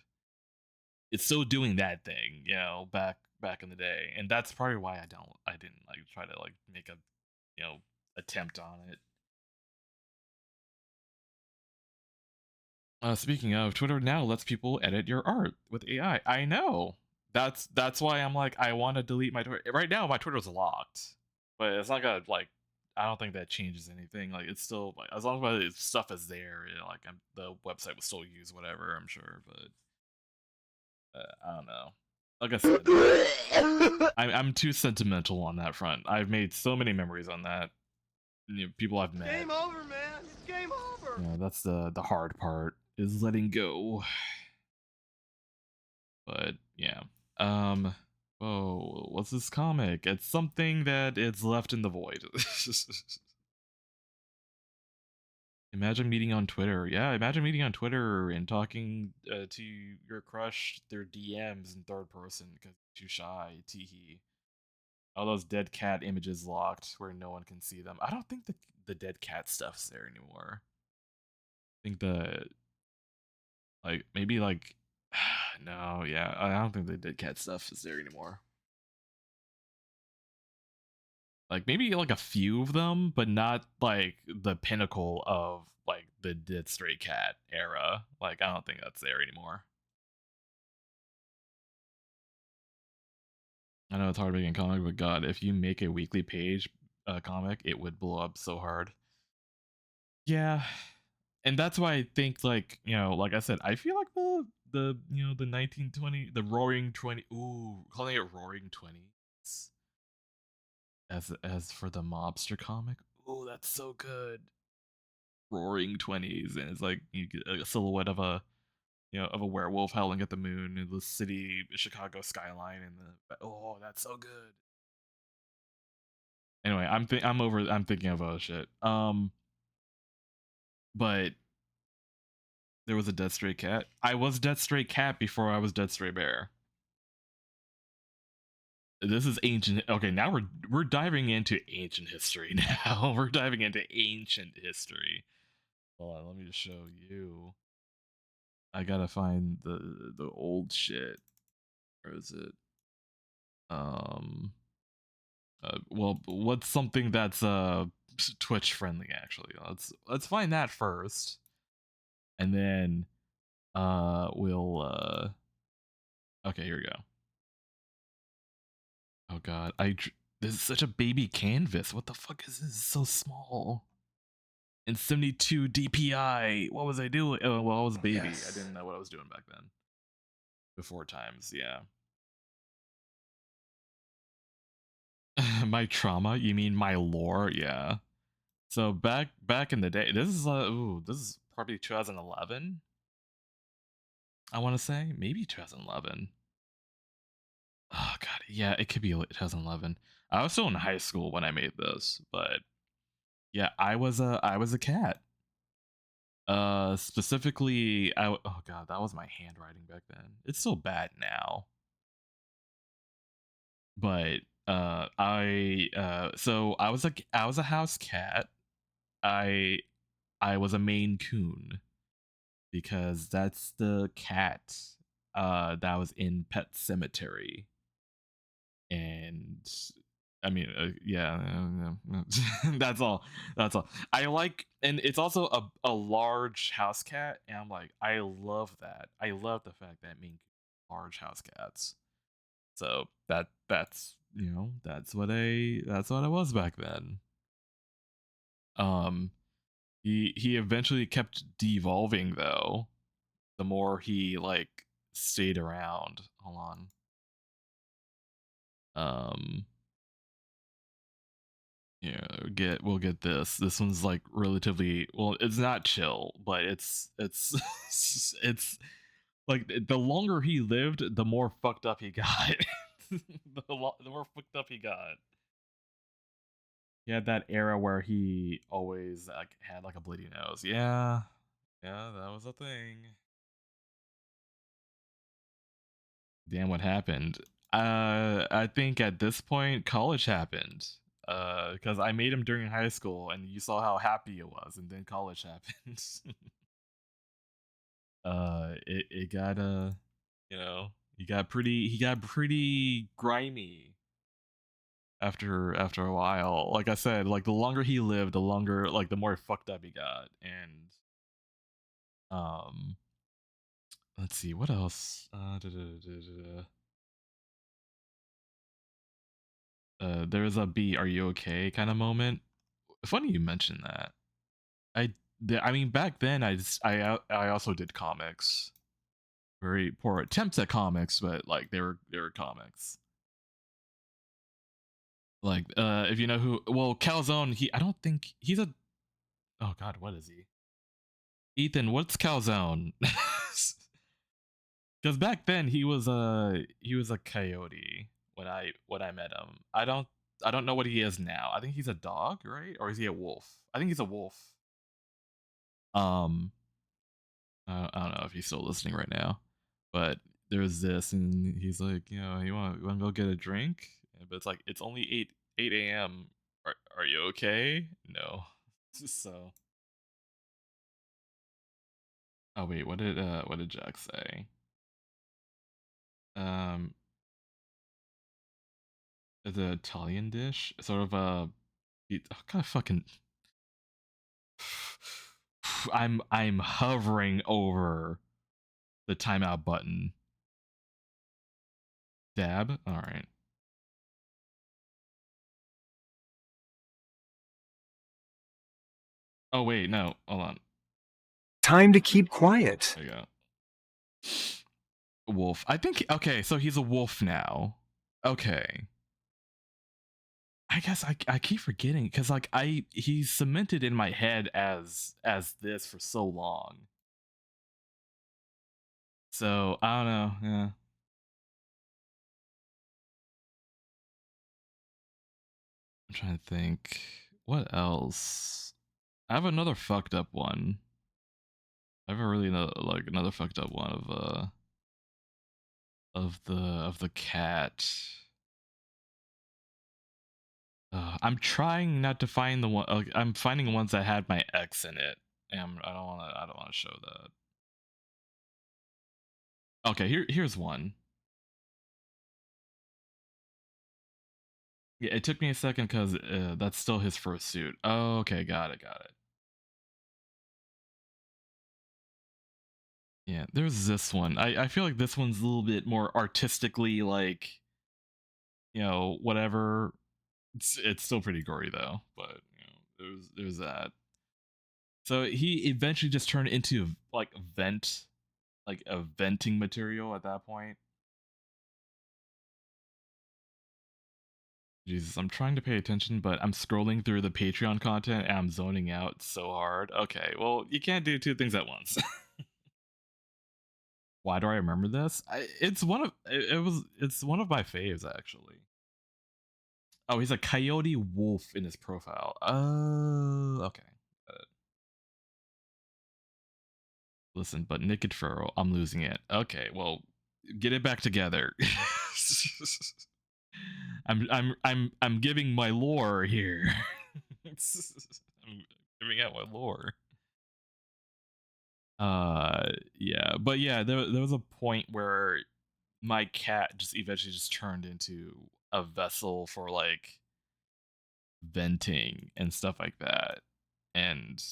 It's still doing that thing, back in the day, and that's probably why I didn't like try to like make a attempt on it. Speaking of, Twitter now lets people edit your art with AI. I know. That's why I'm like, I want to delete my Twitter. Right now, my Twitter's locked, but it's not gonna like. I don't think that changes anything. Like, it's still like as long as stuff is there, the website will still use whatever. I'm sure, but I don't know. Like I said, I'm too sentimental on that front. I've made so many memories on that. People I've met. Game over, man. It's game over. That's the hard part. is letting go. But yeah. Oh, what's this comic? It's something that it's left in the void. Imagine meeting on Twitter. Yeah, imagine meeting on Twitter and talking to your crush, their DMs in third person because you're too shy. Teehee. All those dead cat images locked where no one can see them. I don't think the dead cat stuff's there anymore. I think maybe no, yeah, I don't think the dead cat stuff is there anymore. Like maybe like a few of them, but not like the pinnacle of like the dead stray cat era. Like I don't think that's there anymore. I know it's hard making a comic, but God, if you make a weekly page comic, it would blow up so hard. Yeah, and that's why I think like like I said, I feel like the 1920 the Roaring 20. Ooh, calling it Roaring 20s as for the mobster comic. Ooh, that's so good. Roaring 20s, and it's like you get a silhouette of a of a werewolf howling at the moon in the city Chicago skyline, and oh, that's so good. Anyway, I'm thinking of other shit. But there was a Dead Stray Cat. I was Dead Stray Cat before I was Dead Stray Bear. This is ancient. Okay, now we're diving into ancient history now. We're diving into ancient history. Hold on, let me just show you. I gotta find the old shit. Where is it? Well, what's something that's Twitch friendly actually? Let's find that first, and then we'll okay, here we go. Oh God, this is such a baby canvas. What the fuck is this? It's so small. And 72 DPI. What was I doing? Oh, well, I was a baby. Yes. I didn't know what I was doing back then. Before times, yeah. My trauma? You mean my lore? Yeah. So back in the day, this is this is probably 2011. I want to say maybe 2011. Oh God, yeah, it could be 2011. I was still in high school when I made this, but yeah, I was a cat. Specifically, oh God, that was my handwriting back then. It's so bad now. But so I was a house cat. I was a Maine Coon because that's the cat that was in Pet Cemetery. And I mean, yeah, that's all. That's all. I like, and it's also a large house cat, and I'm like, I love that. I love the fact that Maine Coons are large house cats. So that's that's what I was back then. He eventually kept devolving though. The more he like stayed around. Hold on. Yeah, we'll get this. This one's like relatively, well, it's not chill, but it's it's like the longer he lived, the more fucked up he got. the more fucked up he got. He had that era where he always like had like a bleeding nose. Yeah, that was a thing. Damn, what happened? I think at this point, college happened. Because I made him during high school, and you saw how happy it was, and then college happened. It got he got pretty grimy after a while. Like I said, like the longer he lived, the longer like the more fucked up he got, and let's see what else. There's a "B, are you okay?" kind of moment. Funny you mentioned that. I mean, back then I also did comics. Very poor attempts at comics, but like they were comics. Like if you know who, well, Calzone, I don't think he's a, oh God, what is he? Ethan, what's calzone? Because back then he was a coyote when I met him. I don't know what he is now. I think he's a dog, right? Or is he a wolf? I think he's a wolf. I don't know if he's still listening right now, but there's this, and he's like, you know, you want to go get a drink? But it's like it's only 8 a.m. Are you okay? No. So. Oh wait, what did Jack say? The Italian dish, sort of a, kind of fucking. I'm hovering over the timeout button. Dab. All right. Oh wait, no, hold on. Time to keep quiet. There you go. Wolf. I think, okay, so he's a wolf now. Okay. I guess I keep forgetting because like he's cemented in my head as this for so long. So I don't know. Yeah. I'm trying to think. What else? I have another fucked up one. I have a really another fucked up one of the cat. I'm trying not to find the one. I'm finding ones that had my ex in it, and I don't want to show that. Okay, here's one. Yeah, it took me a second because that's still his first suit. Oh, okay, got it. Yeah, there's this one. I feel like this one's a little bit more artistically like, you know, whatever. It's still pretty gory though, but you know, there's that. So he eventually just turned into like a venting material at that point. Jesus, I'm trying to pay attention, but I'm scrolling through the Patreon content and I'm zoning out so hard. Okay, well, you can't do two things at once. Why do I remember this? It's one of my faves actually. Oh, he's a coyote wolf in his profile. Oh, okay. Listen, but Naked Furrow, I'm losing it. Okay, well, get it back together. I'm giving my lore here. I'm giving out my lore. Yeah, but yeah, there was a point where my cat just eventually just turned into a vessel for like venting and stuff like that, and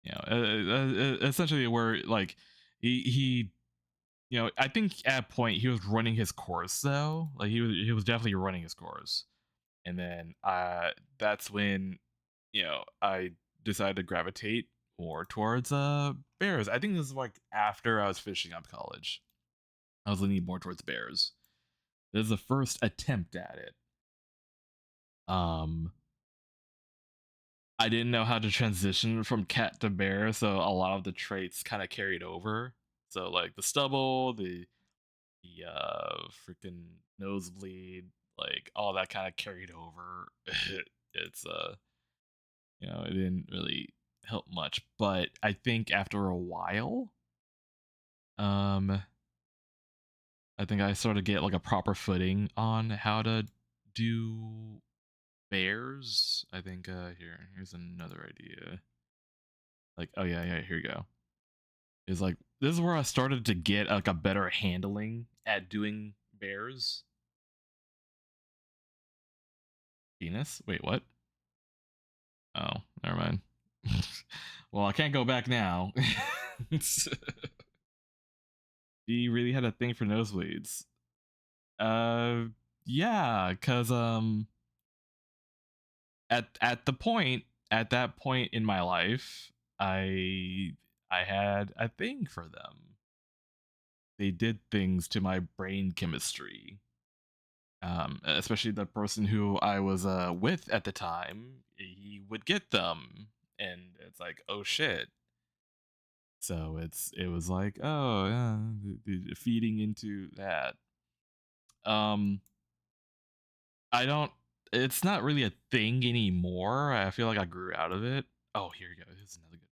you know, essentially where like he you know, I think at a point he was running his course though, like he was definitely running his course, and then that's when, you know, I decided to gravitate more towards bears. I think this is like after I was finishing up college. I was leaning more towards bears. This is the first attempt at it. I didn't know how to transition from cat to bear, so a lot of the traits kind of carried over. So like the stubble, the freaking nosebleed, like all that kind of carried over. It's you know, it didn't really help much, but I think after a while, I think I sort of get like a proper footing on how to do bears. I think here's another idea. Like, oh yeah, here you go. Is like this is where I started to get like a better handling at doing bears. Penis? Wait, what? Oh, never mind. Well, I can't go back now. He really had a thing for nosebleeds. Yeah, cause at that point in my life, I had a thing for them. They did things to my brain chemistry. Especially the person who I was with at the time, he would get them, and it's like, oh shit, So it was like, oh yeah, feeding into that. Um, I don't. It's not really a thing anymore. I feel like I grew out of it. Oh, here you go. This is another good.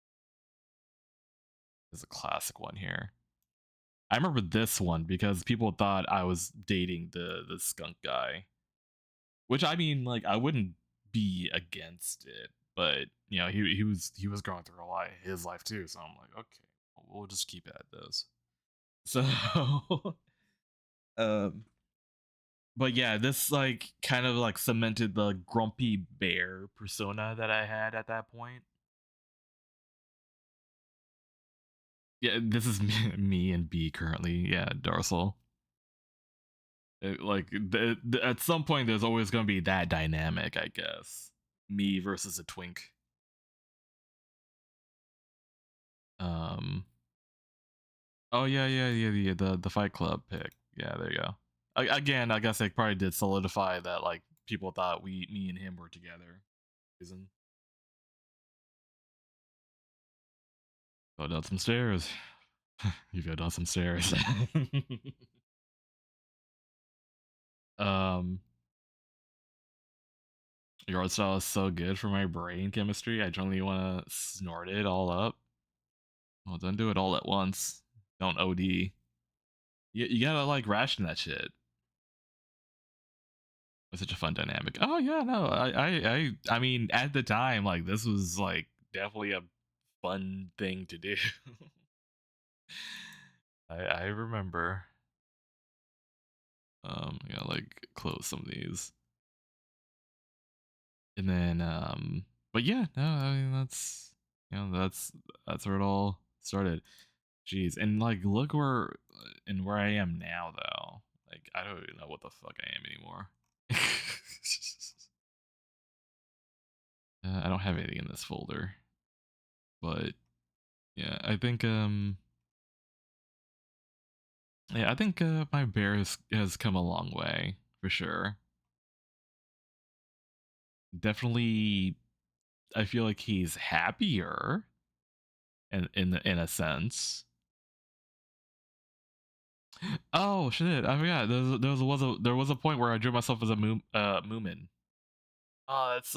This is a classic one here. I remember this one because people thought I was dating the skunk guy, which I mean, like, I wouldn't be against it, but you know, he was going through a lot in his life too. So I'm like, okay, we'll just keep it at this. So, but yeah, this like kind of like cemented the grumpy bear persona that I had at that point. Yeah, this is me and B currently. Yeah, Darcel. Like at some point, there's always going to be that dynamic, I guess. Me versus a twink. Oh yeah. The Fight Club pick. Yeah, there you go. Again, I guess they probably did solidify that. Like people thought me and him were together. Reason. Go down some stairs. You go down some stairs. Your art style is so good for my brain chemistry. I generally want to snort it all up. Well, don't do it all at once. Don't OD. You gotta like ration that shit. It's such a fun dynamic. Oh yeah, no, I mean, at the time, like this was like definitely a fun thing to do. I remember. I gotta like close some of these. And then but yeah, no, I mean that's that's where it all started. Jeez, and like look where I am now though. Like I don't even know what the fuck I am anymore. I don't have anything in this folder. But yeah, I think yeah, I think my bear has come a long way for sure. Definitely I feel like he's happier in a sense. Oh shit! I forgot. There was a point where I drew myself as a Moomin. Oh, it's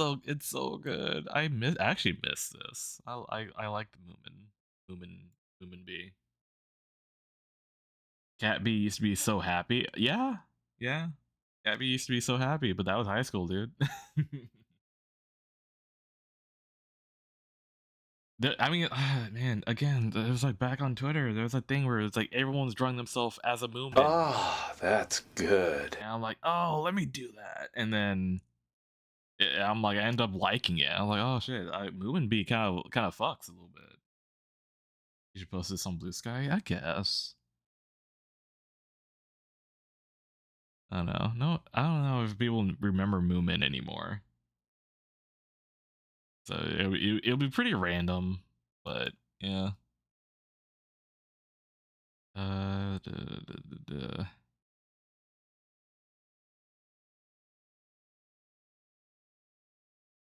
so good. I actually miss this. I like the Moomin B. Cat B used to be so happy. Yeah. Cat B used to be so happy, but that was high school, dude. I mean, man, again, it was like back on Twitter. There was a thing where it's like everyone's drawing themselves as a Moomin. Oh, that's good. And I'm like, oh, let me do that. And then I'm like, I end up liking it. I'm like, oh shit, Moomin B kind of fucks a little bit. You should post this on Blue Sky, I guess. I don't know. No, I don't know if people remember Moomin anymore. So it'll be pretty random, but yeah.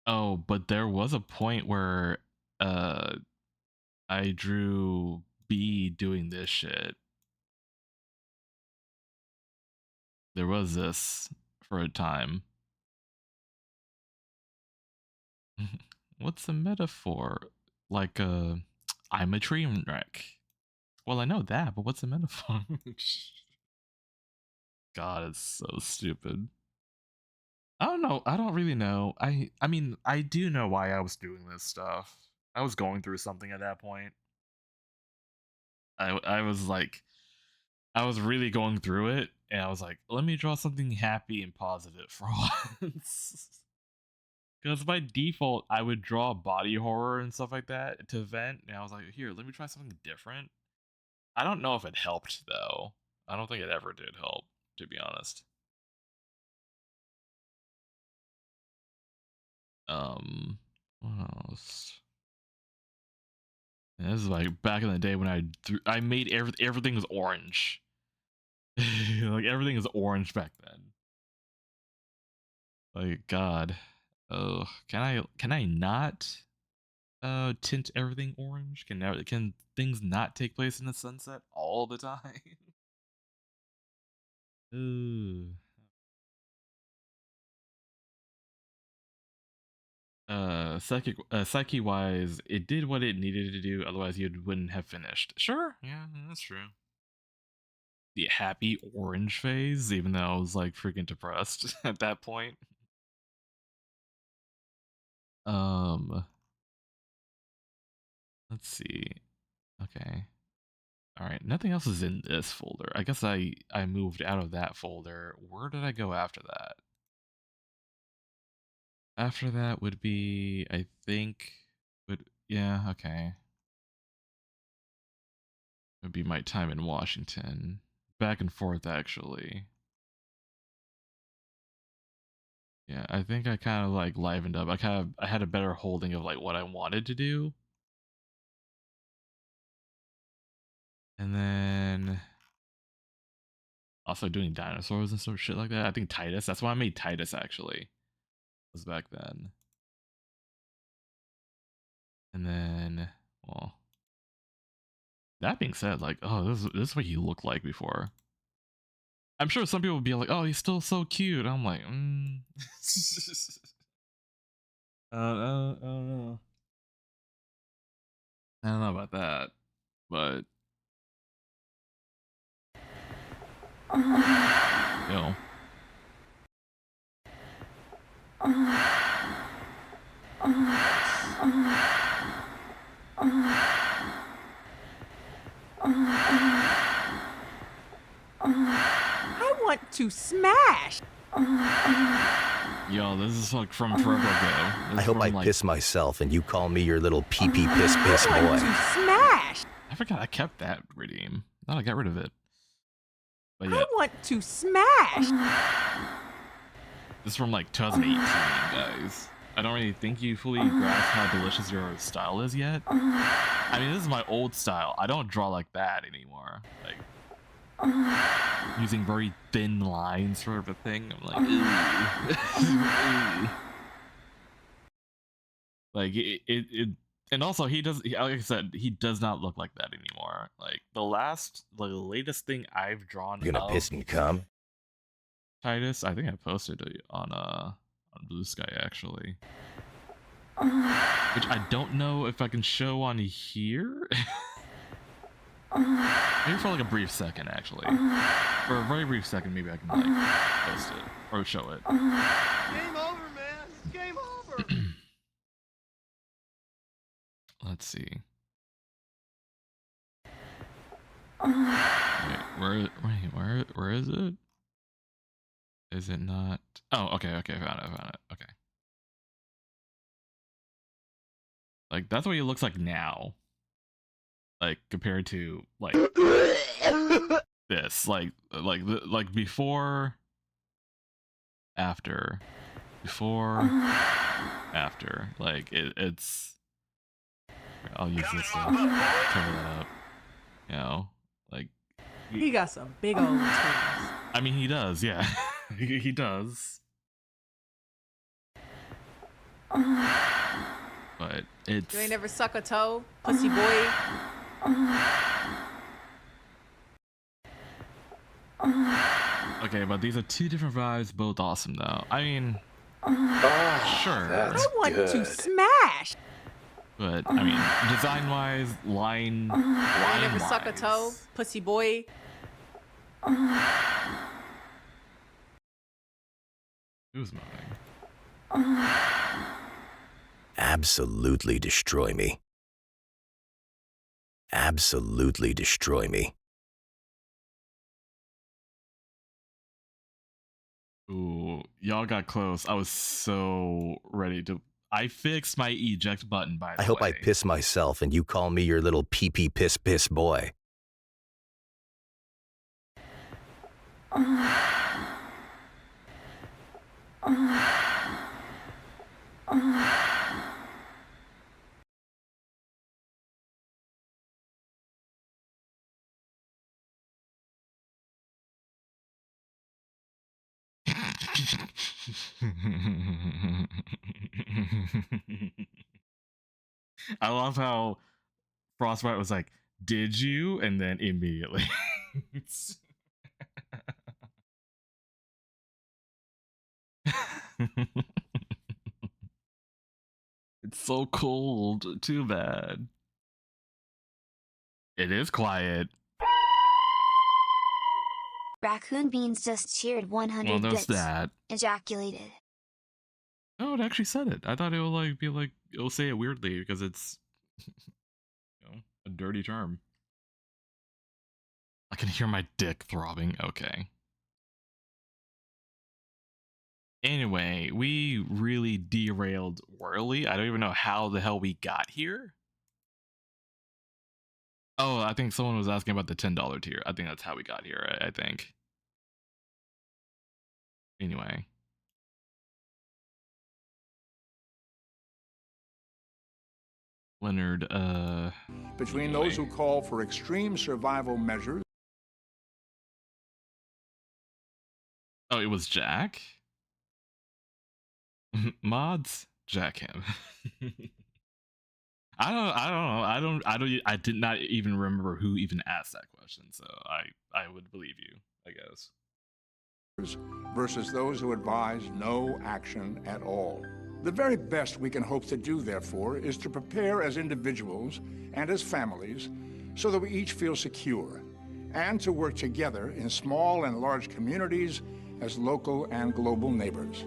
Oh, but there was a point where I drew B doing this shit. There was this for a time. What's the metaphor? Like I'm a train wreck. Well, I know that, but what's the metaphor? God, it's so stupid. I don't know. I don't really know. I mean, I do know why I was doing this stuff. I was going through something at that point. I was like, I was really going through it, and I was like, let me draw something happy and positive for once. Because by default, I would draw body horror and stuff like that to vent, and I was like, here, let me try something different. I don't know if it helped, though. I don't think it ever did help, to be honest. What else? And this is like back in the day when I made everything was orange. Like everything is orange back then. Like God. Oh, can I not? tint everything orange? Can things not take place in the sunset all the time? Ooh. Psyche wise, it did what it needed to do, otherwise you wouldn't have finished. Sure, yeah, that's true. The happy orange phase, even though I was like freaking depressed at that point. Let's see. Okay. All right, nothing else is in this folder. I guess I moved out of that folder. Where did I go after that? After that would be, I think, yeah, okay. Would be my time in Washington. Back and forth, actually. Yeah, I think I kind of like livened up. I had a better holding of like what I wanted to do. And then also doing dinosaurs and some shit like that. I think Titus, that's why I made Titus actually. Was back then. And then, well, that being said, like, oh, this is what he looked like before. I'm sure some people would be like, oh, he's still so cute. I'm like, I don't know. I don't know about that, but yo. I want to smash. Yo, this is like from forever ago. I hope I piss myself and you call me your little pee-pee piss boy. I want to smash. I forgot I kept that redeem. Thought I got rid of it. But yeah. I want to smash. This is from like 2018, guys. I don't really think you fully grasp how delicious your style is yet. I mean, this is my old style. I don't draw like that anymore. Like, using very thin lines for everything. I'm like, like it, and also he does. Like I said, he does not look like that anymore. Like the latest thing I've drawn. You gonna piss and cum? Titus, I think I posted it on Blue Sky actually, which I don't know if I can show on here. Maybe for like a brief second, actually. For a very brief second, maybe I can like post it or show it. Game over, man. It's game over. Let's see. Wait, where is it? Is it not? Oh, okay, I found it. Okay. Like that's what he looks like now. Like compared to like this, like before, after, like it's. I'll use this to cover that up. You know, like he got some big old titties. I mean, he does, yeah. He does. But it's. You ain't never suck a toe, pussy boy. Okay, but these are two different vibes, both awesome though. I mean, sure. I want to smash. But I mean, design-wise, line. You ain't never suck a toe, pussy boy. Who's moaning? Absolutely destroy me. Absolutely destroy me. Ooh, y'all got close. I was so ready to. I fixed my eject button, by the way. I hope I piss myself and you call me your little pee-pee piss boy. I love how Frostbite was like, "Did you?" and then immediately. It's so cold. Too bad. It is quiet. Raccoon Beans just cheered 100 Well, there's bits. that. Ejaculated. Oh, it actually said it. I thought it would it'll say it weirdly because it's a dirty term. I can hear my dick throbbing. Okay. Anyway, we really derailed royally. I don't even know how the hell we got here. Oh, I think someone was asking about the $10 tier. I think that's how we got here, I think. Anyway. Leonard, Between those who call for extreme survival measures. Oh, it was Jack? Mods? Jack him. I did not even remember who even asked that question, so I would believe you, I guess. Versus those who advise no action at all. The very best we can hope to do, therefore, is to prepare as individuals and as families so that we each feel secure, and to work together in small and large communities as local and global neighbors.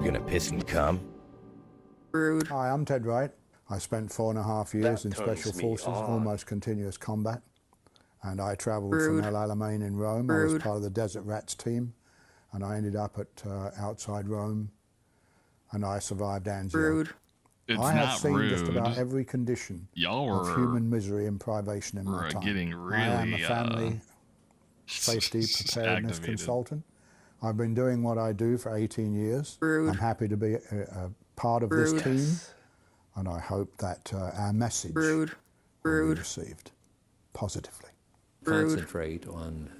You gonna piss and cum? Rude. Hi, I'm Ted Wright. I spent 4.5 years in Special Forces, almost continuous combat. And I travelled from El Alamein in Rome. I was part of the Desert Rats team. And I ended up at outside Rome. And I survived Anzio. I have seen just about every condition of human misery and privation in my time. I am a family safety preparedness consultant. I've been doing what I do for 18 years. I'm happy to be a part of this team, and I hope that our message will be received positively. Concentrate on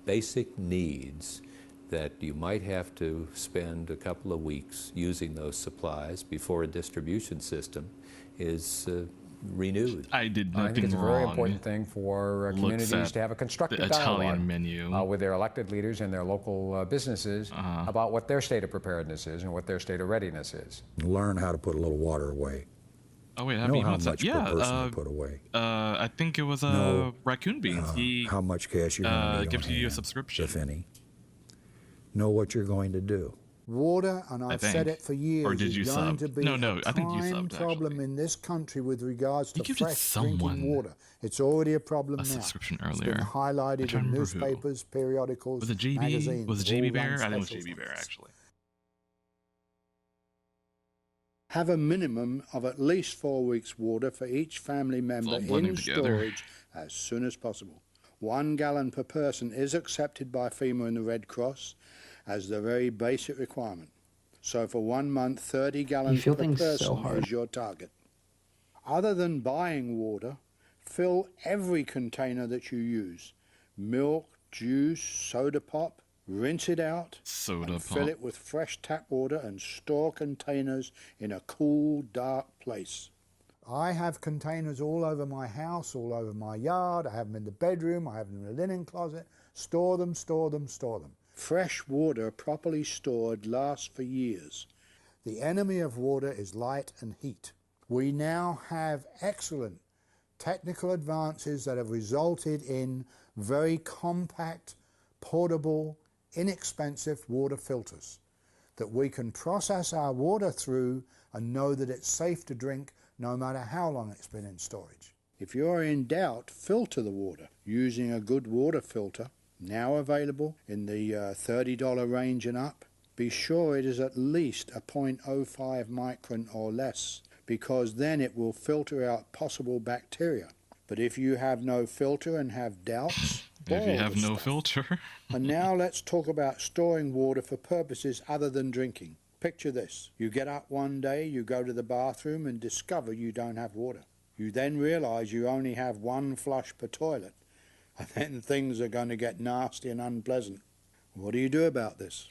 basic needs that you might have to spend a couple of weeks using those supplies before a distribution system is renewed. I did I think nothing it's a very wrong. important thing for communities to have a constructive the Italian dialogue menu. with their elected leaders and their local businesses about what their state of preparedness is and what their state of readiness is. Learn how to put a little water away. Oh wait, know how much per person to put away. I think it was Raccoon Beans. He how much cash you're going to need gives on you a hand, subscription, if any. Know what you're going to do. Water, and I've said it for years, or did you is going sub? to be No, a I think you prime subbed, problem in this country with regards to fresh drinking someone water. It's already a problem now. subscription It's earlier. been highlighted in newspapers, periodicals, Was it JB? magazines. Was it all JB run Bear? I think it was special JB Bear funds. actually. Have a minimum of at least 4 weeks' water for each family member in storage as soon as possible. 1 gallon per person is accepted by FEMA and the Red Cross as the very basic requirement. So for 1 month, 30 gallons per person is your target. Other than buying water, fill every container that you use. Milk, juice, soda pop, rinse it out, fill it with fresh tap water and store containers in a cool, dark place. I have containers all over my house, all over my yard. I have them in the bedroom, I have them in the linen closet. Store them, store them, store them. Fresh water properly stored lasts for years. The enemy of water is light and heat. We now have excellent technical advances that have resulted in very compact, portable, inexpensive water filters that we can process our water through and know that it's safe to drink no matter how long it's been in storage. If you're in doubt, filter the water using a good water filter, now available in the $30 range and up. Be sure it is at least a 0.05 micron or less, because then it will filter out possible bacteria. But if you have no filter and have doubts, if you have no filter. And now let's talk about storing water for purposes other than drinking. Picture this. You get up one day, you go to the bathroom and discover you don't have water. You then realize you only have one flush per toilet, and then things are going to get nasty and unpleasant. What do you do about this?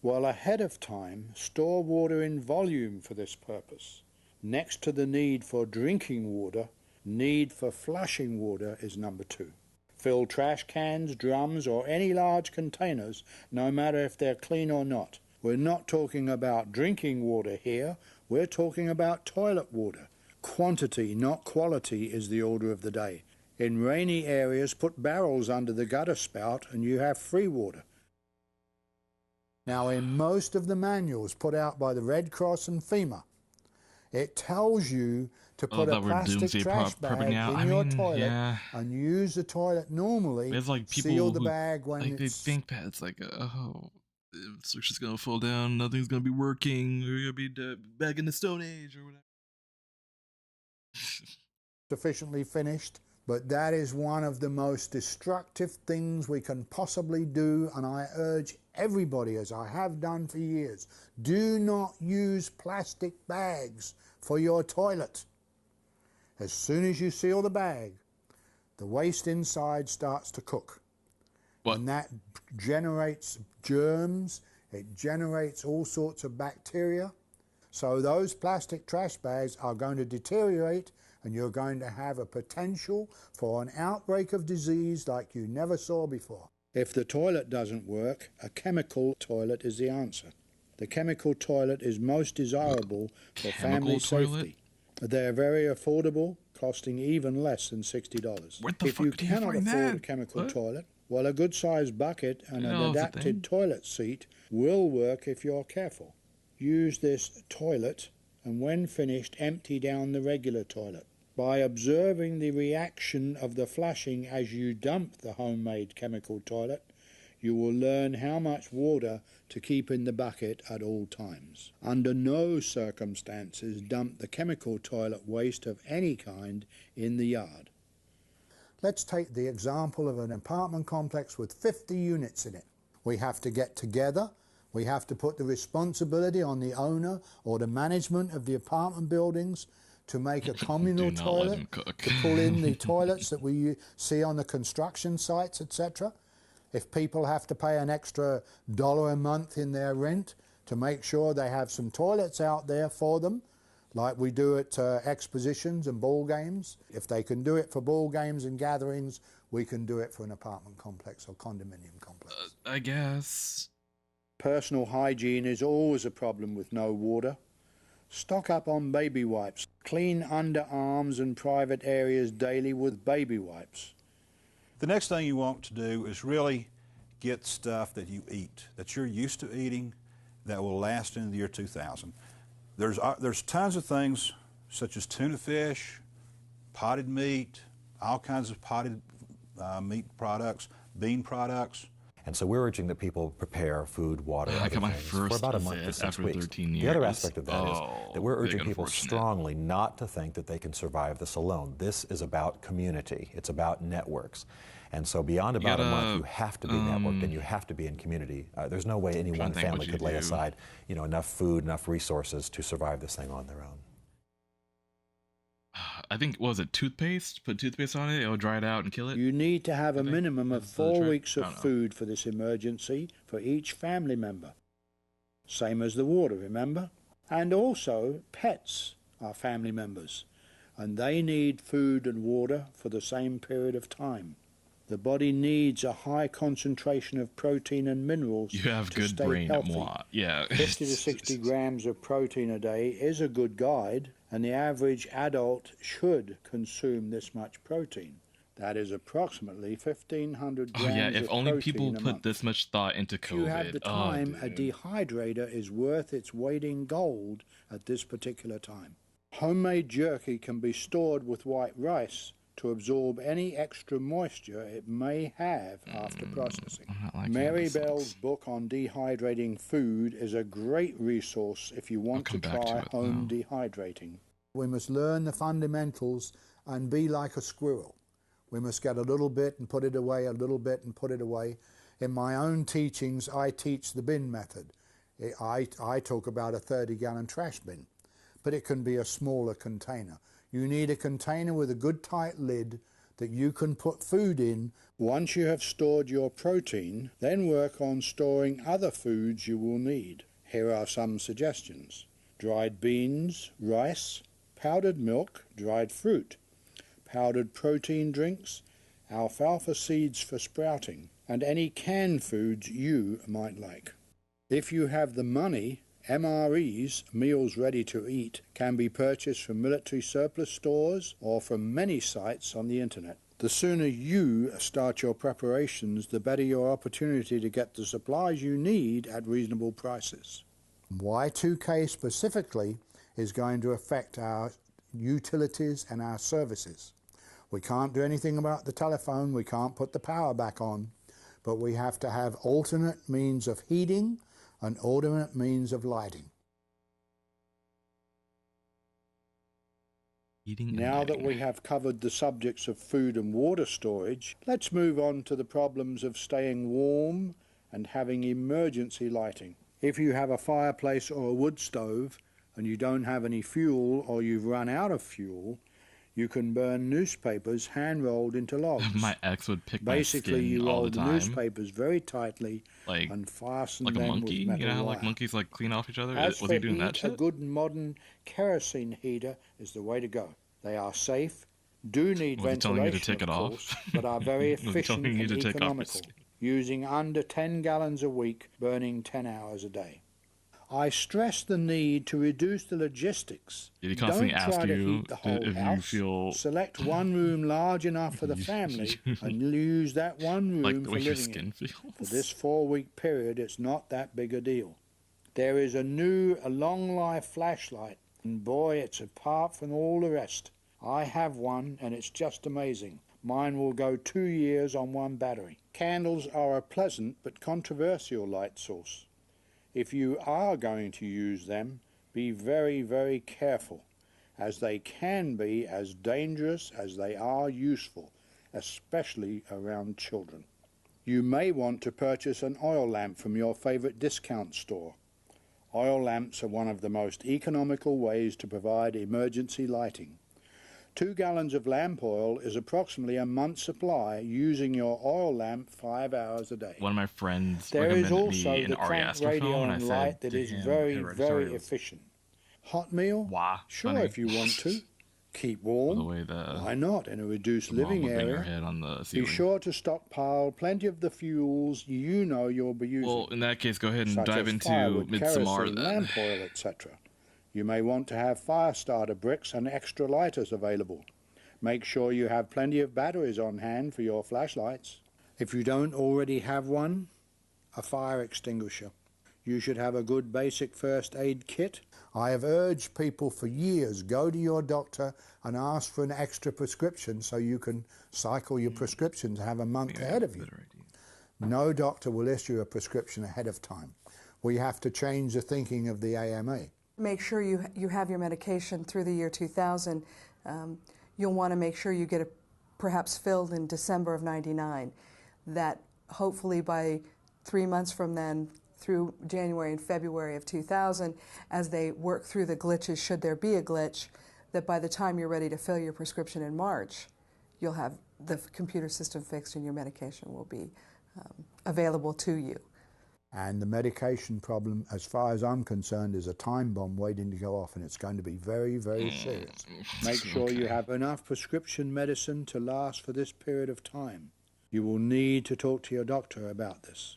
Well, ahead of time, store water in volume for this purpose. Next to the need for drinking water, need for flushing water is number 2. Fill trash cans, drums, or any large containers, no matter if they're clean or not. We're not talking about drinking water here, we're talking about toilet water. Quantity, not quality, is the order of the day. In rainy areas, put barrels under the gutter spout and you have free water. Now, in most of the manuals put out by the Red Cross and FEMA, it tells you to put a plastic trash bag in your toilet and use the toilet normally. There's like people seal the bag when like it's... they think that it's like, oh, it's just gonna fall down, nothing's gonna be working, we're gonna be back in the Stone Age or whatever. sufficiently finished, but that is one of the most destructive things we can possibly do, and I urge everybody, as I have done for years, do not use plastic bags for your toilet. As soon as you seal the bag, the waste inside starts to cook. And that generates germs, it generates all sorts of bacteria. So those plastic trash bags are going to deteriorate, and you're going to have a potential for an outbreak of disease like you never saw before. If the toilet doesn't work, a chemical toilet is the answer. The chemical toilet is most desirable for family safety. They're very affordable, costing even less than $60. If you cannot afford a chemical toilet, well, a good-sized bucket and an adapted toilet seat will work if you're careful. Use this toilet, and when finished, empty down the regular toilet. By observing the reaction of the flushing as you dump the homemade chemical toilet, you will learn how much water to keep in the bucket at all times. Under no circumstances dump the chemical toilet waste of any kind in the yard. Let's take the example of an apartment complex with 50 units in it. We have to get together. We have to put the responsibility on the owner or the management of the apartment buildings to make a communal toilet, to pull in the toilets that we see on the construction sites, etc. If people have to pay an extra $1 a month in their rent to make sure they have some toilets out there for them, like we do at expositions and ball games. If they can do it for ball games and gatherings, we can do it for an apartment complex or condominium complex. I guess. Personal hygiene is always a problem with no water. Stock up on baby wipes. Clean underarms and private areas daily with baby wipes. The next thing you want to do is really get stuff that you eat, that you're used to eating, that will last into the year 2000. There's tons of things such as tuna fish, potted meat, all kinds of potted meat products, bean products. And so we're urging that people prepare food, water, I got my first for about a month to 6 after weeks. 13 years. The other aspect of that is that we're urging people unfortunate. strongly not to think that they can survive this alone. This is about community. It's about networks. And so beyond about a month, you have to be networked and you have to be in community. There's no way any one family could lay aside, enough food, enough resources to survive this thing on their own. I think, what was it, toothpaste? Put toothpaste on it, it'll dry it out and kill it? You need to have a minimum of 4 weeks of food for this emergency for each family member. Same as the water, remember? And also, pets are family members, and they need food and water for the same period of time. The body needs a high concentration of protein and minerals you have to good stay brain healthy. moi. Yeah. 50 to 60 grams of protein a day is a good guide, and the average adult should consume this much protein. That is approximately 1,500 grams Oh yeah, of if only protein people a put month. this much thought into COVID. If you have the time, oh, a dehydrator is worth its weight in gold at this particular time. Homemade jerky can be stored with white rice to absorb any extra moisture it may have after processing. Mary Bell's book on dehydrating food is a great resource if you want to try home dehydrating. We must learn the fundamentals and be like a squirrel. We must get a little bit and put it away, a little bit and put it away. In my own teachings, I teach the bin method. I talk about a 30-gallon trash bin, but it can be a smaller container. You need a container with a good tight lid that you can put food in. Once you have stored your protein, then work on storing other foods you will need. Here are some suggestions: dried beans, rice, powdered milk, dried fruit, powdered protein drinks, alfalfa seeds for sprouting, and any canned foods you might like. If you have the money, MREs, meals ready to eat, can be purchased from military surplus stores or from many sites on the internet. The sooner you start your preparations, the better your opportunity to get the supplies you need at reasonable prices. Y2K specifically is going to affect our utilities and our services. We can't do anything about the telephone, we can't put the power back on, but we have to have alternate means of heating and alternate means of lighting. Now that we have covered the subjects of food and water storage, let's move on to the problems of staying warm and having emergency lighting. If you have a fireplace or a wood stove and you don't have any fuel or you've run out of fuel, you can burn newspapers hand-rolled into logs. My ex would pick my skin Basically, you all roll the the time. newspapers very tightly Like, and fasten like a them monkey? with metal You know how wire. like monkeys like clean off each other? As Was for he doing that heat, a shit? good modern kerosene heater is the way to go. They are safe, do need Was he telling you to ventilation, take it of off? course, but are very Was he efficient telling you and to take off your economical, skin? using under 10 gallons a week, burning 10 hours a day. I stress the need to reduce the logistics. Did he constantly Don't ask try to you heat the whole if you house. feel Select one room large enough for the family and use that one room like the for way your living skin in. feels? For this 4-week period, it's not that big a deal. There is a long life flashlight, and boy, it's apart from all the rest. I have one, and it's just amazing. Mine will go 2 years on one battery. Candles are a pleasant but controversial light source. If you are going to use them, be very, very careful, as they can be as dangerous as they are useful, especially around children. You may want to purchase an oil lamp from your favorite discount store. Oil lamps are one of the most economical ways to provide emergency lighting. 2 gallons of lamp oil is approximately a month's supply using your oil lamp 5 hours a day. One of my friends There is recommended also me an the RE trunk Astro radio phone. I and said light that to is him, very, "Hey, very sorry, efficient. Hot meal? Sure, funny. if you want to. Keep warm? The way the Why not, in a reduced mom living would bang her area? head on the Be ceiling. sure to stockpile plenty of the fuels you know you'll be using. Well, in that case, go ahead and such dive as into firewood, Midsommar kerosene, then. lamp oil, etc. You may want to have fire starter bricks and extra lighters available. Make sure you have plenty of batteries on hand for your flashlights. If you don't already have one, a fire extinguisher. You should have a good basic first aid kit. I have urged people for years, go to your doctor and ask for an extra prescription so you can cycle your prescriptions, have a month ahead of you. No doctor will issue a prescription ahead of time. We have to change the thinking of the AMA. Make sure you have your medication through the year 2000. You'll want to make sure you get it perhaps filled in December of '99. That hopefully by 3 months from then through January and February of 2000, as they work through the glitches, should there be a glitch, that by the time you're ready to fill your prescription in March, you'll have the computer system fixed and your medication will be available to you. And the medication problem, as far as I'm concerned, is a time bomb waiting to go off, and it's going to be very, very serious. Make sure you have enough prescription medicine to last for this period of time. You will need to talk to your doctor about this.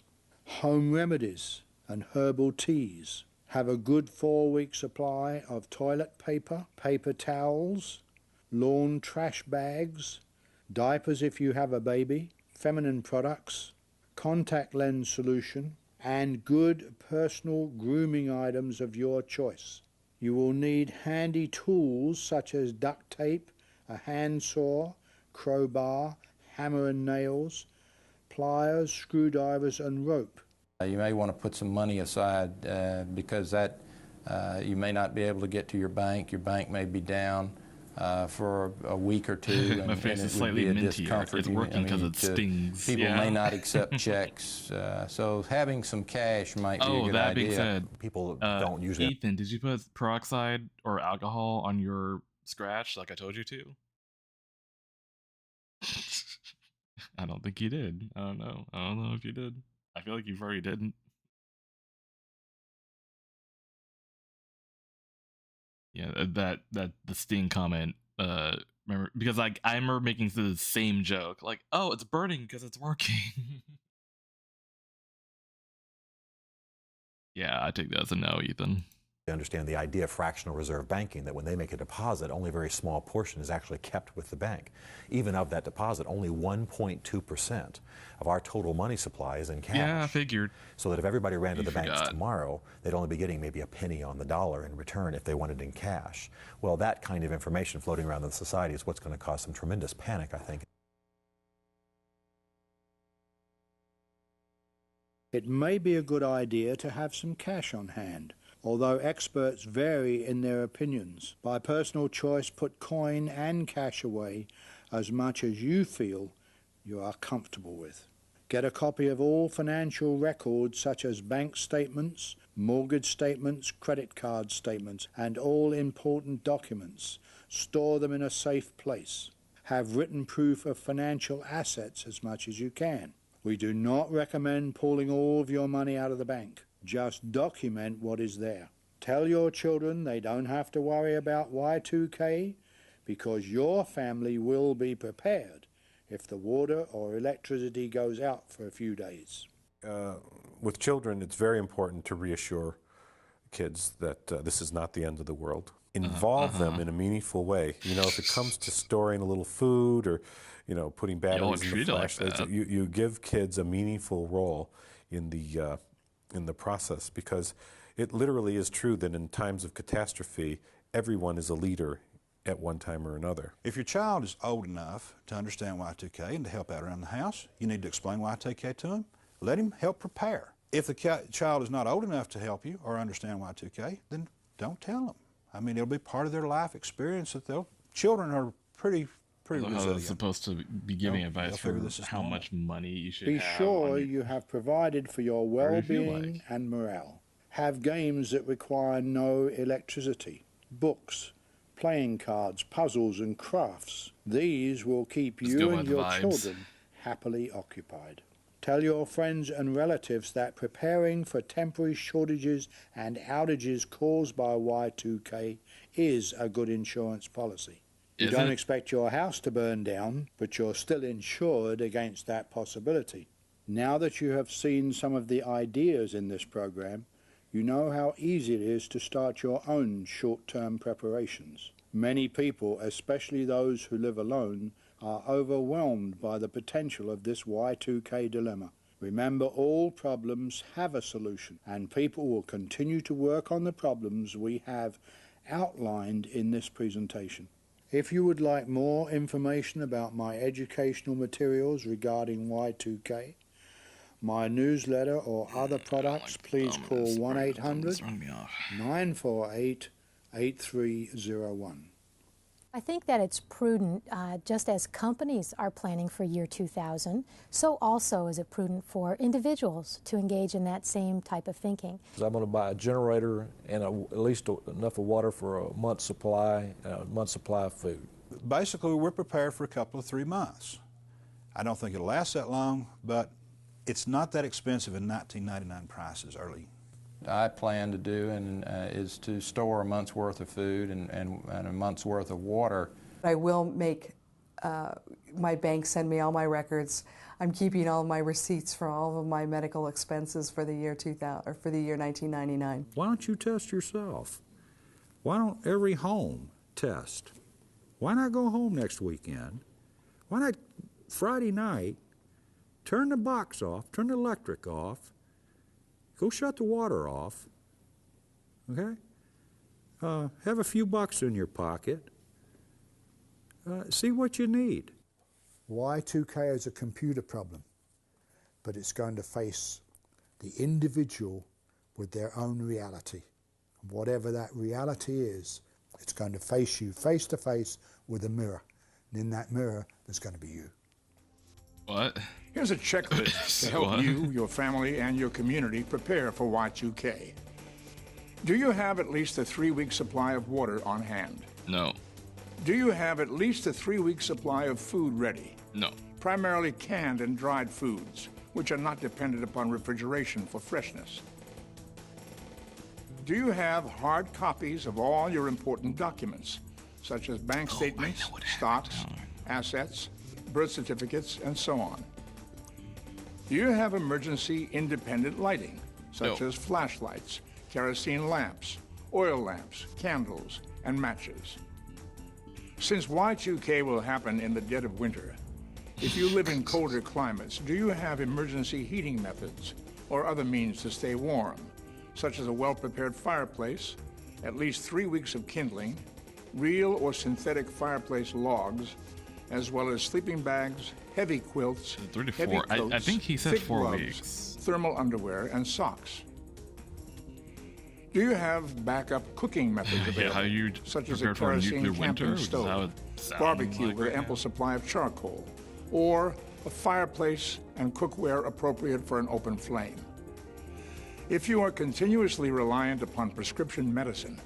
Home remedies and herbal teas. Have a good 4-week supply of toilet paper, paper towels, lawn trash bags, diapers if you have a baby, feminine products, contact lens solution, and good personal grooming items of your choice. You will need handy tools such as duct tape, a handsaw, crowbar, hammer and nails, pliers, screwdrivers, and rope. You may want to put some money aside because that you may not be able to get to your bank. Your bank may be down for a week or two, My and face it is would slightly be a mintier. discomfort. It's working because it stings. People Yeah. may not accept checks, so having some cash might be a good that idea. being said, People don't usually. Ethan, did you put peroxide or alcohol on your scratch like I told you to? I don't think you did. I don't know. I don't know if you did. I feel like you probably didn't. Yeah, the Sting comment. Remember, because like I remember making the same joke, like, oh, it's burning because it's working. Yeah, I take that as a no, Ethan. Understand the idea of fractional reserve banking, that when they make a deposit, only a very small portion is actually kept with the bank. Even of that deposit, only 1.2% of our total money supply is in cash. Yeah, I figured. So that if everybody ran to the banks tomorrow, they'd only be getting maybe a penny on the dollar in return if they wanted in cash. Well, that kind of information floating around in society is what's going to cause some tremendous panic, I think. It may be a good idea to have some cash on hand. Although experts vary in their opinions, by personal choice put coin and cash away as much as you feel you are comfortable with. Get a copy of all financial records such as bank statements, mortgage statements, credit card statements, and all important documents. Store them in a safe place. Have written proof of financial assets as much as you can. We do not recommend pulling all of your money out of the bank. Just document what is there. Tell your children they don't have to worry about Y2K because your family will be prepared if the water or electricity goes out for a few days. With children, it's very important to reassure kids that this is not the end of the world. Involve them in a meaningful way. You know, if it comes to storing a little food or, you know, putting batteries in the flashlights, you give kids a meaningful role in the process, because it literally is true that in times of catastrophe, everyone is a leader at one time or another. If your child is old enough to understand Y2K and to help out around the house, you need to explain Y2K to him. Let him help prepare. If the child is not old enough to help you or understand Y2K, then don't tell them. I mean, it'll be part of their life experience that children are pretty resilient. It's supposed to be giving advice for how much money you should Be have. sure you have provided for your well-being and morale. Have games that require no electricity, books, playing cards, puzzles and crafts. These will keep you and your children happily occupied. Tell your friends and relatives that preparing for temporary shortages and outages caused by Y2K is a good insurance policy. You don't expect your house to burn down, but you're still insured against that possibility. Now that you have seen some of the ideas in this program, you know how easy it is to start your own short-term preparations. Many people, especially those who live alone, are overwhelmed by the potential of this Y2K dilemma. Remember, all problems have a solution, and people will continue to work on the problems we have outlined in this presentation. If you would like more information about my educational materials regarding Y2K, my newsletter or other products, please call 1-800-948-8301. I think that it's prudent, just as companies are planning for year 2000, so also is it prudent for individuals to engage in that same type of thinking. I'm going to buy a generator and at least enough of water for a month's supply of food. Basically, we're prepared for a couple of 3 months. I don't think it'll last that long, but it's not that expensive in 1999 prices early. I plan to do is to store a month's worth of food and a month's worth of water. I will make my bank send me all my records. I'm keeping all my receipts for all of my medical expenses for the year 2000 or for the year 1999. Why don't you test yourself? Why don't every home test? Why not go home next weekend? Why not Friday night, turn the box off, turn the electric off, go shut the water off, okay? Have a few bucks in your pocket. See what you need. Y2K is a computer problem, but it's going to face the individual with their own reality. Whatever that reality is, it's going to face you face to face with a mirror. And in that mirror, there's going to be you. What? Here's a checklist to help you, your family, and your community prepare for Y2K. Do you have at least a 3-week supply of water on hand? No. Do you have at least a 3-week supply of food ready? No. Primarily canned and dried foods, which are not dependent upon refrigeration for freshness. Do you have hard copies of all your important documents, such as bank statements, stocks, assets, birth certificates, and so on? Do you have emergency independent lighting, such as flashlights, kerosene lamps, oil lamps, candles, and matches? Since Y2K will happen in the dead of winter, if you live in colder climates, do you have emergency heating methods or other means to stay warm, such as a well-prepared fireplace, at least 3 weeks of kindling, real or synthetic fireplace logs, as well as sleeping bags, heavy quilts, 3 to 4. heavy coats, I think he said thick 4 gloves, weeks. thermal underwear, and socks? Do you have backup cooking methods available, how you such as a prepare for a kerosene nuclear camping winter? stove, Sound barbecue like with right ample now. supply of charcoal, or a fireplace and cookware appropriate for an open flame? If you are continuously reliant upon prescription medicine,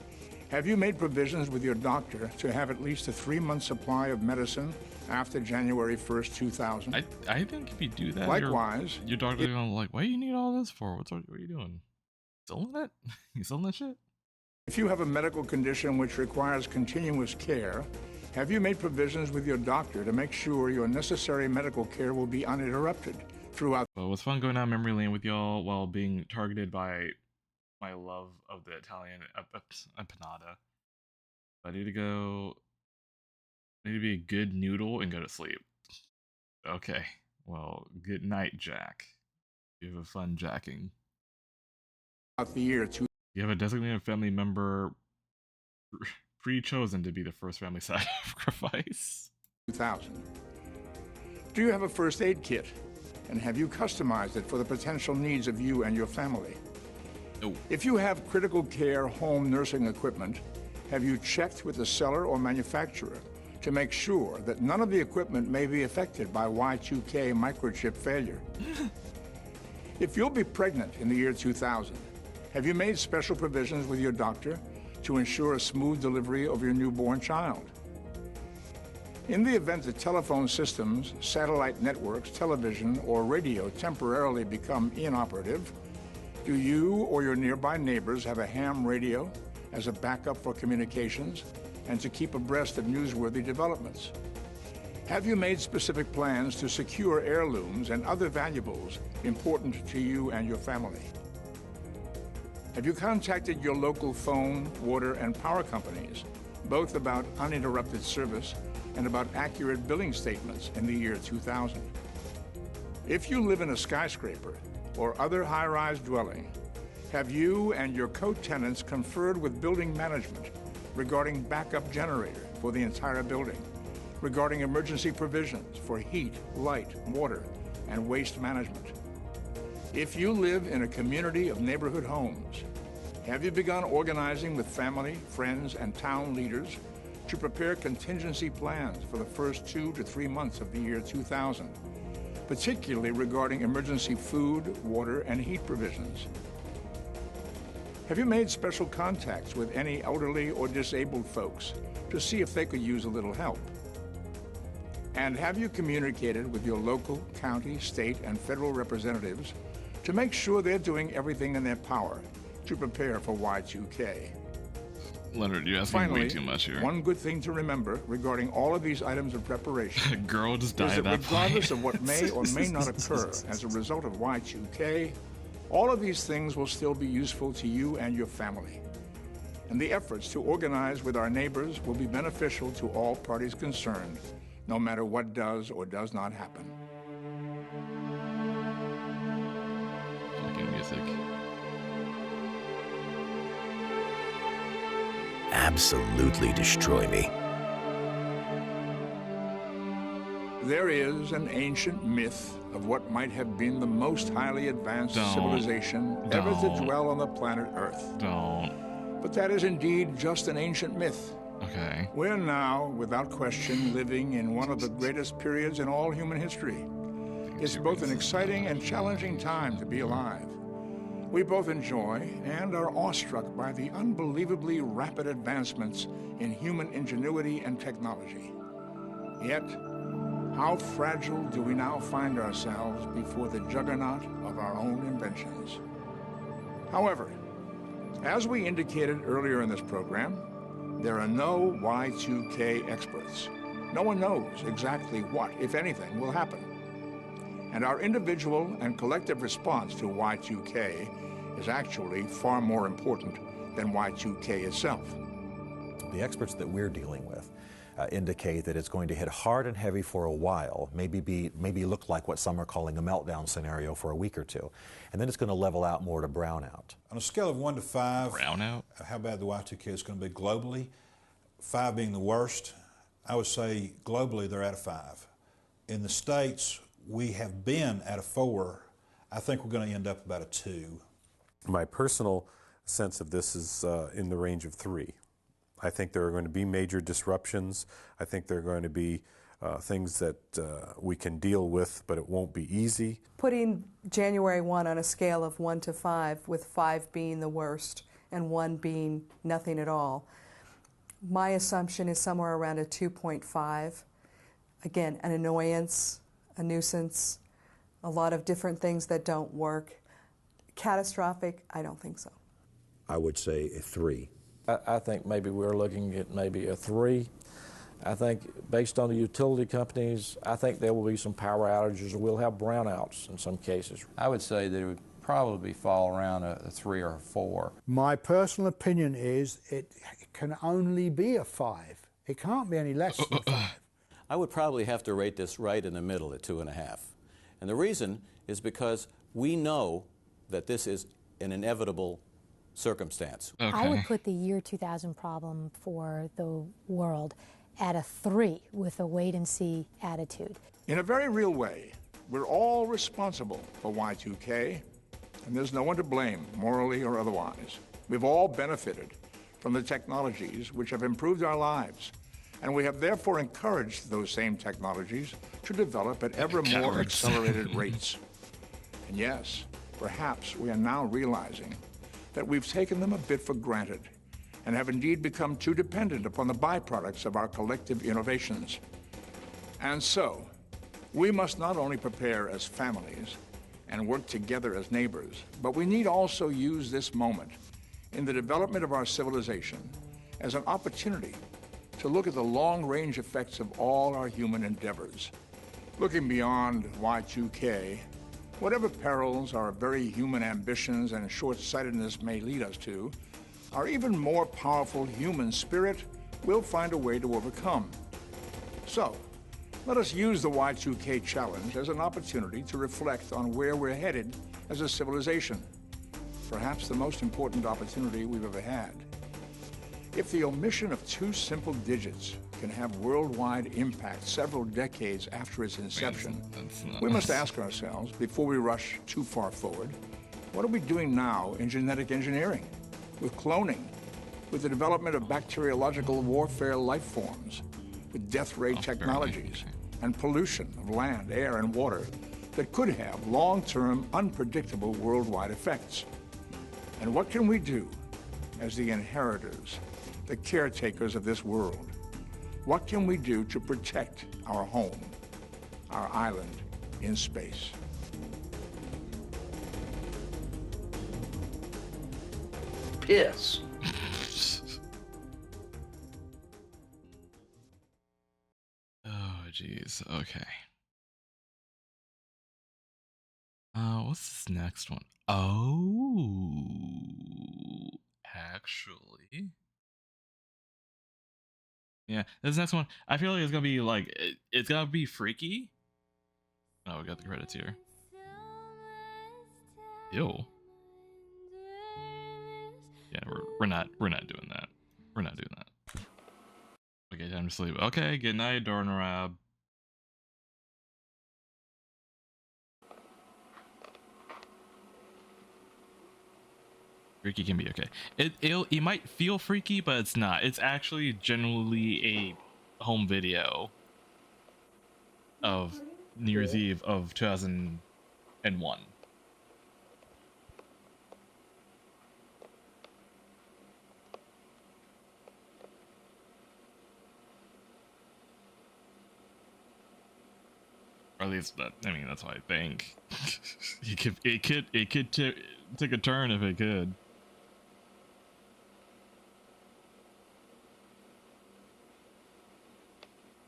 have you made provisions with your doctor to have at least a 3-month supply of medicine after January 1st, 2000? I think if you do that, Likewise, your doctor's gonna be like, "Why do you need all this for? What are you doing? Selling it? You selling that shit?" if you have a medical condition which requires continuous care, have you made provisions with your doctor to make sure your necessary medical care will be uninterrupted throughout? Well, it was fun going down memory lane with y'all while being targeted by my love of the Italian empanada. I need to be a good noodle and go to sleep. Okay. Well, good night, Jack. You have a fun jacking. The year You have a designated family member pre-chosen to be the first family sacrifice. 2000. Do you have a first aid kit? And have you customized it for the potential needs of you and your family? No. If you have critical care home nursing equipment, have you checked with the seller or manufacturer to make sure that none of the equipment may be affected by Y2K microchip failure? If you'll be pregnant in the year 2000, have you made special provisions with your doctor to ensure a smooth delivery of your newborn child? In the event that telephone systems, satellite networks, television, or radio temporarily become inoperative, do you or your nearby neighbors have a ham radio as a backup for communications and to keep abreast of newsworthy developments? Have you made specific plans to secure heirlooms and other valuables important to you and your family? Have you contacted your local phone, water, and power companies, both about uninterrupted service and about accurate billing statements in the year 2000? If you live in a skyscraper or other high-rise dwelling, have you and your co-tenants conferred with building management regarding backup generator for the entire building, regarding emergency provisions for heat, light, water, and waste management? If you live in a community of neighborhood homes, have you begun organizing with family, friends, and town leaders to prepare contingency plans for the first 2 to 3 months of the year 2000, particularly regarding emergency food, water, and heat provisions? Have you made special contacts with any elderly or disabled folks to see if they could use a little help? And have you communicated with your local, county, state, and federal representatives to make sure they're doing everything in their power to prepare for Y2K? Leonard, you're asking Finally, way too much here. One good thing to remember regarding all of these items of preparation A girl just died is at that that regardless point. of what may or may not occur as a result of Y2K, all of these things will still be useful to you and your family. And the efforts to organize with our neighbors will be beneficial to all parties concerned, no matter what does or does not happen. Fucking music. Absolutely destroy me. There is an ancient myth of what might have been the most highly advanced civilization ever to dwell on the planet Earth. But that is indeed just an ancient myth. Okay. We're now, without question, living in one of the greatest periods in all human history. It's both an exciting and challenging time to be alive. We both enjoy and are awestruck by the unbelievably rapid advancements in human ingenuity and technology. Yet, how fragile do we now find ourselves before the juggernaut of our own inventions? However, as we indicated earlier in this program, there are no Y2K experts. No one knows exactly what, if anything, will happen. And our individual and collective response to Y2K is actually far more important than Y2K itself. The experts that we're dealing with indicate that it's going to hit hard and heavy for a while, maybe look like what some are calling a meltdown scenario for a week or two, and then it's going to level out more to brownout. On a scale of 1 to 5, brownout, how bad the Y2K is going to be globally, 5 being the worst, I would say globally they're at a 5. In the States, we have been at a 4. I think we're going to end up about a 2. My personal sense of this is in the range of 3. I think there are going to be major disruptions. I think there are going to be things that we can deal with, but it won't be easy. Putting January 1 on a scale of 1 to 5, with 5 being the worst and 1 being nothing at all, my assumption is somewhere around a 2.5. Again, an annoyance, a nuisance, a lot of different things that don't work. Catastrophic, I don't think so. I would say a 3. I think maybe we're looking at maybe a 3. I think based on the utility companies, I think there will be some power outages, or we'll have brownouts in some cases. I would say that it would probably fall around a 3 or a 4. My personal opinion is it can only be a 5. It can't be any less than 5. I would probably have to rate this right in the middle at 2.5. And the reason is because we know that this is an inevitable circumstance. Okay. I would put the year 2000 problem for the world at a 3 with a wait-and-see attitude. In a very real way, we're all responsible for Y2K, and there's no one to blame, morally or otherwise. We've all benefited from the technologies which have improved our lives, and we have therefore encouraged those same technologies to develop at ever more accelerated rates. And yes, perhaps we are now realizing that we've taken them a bit for granted and have indeed become too dependent upon the byproducts of our collective innovations. And so, we must not only prepare as families and work together as neighbors, but we need also use this moment in the development of our civilization as an opportunity to look at the long-range effects of all our human endeavors. Looking beyond Y2K, whatever perils our very human ambitions and short-sightedness may lead us to, our even more powerful human spirit will find a way to overcome. So, let us use the Y2K challenge as an opportunity to reflect on where we're headed as a civilization. Perhaps the most important opportunity we've ever had. If the omission of 2 simple digits can have worldwide impact several decades after its inception, we must ask ourselves, before we rush too far forward, what are we doing now in genetic engineering, with cloning, with the development of bacteriological warfare life forms, with death ray technologies, and pollution of land, air, and water that could have long-term, unpredictable worldwide effects? And what can we do as the inheritors, the caretakers of this world? What can we do to protect our home, our island in space? Piss. Oh, jeez. Okay. What's this next one? Oh, actually. Yeah, this next one, I feel like it's gonna be like, it's gonna be freaky. Oh, we got the credits here. Ew. Yeah, we're not doing that. We're not doing that. Okay, time to sleep. Okay, good night, Dornrab. Freaky can be okay. It might feel freaky, but it's not. It's actually generally a home video of New Year's Eve of 2001. Or at least that, I mean, that's what I think. It could take a turn if it could.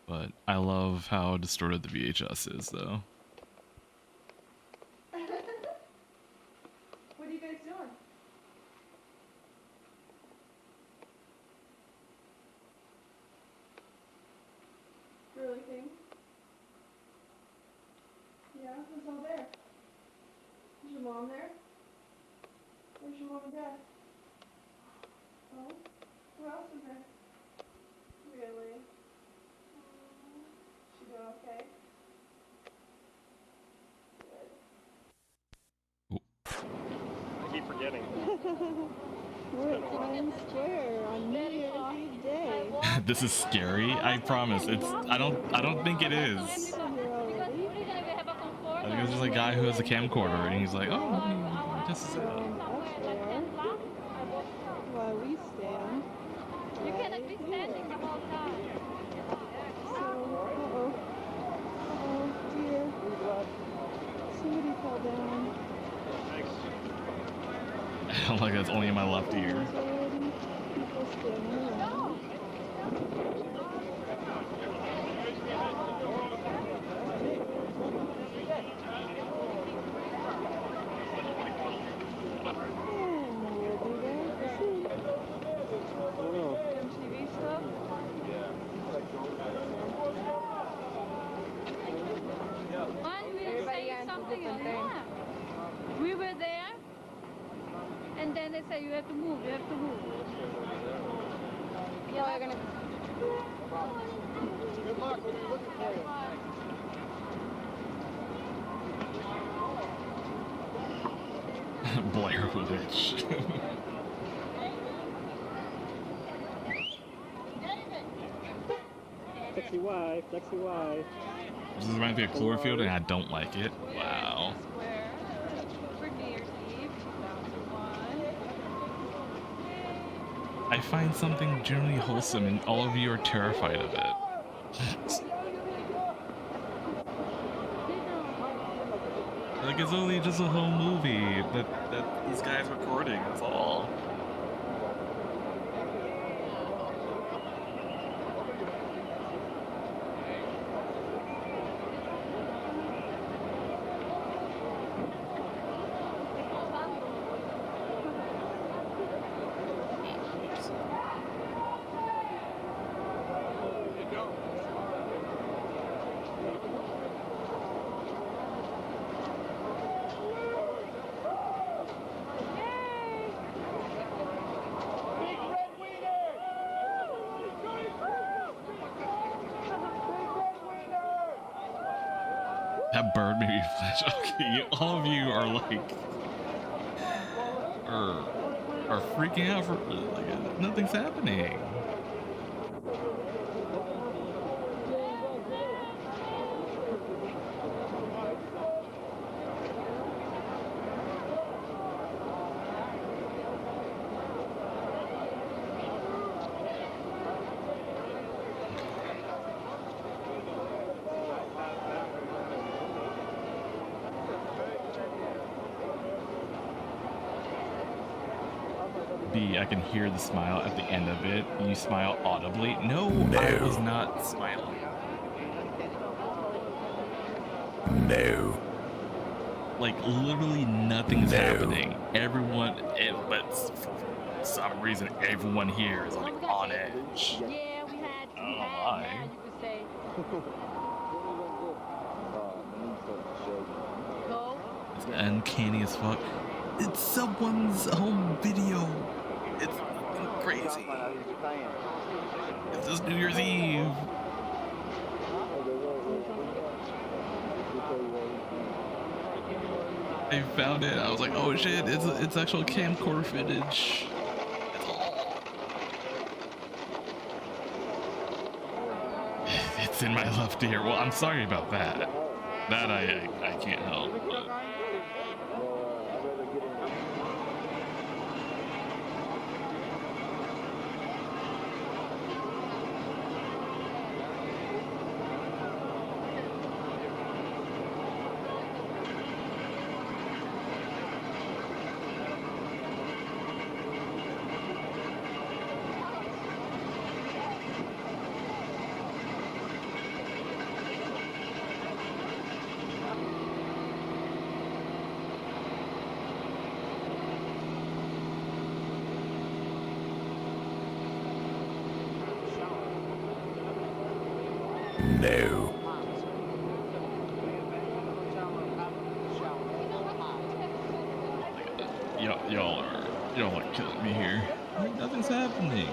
But I love how distorted the VHS is, though. What are you guys doing? Really thing? Yeah, who's all there? Is your mom there? Where's your mom and dad? Oh, who else is there? Really? She doing okay? I keep forgetting. We're at Times Square on New Year's Eve day. This is scary. I promise. It's. I don't think it is. I think it's just a guy who has a camcorder, and he's like, oh, this is it. While we stand. You cannot be standing the whole time. Oh dear. Somebody fell down. Like that's only in my left ear. People standing around. We were there, and then they say you have to move, you have to move. Yeah, we're gonna. Good luck. We're looking for you. Blair Witch. Sexy wife, sexy wife. This reminds me of Cloverfield, and I don't like it. Wow. I find something generally wholesome, and all of you are terrified of it. Like it's only just a whole movie that these guys recording. That's all. That bird made me flinch. Okay, all of you are like, are freaking out for like nothing's happening. I can hear the smile at the end of it. You smile audibly. No, I was not smiling. No. Like literally nothing's happening. Everyone, but for some reason, everyone here is like on edge. Yeah, we had. Why? Yeah, you could say. Go. It's uncanny as fuck. It's someone's home video. It's fucking crazy. It's just New Year's Eve. I found it. I was like, oh shit! It's actual camcorder footage. It's all. It's in my left ear. Well, I'm sorry about that. That I can't help. But. no. Y'all are killing me here. Like, nothing's happening.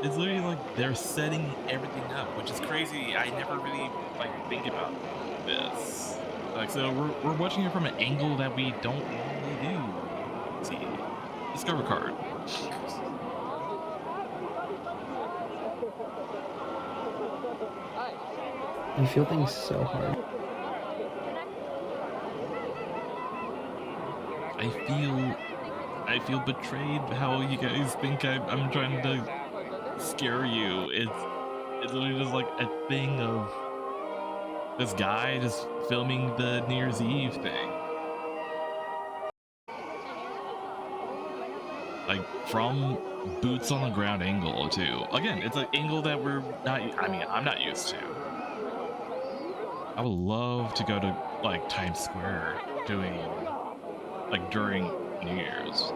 It's literally like they're setting everything up, which is crazy. I never really like think about this. Like, so we're watching it from an angle that we don't normally do. Let's see, discover card. I feel things so hard. I feel betrayed how you guys think I'm trying to scare you. It's literally just like a thing of this guy just filming the New Year's Eve thing. Like from boots on the ground angle too. Again, it's an angle that I'm not used to. I would love to go to like Times Square during New Year's.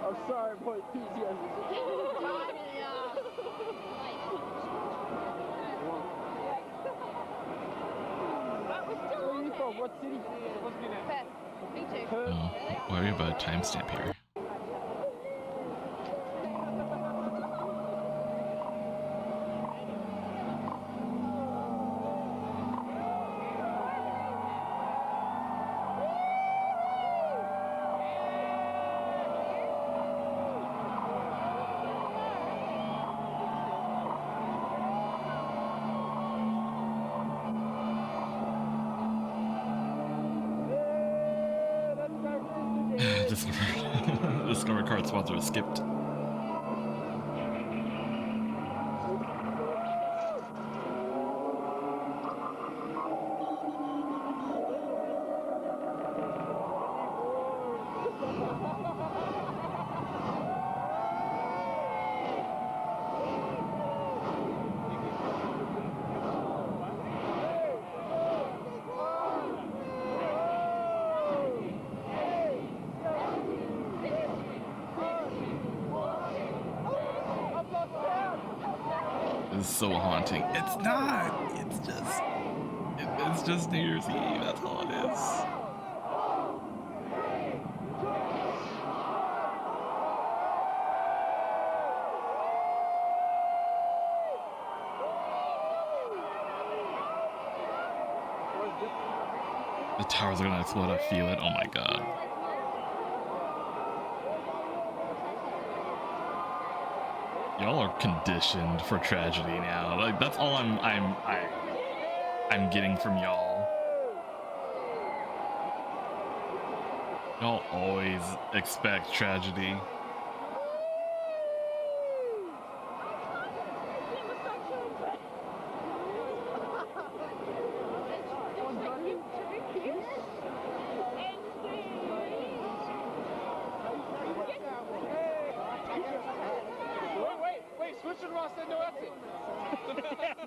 I'm sorry, boy. What city? Oh, worry about a timestamp here. Discover card sponsor was skipped. It's so haunting. It's not. It's just New Year's Eve. That's all it is. The towers are gonna explode. I feel it. Oh my god. Y'all are conditioned for tragedy now. Like that's all I'm getting from y'all. Y'all always expect tragedy.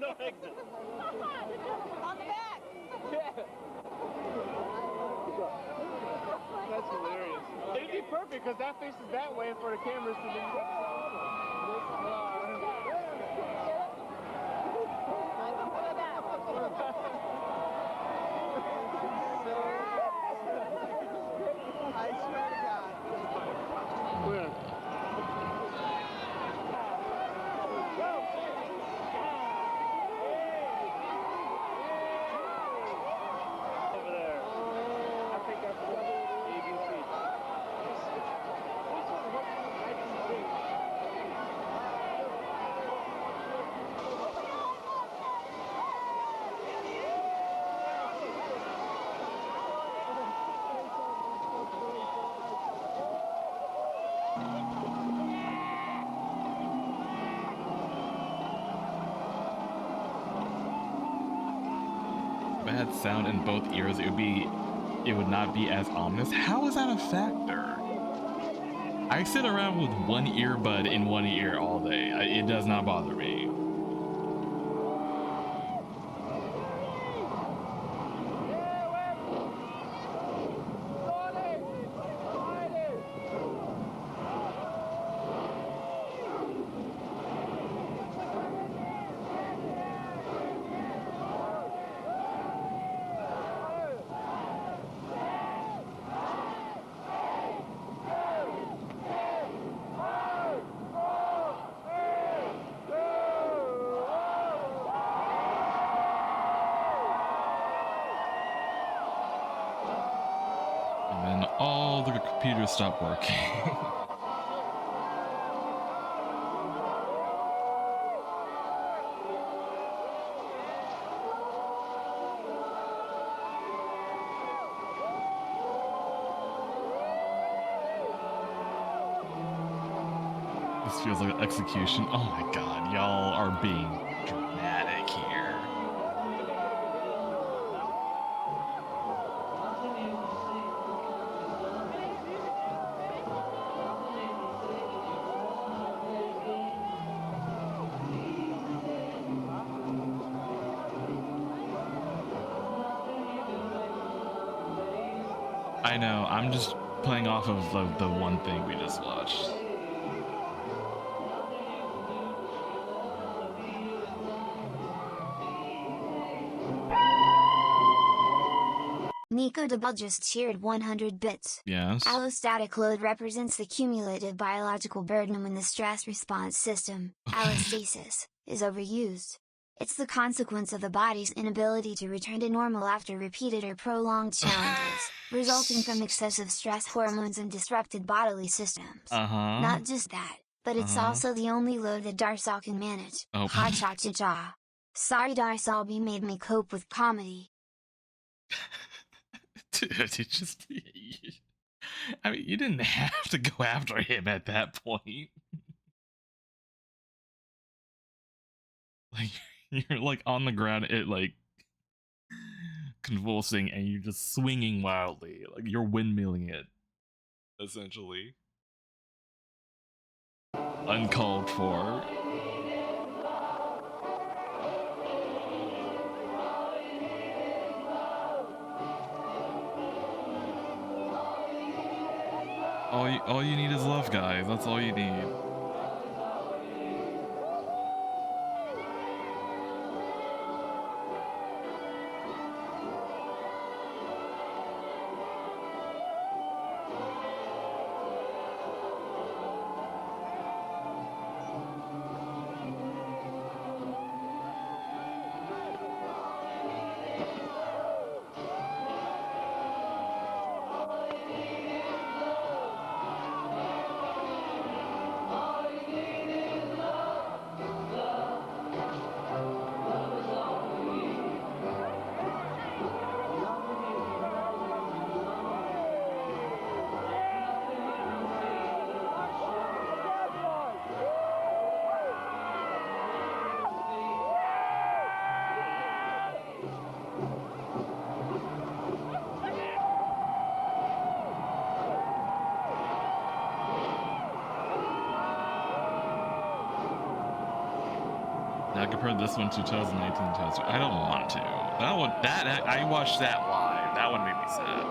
No exit. On the back. That's hilarious. It'd be perfect because that faces that way for the cameras to be. I swear to God. Where? If I had sound in both ears, it would not be as ominous. How is that a factor? I sit around with one earbud in one ear all day. It does not bother me. always stop working. This feels like an execution. Oh my god, y'all are being dramatic here. I know, I'm just playing off of the one thing we just watched. Nico Deball just cheered 100 bits. Yes. Allostatic load represents the cumulative biological burden when the stress response system, allostasis, is overused. It's the consequence of the body's inability to return to normal after repeated or prolonged challenges, resulting from excessive stress hormones and disrupted bodily systems. Not just that, but it's also the only load that Darsal can manage. Oh. Ha cha cha cha. Sorry Darsal B made me cope with comedy. Dude, it just... I mean, you didn't have to go after him at that point. Like, you're like on the ground, like convulsing, and you're just swinging wildly. Like, you're windmilling it, essentially. Uncalled for. All you need is love, guys. That's all you need. I compared this one to 2019 Toaster. I don't want to. I watched that live. That one made me sad.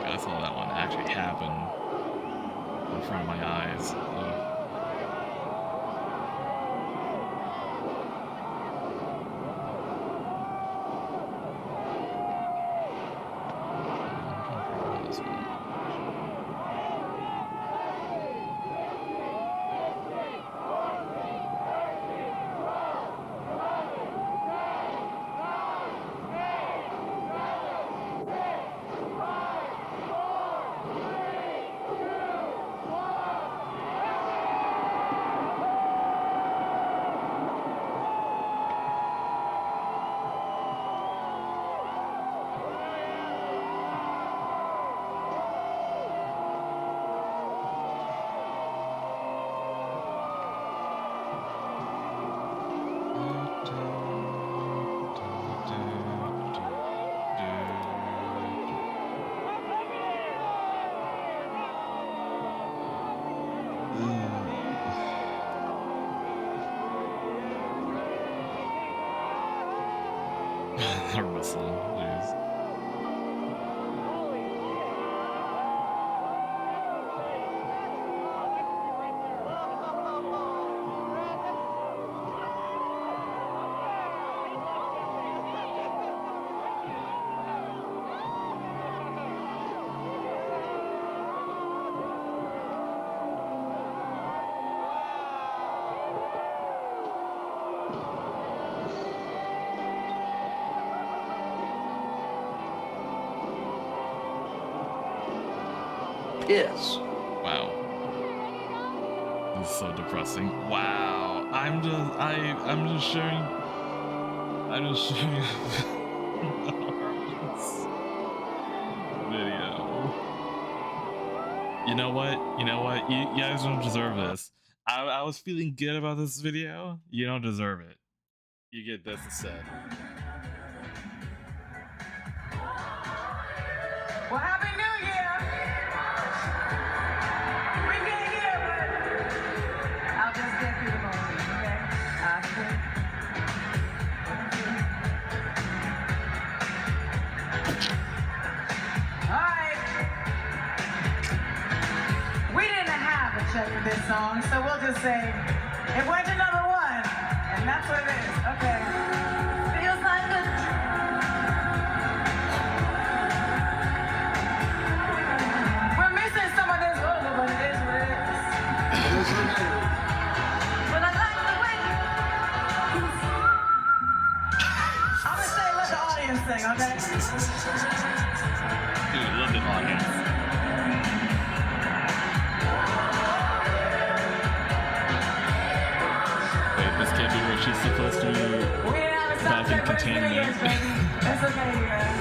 I saw that one actually happen in front of my eyes. Ugh. piss. Wow. This is so depressing. Wow. I'm just sharing video. You know what? You guys don't deserve this. I was feeling good about this video. You don't deserve it. You get this instead. Well, Happy New Year! We've been here, but I'll just get through the moment, okay? Alright. We didn't have a check for this song, so we'll just say it went to number one, and that's what it is. Okay. Feels like a but I like the way I'm gonna say let the audience sing, okay? Dude, let the audience. Wait, this can't be where she's supposed to be back in containment. That's okay, you guys.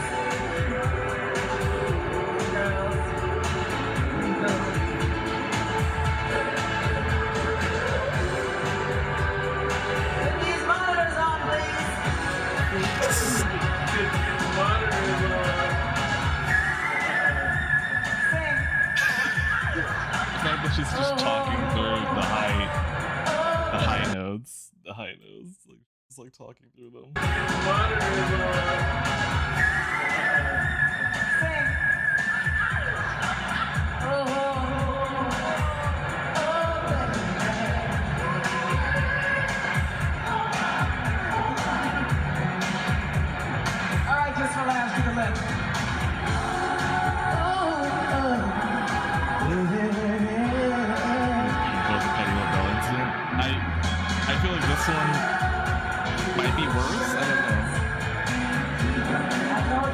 She's just talking through the high notes. Like it's like talking through them. All right, just relax to the left. I feel like this one might be worse. I don't know.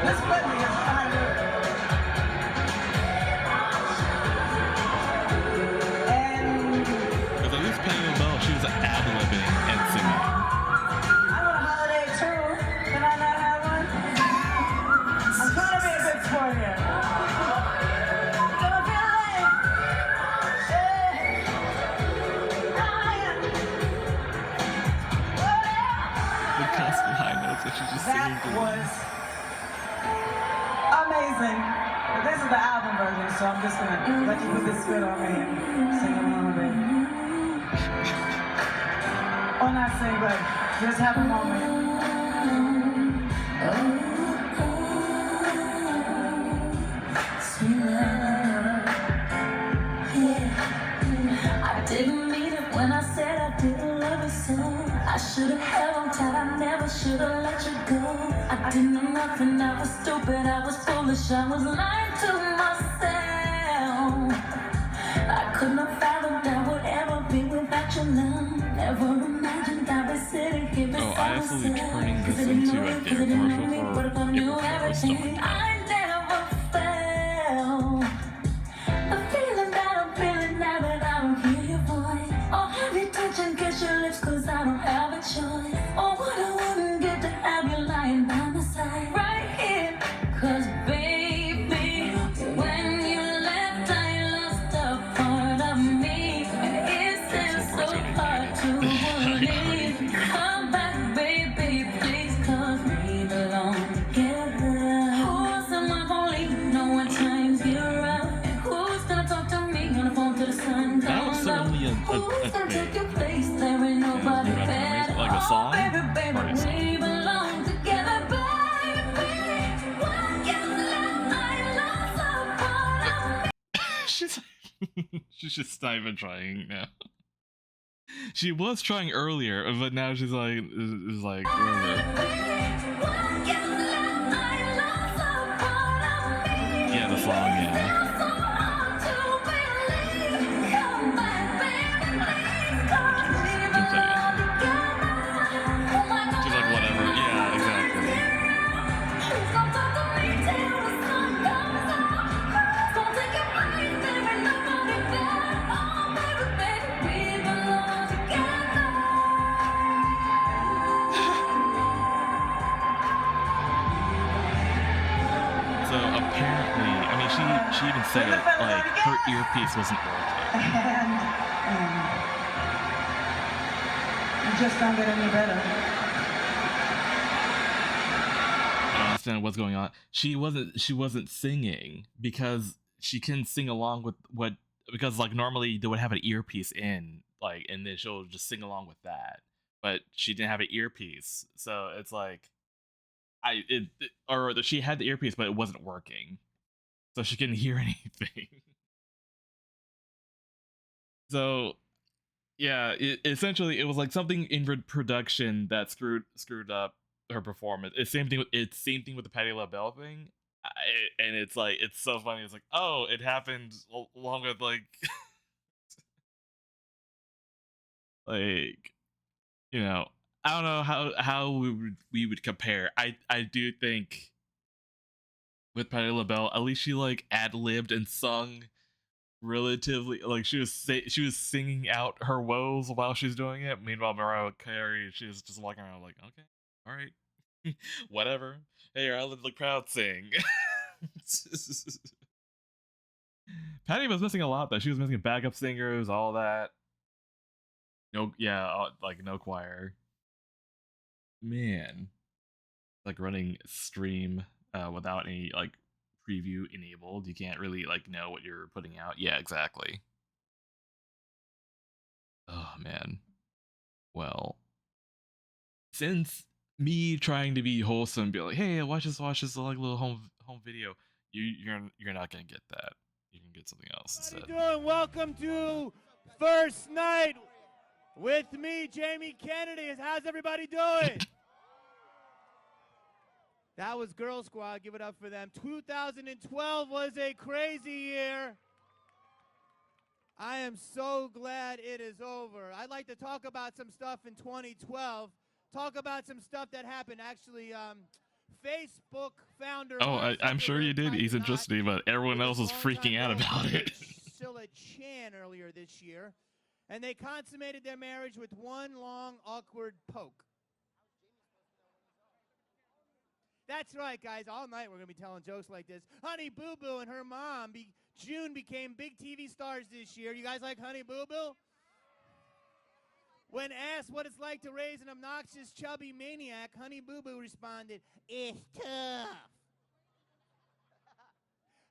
This wedding is kind of... Because at least Patti LaBelle, she was ad-libbing and singing. I want a holiday too. Can I not have one? I'm trying to be a good sport here. That was amazing. But this is the album version, so I'm just gonna let you put this spit on me and sing along with it. Or not sing, but just have a moment. I didn't mean it when I said I didn't love you so. I should have held on tight, I never should have let you go. I didn't know nothing, I was stupid, I was foolish, I was lying to myself. I couldn't have fathomed I would ever be without your love. Never imagined I'd be sitting here beside myself. I absolutely turning this into a commercial for April Fool's stuff. I never felt the feeling that I'm feeling now that I don't hear your voice. Or have you touch and kiss your lips cause I don't have a choice. Or what I wouldn't get to have you lying by my side right here. Cause baby, when you left I lost a part of me. And it's so hard to believe. Come back baby, please, cause we belong together. Who's someone gonna leave knowing times get rough? And who's gonna talk to me on the phone till the sun comes up? Who's gonna take your place? There ain't nobody better. Like a song? Baby, we belong together, baby. When you left, I lost a part of me. She's just not even trying now. She was trying earlier, but now she's like, yeah, the song, yeah. She's like, whatever, yeah, exactly. apparently, I mean, she even said it, like, her earpiece wasn't working. And you just don't get any better. I don't understand what's going on. She wasn't singing because she can sing along with because like normally they would have an earpiece in, like, and then she'll just sing along with that. But she didn't have an earpiece, so it's like she had the earpiece, but it wasn't working, so she couldn't hear anything. So, yeah, essentially it was like something in production that screwed up her performance. It's same thing with the Patti LaBelle thing, and it's like it's so funny. It's like, oh, it happened along with like, like, you know, I don't know how we would compare. I do think with Patti LaBelle, at least she like ad-libbed and sung relatively, like she was singing out her woes while she's doing it. Meanwhile, Mariah Carey, she was just walking around like, okay, all right, whatever. Hey, I'll let the crowd sing. Patty was missing a lot though. She was missing backup singers, all that. No, yeah, like no choir. Man, like running stream without any like preview enabled, you can't really like know what you're putting out. Yeah, exactly. Oh man. Well, since me trying to be wholesome, be like, hey, watch this like little home video, you're not gonna get that. You can get something else instead. How you doing? Welcome to First Night with me, Jamie Kennedy. How's everybody doing? That was Girl Squad. Give it up for them. 2012 was a crazy year. I am so glad it is over. I'd like to talk about some stuff in 2012. Talk about some stuff that happened. Actually, Facebook founder. Oh, I'm sure you did, Eccentricity, but everyone else was freaking out about it. Priscilla Chan earlier this year, and they consummated their marriage with one long, awkward poke. That's right, guys. All night we're going to be telling jokes like this. Honey Boo Boo and her mom, June, became big TV stars this year. You guys like Honey Boo Boo? When asked what it's like to raise an obnoxious, chubby maniac, Honey Boo Boo responded, "It's tough."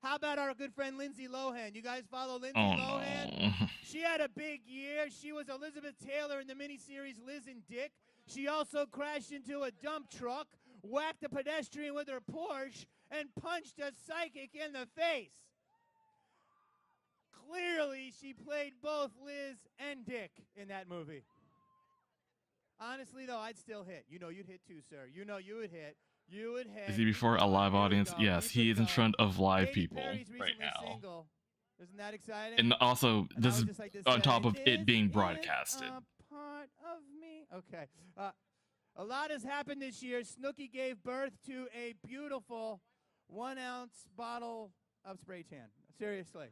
How about our good friend Lindsay Lohan? You guys follow Lindsay Lohan? No. She had a big year. She was Elizabeth Taylor in the miniseries Liz and Dick. She also crashed into a dump truck, whacked a pedestrian with her Porsche, and punched a psychic in the face. Clearly, she played both Liz and Dick in that movie. Honestly, though, I'd still hit. You know you'd hit too, sir. You know you would hit. You would hit. Is he before a live audience? Yes, he is in front of live people right now. Single. Isn't that exciting? And also, this is on top of it being broadcasted. Part of me. Okay. A lot has happened this year. Snooki gave birth to a beautiful 1-ounce bottle of spray tan. Seriously.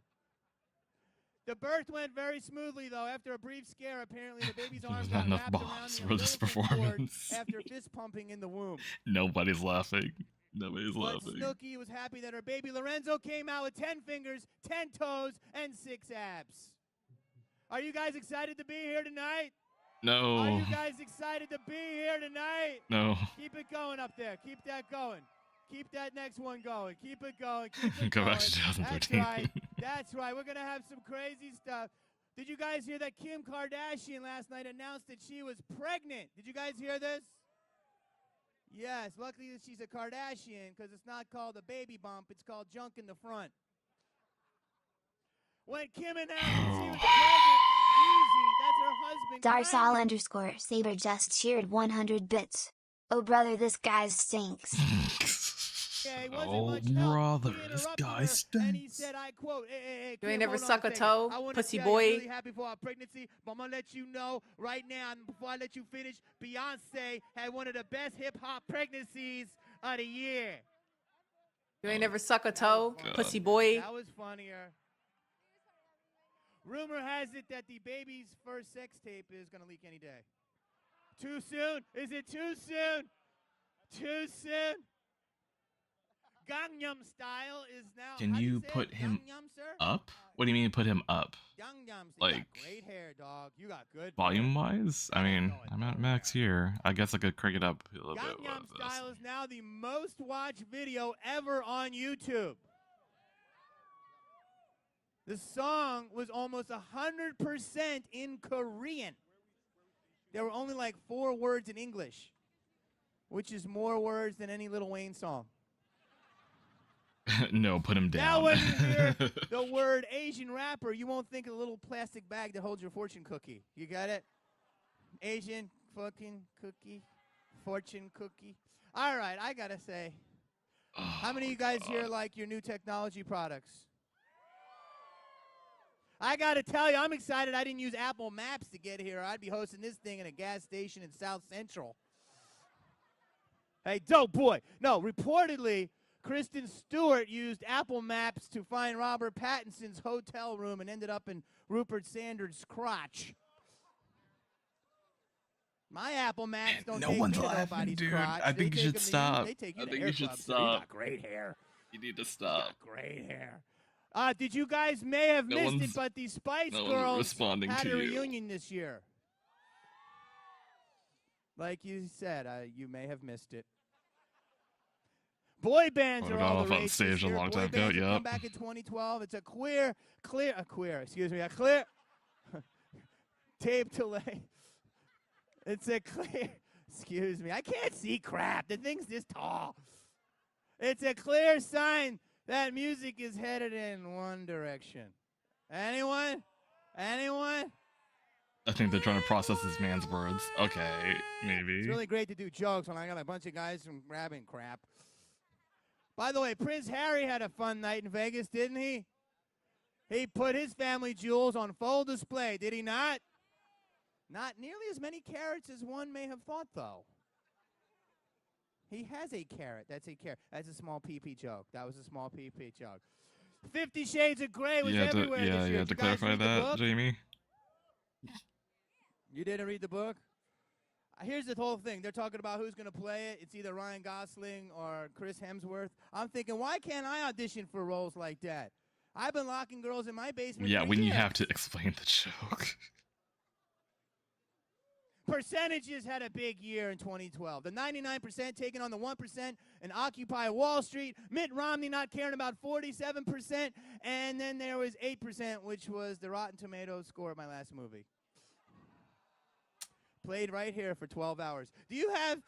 The birth went very smoothly, though. After a brief scare, apparently the baby's arms got enough wrapped boss around for this performance. after fist pumping in the womb. Nobody's laughing. Nobody's laughing. Snooki was happy that her baby Lorenzo came out with 10 fingers, 10 toes, and 6 abs. Are you guys excited to be here tonight? No. Are you guys excited to be here tonight? No. Keep it going up there. Keep that going. Keep that next one going. Keep it going. Keep it Go going. back to 2013. That's right. That's right. We're going to have some crazy stuff. Did you guys hear that Kim Kardashian last night announced that she was pregnant? Did you guys hear this? Yes. Luckily she's a Kardashian because it's not called a baby bump. It's called junk in the front. When Kim announced that she was pregnant, easy. That's her husband. Darsal_Saber just cheered 100 bits. Oh brother, this guy stinks. Oh brother, this guy stinks. And he said, I quote, hey, You ain't Kim, never hold on suck a second. toe, I wanna pussy tell boy. You, I'm really happy for our pregnancy, but I'm going to let you know right now, and before I let you finish, Beyonce had one of the best hip-hop pregnancies of the year. You ain't never suck a toe, pussy boy. That was funnier. Rumor has it that the baby's first sex tape is going to leak any day. Too soon? Is it too soon? Too soon? Gangnam Style is now. Can you put him Gangnam, sir? up? What do you mean put him up? Gangnam, you Like got great hair, dog. You got good. volume wise? I mean, I'm at max here. I guess I could crank it up a little bit. Gangnam Style is now the most watched video ever on YouTube. The song was almost 100% in Korean. There were only like 4 words in English, which is more words than any Lil Wayne song. No, put him Now down. when you hear the word Asian rapper, you won't think of the little plastic bag that holds your fortune cookie. You got it? Asian fucking cookie, fortune cookie. All right, I gotta say, how many of you guys here like your new technology products? I gotta tell you, I'm excited I didn't use Apple Maps to get here. I'd be hosting this thing in a gas station in South Central. Hey, dope boy. No, reportedly, Kristen Stewart used Apple Maps to find Robert Pattinson's hotel room and ended up in Rupert Sanders' crotch. My Apple Maps don't No take one's me to laughing, nobody's dude. crotch. I They think you take should 'em to stop. They take you I to think hair you should clubs. You got stop. great hair. You need to You stop. got great hair. Did you guys may have No missed it, one's- but the Spice no one's Girls responding had to a you. reunion this year. Like you said, you may have missed it. Boy bands Voted are all off the on rage stage this a year. long Boy time ago, bands have come yep. back in 2012. It's a clear, tape delay. It's a clear, excuse me, I can't see crap. The thing's this tall. It's a clear sign that music is headed in one direction. Anyone? Anyone? I think they're trying to process this man's words. Okay, maybe. It's really great to do jokes when I got a bunch of guys from grabbing crap. By the way, Prince Harry had a fun night in Vegas, didn't he? He put his family jewels on full display, did he not? Not nearly as many carats as one may have thought, though. He has a carat. That's a carat. That's a small PP joke. That was a small PP joke. 50 Shades of Grey was everywhere this year. You had Did to you guys clarify read the that, book? Jamie. You didn't read the book? Here's the whole thing. They're talking about who's going to play it. It's either Ryan Gosling or Chris Hemsworth. I'm thinking, why can't I audition for roles like that? I've been locking girls in my basement Yeah, for when you years. have to explain the joke. Percentages had a big year in 2012. The 99% taking on the 1% and Occupy Wall Street. Mitt Romney not caring about 47%. And then there was 8%, which was the Rotten Tomatoes score of my last movie. Played right here for 12 hours. Do you have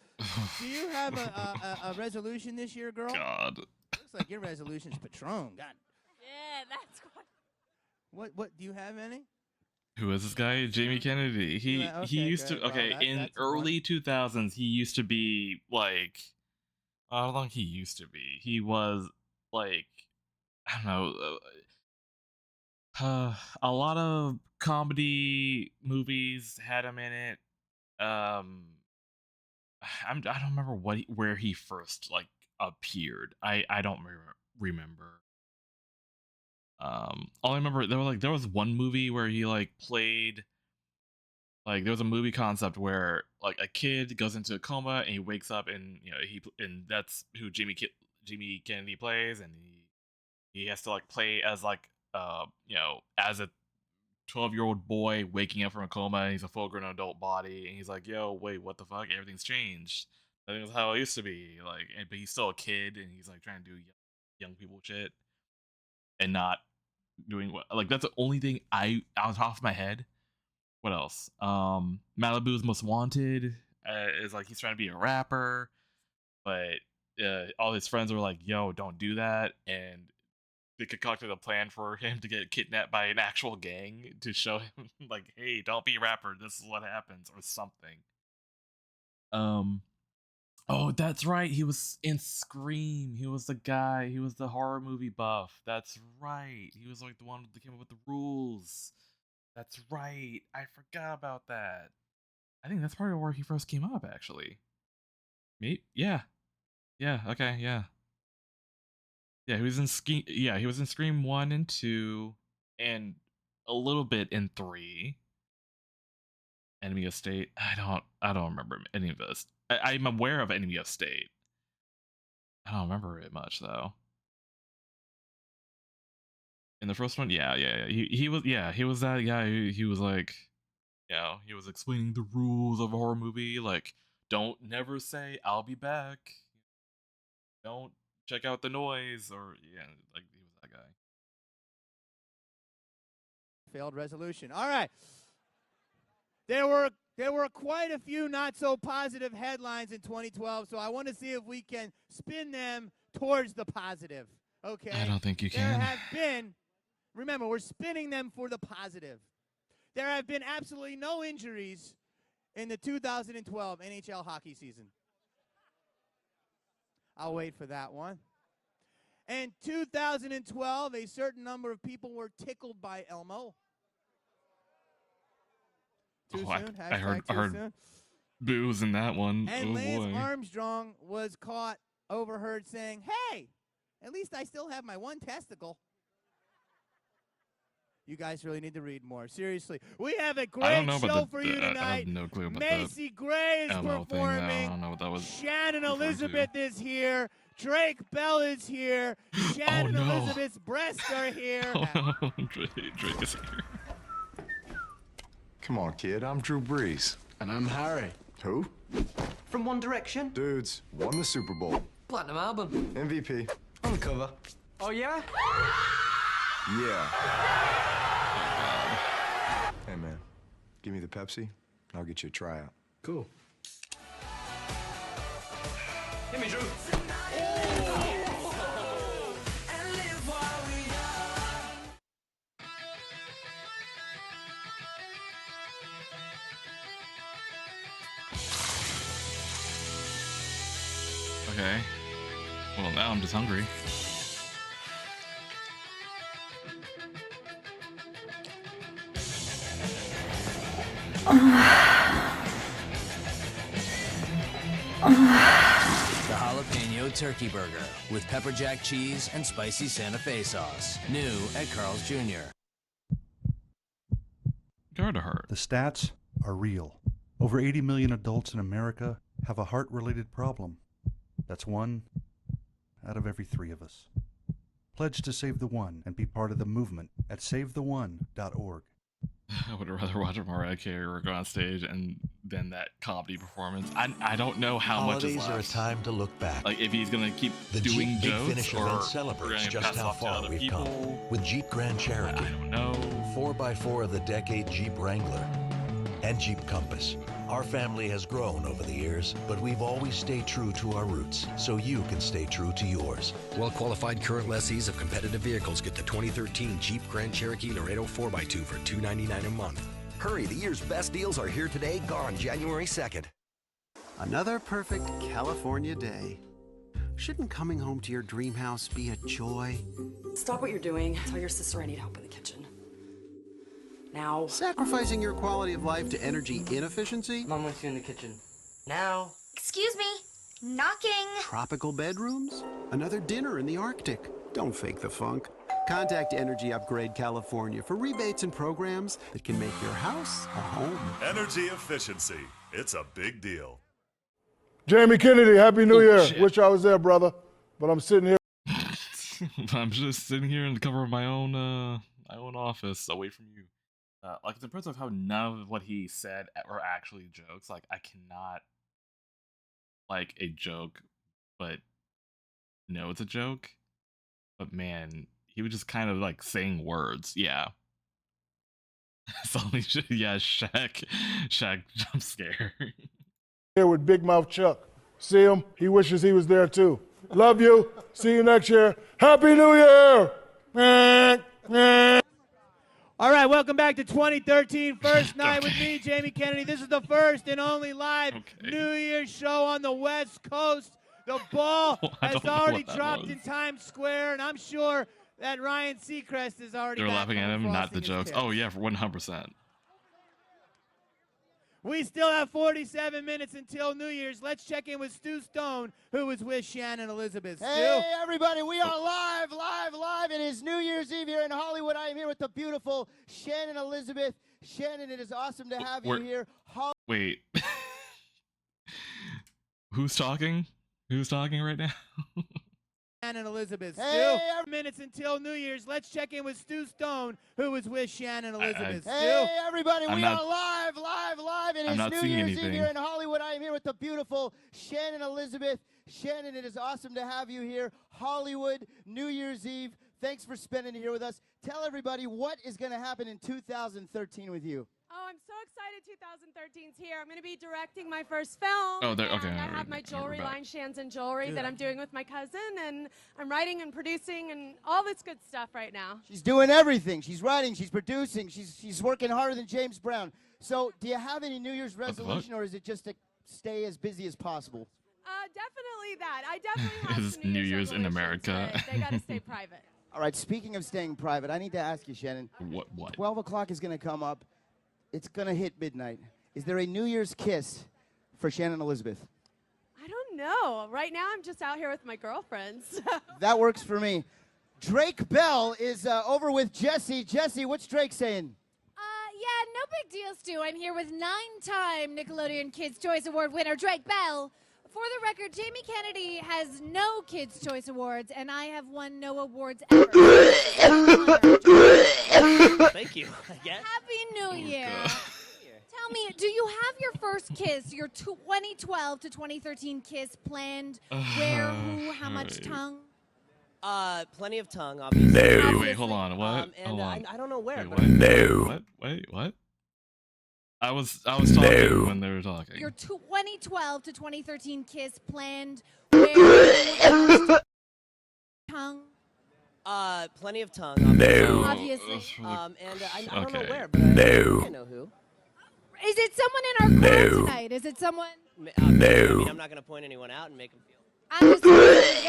a resolution this year, girl? God. Looks like your resolution's Patron. God. Yeah, that's what. What do you have any? Who is this guy? Jamie Kennedy. He Yeah, he okay, used good. to Well, in that's early 2000s he used to be like how long he used to be. He was like I don't know a lot of comedy movies had him in it. I don't remember where he first like appeared. I don't remember. All I remember there was one movie where he like played like there was a movie concept where like a kid goes into a coma and he wakes up and and that's who Jamie Kennedy plays, and he has to like play as like as a 12-year-old boy waking up from a coma, and he's a full-grown adult body, and he's like, yo, wait, what the fuck? Everything's changed. I think it's how it used to be. Like, but he's still a kid, and he's like trying to do young people shit, and not doing what. Like, that's the only thing out of the top of my head. What else? Malibu's Most Wanted is like he's trying to be a rapper, but all his friends were like, yo, don't do that, and they concocted a plan for him to get kidnapped by an actual gang to show him like, hey, don't be a rapper, this is what happens, or something. Oh, that's right, he was in Scream. He was the guy, he was the horror movie buff. That's right, he was like the one that came up with the rules. That's right, I forgot about that. I think that's probably where he first came up, actually. Me? Yeah, okay, yeah. Yeah, he was in Scream 1 and 2, and a little bit in 3. Enemy of State. I don't remember any of this. I'm aware of Enemy of State. I don't remember it much though. In the first one, yeah. He was that guy. He was like, he was explaining the rules of a horror movie. Like, don't never say "I'll be back." Don't check out the noise, or like he was that guy. Failed resolution. All right. There were quite a few not so positive headlines in 2012, so I want to see if we can spin them towards the positive. Okay. I don't think you can. There have been. Remember, we're spinning them for the positive. There have been absolutely no injuries in the 2012 NHL hockey season. I'll wait for that one. In 2012, a certain number of people were tickled by Elmo. Too soon? I heard boos in that one. And Lance boy. Armstrong was caught overheard saying, "Hey, at least I still have my one testicle." You guys really need to read more. Seriously. We have a great show for you tonight. I have no clue about Macy Gray is performing. I don't know what that was. Shannon Elizabeth is here. Drake Bell is here. Shannon Elizabeth's breasts are here. Drake is here. Come on, kid. I'm Drew Brees. And I'm Harry. Who? From One Direction. Dudes, won the Super Bowl. Platinum album. MVP. On the cover. Oh, yeah? Yeah. Hey, man. Give me the Pepsi. I'll get you a tryout. Cool. Hit me, Drew. Okay. Well, now I'm just hungry. The Jalapeno Turkey Burger with pepper jack cheese and spicy Santa Fe sauce. New at Carl's Jr. Gardahart. The stats are real. Over 80 million adults in America have a heart-related problem. That's 1 out of every 3 of us. Pledge to Save the One and be part of the movement at SaveTheOne.org. I would rather watch Mariah Carey go on stage and then that comedy performance. I don't know how much is left. Holidays are a time to look back. Like if he's gonna keep the doing Jeep Big jokes, Finish or event celebrates just how far we've come with Jeep Grand Cherokee. I don't know. 4x4 of the decade Jeep Wrangler and Jeep Compass. Our family has grown over the years, but we've always stayed true to our roots, so you can stay true to yours. Well-qualified current lessees of competitive vehicles get the 2013 Jeep Grand Cherokee Laredo 4x2 for $299 a month. Hurry, the year's best deals are here today, gone January 2nd. Another perfect California day. Shouldn't coming home to your dream house be a joy? Stop what you're doing. Tell your sister I need help in the kitchen. Now. Sacrificing your quality of life to energy inefficiency? Mom wants you in the kitchen. Now. Excuse me. Knocking. Tropical bedrooms? Another dinner in the Arctic. Don't fake the funk. Contact Energy Upgrade California for rebates and programs that can make your house a home. Energy efficiency. It's a big deal. Jamie Kennedy, Happy New Year. Shit. Wish I was there, brother. But I'm sitting here. I'm just sitting here in the cover of my own office, away from you. Like, it's impressive how none of what he said were actually jokes. Like, I cannot like a joke, but know it's a joke. But man, he was just kind of like saying words. Yeah. Shaq jump scare. Here with Big Mouth Chuck. See him? He wishes he was there too. Love you. See you next year. Happy New Year. All right, welcome back to 2013 First Night with me, Jamie Kennedy. This is the first and only live New Year's show on the West Coast. The ball has already dropped in Times Square, and I'm sure that Ryan Seacrest is already They're laughing at him, not the jokes. Oh, yeah, for 100%. We still have 47 minutes until New Year's. Let's check in with Stu Stone, who is with Shannon Elizabeth. Hey, everybody, we are live. It is New Year's Eve here in Hollywood. I am here with the beautiful Shannon Elizabeth. Shannon, it is awesome to have you here. Wait. Who's talking? Who's talking right now? Shannon Elizabeth. Hey, Stu, minutes until New Year's. Let's check in with Stu Stone, who was with Shannon Elizabeth. Hey, everybody, I'm we not- are live. It I'm is not New seeing Year's anything. Eve here in Hollywood. I am here with the beautiful Shannon Elizabeth. Shannon, it is awesome to have you here. Hollywood, New Year's Eve. Thanks for spending it here with us. Tell everybody what is going to happen in 2013 with you. Oh, I'm so excited 2013's here. I'm going to be directing my first film. Oh, there. and Okay. I have my jewelry line, Shans and Jewelry, that I'm doing with my cousin, and I'm writing and producing and all this good stuff right now. She's doing everything. She's writing, she's producing, she's working harder than James Brown. So do you have any New Year's resolution, or is it just to stay as busy as possible? Definitely that. I definitely have Is some New Year's in America? but they got to stay private. All right, speaking of staying private, I need to ask you, Shannon. What? 12 o'clock is going to come up. It's going to hit midnight. Is there a New Year's kiss for Shannon Elizabeth? I don't know. Right now, I'm just out here with my girlfriends. That works for me. Drake Bell is over with Jesse. Jesse, what's Drake saying? Yeah, no big deal, Stu. I'm here with 9-time Nickelodeon Kids' Choice Award winner Drake Bell. For the record, Jamie Kennedy has no Kids' Choice Awards, and I have won no awards ever. Thank you, I guess. Happy New Year. Tell me, do you have your first kiss, your 2012 to 2013 kiss planned? Where, who, how much tongue? Plenty of tongue, obviously. No. Wait, hold on. What? And Hold on. I don't know where. Wait, but what? No. What? Wait, what? I was talking when they were talking. Your 2012 to 2013 kiss planned. Where, who, how much tongue? Plenty of tongue, obviously. No. Obviously. And I don't know Okay. where, but I know who. Is it someone in our crowd tonight? Is it someone? I mean, I'm not going to point anyone out and make them feel. I'm just with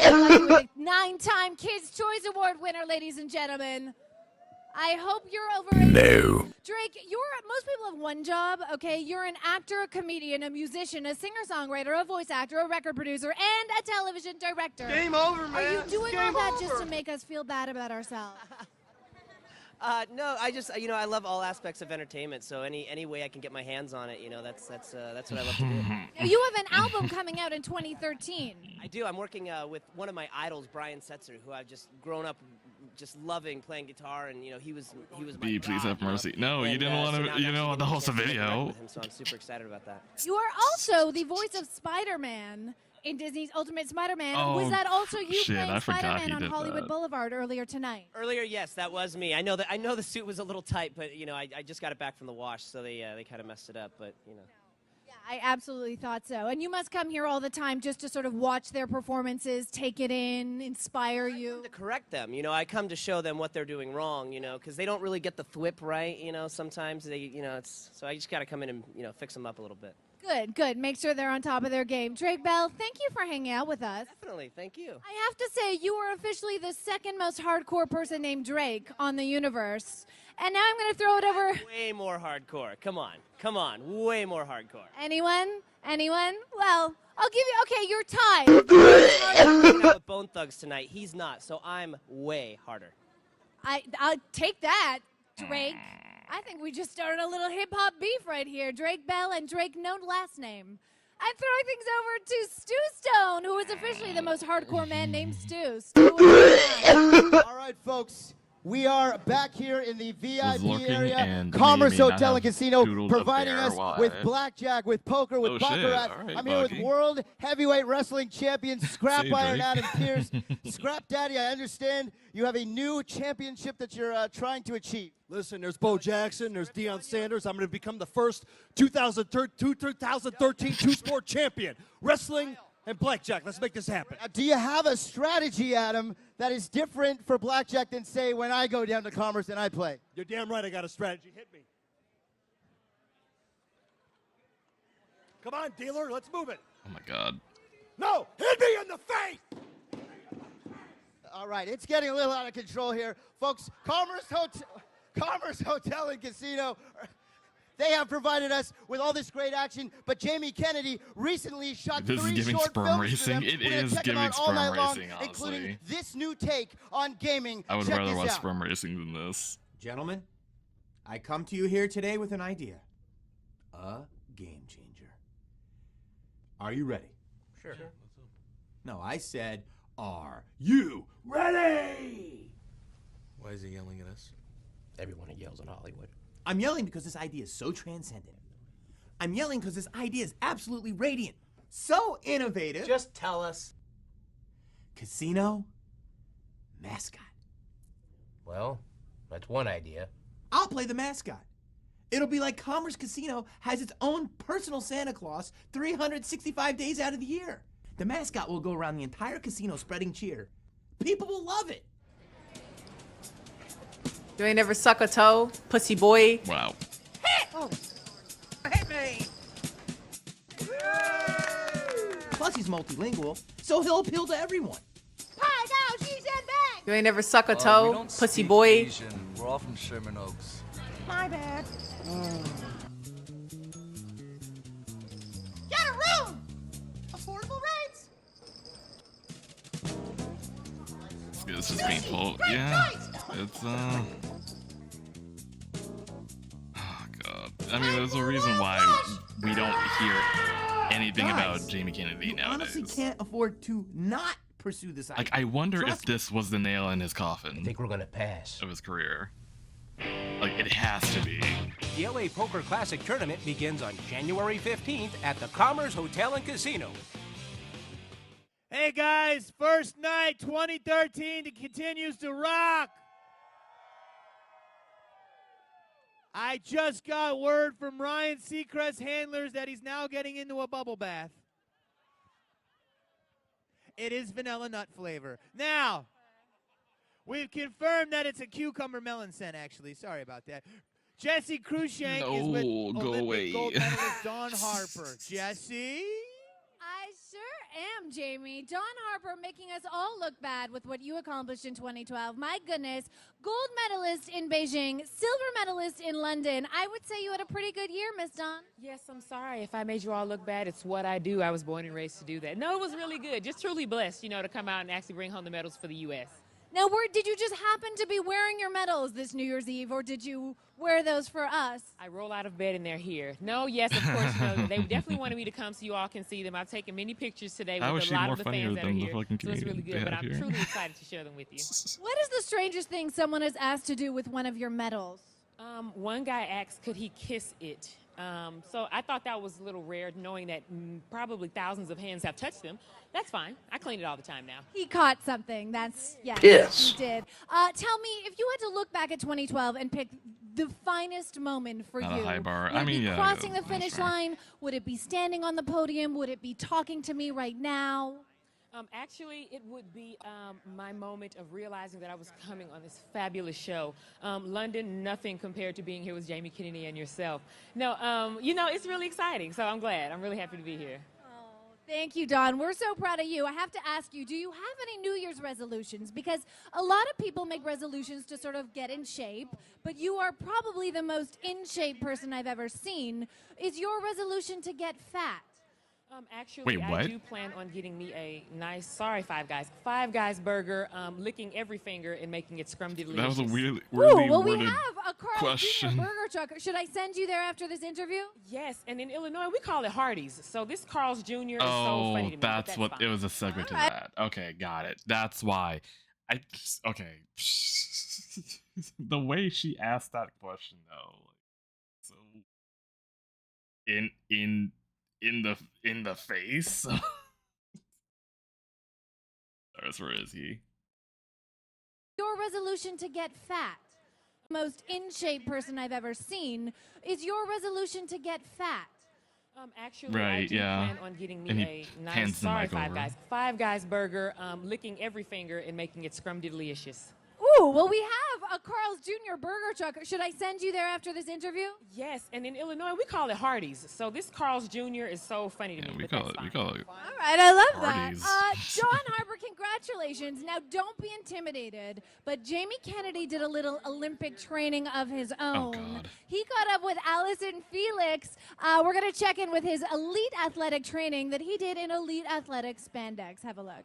a 9-time Kids' Choice Award winner, ladies and gentlemen. I hope you're over it. No. Drake, most people have one job, okay? You're an actor, a comedian, a musician, a singer-songwriter, a voice actor, a record producer, and a television director. Game over, man. Are you doing all Game that just over. to make us feel bad about ourselves? No, I just, I love all aspects of entertainment. So any way I can get my hands on it, that's what I love to do. Now, you have an album coming out in 2013. I do. I'm working with one of my idols, Brian Setzer, who I've just grown up just loving playing guitar, and he was my B, please god, have mercy. No, you And, didn't so want now to. I'm You don't want to actually host a getting chance to make record video. with him, so I'm super excited about that. You are also the voice of Spider-Man in Disney's Ultimate Spider-Man. Was Oh, that also you shit, playing I forgot Spider-Man he on did Hollywood that. Boulevard earlier tonight? Earlier, yes, that was me. I know the suit was a little tight, but I just got it back from the wash, so they kind of messed it up. But Yeah, I absolutely thought so. And you must come here all the time just to sort of watch their performances, take it in, inspire you. to correct them, I come to show them what they're doing wrong, because they don't really get the thwip right. Sometimes they, so I just got to come in and fix them up a little bit. Good, good. Make sure they're on top of their game. Drake Bell, thank you for hanging out with us. Definitely, thank you. I have to say, you are officially the second most hardcore person named Drake on the universe. And now I'm going to throw it over. Way more hardcore. Come on, way more hardcore. Anyone? Well, I'll give you. Okay, you're tied. I'm hanging out with Bone Thugs tonight. He's not, so I'm way harder. I'll take that, Drake. I think we just started a little hip-hop beef right here. Drake Bell and Drake, no last name. I'm throwing things over to Stu Stone, who is officially the most hardcore man named Stu. All right, folks. We are back here in the VIP lurking area, and Commerce maybe not Hotel and have Casino, doodled up providing there us while with I- blackjack, with poker, with Oh, shit. baccarat. All right, I'm here with Buggy. World Heavyweight Wrestling Champion Scrap Say, Iron Drake. Adam Pierce. Scrap Daddy, I understand you have a new championship that you're trying to achieve. Listen, there's Bo Jackson, there's Deion Sanders. I'm going to become the first 2013 two-sport champion. Wrestling and blackjack. Let's make this happen. Do you have a strategy, Adam, that is different for blackjack than, say, when I go down to Commerce and I play? You're damn right I got a strategy. Hit me. Come on, dealer. Let's move it. Oh my God. No, hit me in the face. All right, it's getting a little out of control here. Folks, Commerce Hotel and Casino, they have provided us with all this great action, but Jamie Kennedy recently shot This is 3 giving short sperm films racing. for them. It We're gonna is check them giving out all night sperm long, racing, including honestly. this new take on gaming. I would Check rather this watch out. sperm racing than this. Gentlemen, I come to you here today with an idea. A game changer. Are you ready? Sure. No, I said, are you ready? Why is he yelling at us? Everyone yells in Hollywood. I'm yelling because this idea is so transcendent. I'm yelling because this idea is absolutely radiant. So innovative. Just tell us. Casino mascot. Well, that's one idea. I'll play the mascot. It'll be like Commerce Casino has its own personal Santa Claus 365 days out of the year. The mascot will go around the entire casino spreading cheer. People will love it. You ain't never suck a toe, pussy boy. Wow. Oh. Hit me! Plus, he's multilingual, so he'll appeal to everyone. Hi, now, she said bang! You ain't never suck a We toe, don't pussy speak boy. Asian. We're all from Sherman Oaks. My bad. Get a room! Affordable rates! This is painful. Yeah. It's Oh god. I mean, there's a reason why we don't hear anything about Jamie Kennedy You nowadays. honestly can't afford to not pursue this idea. Like, I wonder Trust if this was the nail in his coffin. I think we're gonna pass. Of his career. Like, it has to be. The LA Poker Classic Tournament begins on January 15th at the Commerce Hotel and Casino. Hey guys, first night 2013 it continues to rock. I just got word from Ryan Seacrest's handlers that he's now getting into a bubble bath. It is vanilla nut flavor. Now, we've confirmed that it's a cucumber melon scent, actually. Sorry about that. Jesse Cruikshank is with go Olympic away. gold medalist Dawn Harper. Jesse? I sure am, Jamie. Dawn Harper making us all look bad with what you accomplished in 2012. My goodness. Gold medalist in Beijing, silver medalist in London. I would say you had a pretty good year, Miss Dawn. Yes, I'm sorry if I made you all look bad. It's what I do. I was born and raised to do that. No, it was really good. Just truly blessed, you know, to come out and actually bring home the medals for the U.S. Now, did you just happen to be wearing your medals this New Year's Eve, or did you wear those for us? I roll out of bed and they're here. No, yes, of course, no. They definitely wanted me to come so you all can see them. I've taken many pictures today How with is a she lot more of the funnier fans that are than the here. fucking So it's really comedian good, but they I'm have here? truly excited to share them with you. What is the strangest thing someone has asked to do with one of your medals? One guy asked, could he kiss it? So I thought that was a little rare, knowing that probably thousands of hands have touched them. That's fine. I clean it all the time now. He caught something. That's, yes, Yes. he did. Tell me, if you had to look back at 2012 and pick the finest moment for At a you, high bar. would I it mean, be yeah, crossing yeah, the finish that's fair. line? Would it be standing on the podium? Would it be talking to me right now? Actually, it would be my moment of realizing that I was coming on this fabulous show. London, nothing compared to being here with Jamie Kennedy and yourself. No, you know, it's really exciting, so I'm glad. I'm really happy to be here. Thank you, Dawn. We're so proud of you. I have to ask you, do you have any New Year's resolutions? Because a lot of people make resolutions to sort of get in shape, but you are probably the most in shape person I've ever seen. Is your resolution to get fat? Actually, Wait, I what? do plan on getting me a nice, sorry, Five Guys burger, licking every finger and making it scrumdiddly. That was a weirdly Ooh, well, we worded have a Carl's question. Jr. burger truck. Should I send you there after this interview? Yes, and in Illinois, we call it Hardee's. So this Carl's Jr. is so Oh, funny to me. but that's what fine. it was a segue to that. Okay, got it. That's why. Okay. The way she asked that question though, like, so in the face. Where is he? Your resolution to get fat. Most in shape person I've ever seen. Is your resolution to get fat? Actually, I Right, do yeah. plan on getting me And he a nice, hands the sorry, mic over. Five Guys burger, licking every finger and making it scrumdiddly-icious. Ooh, well, we have a Carl's Jr. burger truck. Should I send you there after this interview? Yes, and in Illinois, we call it Hardee's. So this Carl's Jr. is so funny to me. We but call that's it. fine. We call it. All right, I love Hardee's. that. Dawn Harper, congratulations. Now, don't be intimidated, but Jamie Kennedy did a little Olympic training of his own. God. He caught up with Allison Felix. We're going to check in with his elite athletic training that he did in elite athletic spandex. Have a look.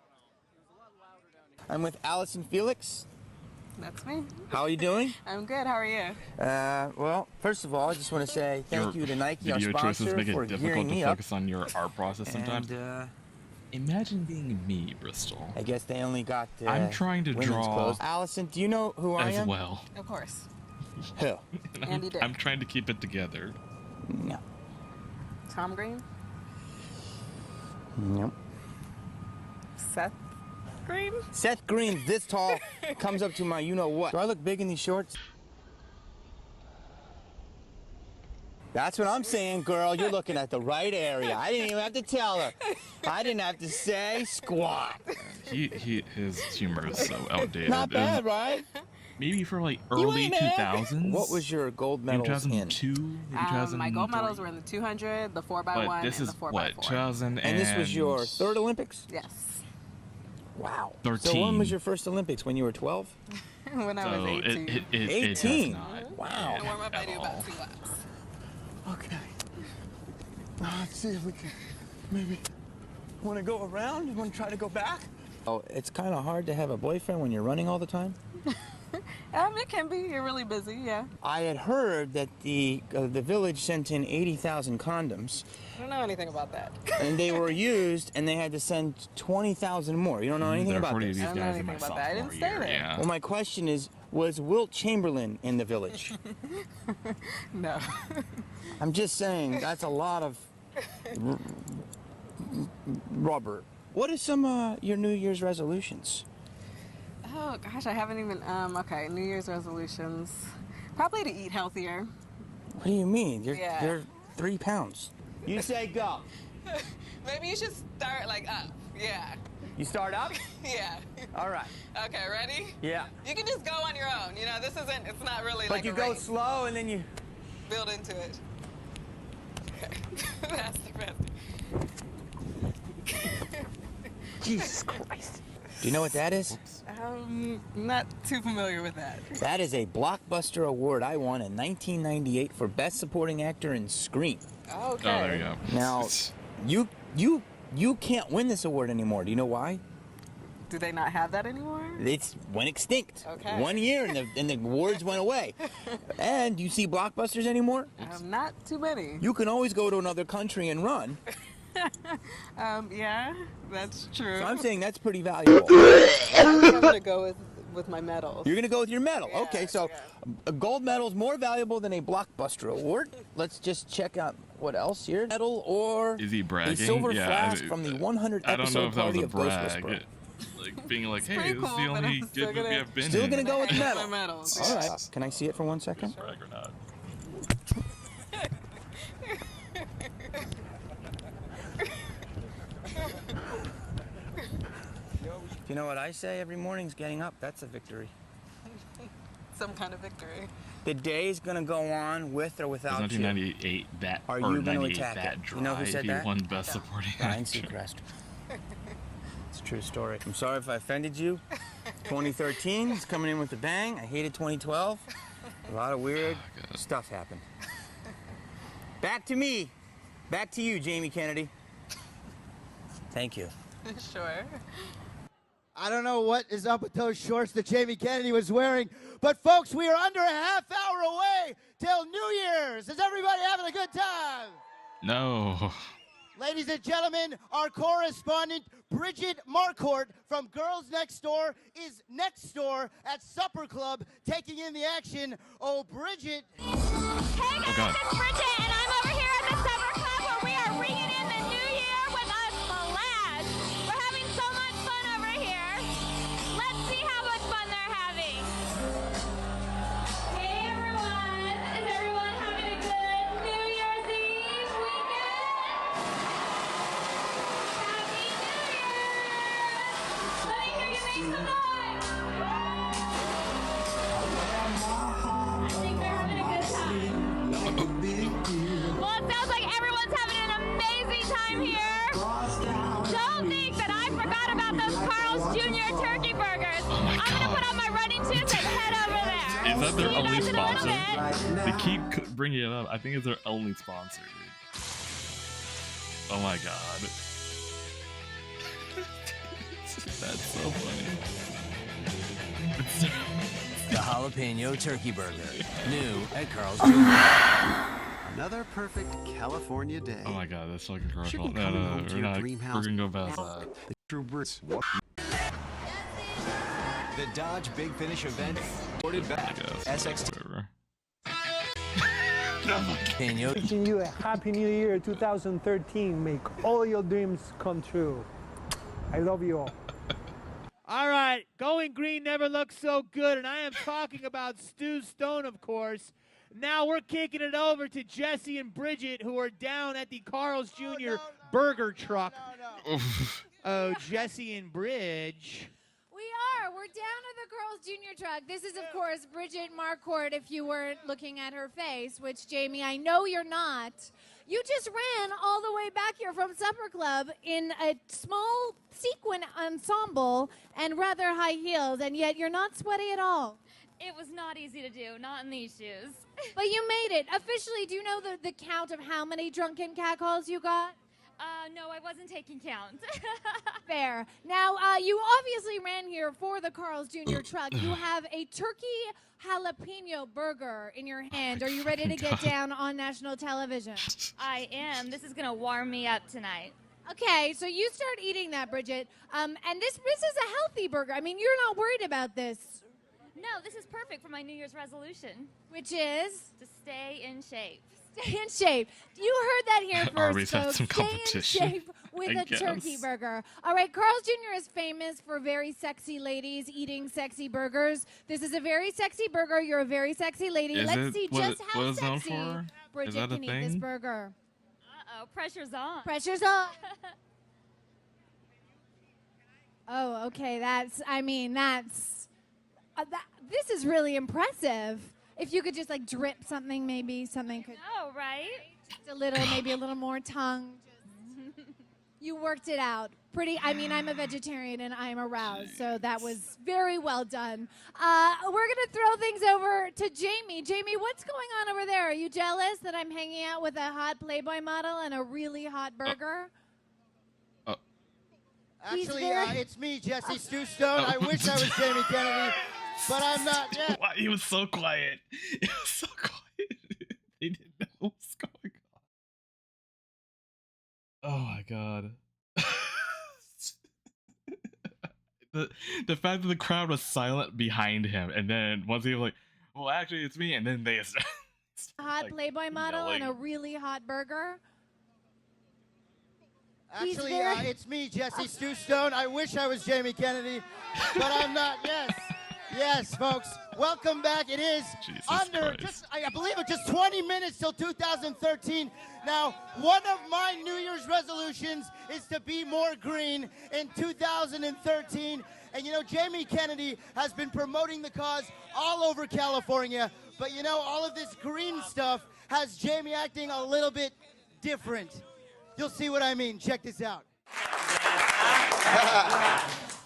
I'm with Allison Felix. That's me. How are you doing? I'm good. How are you? Well, first of all, I just want to say thank Your you to Nike, our video choices sponsor, make for it difficult gearing to me up. focus on your art process sometimes. And Imagine being me, Bristol. I guess they only got. I'm trying to women's draw clothes. Allison, do you know who I as am? well. Of course. Who? Andy Dick. I'm trying to keep it together. No. Tom Green. Nope. Seth Green. Seth Green's this tall, comes up to my you-know-what. Do I look big in these shorts? That's what I'm saying, girl. You're looking at the right area. I didn't even have to tell her. I didn't have to say squat. His humor is so outdated. Not bad, right? Maybe for like early 2000s. What was your gold medals in? 2002, maybe 2003. My gold medals were in the 200, the 4x1, But this and is the 4x4. what 2000 And this was your third Olympics? Yes. Wow. 13. So when was your first Olympics? When you were 12? When I was 18. It 18? does not Wow. To warm up, I do about 2 laps. Okay. Let's see if we can maybe want to go around. You want to try to go back? Oh, it's kind of hard to have a boyfriend when you're running all the time. It can be. You're really busy, yeah. I had heard that the village sent in 80,000 condoms, I don't know anything about that. and they were used, and they had to send 20,000 more. You don't know anything about this? I don't know anything about that. I didn't say that. Yeah. Well, my question is, was Wilt Chamberlain in the village? No. I'm just saying, that's a lot of rubber. What are some your New Year's resolutions? Oh, gosh, I haven't even, okay, New Year's resolutions. Probably to eat healthier. What do you mean? Yeah. You're 3 pounds. You say go. Maybe you should start, like, up. Yeah. You start up? Yeah. All right. Okay, ready? Yeah. You can just go on your own. You know, this isn't, it's not really But like you a go race. slow and then you... Build into it. Okay. faster. Jesus Christ. Do you know what that is? Not too familiar with that. That is a Blockbuster Award I won in 1998 for Best Supporting Actor in Scream. Okay. Oh, there you go. Now, you can't win this award anymore. Do you know why? Do they not have that anymore? It's went extinct. Okay. 1 year and the awards went away. And do you see Blockbusters anymore? Not too many. You can always go to another country and run. Yeah, that's true. So I'm saying that's pretty valuable. I think I'm gonna go with my medals. You're gonna go with your medal. Yeah, okay, so a gold medal is more valuable than a Blockbuster Award. Let's just check out what else here. Medal or Is he bragging? a silver Yeah, flask from the 100 I don't know episode if that was party a of Ghost brag. Whisperer. Like being like, hey, pretty this is cool, the but only I'm good movie I've been Still in. gonna go with the My medal. medals. All right. Can I see it for 1 second? Brag or not. You know what I say every morning's getting up. That's a victory. Some kind of victory. The day's gonna go on with or without you. 1998 that Are or you gonna 98 attack that it? drive. You know who said he that? won Best Supporting Ryan Actor. Seacrest. It's a true story. I'm sorry if I offended you. 2013 is coming in with a bang. I hated 2012. A lot of weird stuff happened. Back to me. Back to you, Jamie Kennedy. Thank you. Sure. I don't know what is up with those shorts that Jamie Kennedy was wearing, but folks, we are under a half hour away till New Year's. Is everybody having a good time? No. Ladies and gentlemen, our correspondent, Bridget Marcourt from Girls Next Door, is next door at Supper Club taking in the action. Oh, Bridget. Hey guys, it's Bridget, and I'm over here at the Supper Club where we are ringing in the new year with a splash. We're having so much fun over here. Let's see how much fun they're having. Hey everyone, is everyone having a good New Year's Eve weekend? Happy New Year! Let me hear you make some noise. I think they're having a good time. Well, it sounds like everyone's having an amazing time here. Don't think that I forgot about those Carl's Jr. turkey burgers. I'm going to put on my running shoes and head over there. Is that their See you only guys in a little sponsor? bit. They keep bringing it up. I think it's their only sponsor, dude. Oh my god. That's so funny. The Jalapeno Turkey Burger. New at Carl's Jr. Another perfect California day. Oh my god, that's fucking commercial. Shouldn't No, coming no, home no, to we're your not. dream We're house gonna go back. the true birds. The Dodge Big Finish event supported by SXT. Whatever. Wishing you a happy new year 2013. Make all your dreams come true. I love you all. All right, going green never looked so good, and I am talking about Stu Stone, of course. Now we're kicking it over to Jesse and Bridget, who are down at the Carl's Jr. burger truck. Oh, Jesse and Bridge. We are. We're down at the Carl's Jr. truck. This is, of course, Bridget Marquardt, if you weren't looking at her face, which, Jamie, I know you're not. You just ran all the way back here from Supper Club in a small sequin ensemble and rather high heels, and yet you're not sweaty at all. It was not easy to do, not in these shoes. But you made it. Officially, do you know the count of how many drunken catcalls you got? No, I wasn't taking count. Fair. Now, you obviously ran here for the Carl's Jr. truck. You have a turkey jalapeno burger in your hand. Are you ready to get down on national television? I am. This is going to warm me up tonight. Okay, so you start eating that, Bridget. And this is a healthy burger. I mean, you're not worried about this. No, this is perfect for my New Year's resolution. Which is? To stay in shape. Stay in shape. You heard that here first, Arby's had folks. some Stay in competition, shape with I a turkey guess. burger. All right, Carl's Jr. is famous for very sexy ladies eating sexy burgers. This is a very sexy burger. You're a very sexy lady. Is Let's it see what just it- how what it's known sexy for? Is Bridget that a can eat this thing? burger. Uh-oh, pressure's on. Pressure's on. Oh, okay. This is really impressive. If you could just like drip something, maybe something could. Oh, right? Just a little, maybe a little more tongue. You worked it out. I mean, I'm a vegetarian and I'm aroused, so that was very well done. We're going to throw things over to Jamie. Jamie, what's going on over there? Are you jealous that I'm hanging out with a hot Playboy model and a really hot burger? Actually, very- it's me, Jesse Stu Stone. I wish I was Jamie Kennedy, but I'm not yet. Why, he was so quiet. He was so quiet. He didn't know what was going on. Oh my god. the fact that the crowd was silent behind him, and then once he was like, "Well, actually, it's me," and then they A hot Playboy model and a yelling. really hot burger? Actually, very- it's me, Jesse Stu Stone. I wish I was Jamie Kennedy, but I'm not. Yes, folks. Welcome back. It is Jesus under, Christ. I believe it's just 20 minutes till 2013. Now, one of my New Year's resolutions is to be more green in 2013. And you know, Jamie Kennedy has been promoting the cause all over California. But you know, all of this green stuff has Jamie acting a little bit different. You'll see what I mean. Check this out.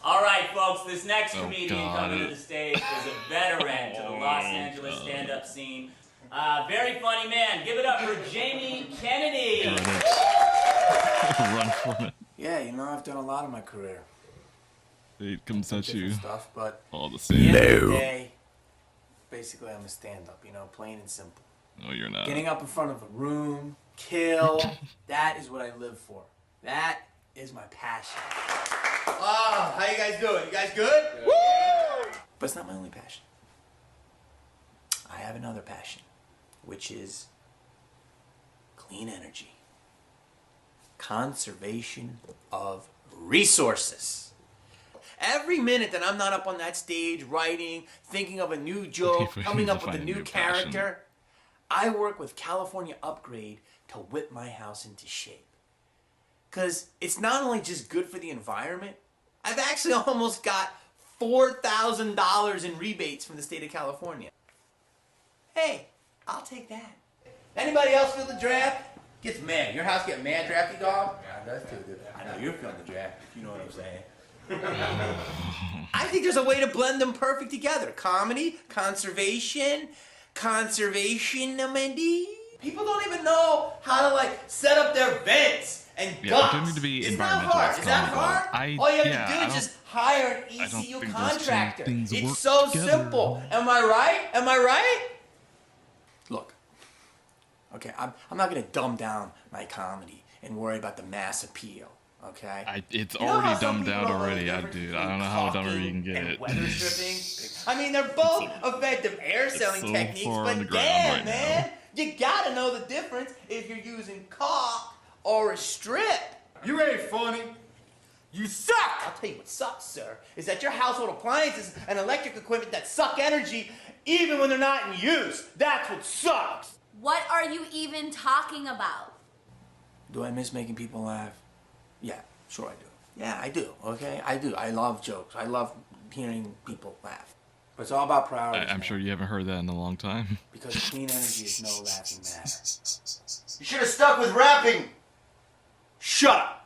All right, folks, this next Oh, comedian God. coming to the stage is a veteran to the Los Angeles stand-up scene. Very funny man. Give it up for Jamie Kennedy. Run from it. Yeah, you know, I've done a lot in my career. It comes at you. Different stuff, but All the at same. the end of the day, basically I'm a stand-up, you know, plain and simple. No, you're not. Getting up in front of a room, kill, that is what I live for. That is my passion. Oh, how you guys doing? You guys good? Woo! But it's not my only passion. I have another passion, which is clean energy. Conservation of resources. Every minute that I'm not up on that stage writing, thinking of a new joke, We coming need up to with a find a new new passion. character, I work with California Upgrade to whip my house into shape. Because it's not only just good for the environment, I've actually almost got $4,000 in rebates from the state of California. Hey, I'll take that. Anybody else feel the draft? Gets mad. Your house get mad drafty, dog? Yeah, that's too good. I know you're feeling the draft, if you know what I'm saying. I think there's a way to blend them perfect together. Comedy, conservation, Mandy. People don't even know how to like set up their vents and Yeah, ducts. it doesn't need to be It's not environmental. hard. It's Is that comical. hard? All you have yeah, to do I is don't- just hire an I don't ECU think those two contractor. things work It's so together. simple. Am I right? Am I right? Look, Okay, I'm not gonna dumb down my comedy and worry about the mass appeal. Okay. It's You know already how some dumbed people down don't know the already, difference dude. I between don't know how dumber caulking you can get and it. weather stripping? I mean, they're both effective air selling so techniques, far but on the ground damn, right man, you gotta know the difference if you're using caulk or a strip. You ain't funny. You suck! I'll tell you what sucks, sir, is that your household appliances and electric equipment that suck energy even when they're not in use. That's what sucks. What are you even talking about? Do I miss making people laugh? Yeah, sure I do. Yeah, I do, okay? I do. I love jokes. I love hearing people laugh. But it's all about priorities. I'm sure you haven't heard that in a long time. Because clean energy is no laughing matter. You should have stuck with rapping. Shut up!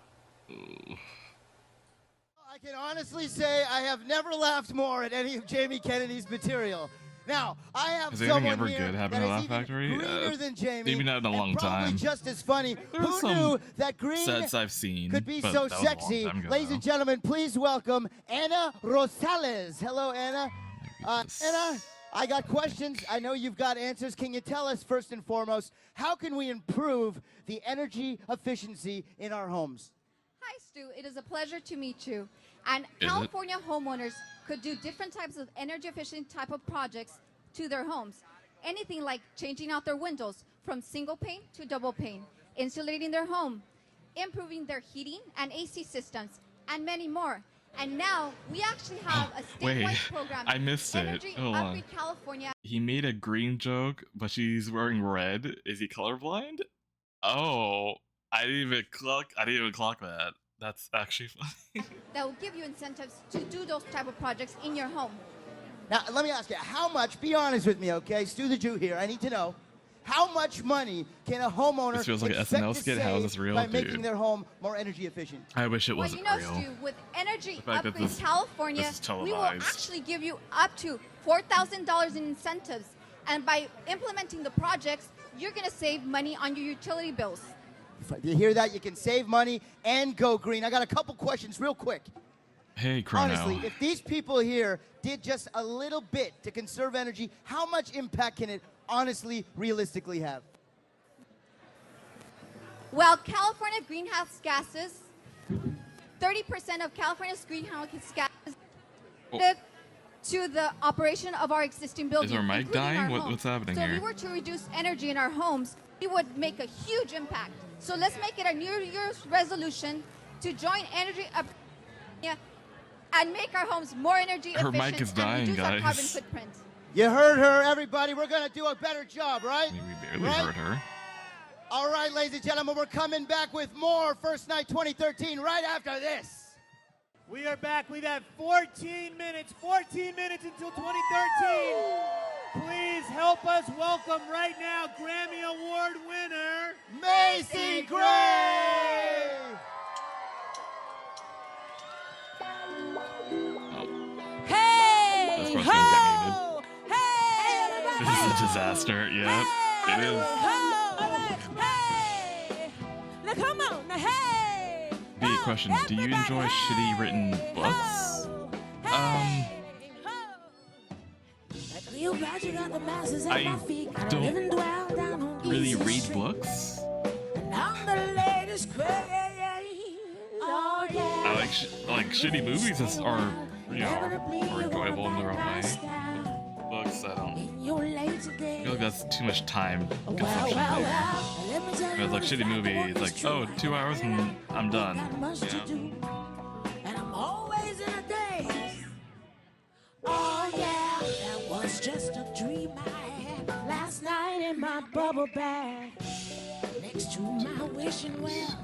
I can honestly say I have never laughed more at any of Jamie Kennedy's material. Now, I have Has anything someone ever here good happened that at is Laugh even Factory? greener than Jamie, Maybe not in a and long probably time. just as funny. There were Who some knew that green sets I've seen, could be but so that was a long sexy? time ago Ladies now. and gentlemen, please welcome Anna Rosales. Hello, Anna. Anna, I got questions. I know you've got answers. Can you tell us, first and foremost, how can we improve the energy efficiency in our homes? Hi, Stu. It is a pleasure to meet you. And Is it? California homeowners could do different types of energy efficient type of projects to their homes. Anything like changing out their windows from single pane to double pane, insulating their home, improving their heating and AC systems, and many more. And now we actually have a Wait, statewide program. I missed it. Energy Hold on. Upgrade California. He made a green joke, but she's wearing red. Is he colorblind? Oh, I didn't even clock that. That's actually funny. That will give you incentives to do those type of projects in your home. Now, let me ask you, how much, be honest with me, okay? Stu the Jew here, I need to know, how much money can a homeowner This feels like an expect SNL to skit. How is save this real, by dude? making their home more energy efficient? I wish it Well, wasn't you know, real. Stu, with Energy The fact that Upgrade this- California, this is we will televised. actually give you up to $4,000 in incentives. And by implementing the projects, you're going to save money on your utility bills. You hear that? You can save money and go green. I got a couple questions real quick. Hey, Chrono. Honestly, if these people here did just a little bit to conserve energy, how much impact can it honestly, realistically have? Well, California greenhouse gases, 30% of California's greenhouse gases to the operation of our existing buildings. Is our mic including dying? our What's homes. happening so here? if we were to reduce energy in our homes, we would make a huge impact. So let's make it a New Year's resolution to join Energy Up and make our homes more energy Her efficient mic is and dying, reduce our guys. carbon footprint. You heard her, everybody. We're going to do a better job, right? We barely Right? heard her. All right, ladies and gentlemen, we're coming back with more First Night 2013 right after this. We are back. We've had 14 minutes until 2013. Please help us welcome right now Grammy Award winner, Macy Gray! Hey! This person's getting muted. This is a disaster. Yeah, it is. Now come on, now hey! The question: do you enjoy shitty written books? I don't really read books. I like shitty movies are more enjoyable in their own way. Books, I don't. I feel like that's too much time consumption. Because like shitty movie, it's like, oh, 2 hours and I'm done. You know? And I'm always in a daze. Oh yeah, that was just a dream I had last night in my bubble bag next to my wishing well.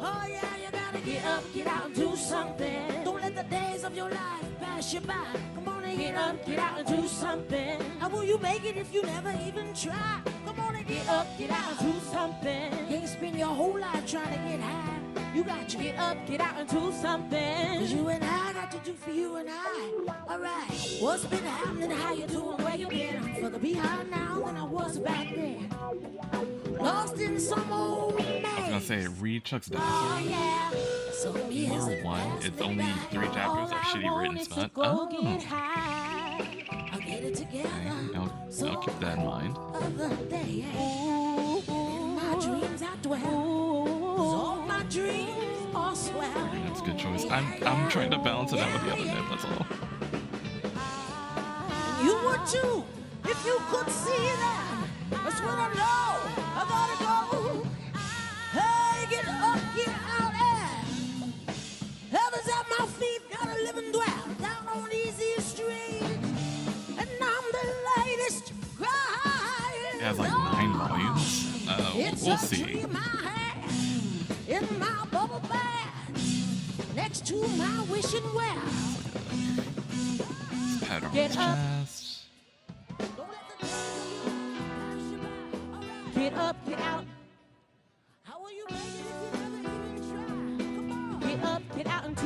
Oh yeah, you gotta get up, get out and do something. Don't let the days of your life pass you by. Come on and get up, get out and do something. How will you make it if you never even try? Come on and get up, get out and do something. Can't spend your whole life trying to get high. You got to get up, get out and do something. 'Cause you and I got to do for you and I. Alright, what's been happening? How you doing? Where you been? I'm further behind now than I was back then. Lost in some old I was gonna say, read Chuck's Dinosaur. Number 1, it's only 3 chapters of shitty written smut. Oh. get it together. I'll keep that in mind. Other day, in my dreams I dwell. 'Cause all my dreams are swell. That's a good choice. I'm trying to balance it out with the other nip, that's all. You would too, if you could see that. That's when I know I gotta go. Hey, get up, get out, and heaven's at my feet, gotta live and dwell down on Easy Street. And I'm the latest crying. It has like 9 volumes. We'll see. In my bubble bath, next to my wishing well. Pat on Get his up. chest. Get up, get out. How will you make it if you never even try? Come on. Get up, get out and do.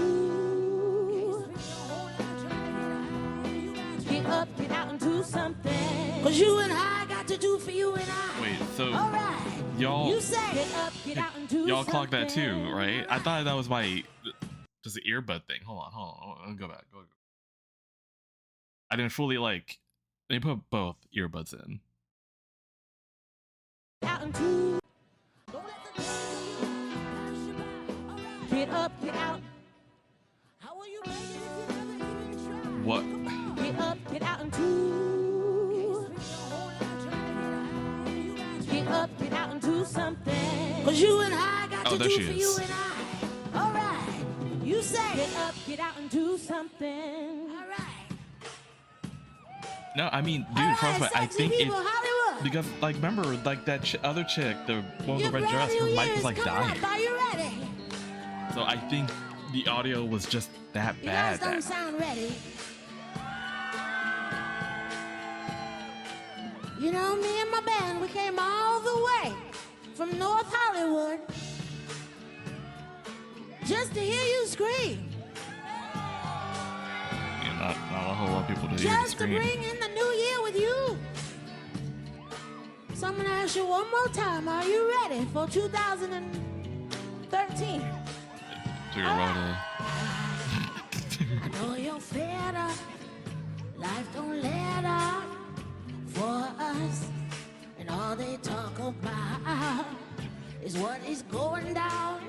Get up, get out and do something. 'Cause you and I got to do for you and I. Wait, so All right. y'all You say get up, get out and do y'all clocked that too, something. right? I thought that was my just the earbud thing. Hold on. Let me go back. Go. I didn't fully like. They put both earbuds in. Out and do. Get up, get out. How will you make it if you never even try? What? Get up, get out and do. Get up, get out and do something. 'Cause you and I got Oh, to there do she for is. you and I. All right. You say get up, get out and do something. All right. No, I mean, dude, Frostbite, I sexy think it people, Hollywood. because like remember like that other chick, the one with Your the red dress, brand her new mic year was is like coming dying. up. Are you ready? So I think the audio was just that You guys bad. don't that- sound ready. You know, me and my band, we came all the way from North Hollywood just to hear you scream. Yeah, not a whole lot of people to hear the Just to scream. bring in the new year with you. So I'm gonna ask you one more time, are you ready for 2013? Figure out I know you're fed up. Life don't let up for us. And all they talk about is what is going down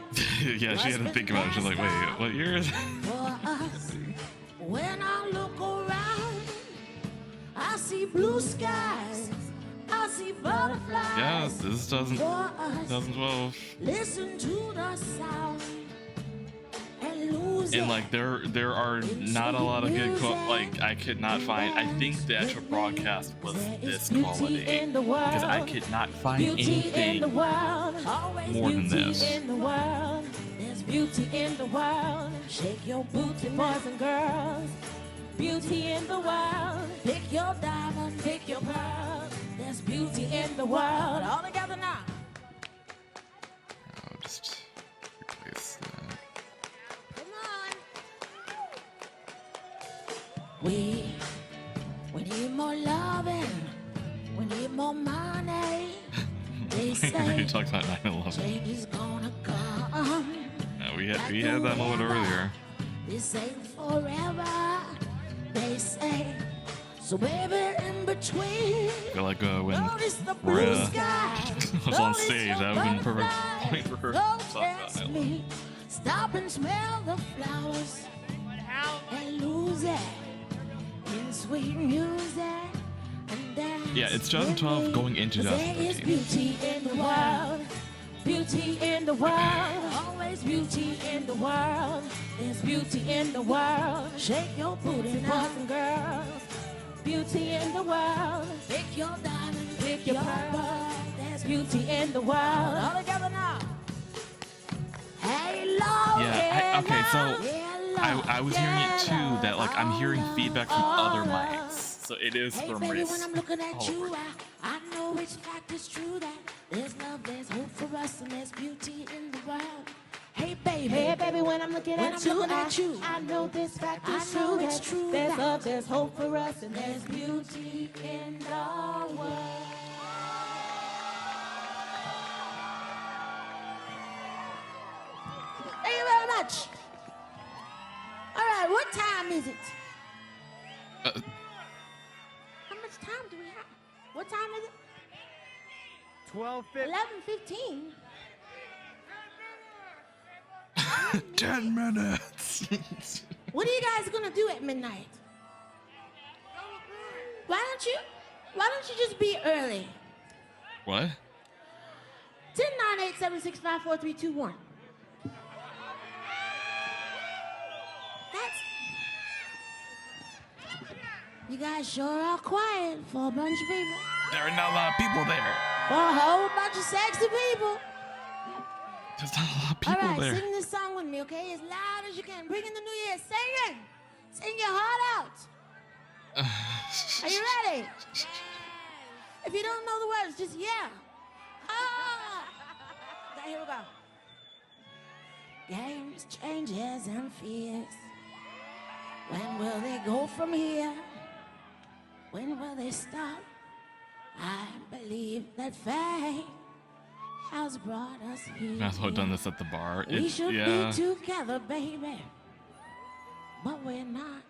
yeah, she had to think about it. She's like, wait, what year is it? for us. When I look around, I see blue skies. I see butterflies. Yeah, this is for us. 2012. Listen to the sound and lose And it. like there are not a lot of good like I could not find. I think the actual broadcast was this quality because I could not find Beauty in anything the world. Always more than beauty this. in the world. There's beauty in the world. Shake your booty, boys and girls. Beauty in the world. Pick your diamond, pick your pearl. There's beauty in the world. All together now. I'll just replace that. Come on. We need more loving. We need more money. They we say talked about 9/11. change is gonna come. We had that moment earlier. This ain't forever, they say. So baby, in between, I feel like when notice the we're blue sky. was on stage, that would have been a perfect point for her to Don't talk about test 9/11. me. Stop and smell the flowers and lose it in sweet music and dance. Yeah, it's 2012 going into 2013. 2013. There's beauty in the world. Beauty in the world. Always beauty in the world. There's beauty in the world. Shake your booty, boys and girls. Beauty in the world. Pick your diamond, pick your pearl. There's beauty in the world. All together now. Hey, Lord. Yeah, okay, so I was hearing it too, that like I'm hearing feedback from other mics. So it is Hey, from baby, Riz. when I'm looking at all you, over. I know it's fact is true that there's love, there's hope for us, and there's beauty in the world. Hey, baby, when I'm looking at you, I know this fact is true. It's true. There's love, there's hope for us, and there's beauty in the world. Thank you very much. All right, what time is it? much time do we have? What time is it? 12:50. 11:15. 10 minutes. What are you guys gonna do at midnight? Why don't you just be early? What? 10, 9, 8, 7, 6, 5, 4, 3, 2, 1. You guys sure are quiet for a bunch of people. There are not a lot of people there. For a whole bunch of sexy people. There's not a lot of people All right, there. sing this song with me, okay? As loud as you can. Bring in the new year. Sing it. Sing your heart out. Are you ready? If you don't know the words, just yell. Ah! Okay, here we go. Games, changes, and fears. When will they go from here? When will they stop? I believe that fate has brought us here. Might as well have done this at the bar. We should yeah. be together, baby, but we're not.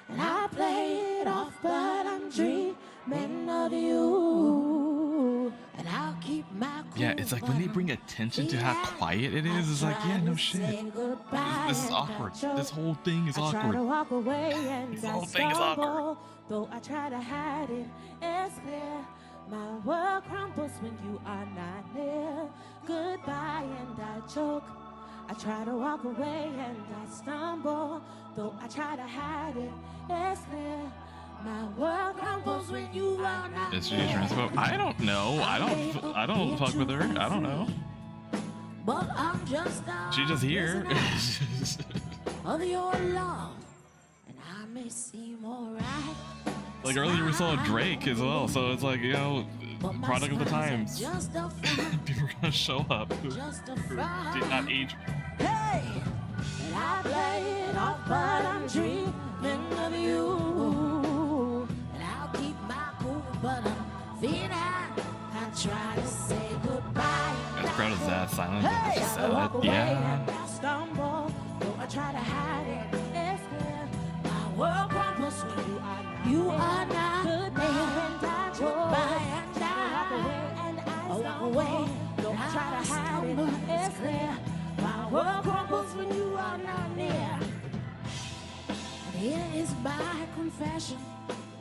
And I play it off, but I'm dreaming of you. And I'll keep my cool. Yeah, it's like when they bring attention to how quiet it is, it's like, yeah, no shit. This is awkward. This whole thing is I try to awkward. walk away and This I whole thing is awkward. stumble. Though I try to hide it, it's clear. My world crumbles when you are not near. Goodbye and I choke. I try to walk away and I stumble. Though I try to hide it, it's clear. My world crumbles when you are not Is she a transphobe? I don't know. I don't fuck with her. I don't know. But I'm just She's just here. of your love, and I may seem alright. Like earlier we saw Drake as well, so it's like, you know, product of the times. Just a People are gonna show up who did not age. hey, and I play it off, but I'm dreaming of you. And I'll keep my cool, but I'm feeling I try to say goodbye. As proud as that, silent Hey, as I walk sad. away Yeah. and I stumble, though I try to hide it. It's clear. My world crumbles when you are not. You are not goodbye and I goodbye and I walk away, though I try to hide it. It's clear. My world crumbles when you are not near. And here is my confession.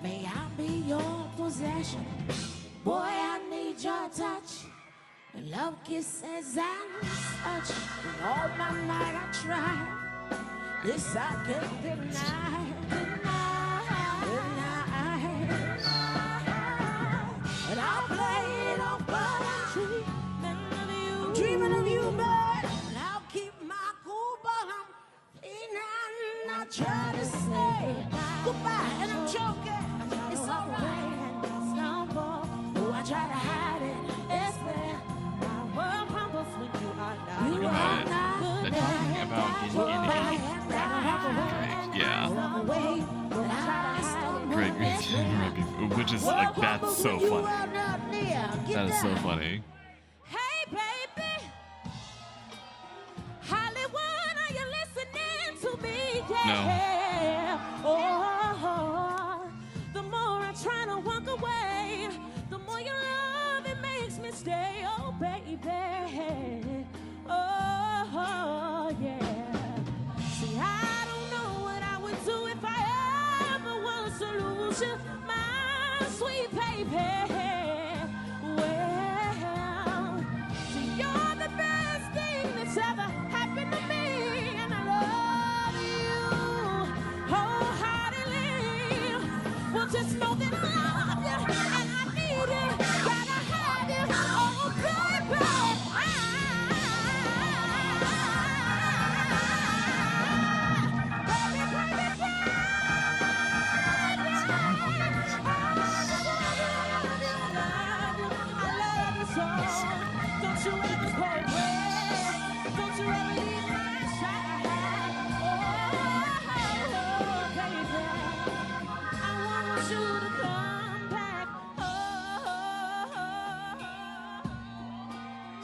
May I be your possession. Boy, I need your touch. And love kisses and such. With all my might I try. This I can't deny. And I'll play it off, but I'm dreaming of you, bird. And I'll keep my cool, but I'm feeling I try to say goodbye, and I'm choking. It's alright. Though I try to hide it, it's there. My world crumbles when you are not. Look at that. They're talking about getting Drake. Yeah. Drake, which is like, that's so funny. That is so funny. Hey, baby. Hollywood, are you listening to me? Yeah. Oh, the more I try to walk away, the more your love, it makes me stay. Oh, baby. Oh, yeah. See, I don't know what I would do if I ever was to lose you, my sweet baby. Well, see, you're the best thing that's ever happened to me, and I love you wholeheartedly. Well, just know that I love you, and I need you, gotta have you, oh, baby.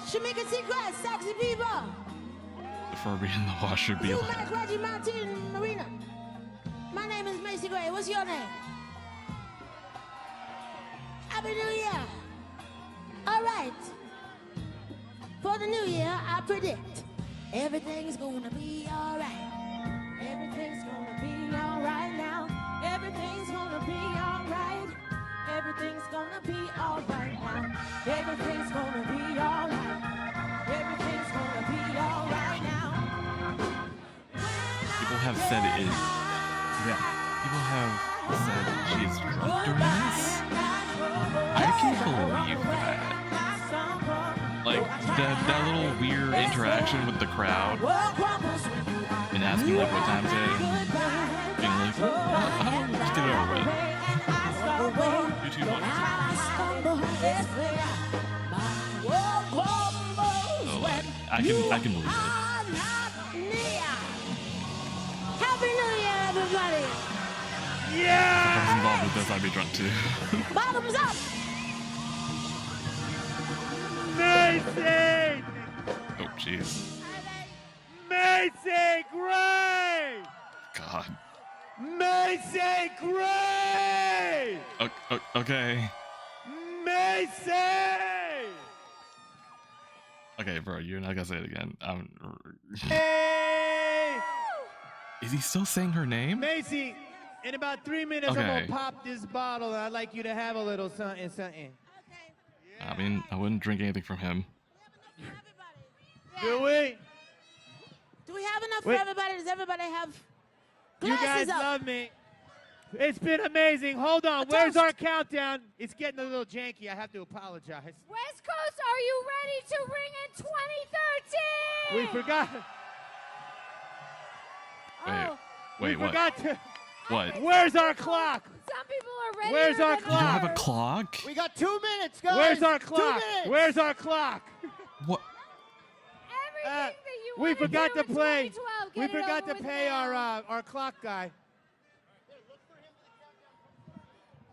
Shamika Secret, sexy people. Before being in the washer, be You like, like Reggie Martin Marina. My name is Macy Gray, what's your name? Happy New Year. All right. For the new year, I predict everything's gonna be all right. Everything's gonna be all right now. Everything's gonna be all right. Everything's gonna be all right now. Everything's gonna be all right. Everything's gonna be all right now. People have said it is. Yeah. People have said she's drunk during this. I can't believe that. Like that little weird interaction with the crowd and asking like what time is it, being like, just get it over with. You too much. So, I can believe it. Happy New Year, everybody! If I was involved with this, I'd be drunk too. Bottoms up! Macy! Oh, jeez. Macy Gray! God. Macy Gray! Okay. Macy! Okay, bro, you're not gonna say it again. Hey! Is he still saying her name? Macy, in about 3 minutes, I'm Okay. gonna pop this bottle, and I'd like you to have a little something. I mean, I wouldn't drink anything from him. Do we? Do we have enough Wait. for everybody? Does everybody have You glasses guys up? love me. It's been amazing. Hold on. Where's our countdown? It's getting a little janky. I have to apologize. West Coast, are you ready to ring in 2013? We forgot. Wait, we what? forgot to. What? Where's our clock? Some people are ready. Where's our You don't have a clock? clock? We got 2 minutes, guys. Where's our 2 clock? minutes. Where's our clock? What? Everything that you We wanna forgot do to in play. 2012, We get it forgot over to with pay now. our clock guy.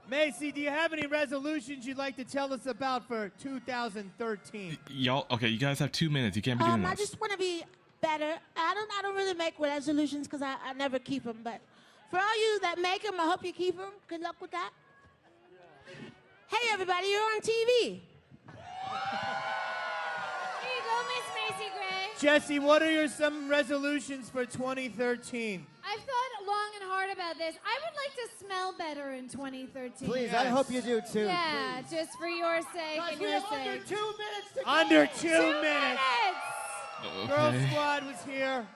Macy, do you have any resolutions you'd like to tell us about for 2013? Y'all, okay, you guys have 2 minutes. You can't be doing I this. just want to be better. I don't really make resolutions because I never keep them. But for all you that make them, I hope you keep them. Good luck with that. Hey, everybody, you're on TV. Here you go, Miss Macy Gray. Jesse, what are some resolutions for 2013? I've thought long and hard about this. I would like to smell better in 2013. Please, I hope you do too. Yeah, just for your sake Guys, and we your have under sake. 2 minutes to go. Under 2 2 minutes. Girl Okay. Squad was here.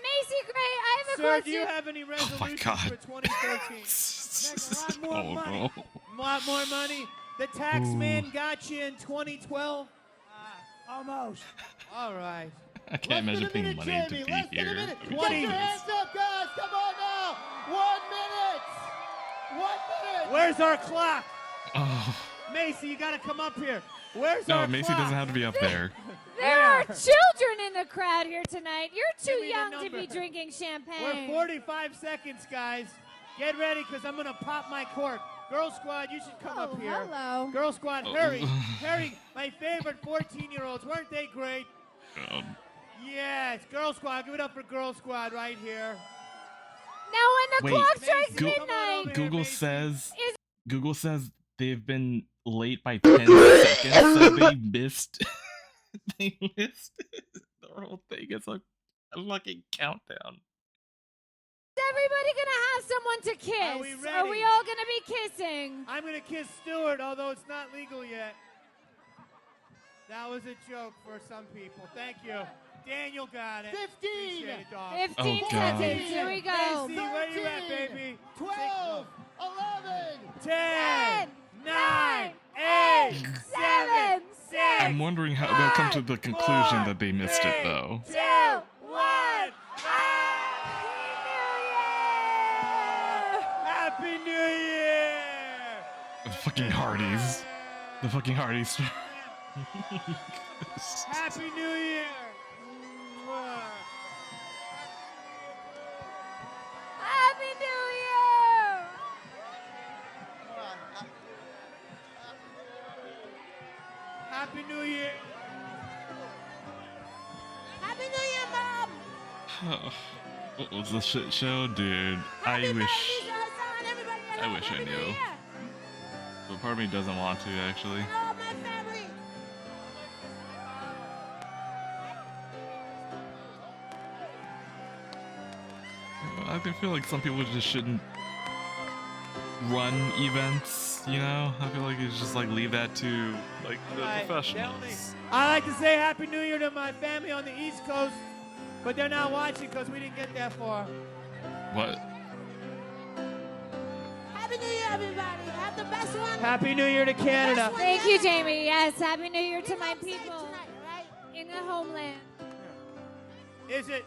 Macy Gray, I have a Sir, do question. you have any Oh resolutions my God. for 2013? Make a lot more Oh money. no. A lot more money. The tax man got you in 2012. Almost. All right. I can't imagine paying money to be Less than a here. minute. I mean, Get your Jesus. hands up, guys. Come on now. 1 minute. 1 minute. Where's our clock? Oh. Macy, you got to come up here. Where's No, our Macy clock? doesn't have to be up there. There are children in the crowd here tonight. You're Give too me the young to number. be drinking We're champagne. 45 seconds, guys. Get ready, because I'm going to pop my cork. Girl Squad, you should come up here. hello. Girl Squad, Oh. hurry. Hurry. My favorite 14-year-olds. Weren't they great? Yes. Girl Squad. Give it up for Girl Squad right here. Now, when the Wait, clock strikes Go- midnight, Google says they've been late by 10 seconds, so they missed. They missed the whole thing. It's a fucking countdown. is everybody gonna have someone to kiss? Are we ready? Are we all gonna be kissing? I'm going to kiss Stuart, although it's not legal yet. That was a joke for some people. Thank you. Daniel got it. 15. Appreciate it, dog. 15 Oh, God. seconds. Here we go. Macy, where you at, 13, baby? 12, 11, 10, 9, 8, 7, 6. I'm wondering how they'll come to the conclusion that they missed it, though. 2, 1. Happy New Year! The fucking Hardys. The fucking Hardys. Happy New Year! Happy New Year! Happy New Year! Happy New Year, Mom! What was the shit show, dude? I wish I knew. But part of me doesn't want to, actually. I feel like some people just shouldn't run events, you know? I feel like it's just like leave that to like the professionals. I like to say Happy New Year to my family on the East Coast, but they're not watching because we didn't get that far. What? Happy New Year, everybody. Have the best one. Happy New Year to Canada. Thank you, Jamie. Yes, Happy New Year to my people in the homeland. Is it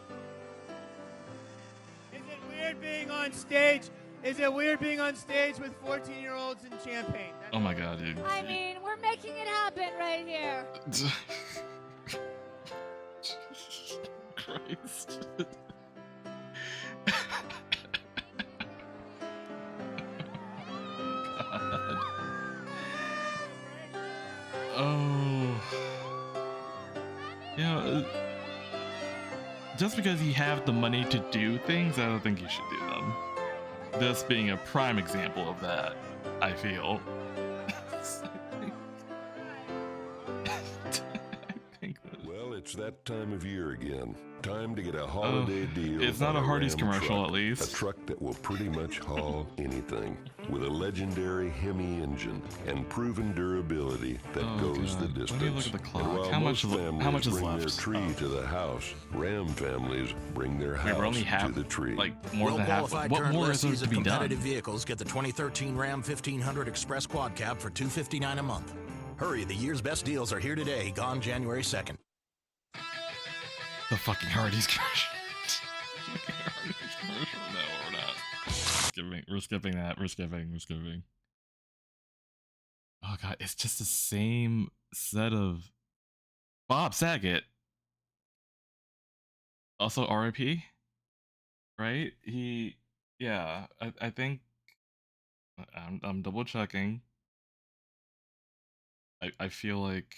weird being on stage? Is it weird being on stage with 14-year-olds in Champagne? Oh my god, dude. I mean, we're making it happen right here. Christ. God. Oh. You know, just because you have the money to do things, I don't think you should do them. This being a prime example of that, I feel. Well, it's that time of year again. Time to get a holiday deal. It's not a Hardee's Ram commercial, truck. at least. A truck that will pretty much haul anything. With a legendary Hemi engine and proven durability that goes the distance. Let me look at the clock. And while How much most is- families how much is bring left? their tree to the house, Ram families bring their Wait, house we're only to the tree. more than half. Well-qualified What current more is there lessees to of be done? competitive vehicles get the 2013 Ram 1500 Express Quad Cab for $259 a month. Hurry, the year's best deals are here today, gone January 2nd. The fucking Hardee's commercial. No, we're not. We're skipping that. We're skipping. Oh god, it's just the same set of Bob Saget. Also RIP, right? I think I'm double checking. I feel like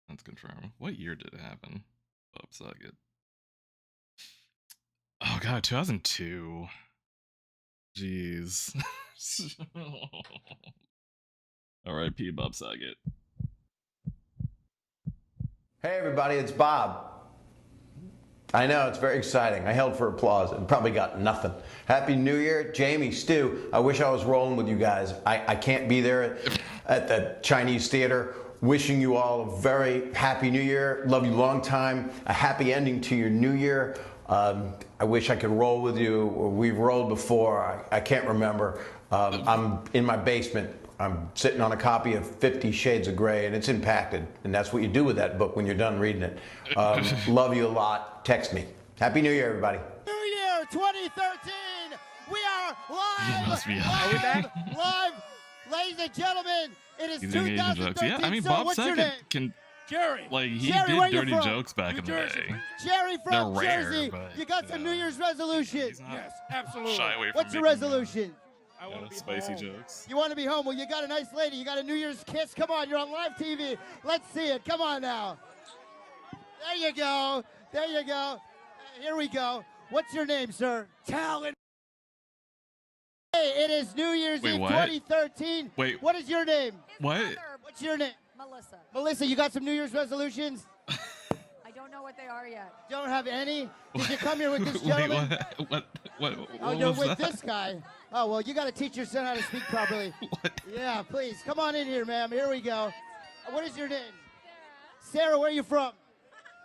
let's confirm. What year did it happen? Bob Saget. Oh god, 2002. Jeez. R.I.P. Bob Saget. Hey everybody, it's Bob. I know, it's very exciting. I held for applause and probably got nothing. Happy New Year, Jamie, Stu. I wish I was rolling with you guys. I can't be there at the Chinese Theater. Wishing you all a very happy New Year. Love you long time. A happy ending to your New Year. I wish I could roll with you. We've rolled before. I can't remember. I'm in my basement. I'm sitting on a copy of 50 Shades of Grey, and it's impacted. And that's what you do with that book when you're done reading it. Love you a lot. Text me. Happy New Year, everybody. New Year 2013. We are live. You must be live. Ladies and gentlemen, it is He's doing Asian 2013. jokes. Yeah, I mean so Bob what's your Saget name? can Jerry. like he Jerry, where did you dirty from? jokes back in the day. Jerry from They're rare, Jersey. but, you got some New Year's resolutions. Yes, absolutely. shy away from What's your making, resolution? I want to be spicy jokes. You want to be home? Well, you got a nice lady. You got a New Year's kiss. Come on, you're on live TV. Let's see it. Come on now. There you go. There you go. Here we go. What's your name, sir? Talon. Hey, it is New Year's Wait, Eve what? 2013. Wait. What is your name? What? What's your name? Melissa. Melissa, you got some New Year's resolutions? I don't know what they are yet. Don't have any? Did you come here with this Wait, gentleman? what Oh, you're was with that? this guy. Oh, well, you got to teach your son how to speak properly. Yeah, please. Come on in here, ma'am. Here we go. What is your name? Sarah, where are you from?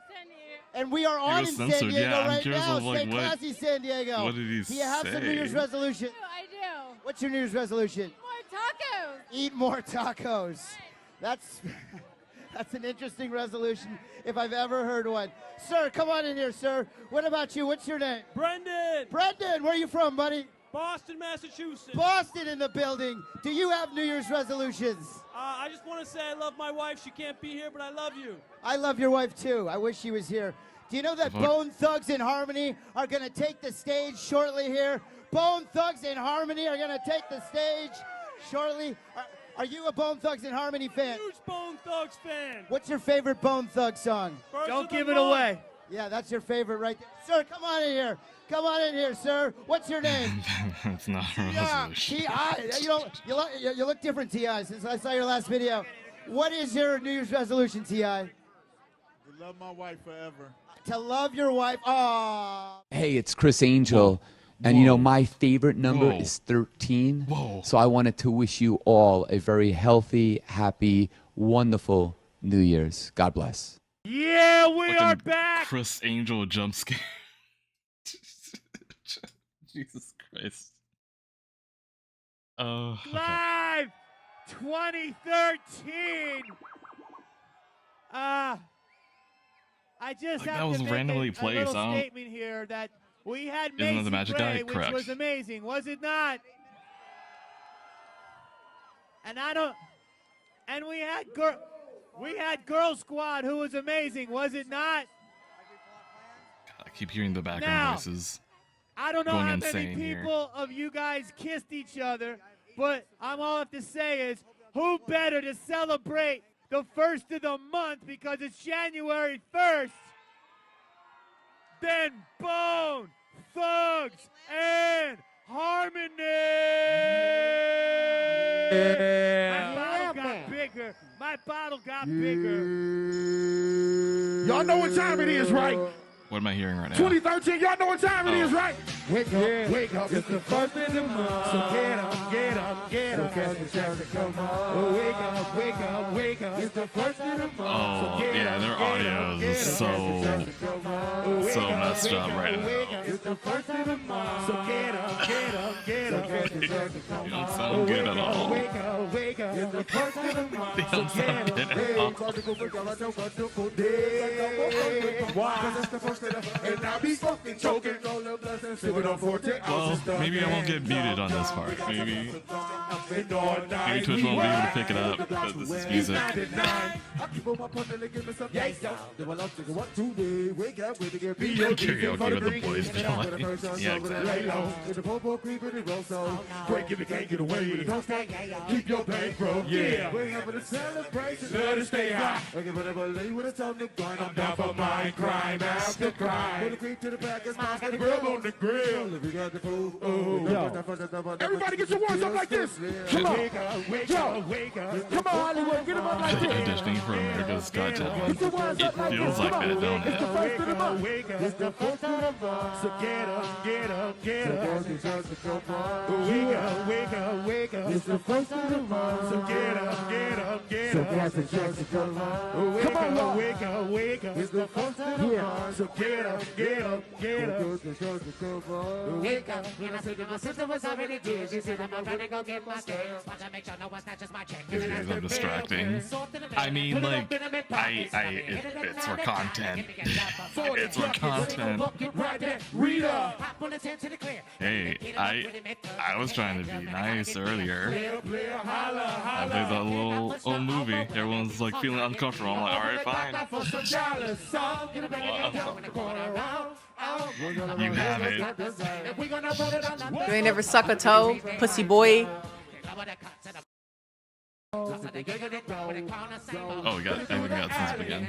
San Diego. And we are on was in San censored. Diego Yeah, I'm right curious now. of, like, Stay what- classy, San Diego. what did he Do you have some New say? Year's resolution? I do. What's your New Year's resolution? More tacos. Eat more tacos. That's an interesting resolution if I've ever heard one. Sir, come on in here, sir. What about you? What's your name? Brendan! Brendan, where are you from, buddy? Boston, Massachusetts. Boston in the building. Do you have New Year's resolutions? I just want to say I love my wife. She can't be here, but I love you. I love your wife, too. I wish she was here. Do you know that Bone Thugs and Harmony are going to take the stage shortly here? Bone Thugs and Harmony are going to take the stage shortly. Are you a Bone Thugs and Harmony fan? Huge Bone Thugs fan. What's your favorite Bone Thugs song? Don't give it away. Yeah, that's your favorite right there. Sir, come on in here. Come on in here, sir. What's your name? That's not a resolution. T.I. You look different, T.I., since I saw your last video. What is your New Year's resolution, T.I.? To love my wife forever. To love your wife. Aww. Hey, it's Chris Angel. And you know, my favorite number Whoa. is 13. Whoa. So I wanted to wish you all a very healthy, happy, wonderful New Year's. God bless. Yeah, we Fucking are back. Chris Angel jump scare. Jesus Christ. Okay. Live 2013. I just Like, have that was to make randomly a placed. little I don't- statement here that we had Isn't that Macy the Magic Gray, Guy? which Correct. was amazing, was it not? And we had Girl Squad, who was amazing, was it not? I keep hearing the background Now, voices. I don't know going how many insane here. people of you guys kissed each other, but all I have to say is, who better to celebrate the first of the month, because it's January 1st, than Bone Thugs and Harmony? My bottle got bigger. My bottle got bigger. Y'all know what time it is, right? What am I hearing right now? 2013, y'all know what time it is, right? Wake up, it's the first of the month. So get up, get up, get up. Cause it's time to come on. Wake up, wake up, wake up. It's the first of the month. Oh, yeah, their audio is so messed up right now. It's the first of the month. So get up, get up, get up. They don't sound good at all. Wake up, wake up. It's the first of the month. They don't sound good at all. Cause it's the first of the month. And I be fucking choking. Well, maybe I won't get muted on this part. Maybe Twitch won't be able to pick it up because this is music. Karaoke with the boys behind. Yeah, exactly. Keep your bankroll, yeah. We're having a celebration. Let it stay high. Okay, but I believe when it's time to grind, I'm down for mine, crime after crime. Put the creep to the back, it's my grill on the grill. If you got the food, everybody get your voice up like this. Come on, wake up, wake up, wake up. Come on, Hollywood, get them up like this. Auditioning for America's Got Talent. It feels like that, don't it? Wake up, it's the first of the month. So get up, get up, get up. Wake up, wake up, wake up. It's the first of the month. So get up, get up, get up. Wake up, wake up, wake up. It's the first of the month. So get up, get up, get up. Wake up, when I said that my sister was already dead. She said, I'm gonna go get my scales. Watch I make sure no one snatches my check. These guys are distracting. I mean, like, it's for content. It's for content. Hey, I was trying to be nice earlier. I played that little movie. Everyone's like feeling uncomfortable. I'm like, alright, fine. You have it. You ain't never suck a toe, pussy boy. Oh, we got, I think we got since the beginning.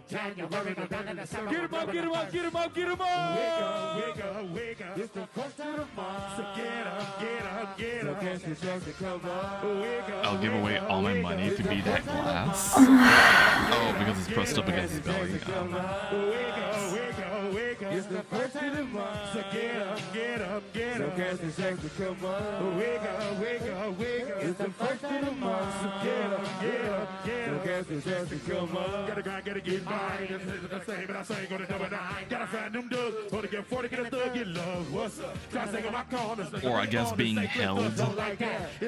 Get him up, get him up, get him up, get him up! Wake up, wake up, wake up. It's the first of the month. So get up, get up, get up. I'll give away all my money to be that glass. Oh, because it's pressed up against his belly. Wake up, wake up, wake up. It's the first of the month. So get up, get up, get up. Wake up, wake up, wake up. It's the first of the month. So get up, get up, get up. Gotta grind, gotta get mine. This is the same, and I say go to number 9. Gotta find them dudes. Wanna get 40, get a thug, get love. What's up? Try to take on my corners. Or I guess being held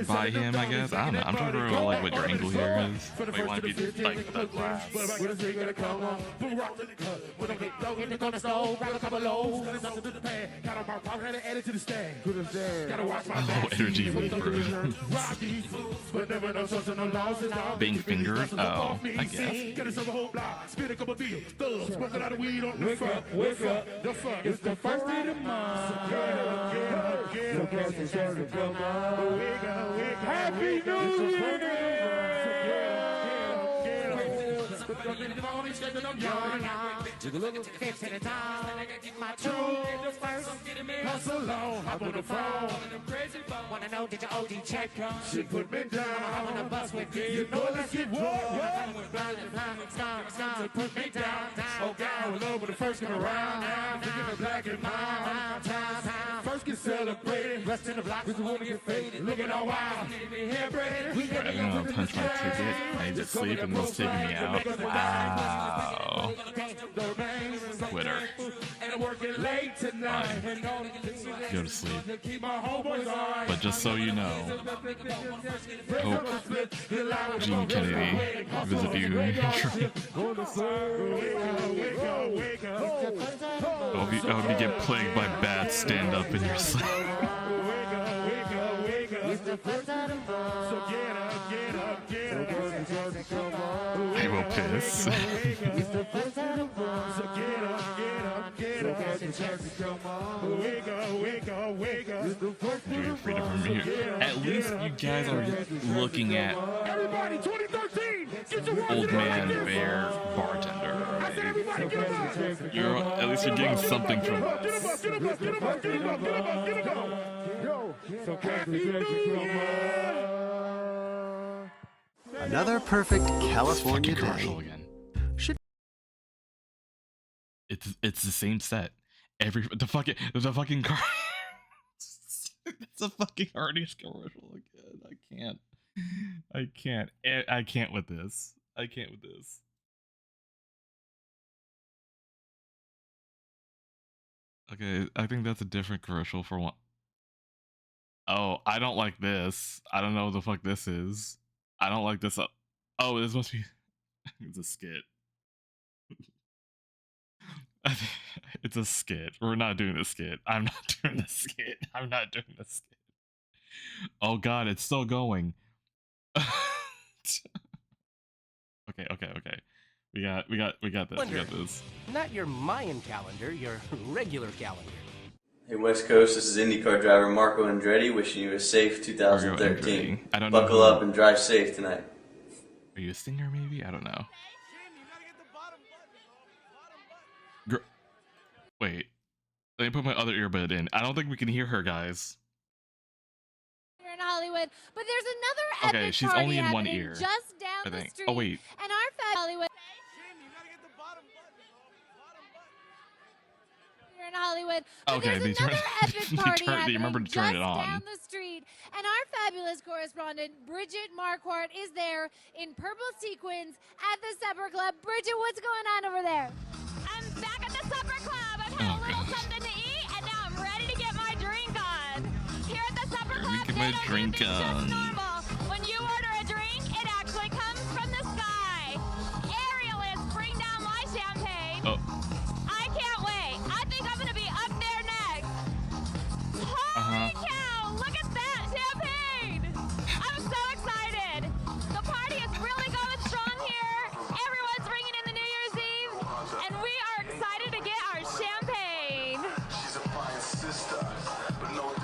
by him, I guess. I don't know. I'm trying to remember like what your angle here is. Wait, why be like the glass? When is he gonna come on? Boom, rock to the club. When I get low, in the corner stove, grab a couple lows. Got nothing to the pad. Got on my power, had to add it to the stand. Gotta watch my back. Energy. When version. Being fingered? Oh, I guess. Spit a couple beers, thugs, smoking out of weed on the front. Wake up, the fuck. It's the first of the month. Get up, get up, get up. Happy New Year! Just a little fix at a time. My true first hustle on. Hop on the phone. Wanna know did your OG check? She put me down. I'm on the bus with you. You know let's get warm. Put me down. Oh God, we're over the first come around now. Thinking of black and mild. First get celebrated. Rest in the block with the woman get faded. Looking all wild. I'm gonna punch my ticket. I need to sleep and it's taking me out. Wow. Twitter. Fine. Go to sleep. But just so you know, I hope Gene Kennedy visit you. I hope you get plagued by bats stand up in your sleep. I will piss. Enjoy freedom from here. At least you guys are looking at Old Man Bear Bartender. You're at least you're getting something from this. Another perfect California day. Again. It's the same set. The fucking car. It's a fucking Hardee's commercial again. I can't with this. I can't with this. Okay, I think that's a different commercial for one. Oh, I don't like this. I don't know what the fuck this is. I don't like this. Oh, this must be. It's a skit. It's a skit. We're not doing the skit. I'm not doing the skit. I'm not doing the skit. Oh God, it's still going. Okay. We got this. We got this. Not your Mayan calendar, your regular calendar. Hey West Coast, this is IndyCar driver Marco Andretti wishing you a safe 2013. I don't know. Buckle up and drive safe tonight. Are you a singer maybe? I don't know. Wait. Let me put my other earbud in. I don't think we can hear her, guys. Here in Hollywood, but there's another Okay, epic she's party only in one happening ear, just down I the think. street. Oh, wait. And our Hollywood. Here in Hollywood, but Okay, there's they another epic party you happening remember to just turn it on. down the street. And our fabulous correspondent Bridget Marquardt is there in purple sequins at the Supper Club. Bridget, what's going on over there? I'm back at the Supper Club. I've had a little something to eat, and now I'm ready to get my drink on. Here at the Supper Club, Get my drink on. normal. When you order a drink, it actually comes from the sky. Aerialists bring down my champagne. Oh. I can't wait. I think I'm gonna be up there next. Holy cow! Look at that champagne! I'm so excited. The party is really going strong here. Everyone's ringing in the New Year's Eve, and we are excited to get our champagne.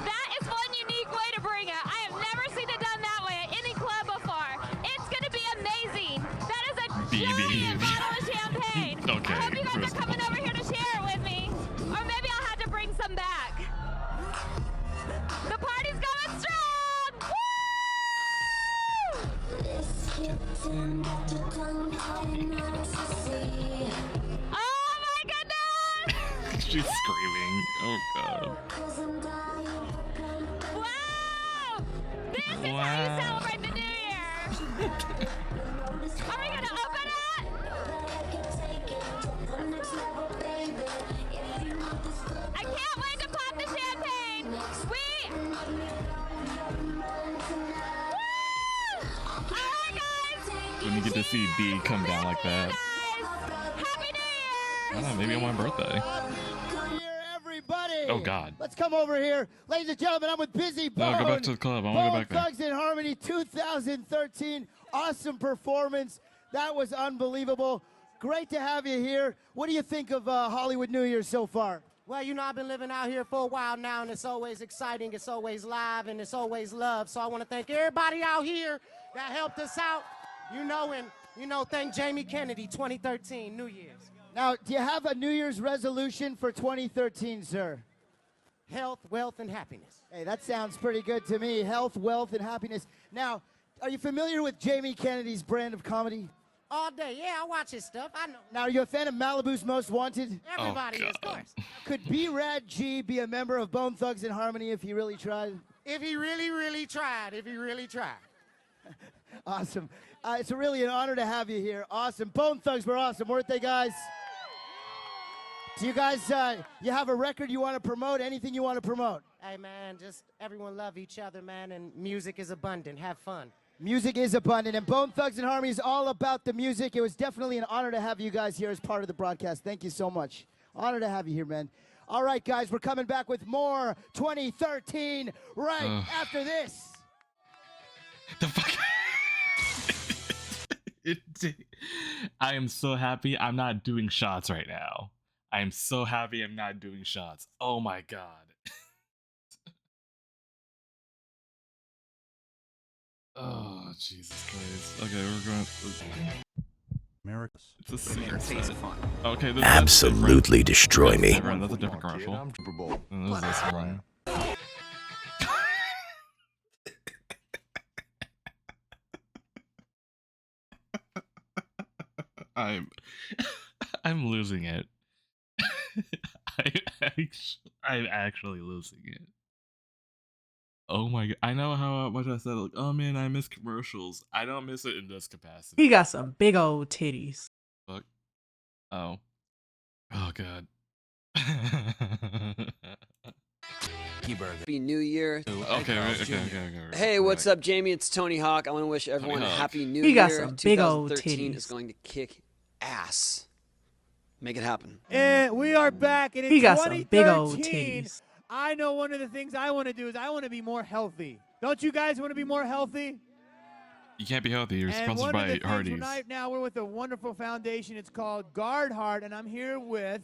That is one unique way to bring it. I have never seen it done that way at any club before. It's gonna be amazing. That is a giant bottle of champagne. Okay, I hope you guys are coming over here to share it with me, or maybe I'll have to bring some back. The party's going strong. Oh my goodness! She's screaming. Oh God. Wow! This is how you celebrate the New Year. Are we gonna open it? I can't wait to pop the champagne. Sweet. Woo! All right, guys. When you get to see B come down like that. Happy New Year! I don't know, maybe on my birthday. Good year, everybody. Oh, God. Let's come over here. Ladies and gentlemen, I'm with Busy Bone. No, go back to the club. I want to go Bone back there. Thugs in Harmony 2013. Awesome performance. That was unbelievable. Great to have you here. What do you think of Hollywood New Year so far? Well, you know, I've been living out here for a while now, and it's always exciting, it's always live, and it's always love. So I want to thank everybody out here that helped us out, thank Jamie Kennedy, 2013, New Year's. Now, do you have a New Year's resolution for 2013, sir? Health, wealth, and happiness. Hey, that sounds pretty good to me. Health, wealth, and happiness. Now, are you familiar with Jamie Kennedy's brand of comedy? All day, yeah, I watch his stuff, I know. Now, are you a fan of Malibu's Most Wanted? Everybody is, of course. Could B-Rad G be a member of Bone Thugs in Harmony if he really tried? If he really tried. Awesome. It's really an honor to have you here. Awesome. Bone Thugs were awesome, weren't they, guys? Do you guys, you have a record you want to promote? Anything you want to promote? Hey, man, just everyone love each other, man, and music is abundant. Have fun. Music is abundant, and Bone Thugs in Harmony is all about the music. It was definitely an honor to have you guys here as part of the broadcast. Thank you so much. Honor to have you here, man. All right, guys, we're coming back with more 2013 right after this. The fuck? I am so happy I'm not doing shots right now. I am so happy I'm not doing shots. Oh my god. Oh, Jesus Christ. Okay, we're going. America's. It's a scene. fun. Okay, Absolutely destroy me. That's a different commercial. And this is this one. I'm losing it. I'm actually losing it. Oh my god! I know how much I said. Like, oh man, I miss commercials. I don't miss it in this capacity. He got some big old titties. Fuck. Oh. Oh god. Happy New Year. Okay. Hey, what's up, Jamie? It's Tony Hawk. I want to wish everyone a happy New He Year. got some big old 2013 titties. is going to kick ass. Make it happen. And we are back, and in He got some big old 2013, titties. I know one of the things I want to do is I want to be more healthy. Don't you guys want to be more healthy? You can't be healthy. You're And sponsored one of the by things Hardee's. right now we're with a wonderful foundation. It's called Guard Heart, and I'm here with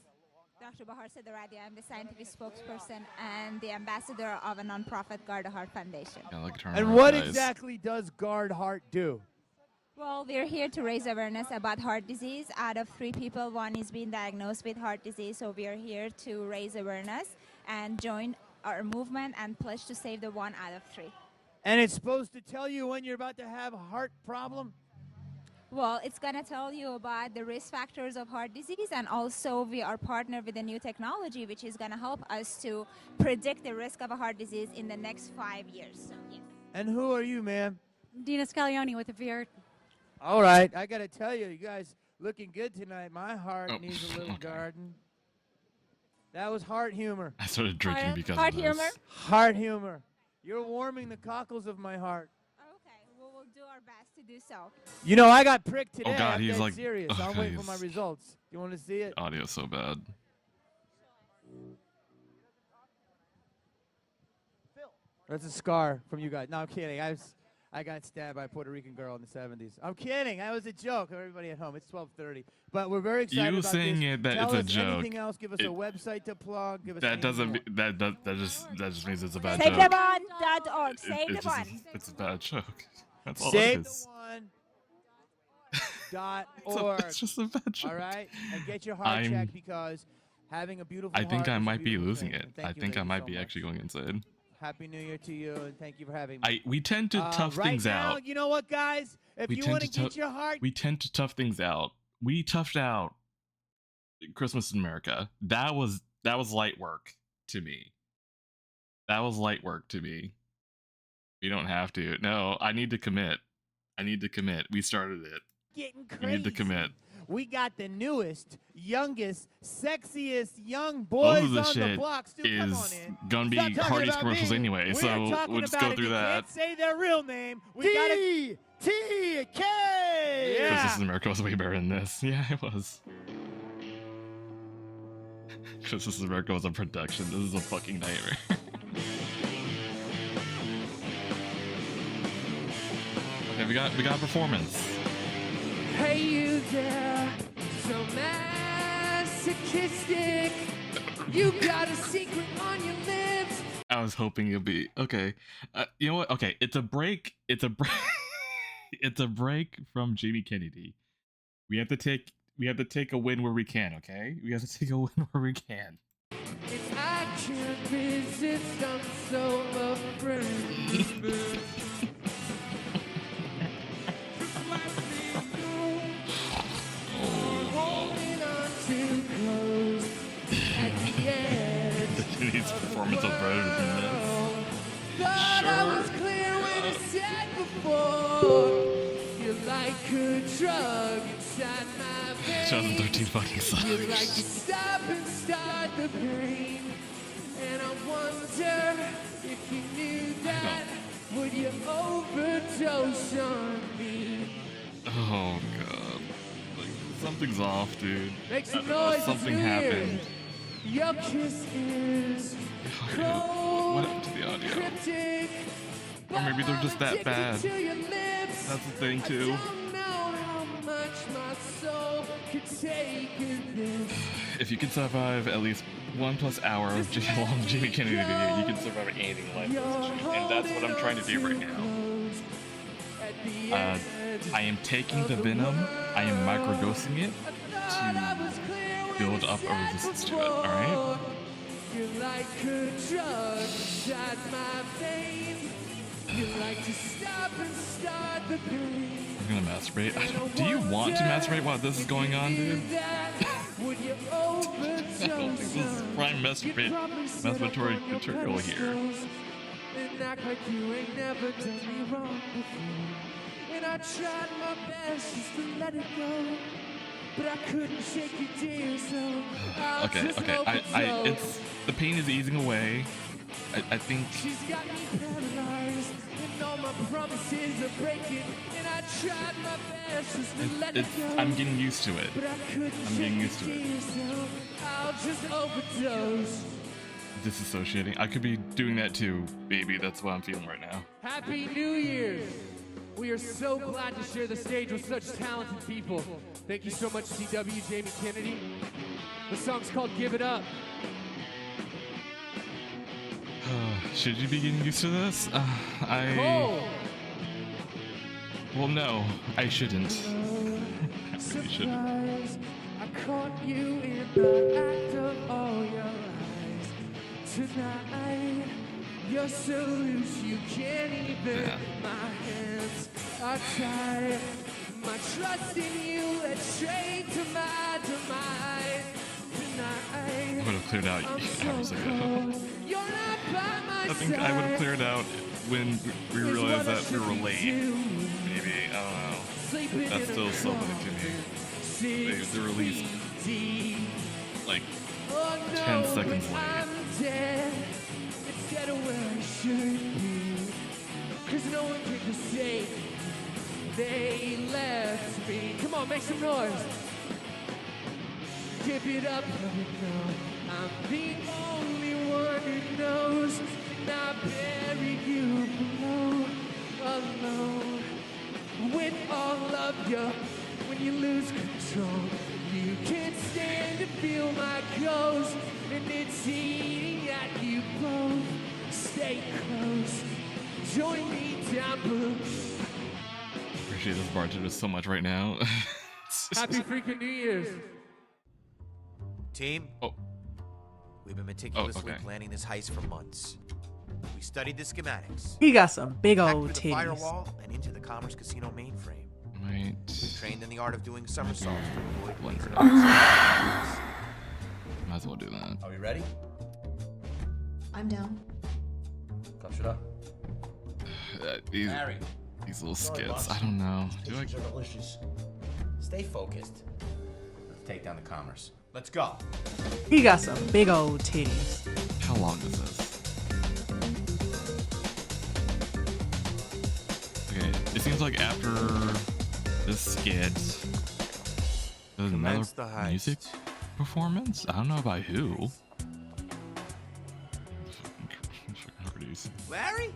Dr. Bahar Siddharadi. I'm the scientific spokesperson and the ambassador of a nonprofit Guard Heart Foundation. And what exactly does Guard Heart do? Well, we're here to raise awareness about heart disease. Out of 3 people, 1 is being diagnosed with heart disease. So we are here to raise awareness and join our movement and pledge to save the 1 out of 3. And it's supposed to tell you when you're about to have a heart problem? Well, it's going to tell you about the risk factors of heart disease, and also we are partnered with a new technology which is going to help us to predict the risk of a heart disease in the next 5 years. So, yes. And who are you, ma'am? Dina Scaglione with a beard. All right, I got to tell you, you guys looking good tonight. My heart needs a little garden. That was heart humor. I started drinking because Heart of this. humor? Heart humor. You're warming the cockles of my heart. Okay, well, we'll do our best to do so. You know, I got pricked today. Oh god, I'm he's dead like. serious. Oh, I'm god, waiting for my results. You want to see it? Audio's so bad. That's a scar from you guys. No, I'm kidding. I got stabbed by a Puerto Rican girl in the 70s. I'm kidding. That was a joke. Everybody at home. It's 12:30. But we're very excited You about saying this. it that Tell it's a us joke. anything else. Give us a website to plug. Give us That anything doesn't. more. That just means it's a bad Save joke. the one.org. Save the It's one. It's a bad joke. That's all Save it the is. one. It's .org. it's just a bad joke. All right, and get your heart I'm- checked because having a beautiful I think heart I is a might be beautiful losing thing. it. And thank I you, think I ladies, might so be much. actually going insane. Happy New Year to you, and thank you for having me. We tend to tough right things now, out. you know what, guys? If We you tend want to to get your heart, We tend to tough things out. We toughed out Christmas in America. That was light work to me. That was light work to me. You don't have to. No, I need to commit. We started it. getting You need to crazy. commit. We got the newest, youngest, sexiest young Most boys of the on the shit block. Stu, come on is in. gonna be Stop talking Hardee's about commercials me. anyway, We're so talking we'll just about go it. through You that. Can't say their real name. We TTK! Christmas in America was way better than this. Yeah, it was. Christmas America was a production. This is a fucking nightmare. Okay, we got a performance. Hey you there, so masochistic. You got a secret on your lips. I was hoping it'd be okay. You know what? Okay, it's a break. It's a break. It's a break from Jamie Kennedy. We have to take a win where we can. Okay, we have to take a win where we can. If I can't resist, I'm so afraid. Holding on too close at the edge. Kennedy's performance was better than this. Thought I was clear when I said before. You're like a drug inside my veins. 2013 fucking sucks. You like to stop and start the pain. And I wonder if you knew that. Would you overdose on me? Oh god. Like, something's off, dude. Make some I don't know, noise, it's something New happened. Year's. Your kiss is cold, What happened to the audio? cryptic, Or maybe they're just that addicted bad. to your lips. That's the thing too. I don't know how much my soul could take in this. If you can survive at least 1+ hour of long Jamie Kennedy video, you can survive anything in life. And that's what I'm trying to do right now. I am taking the venom, I am microdosing it to build up a resistance to it, alright? You're like a drug inside my veins. You like to stop and start the pain. I'm gonna masturbate. Do you want to masturbate while this is going on, dude? Would you I don't think this is prime masturbatory material here. And act like you ain't never done me wrong before. And I tried my best just to let it go, but I couldn't shake you, dear, so I'll Okay, just okay. It's the pain is easing away. I think She's got me paralyzed, and all my promises are breaking. And I tried my best just to let it go. I'm getting used to it. But I couldn't I'm getting used to shake it. you, so I'll just overdose. Disassociating. I could be doing that too, baby. That's what I'm feeling right now. Happy New Year's! We are so glad to share the stage with such talented people. Thank you so much, CW, Jamie Kennedy. The song's called Give It Up. Should you be getting used to this? Cole! Well, no, I shouldn't. I really shouldn't. Surprise, I caught you in the act of all your lies. Tonight, you're so loose you can't even. My hands are tied. My trust in you led straight to my demise. Tonight, I would have cleared out hours ago. you're not by my I think I would have cleared out when we realized that we were late. Maybe, I don't know. That's still something to me. They released like 10 seconds late. I'm dead instead of where I should be. Cause no one can forsake me. They left me. Come on, make some noise. Give it up, let it go. I'm the only one who knows. And I bury you below, alone. With all of you, when you lose control, you can't stand to feel my ghost. And it's eating at you both. Stay close, join me down below. Appreciate this bartender so much right now. Happy freaking New Year's. Team. We've been meticulously planning this heist for months. We studied the schematics. He got some big hacked old through the titties. firewall and into the Commerce Casino mainframe. Right. Trained in the art of doing somersaults to avoid police. Might as well do that. Are we ready? I'm down. Come, shut up. These Harry. little Sorry, skits. boss. I don't know. Do I? These are delicious. Stay focused. Let's take down the Commerce. Let's go. He got some big old titties. How long is this? Okay, it seems like after this skit, there's another Commence the heist. music. performance? I don't know about who. Larry?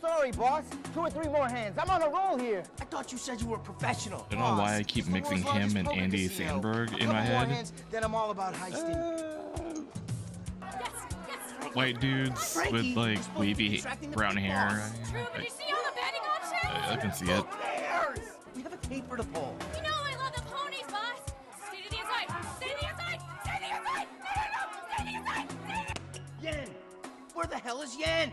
Sorry, boss. 2 or 3 more hands. I'm on a roll here. I thought you said you were a professional. I don't know why I keep mixing him and Andy Sandberg in my head. Hands, then I'm all about heisting. White dudes with like wavy brown hair. Did you see all the betting options? I can see it. We have a caper to pull. You know I love the ponies, boss. Stay to the inside. Stay to the inside. Stay to the inside. No. Stay to the inside. Yen, where the hell is Yen?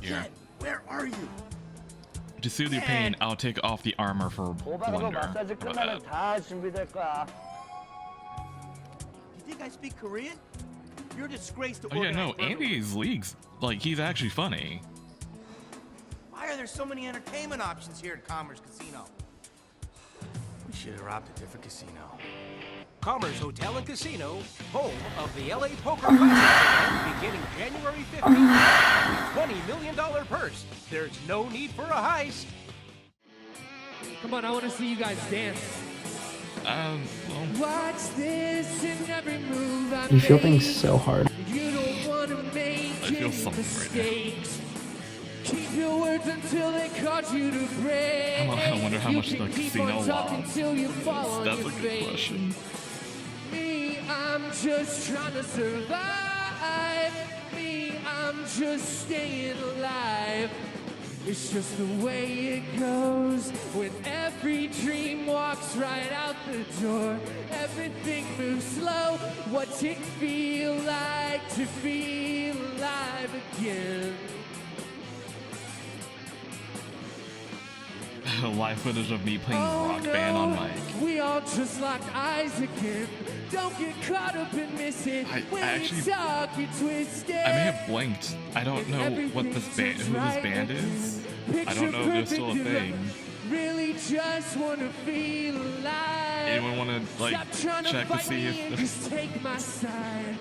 Here. Where are you? To soothe your pain, I'll take off the armor for Blunder. You think I speak Korean? You're a disgrace to Oh yeah, no, organized burglary. Andy's leagues, like, he's actually funny. Why are there so many entertainment options here at Commerce Casino? We should have robbed a different casino. Commerce Hotel and Casino, home of the LA Poker Classic, beginning January 15th. $20 million purse. There's no need for a heist. Come on, I want to see you guys dance. Well, Watch this in every move I You feel make. things so hard. You don't want to make I feel something right now. mistakes. Keep your words until they cause you to break. I wonder how much You the can keep casino on talking lost. till you fall on That's your a good face. question. Me, I'm just trying to survive. Me, I'm just staying alive. It's just the way it goes when every dream walks right out the door. Everything moves slow. What's it feel like to feel alive again? Live footage of me playing Rock Band on mic. We all just locked eyes again. Don't get caught up and miss it. When actually- you talk, you twisted. I may have blinked. I don't know what this band, who this band is. I don't know if they're still a thing. Really just wanna feel alive. Anyone want to like Stop trying check to fight see me if and just take my side.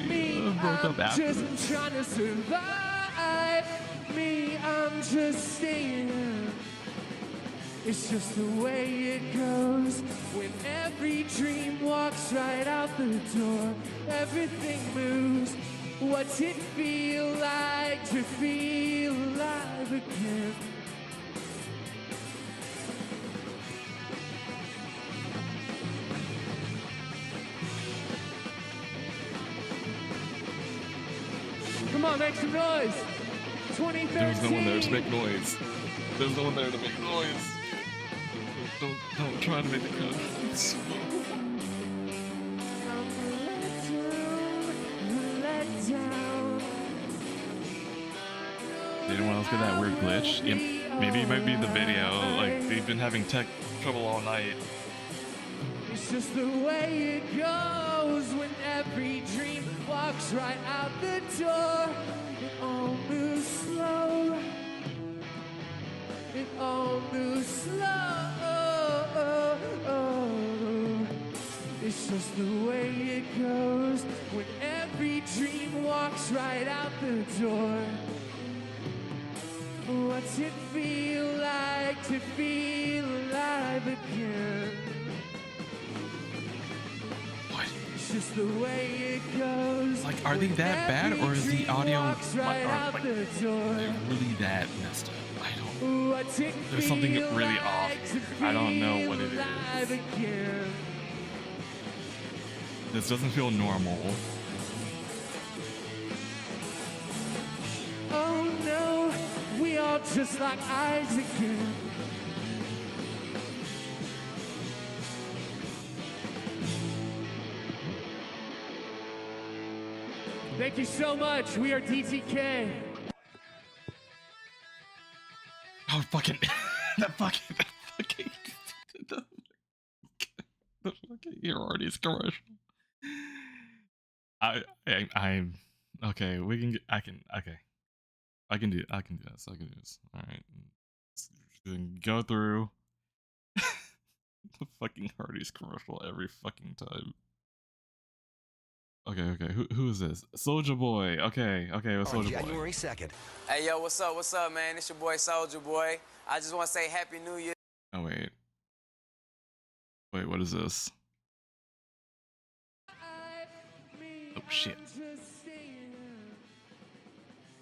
Me, broke up I'm afterwards? just trying to survive. Me, I'm just staying. It's just the way it goes when every dream walks right out the door. Everything moves. What's it feel like to feel alive again? Come on, make some noise. 2013. There's no one there to make noise. There's no one there to make noise. Don't try to make the cut. Did anyone else get that weird glitch? Yeah, maybe it might be the video. Like, they've been having tech trouble all night. It's just the way it goes when every dream walks right out the door. It all moves slow. It all moves slow. It's just the way it goes when every dream walks right out the door. What's it feel like to feel alive again? What? It's just the way it goes. Like, are they that bad, or is the audio right out the door. really that messed up? I don't. What's it There's something feel really off like here. to I don't know what it feel alive is. again? This doesn't feel normal. Oh no, we all just like eyes again. Thank you so much. We are DTK. Oh, fucking. the fucking Hero Artist commercial. I'm okay. We can. I can. Okay. I can do this. All right. Just gonna go through the fucking Hardee's commercial every fucking time. Okay. Who is this? Soulja Boy. Okay. With Soulja Boy. January 2nd. Hey, yo, what's up, man? It's your boy, Soulja Boy. I just want to say Happy New Year. Oh wait. Wait, what is this? Oh shit.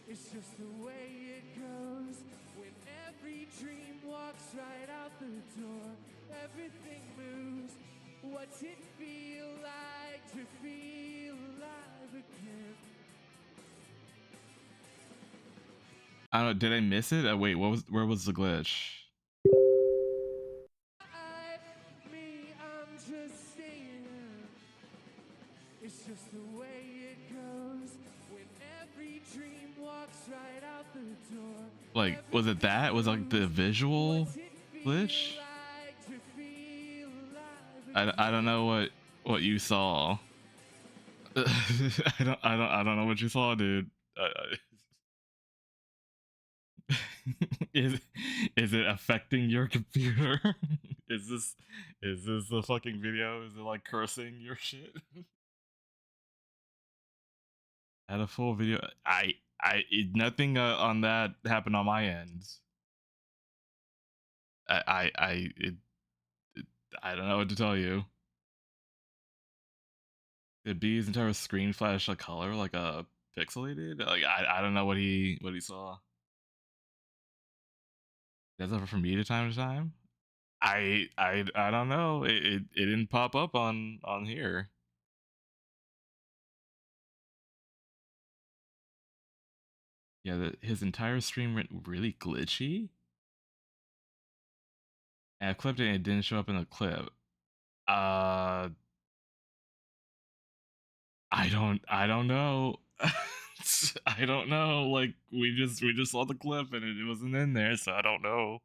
It's just the way it goes when every dream walks right out the door. Everything moves. What's it feel like to feel alive again? I don't know, did I miss it? Wait, where was the glitch? I'm just saying. It's just the way it goes when every dream walks right out the door. Like, was it that? Was it like the visual glitch? I don't know what you saw. I don't know what you saw, dude. Is it affecting your computer? Is this a fucking video? Is it like cursing your shit? Had a full video. Nothing on that happened on my end. I don't know what to tell you. Did B's entire screen flash a color like a pixelated? Like I don't know what he saw. That's ever from me to time. I don't know. It didn't pop up on here. Yeah, his entire stream went really glitchy. And I clipped it and it didn't show up in the clip. I don't know. I don't know. Like we just saw the clip and it wasn't in there, so I don't know.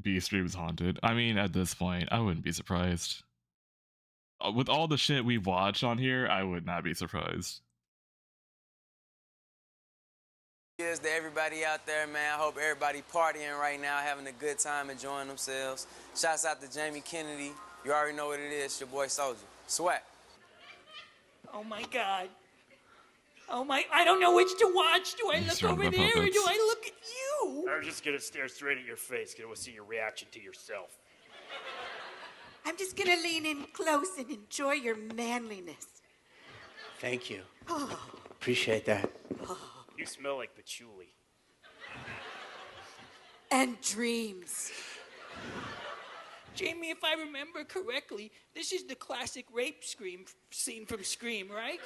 B stream's haunted. I mean, at this point, I wouldn't be surprised. With all the shit we've watched on here, I would not be surprised. Cheers to everybody out there, man. I hope everybody partying right now, having a good time, enjoying themselves. Shouts out to Jamie Kennedy. You already know what it is. Your boy Soldier. Sweat. Oh my God. Oh my, I don't know which to watch. Do I look over there or do I look at you? I'm just gonna stare straight at your face because I want to see your reaction to yourself. I'm just gonna lean in close and enjoy your manliness. Thank you. Oh. Appreciate that. You smell like patchouli. And dreams. Jamie, if I remember correctly, this is the classic rape scene from Scream, right?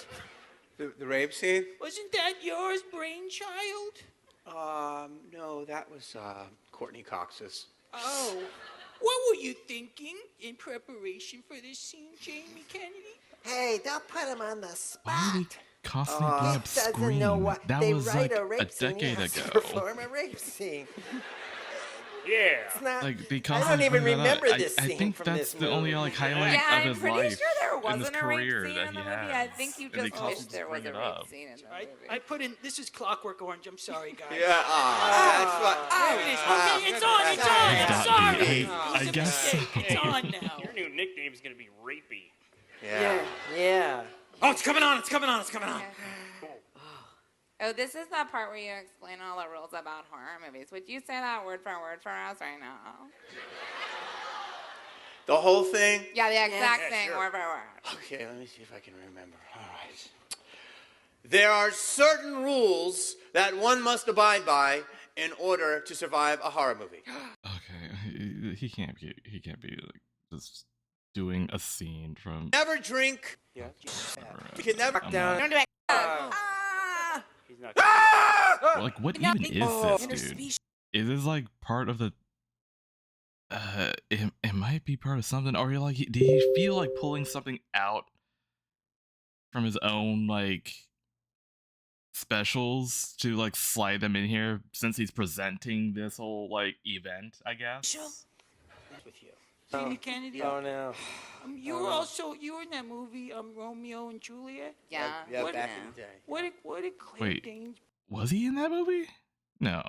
The rape scene? Wasn't that yours brainchild? No, that was Courtney Cox's. Oh. What were you thinking in preparation for this scene, Jamie Kennedy? Hey, don't put him on the spot. Why are we constantly bringing up Scream? That they was write like a rape a decade scene, ago. Perform a rape scene. Yeah. It's not, Like they I constantly don't even bring that up. remember this I scene think from that's this the only movie. like highlight Yeah, of I'm his pretty life sure there in this wasn't a rape career scene that in the he movie. has. I think you And they just wish constantly there was bring a it rape up. scene in the movie. I put in, this is Clockwork Orange. I'm sorry, guys. Yeah, that's what. There it is. Okay, it's on. I'm It's sorry. got I guess. It's on now. Your new nickname is gonna be Rapey. Yeah. Oh, it's coming on! It's coming on! It's coming on! Oh, this is the part where you explain all the rules about horror movies. Would you say that word for us right now? The whole thing? Yeah, the exact Yeah, thing, sure. word for word. Okay, let me see if I can remember. All right. There are certain rules that one must abide by in order to survive a horror movie. Okay, he can't be like just doing a scene from. Never drink. Yeah. You can never Don't do it. He's not. Like, what even is this, dude? Is this like part of the? It might be part of something, or like, did he feel like pulling something out from his own like specials to like slide them in here since he's presenting this whole like event? I guess. With you. Jamie Kennedy. Oh no. You were also were in that movie Romeo and Juliet. Yeah. Yeah, What- back in the day. What did Claire Wait. Danes Was he in that movie? No.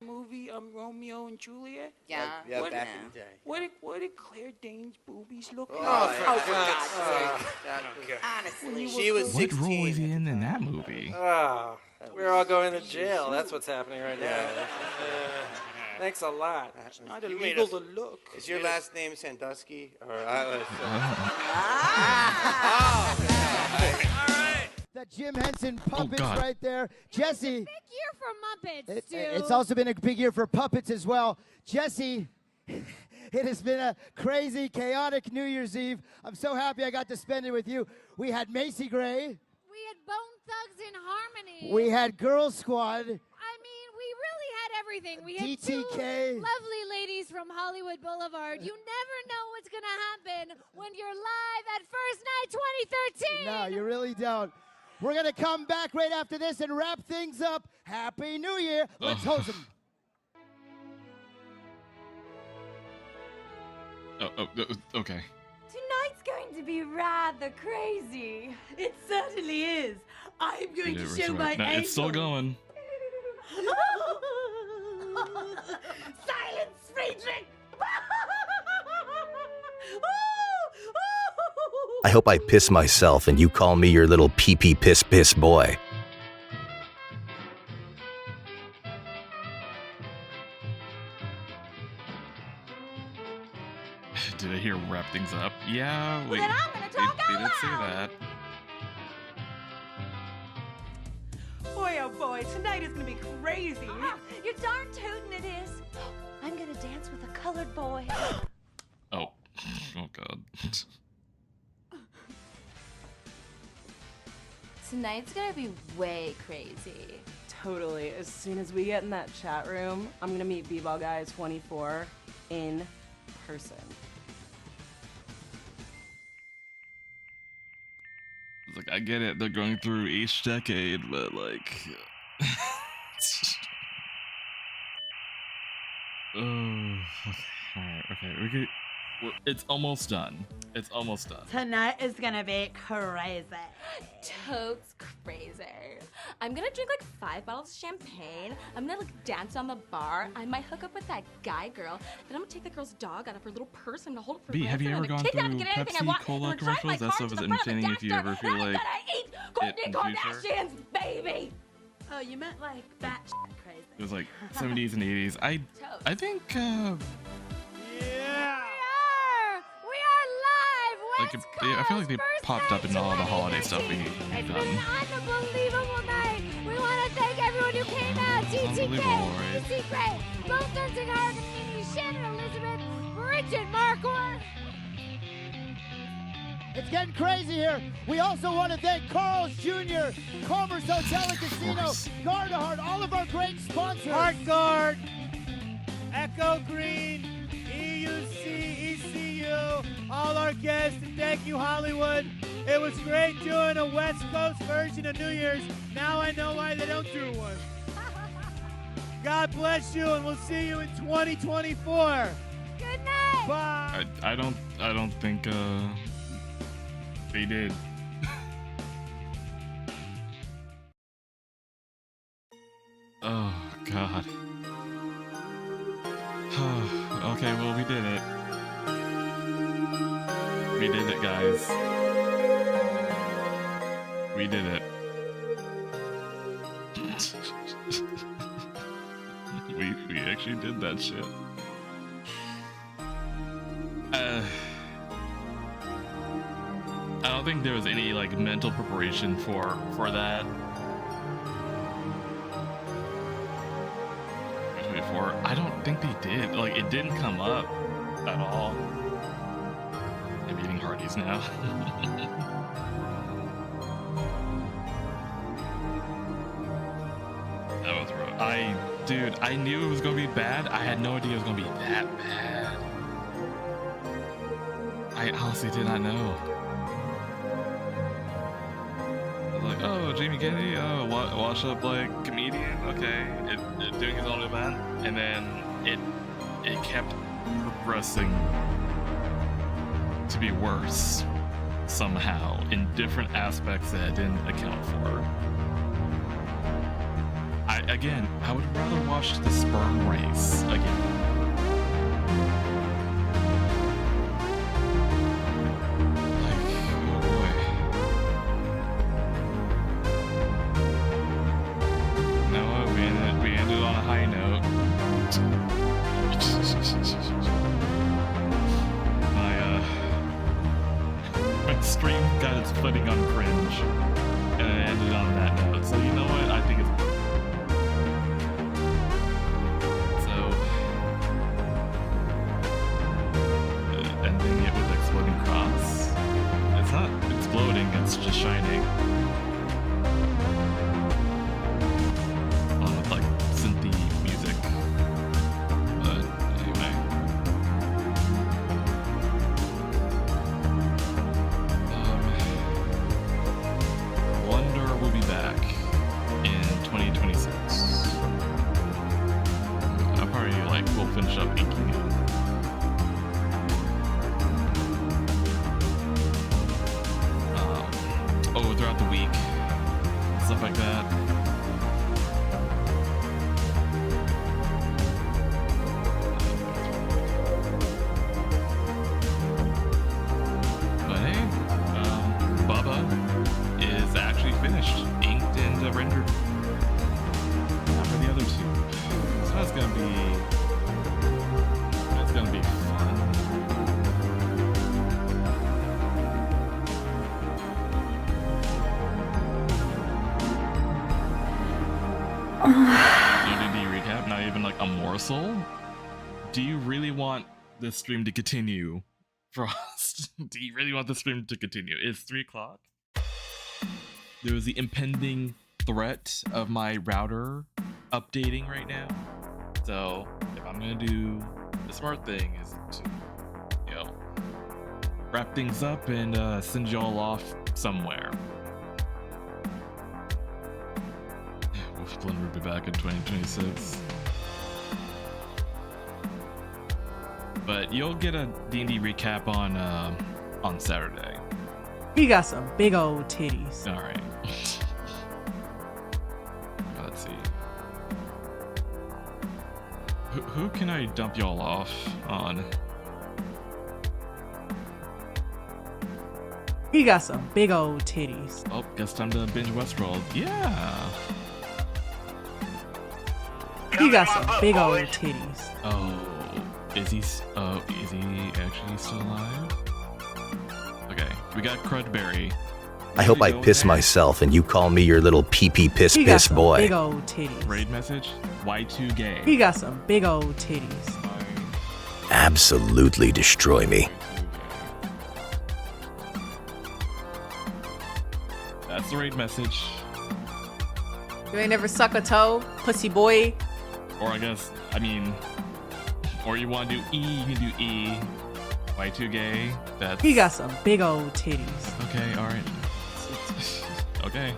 movie Romeo and Juliet? Yeah. Yeah, What- back in the day. What did Claire Danes' boobies look like? Oh, for God's sake. Okay. Honestly. She was What 16. role is he in that movie? Oh, we're all going to jail. That's what's happening right now. Thanks a lot. It's not You made illegal us- to look. Is your last name Sandusky? Or I was. The Jim Henson puppets God. right there. Jesse. Big year for Muppets, Stu. It's also been a big year for puppets as well. Jesse, it has been a crazy, chaotic New Year's Eve. I'm so happy I got to spend it with you. We had Macy Gray. We had Bone Thugs in Harmony. We had Girl Squad. I mean, we really had everything. We had DTK. two lovely ladies from Hollywood Boulevard. You never know what's going to happen when you're live at First Night 2013. No, you really don't. We're going to come back right after this and wrap things up. Happy New Year. Let's host them. Okay. Tonight's going to be rather crazy. It certainly is. I'm going to show my No, it's still going. Silence, Friedrich! I hope I piss myself and you call me your little pee-pee piss boy. Did I hear wrap things up? Yeah, we, then I'm gonna talk we out did say loud. that. Boy, oh boy, tonight is gonna be crazy. You're darn tootin' it is. I'm gonna dance with a colored boy. Oh. Oh, God. Tonight's gonna be way crazy. Totally. As soon as we get in that chat room, I'm gonna meet B-Ball Guy 24 in person. It's like, I get it, they're going through each decade, but like... oh, okay, alright, it's almost done. It's almost done. Tonight is gonna be crazy. Totes crazy. I'm gonna drink like 5 bottles of champagne. I'm gonna like dance on the bar. I might hook up with that guy girl. Then I'm gonna take that girl's dog out of her little purse and hold it for B, have you ransom. ever I'm gone gonna through kick her out and get anything I Pepsi want. Cola I'm gonna drive my commercials? That car stuff to is the front of the entertaining if you dumpster, ever feel and like I'm gonna eat it Kourtney in the future. Kardashian's baby. Oh, you meant like that crazy. It was like 70s and 80s. I think, like, I feel like they popped up in all the holiday stuff we've It's been done. an unbelievable night. We want to thank everyone who came out. Unbelievable, TTK, right? DC Gray, Bone Thugs in Harmony, Shannon Elizabeth, Bridget Marquardt. It's getting crazy here. We also want to thank Carl's Jr., Commerce Hotel and Casino, Gardahart, all of our great sponsors. Heart Guard, Echo Green, EUC, ECU, all our guests, and thank you, Hollywood. It was great doing a West Coast version of New Year's. Now I know why they don't do one. God bless you, and we'll see you in 2024. Good night. Bye. I don't think, they did. Oh, God. Okay, well, we did it. We did it, guys. We did it. we actually did that shit. I don't think there was any like mental preparation for that. Before, I don't think they did. Like, it didn't come up at all. I'm eating Hardee's now. That was rough. Dude, I knew it was gonna be bad. I had no idea it was gonna be that bad. I honestly did not know. I was like, oh, Jamie Kennedy, oh, wash up like comedian, okay, doing his own event, and then it kept progressing to be worse somehow in different aspects that I didn't account for. I would rather watch the sperm race again. We ended on a high note. exploding on cringe, and it ended on that note. So you know what? I think it's perfect. So ending it with exploding cross. It's not exploding; it's just shining. With like synthy music. But anyway. Wonder will be back in 2026. I'll probably we'll finish up inking it. Throughout the week, stuff like that. But hey, Bubba is actually finished, inked and rendered. Not for the other two. So that's gonna be fun. D&D recap, not even like a morsel? Do you really want this stream to continue, Frost? Do you really want the stream to continue? It's 3 o'clock. There was the impending threat of my router updating right now. So if I'm gonna do the smart thing is to, wrap things up and send y'all off somewhere. Wolfblend will be back in 2026. But you'll get a D&D recap on Saturday. He got some big old titties. All right. Let's see. Who can I dump y'all off on? He got some big old titties. Oh, guess time to binge Westworld. Yeah. He got some big old titties. Oh, is he actually still alive? Okay, we got Crudberry. I hope I piss myself and you call me your little pee-pee piss He got piss some boy. big old titties. Raid message? Y2 gay. He got some big old titties. Absolutely destroy me. That's the raid message. You ain't never suck a toe, pussy boy. Or or you want to do E, you can do E. Y2 gay. That's. He got some big old titties. Okay, alright. Okay.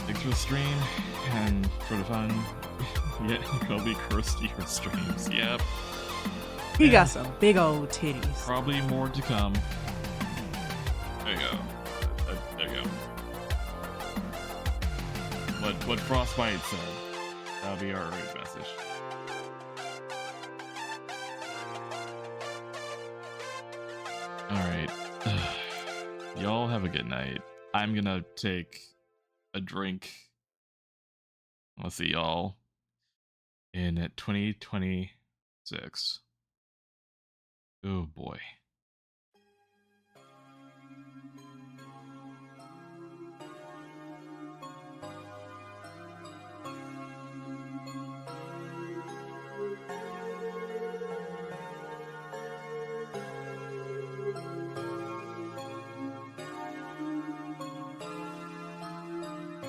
Thanks for the stream and for the fun. Yeah, you'll be cursed to your streams. Yep. He got some big old titties. Probably more to come. There you go. There you go. What Frostbite said. That'll be our raid message. Alright. Y'all have a good night. I'm gonna take a drink. I'll see y'all in 2026. Oh boy.